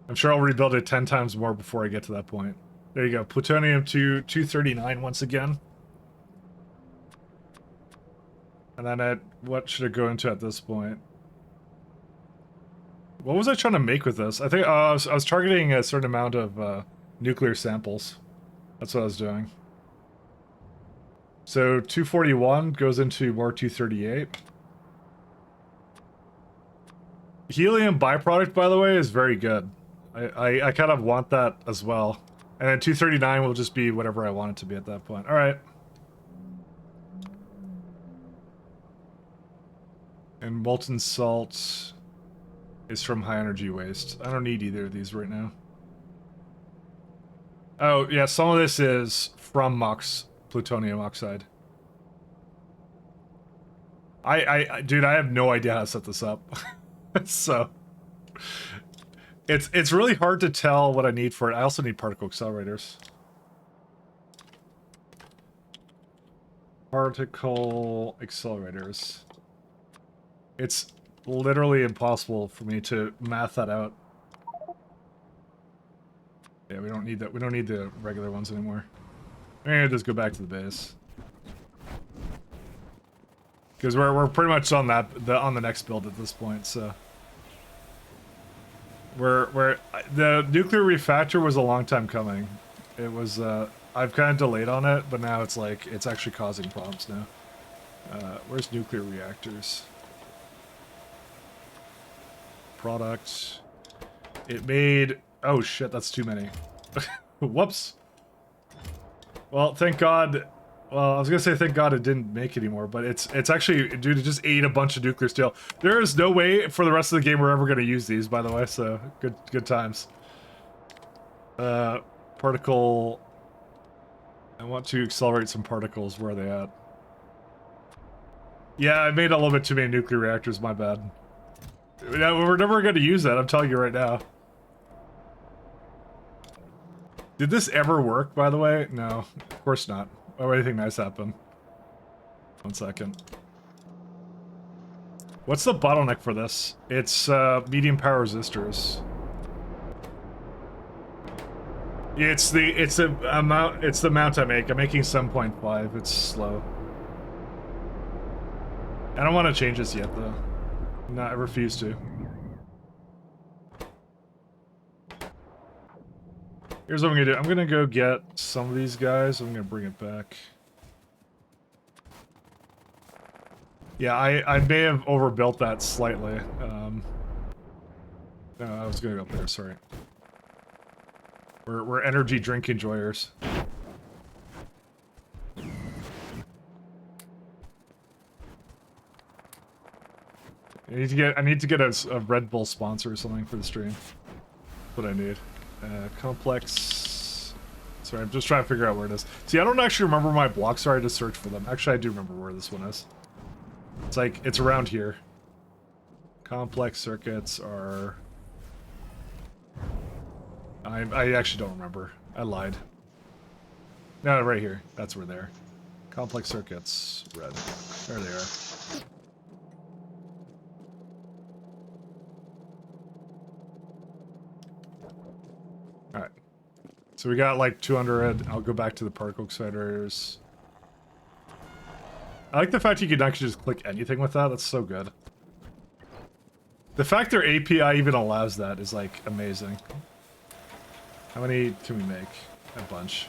I'm sure I'll rebuild it 10 times more before I get to that point. There you go. Plutonium 239 once again. And then what should it go into at this point? What was I trying to make with this? I think I was targeting a certain amount of nuclear samples. That's what I was doing. So 241 goes into more 238. Helium byproduct, by the way, is very good. I kind of want that as well. And then 239 will just be whatever I want it to be at that point. Alright. And molten salt is from high energy waste. I don't need either of these right now. Oh, yeah, some of this is from MOX plutonium oxide. Dude, I have no idea how to set this up. So it's really hard to tell what I need for it. I also need particle accelerators. Particle accelerators. It's literally impossible for me to math that out. Yeah, we don't need that. We don't need the regular ones anymore. I'm gonna just go back to the base. Because we're pretty much on on the next build at this point, so the nuclear refactor was a long time coming. It was I've kind of delayed on it, but now it's like it's actually causing problems now. Where's nuclear reactors? Product. It made. Oh shit, that's too many. Whoops. Well, thank God. Well, I was gonna say thank God it didn't make anymore, but it's actually, dude, it just ate a bunch of nuclear steel. There is no way for the rest of the game we're ever gonna use these, by the way. So good times. Particle. I want to accelerate some particles. Where are they at? Yeah, I made a little bit too many nuclear reactors. My bad. We're never gonna use that. I'm telling you right now. Did this ever work, by the way? No, of course not. Why would anything nice happen? 1 second. What's the bottleneck for this? It's medium power resistors. Yeah, it's the amount I make. I'm making 7.5. It's slow. I don't want to change this yet, though. No, I refuse to. Here's what I'm gonna do. I'm gonna go get some of these guys. I'm gonna bring it back. Yeah, I may have overbuilt that slightly. No, I was gonna go up there. Sorry. We're energy drink enjoyers. I need to get a Red Bull sponsor or something for the stream. That's what I need. Complex. Sorry, I'm just trying to figure out where it is. See, I don't actually remember where my blocks are. I just searched for them. Actually, I do remember where this one is. It's like, it's around here. Complex circuits are... I actually don't remember. I lied. No, right here. That's where they're. Complex circuits, red. There they are. Alright. So we got like 200. I'll go back to the particle exciters. I like the fact you can actually just click anything with that. That's so good. The fact their API even allows that is like amazing. How many can we make? A bunch.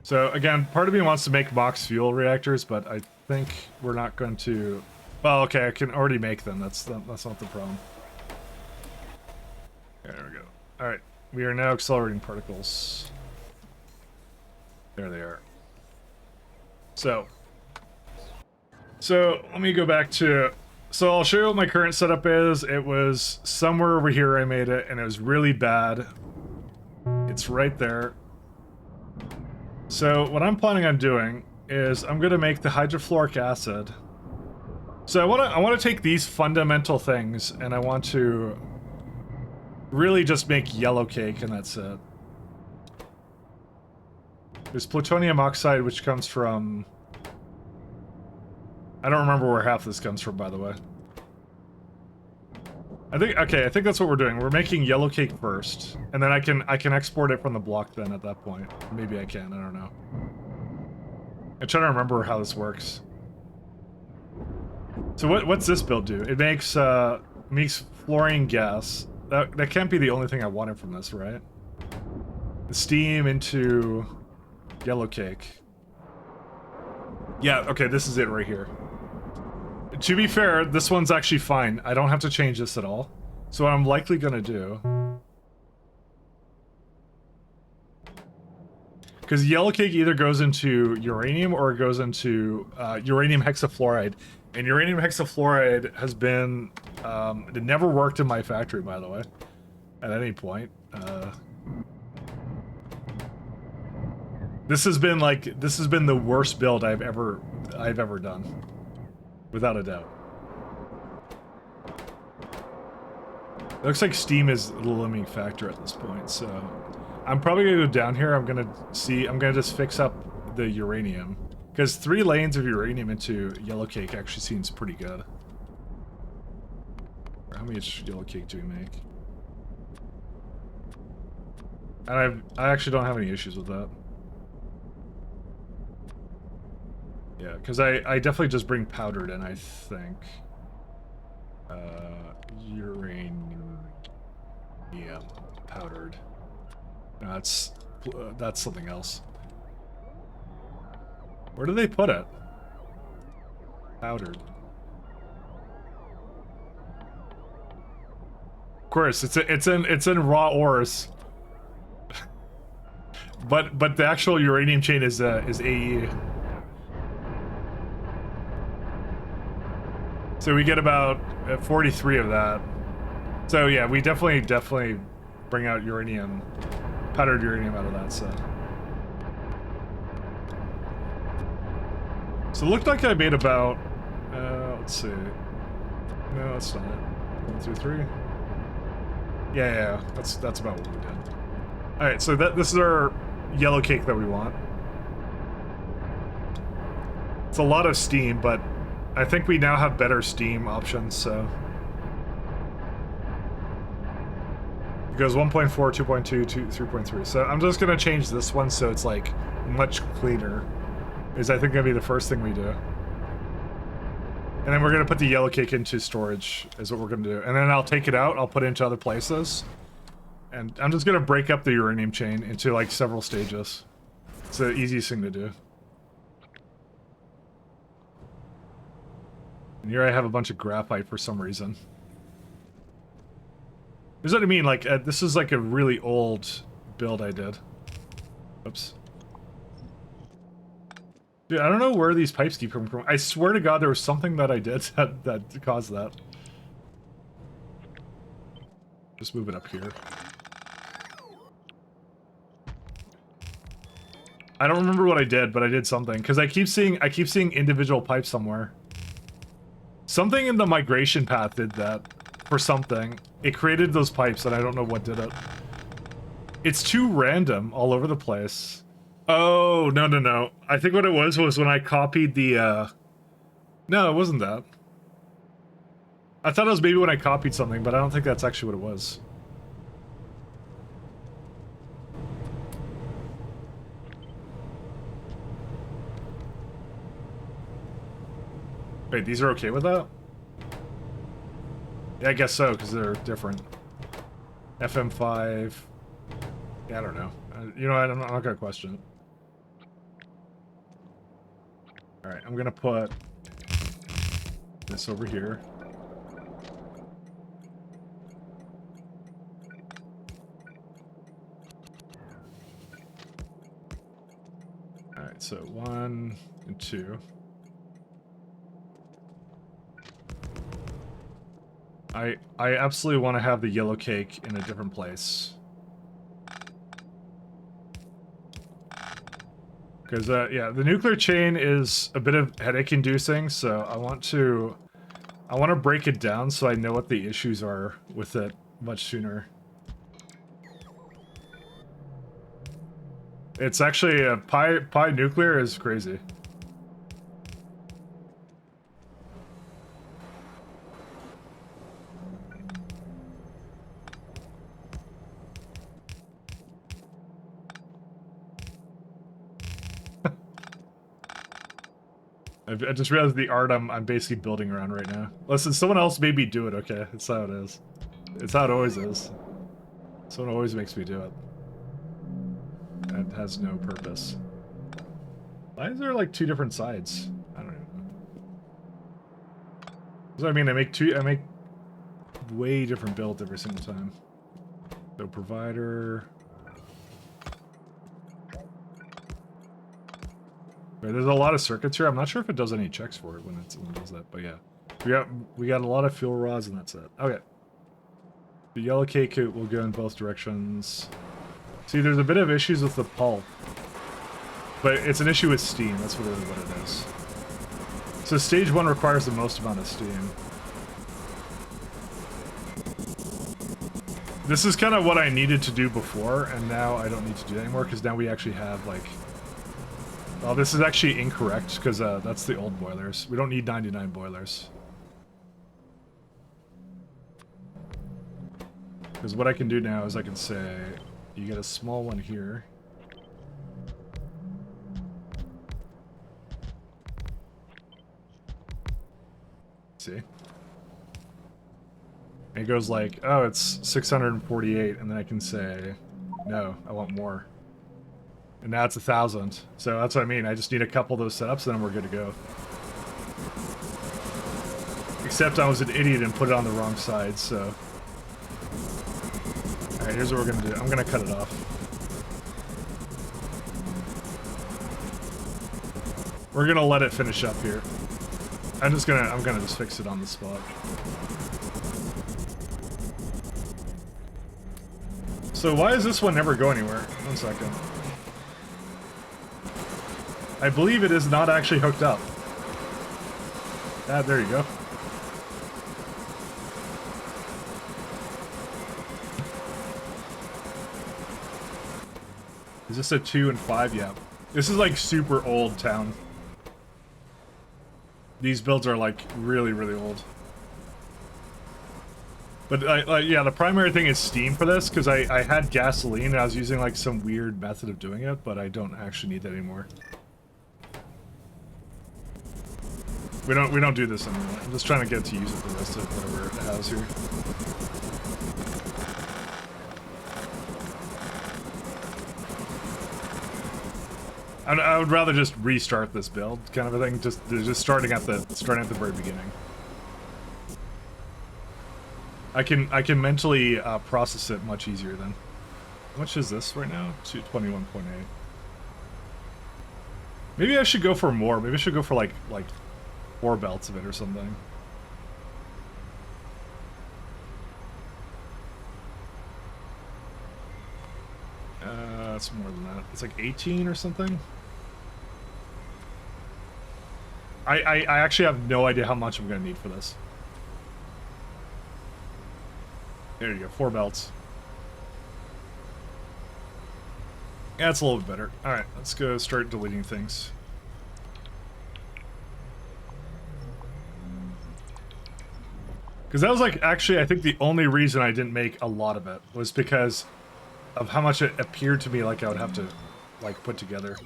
So again, part of me wants to make Mox fuel reactors, but I think we're not going to. Well, okay, I can already make them. That's not the problem. There we go. All right, we are now accelerating particles. There they are. So let me go back to. So I'll show you what my current setup is. It was somewhere over here I made it, and it was really bad. It's right there. So what I'm planning on doing is I'm going to make the hydrofluoric acid. So I want to take these fundamental things and I want to really just make yellow cake, and that's it. There's plutonium oxide, which comes from... I don't remember where half this comes from, by the way. I think that's what we're doing. We're making yellow cake first, and then I can export it from the block then at that point. Maybe I can, I don't know. I'm trying to remember how this works. So what's this build do? It makes fluorine gas. That can't be the only thing I wanted from this, right? The steam into yellow cake. Yeah, okay, this is it right here. To be fair, this one's actually fine. I don't have to change this at all. So what I'm likely gonna do... Because yellow cake either goes into uranium or it goes into uranium hexafluoride. And uranium hexafluoride has been... it never worked in my factory, by the way. At any point. This has been the worst build I've ever done. Without a doubt. It looks like steam is the limiting factor at this point, so... I'm probably gonna go down here, I'm gonna just fix up the uranium. Because 3 lanes of uranium into yellow cake actually seems pretty good. How much yellow cake do we make? And I actually don't have any issues with that. Yeah, because I definitely just bring powdered in, I think. Uranium. Yeah, powdered. No, that's something else. Where do they put it? Powdered. Of course, it's in raw ores. but the actual uranium chain is AE. So we get about 43 of that. So yeah, we definitely bring out uranium, powdered uranium out of that set. So it looked like I made about, let's see. No, that's not it. 1 through 3. Yeah, that's about what we did. All right, so this is our yellow cake that we want. It's a lot of steam, but I think we now have better steam options, so. It goes 1.4, 2.2, 3.3. So I'm just gonna change this one so it's like much cleaner. Is I think gonna be the first thing we do. And then we're gonna put the yellow cake into storage is what we're gonna do. And then I'll take it out, I'll put it into other places. And I'm just gonna break up the uranium chain into like several stages. It's the easiest thing to do. And here I have a bunch of graphite for some reason. This is what I mean, like, this is like a really old build I did. Oops. Dude, I don't know where these pipes keep coming from. I swear to God there was something that I did that caused that. Just move it up here. I don't remember what I did, but I did something. Because I keep seeing individual pipes somewhere. Something in the migration path did that. for something. It created those pipes, and I don't know what did it. It's too random all over the place. Oh, no, no, no. I think what it was when I copied the, No, it wasn't that. I thought it was maybe when I copied something, but I don't think that's actually what it was. Wait, these are okay with that? Yeah, I guess so, because they're different. FM5... Yeah, I don't know. You know what, I'm not gonna question it. Alright, I'm gonna put this over here. Alright, so 1 and 2. I absolutely want to have the yellow cake in a different place. Because, yeah, the nuclear chain is a bit of headache-inducing, so I want to break it down so I know what the issues are with it much sooner. It's actually, pi nuclear is crazy. I just realized the art I'm basically building around right now. Listen, someone else made me do it, okay? It's how it is. It's how it always is. Someone always makes me do it. That has no purpose. Why is there like 2 different sides? I don't even know. So I mean, I make way different builds every single time. So provider... There's a lot of circuits here. I'm not sure if it does any checks for it when it does that, but yeah. We got a lot of fuel rods and that's it. Okay. The yellow cake will go in both directions. See, there's a bit of issues with the pulp. But it's an issue with steam, that's really what it is. So stage 1 requires the most amount of steam. This is kind of what I needed to do before, and now I don't need to do it anymore, because now we actually have, like... Oh, this is actually incorrect, because that's the old boilers. We don't need 99 boilers. Because what I can do now is I can say, you get a small one here. See? And it goes like, oh, it's 648, and then I can say, no, I want more. And now it's 1,000. So that's what I mean. I just need a couple of those setups, and then we're good to go. Except I was an idiot and put it on the wrong side, so... Alright, here's what we're gonna do. I'm gonna cut it off. We're gonna let it finish up here. I'm gonna just fix it on the spot. So why does this one never go anywhere? 1 second. I believe it is not actually hooked up. Ah, there you go. Is this a 2 and 5? Yeah. This is like super old town. These builds are like really, really old. But yeah, the primary thing is steam for this, because I had gasoline and I was using like some weird method of doing it, but I don't actually need that anymore. We don't do this anymore. I'm just trying to get to use it the rest of whatever it has here. I would rather just restart this build, kind of a thing. Just starting at the very beginning. I can mentally process it much easier then. How much is this right now? 21.8. Maybe I should go for more. Maybe I should go for like 4 belts of it or something. That's more than that. It's like 18 or something. I actually have no idea how much I'm gonna need for this. There you go, 4 belts. Yeah, that's a little bit better. Alright, let's go start deleting things. Because that was like, actually, I think the only reason I didn't make a lot of it was because of how much it appeared to me like I would have to, like, put together.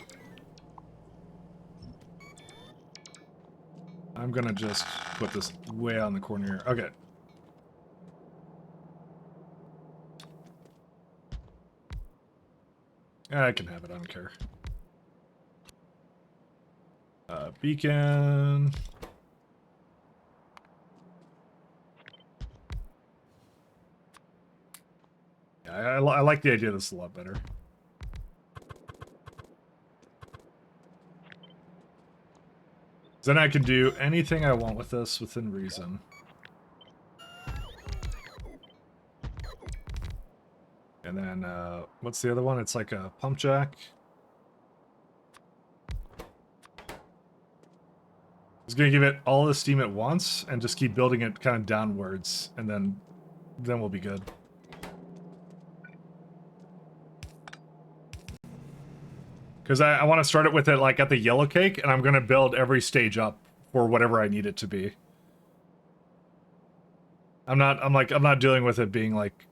I'm gonna just put this way on the corner here. Okay. I can have it, I don't care. Beacon. Yeah, I like the idea of this a lot better. Then I can do anything I want with this within reason. And then, what's the other one? It's like a pump jack. It's gonna give it all the steam at once and just keep building it kind of downwards, and then we'll be good. Because I want to start it with it like at the yellow cake, and I'm gonna build every stage up for whatever I need it to be. I'm not dealing with it being like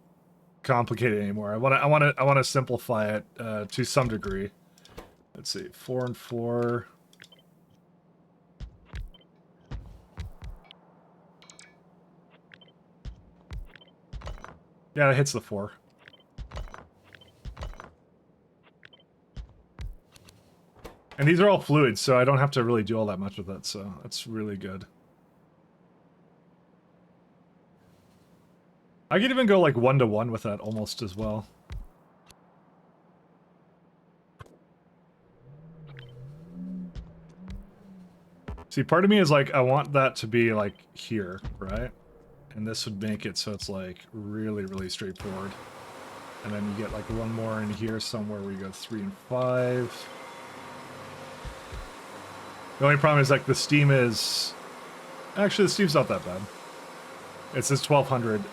complicated anymore. I want to simplify it to some degree. Let's see, 4 and 4. Yeah, it hits the 4. And these are all fluids, so I don't have to really do all that much with it, so that's really good. I could even go like 1-to-1 with that almost as well. See, part of me is like, I want that to be like here, right? And this would make it so it's like really, really straightforward. And then you get like one more in here somewhere where you go 3 and 5. The only problem is like the steam is... Actually, the steam's not that bad. It says 1200.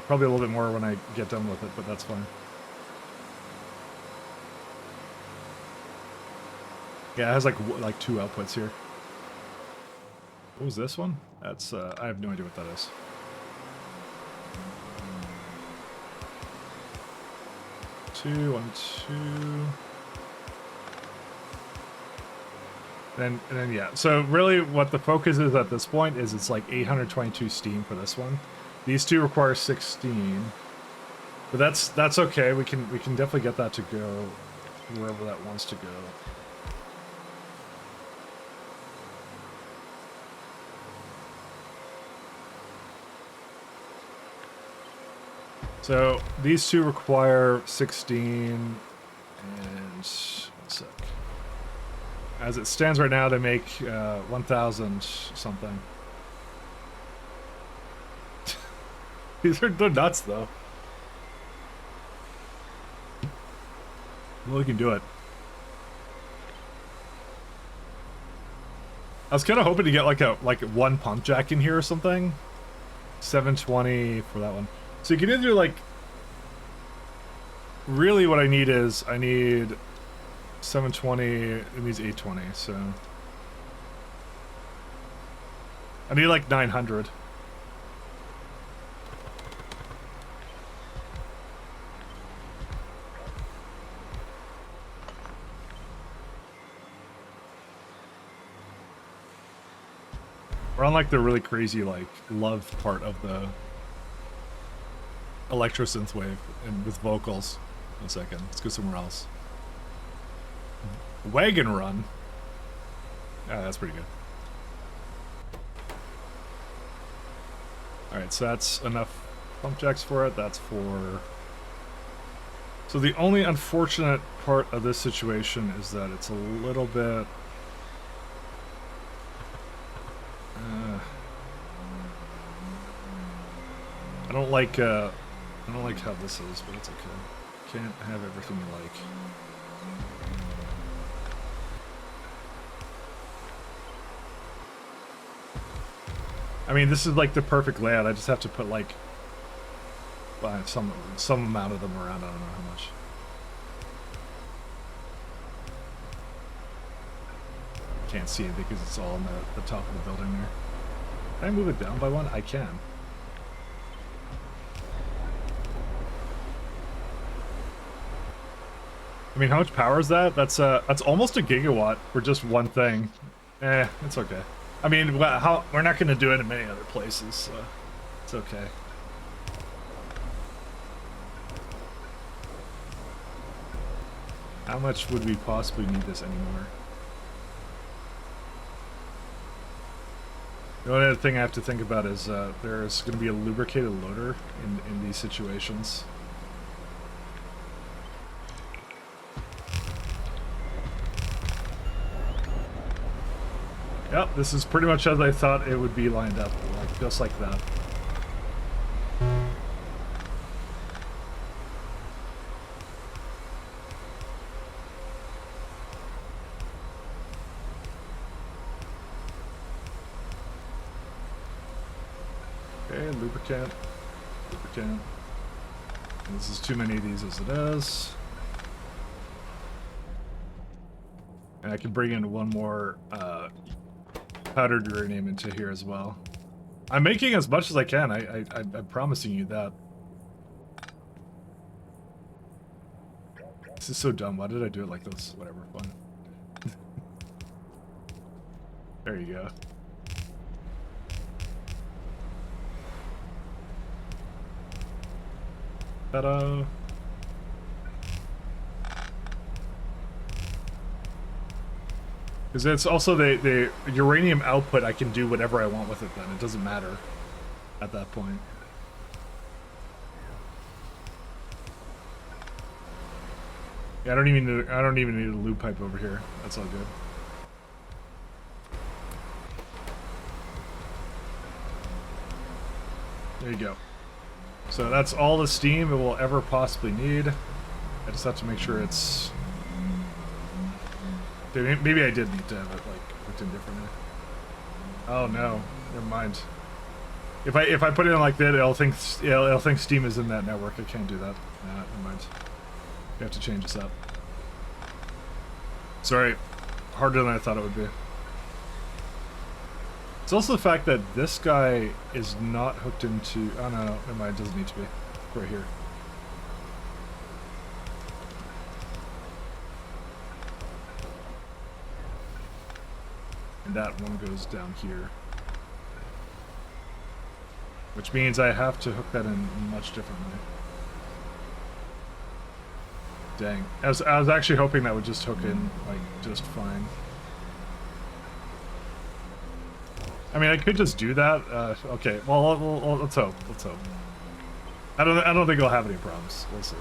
Probably a little bit more when I get done with it, but that's fine. Yeah, it has like 2 outputs here. What was this one? That's, I have no idea what that is. Two, 1, 2... And then yeah, so really what the focus is at this point is it's like 822 steam for this one. These two require 16, but that's okay. We can definitely get that to go wherever that wants to go. So these two require 16, and 1 sec. As it stands right now, they make 1,000 something. They're nuts, though. Well, we can do it. I was kind of hoping to get like one pump jack in here or something. 720 for that one. So you can either like. Really, what I need is 720 and these 820. So I need like 900. We're on like the really crazy like love part of the electro synth wave and with vocals. 1 second, let's go somewhere else. Wagon run. Ah, that's pretty good. Alright, so that's enough pump jacks for it. That's for... So the only unfortunate part of this situation is that it's a little bit... I don't like how this is, but it's okay. Can't have everything you like. I mean, this is like the perfect layout. I just have to put like some amount of them around. I don't know how much. Can't see it because it's all on the top of the building there. Can I move it down by one? I can. I mean, how much power is that? That's almost a gigawatt for just one thing. It's okay. I mean, we're not going to do it in many other places, so it's okay. How much would we possibly need this anymore? The only other thing I have to think about is there's going to be a lubricated loader in these situations. Yep, this is pretty much as I thought it would be lined up, like just like that. Okay, lubricant. And this is too many of these as it is. And I can bring in one more powdered uranium into here as well. I'm making as much as I can. I'm promising you that. This is so dumb. Why did I do it like this? Whatever, fun. There you go. Ta-da! Because it's also the uranium output, I can do whatever I want with it then. It doesn't matter at that point. Yeah, I don't even need a lube pipe over here. That's all good. There you go. So that's all the steam it will ever possibly need. I just have to make sure it's... Maybe I did need to have it like hooked in differently. Oh no, never mind. If I put it in like that, it'll think Steam is in that network. I can't do that. Nah, never mind. You have to change this up. Sorry, harder than I thought it would be. It's also the fact that this guy is not hooked into... Oh no, never mind, it doesn't need to be. Right here. And that one goes down here. Which means I have to hook that in much differently. Dang. I was actually hoping that would just hook in, like, just fine. I mean, I could just do that. Okay, well, let's hope. Let's hope. I don't think I'll have any problems. We'll see.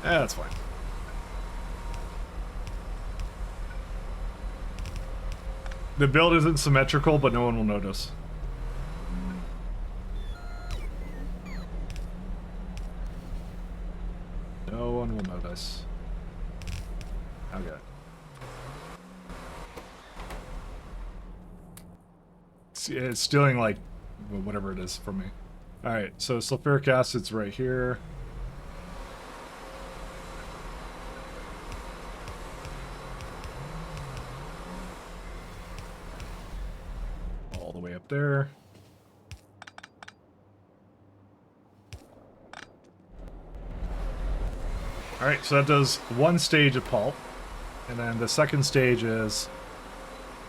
Yeah, that's fine. The build isn't symmetrical, but no one will notice. No one will notice. Okay. It's stealing, like, whatever it is from me. Alright, so sulfuric acid's right here. All the way up there. Alright, so that does one stage of pulp. And then the second stage is...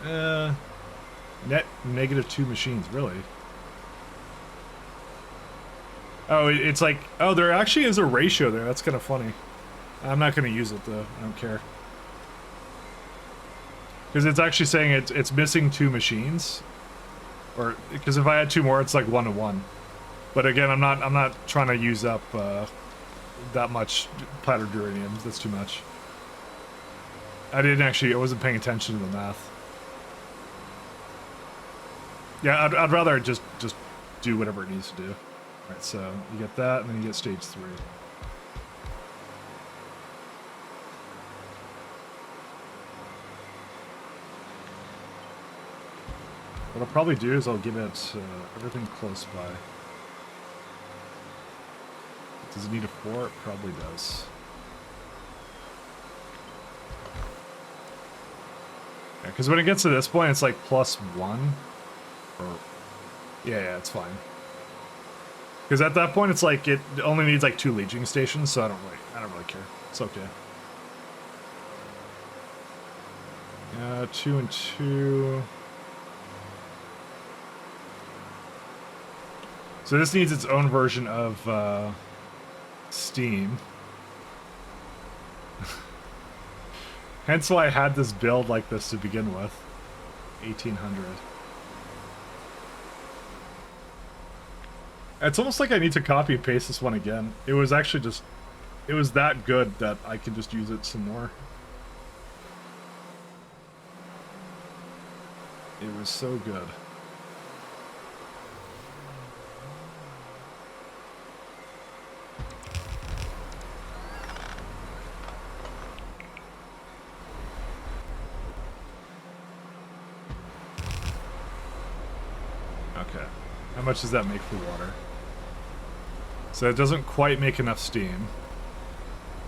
net -2 machines, really. Oh, it's like... Oh, there actually is a ratio there. That's kind of funny. I'm not going to use it, though. I don't care. Because it's actually saying it's missing 2 machines. Or... Because if I had 2 more, it's like 1 to 1. But again, I'm not trying to use up... that much powdered uranium. That's too much. I wasn't paying attention to the math. Yeah, I'd rather just do whatever it needs to do. Alright, so you get that, and then you get stage 3. What I'll probably do is I'll give it everything close by. Does it need a 4? It probably does. Yeah, because when it gets to this point, it's like +1. Or, yeah, it's fine. Because at that point, it's like it only needs like 2 leeching stations, so I don't really care. It's okay. 2 and 2. So this needs its own version of Steam. Hence why I had this build like this to begin with. 1800. It's almost like I need to copy and paste this one again. It was actually just... It was that good that I can just use it some more. It was so good. Okay. How much does that make for water? So it doesn't quite make enough steam.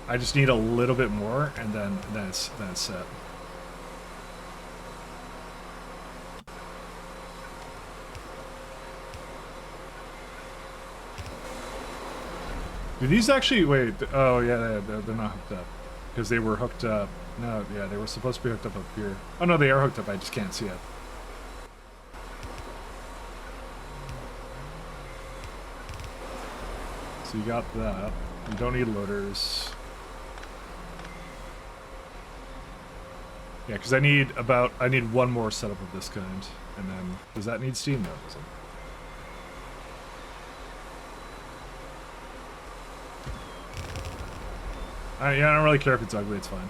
I just need a little bit more, and then it's set. Do these actually wait? Oh yeah, they're not hooked up because they were hooked up. No, yeah, they were supposed to be hooked up here. Oh no, they are hooked up. I just can't see it. So you got that. You don't need loaders. Yeah, because I need one more setup of this kind. And then, does that need steam? No, it doesn't. Yeah, I don't really care if it's ugly, it's fine.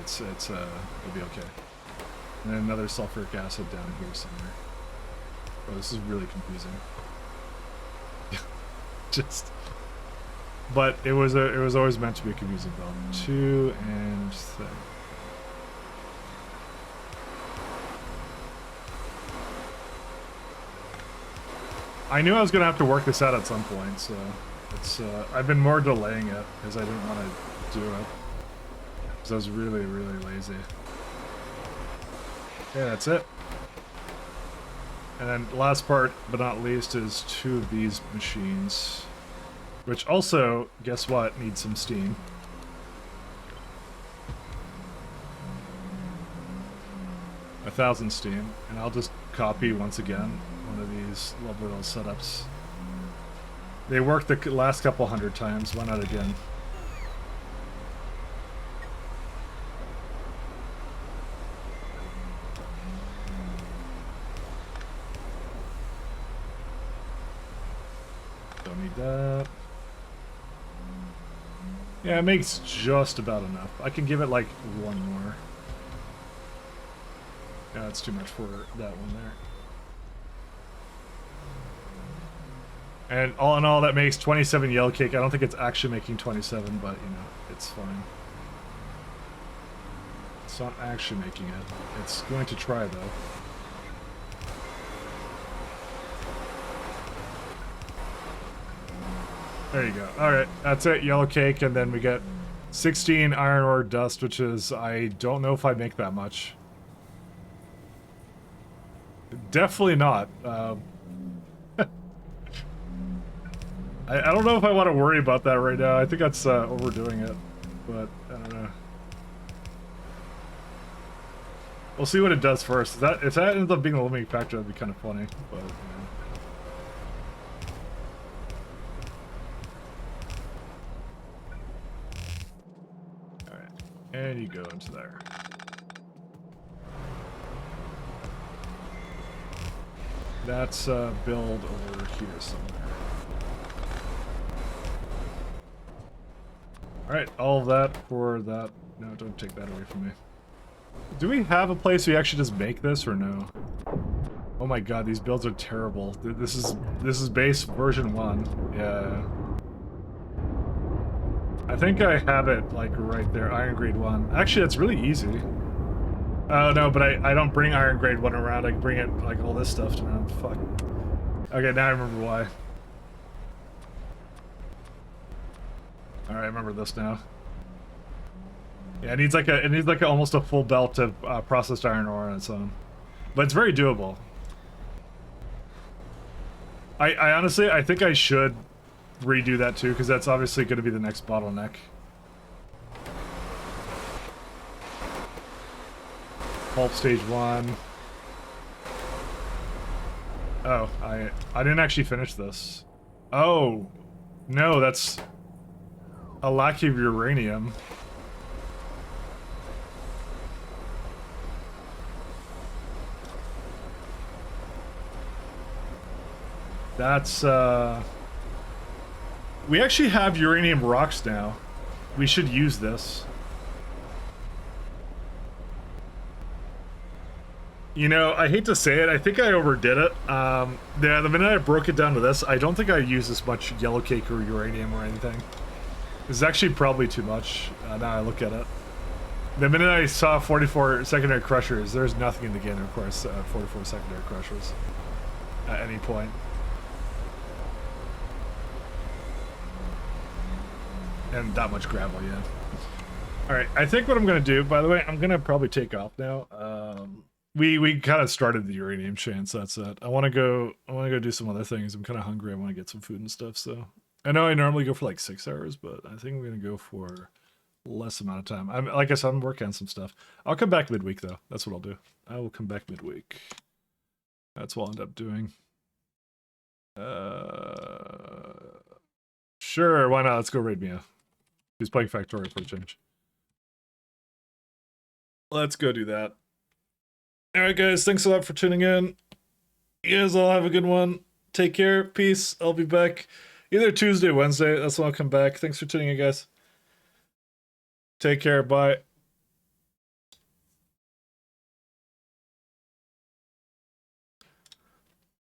It'll be okay. And then another sulfuric acid down here somewhere. Oh, this is really confusing. Just... But it was always meant to be a confusing build. 2 and 3. I knew I was gonna have to work this out at some point, so it's I've been more delaying it because I didn't want to do it because I was really lazy. Yeah, that's it. And then last part, but not least, is 2 of these machines. Which also, guess what, needs some steam. A 1,000 steam, and I'll just copy once again one of these lovely little setups. They worked the last couple 100 times, why not again? Don't need that. Yeah, it makes just about enough. I can give it like 1 more. Yeah, that's too much for that one there. And all in all, that makes 27 yellow cake. I don't think it's actually making 27, but you know, it's fine. It's not actually making it. It's going to try though. There you go. Alright, that's it, yellow cake, and then we get 16 iron ore dust, which is, I don't know if I make that much. Definitely not. I don't know if I want to worry about that right now. I think that's overdoing it, but I don't know. We'll see what it does first. If that ends up being a limiting factor, that'd be kind of funny, but... You know. And you go into there. That's build over here somewhere. Alright, all of that for that. No, don't take that away from me. Do we have a place we actually just make this or no? Oh my god, these builds are terrible. This is base version 1. Yeah. I think I have it, like, right there. Iron grade 1. Actually, that's really easy. Oh no, but I don't bring iron grade 1 around. I bring it like all this stuff around. Fuck. Okay, now I remember why. Alright, I remember this now. Yeah, it needs like almost a full belt of processed iron ore on its own. But it's very doable. I honestly, I think I should redo that too, because that's obviously going to be the next bottleneck. Pulp stage 1. Oh, I didn't actually finish this. Oh, no, that's a lack of uranium. That's, we actually have uranium rocks now. We should use this. You know, I hate to say it, I think I overdid it. Yeah, the minute I broke it down to this, I don't think I used as much yellow cake or uranium or anything. It's actually probably too much, now I look at it. The minute I saw 44 secondary crushers, there's nothing in the game, of course, 44 secondary crushers at any point. And that much gravel, yeah. Alright, I think what I'm gonna do, by the way, I'm gonna probably take off now. We kind of started the uranium chain, so that's it. I wanna go do some other things. I'm kinda hungry, I wanna get some food and stuff, so. I know I normally go for like 6 hours, but I think I'm gonna go for less amount of time. Like I said, I'm working on some stuff. I'll come back midweek though. That's what I'll do. I will come back midweek. That's what I'll end up doing. Sure, why not? Let's go raid Mia. He's playing Factorio for a change. Let's go do that. Alright guys, thanks a lot for tuning in. You guys all have a good one. Take care. Peace. I'll be back either Tuesday or Wednesday. That's when I'll come back. Thanks for tuning in, guys. Take care. Bye.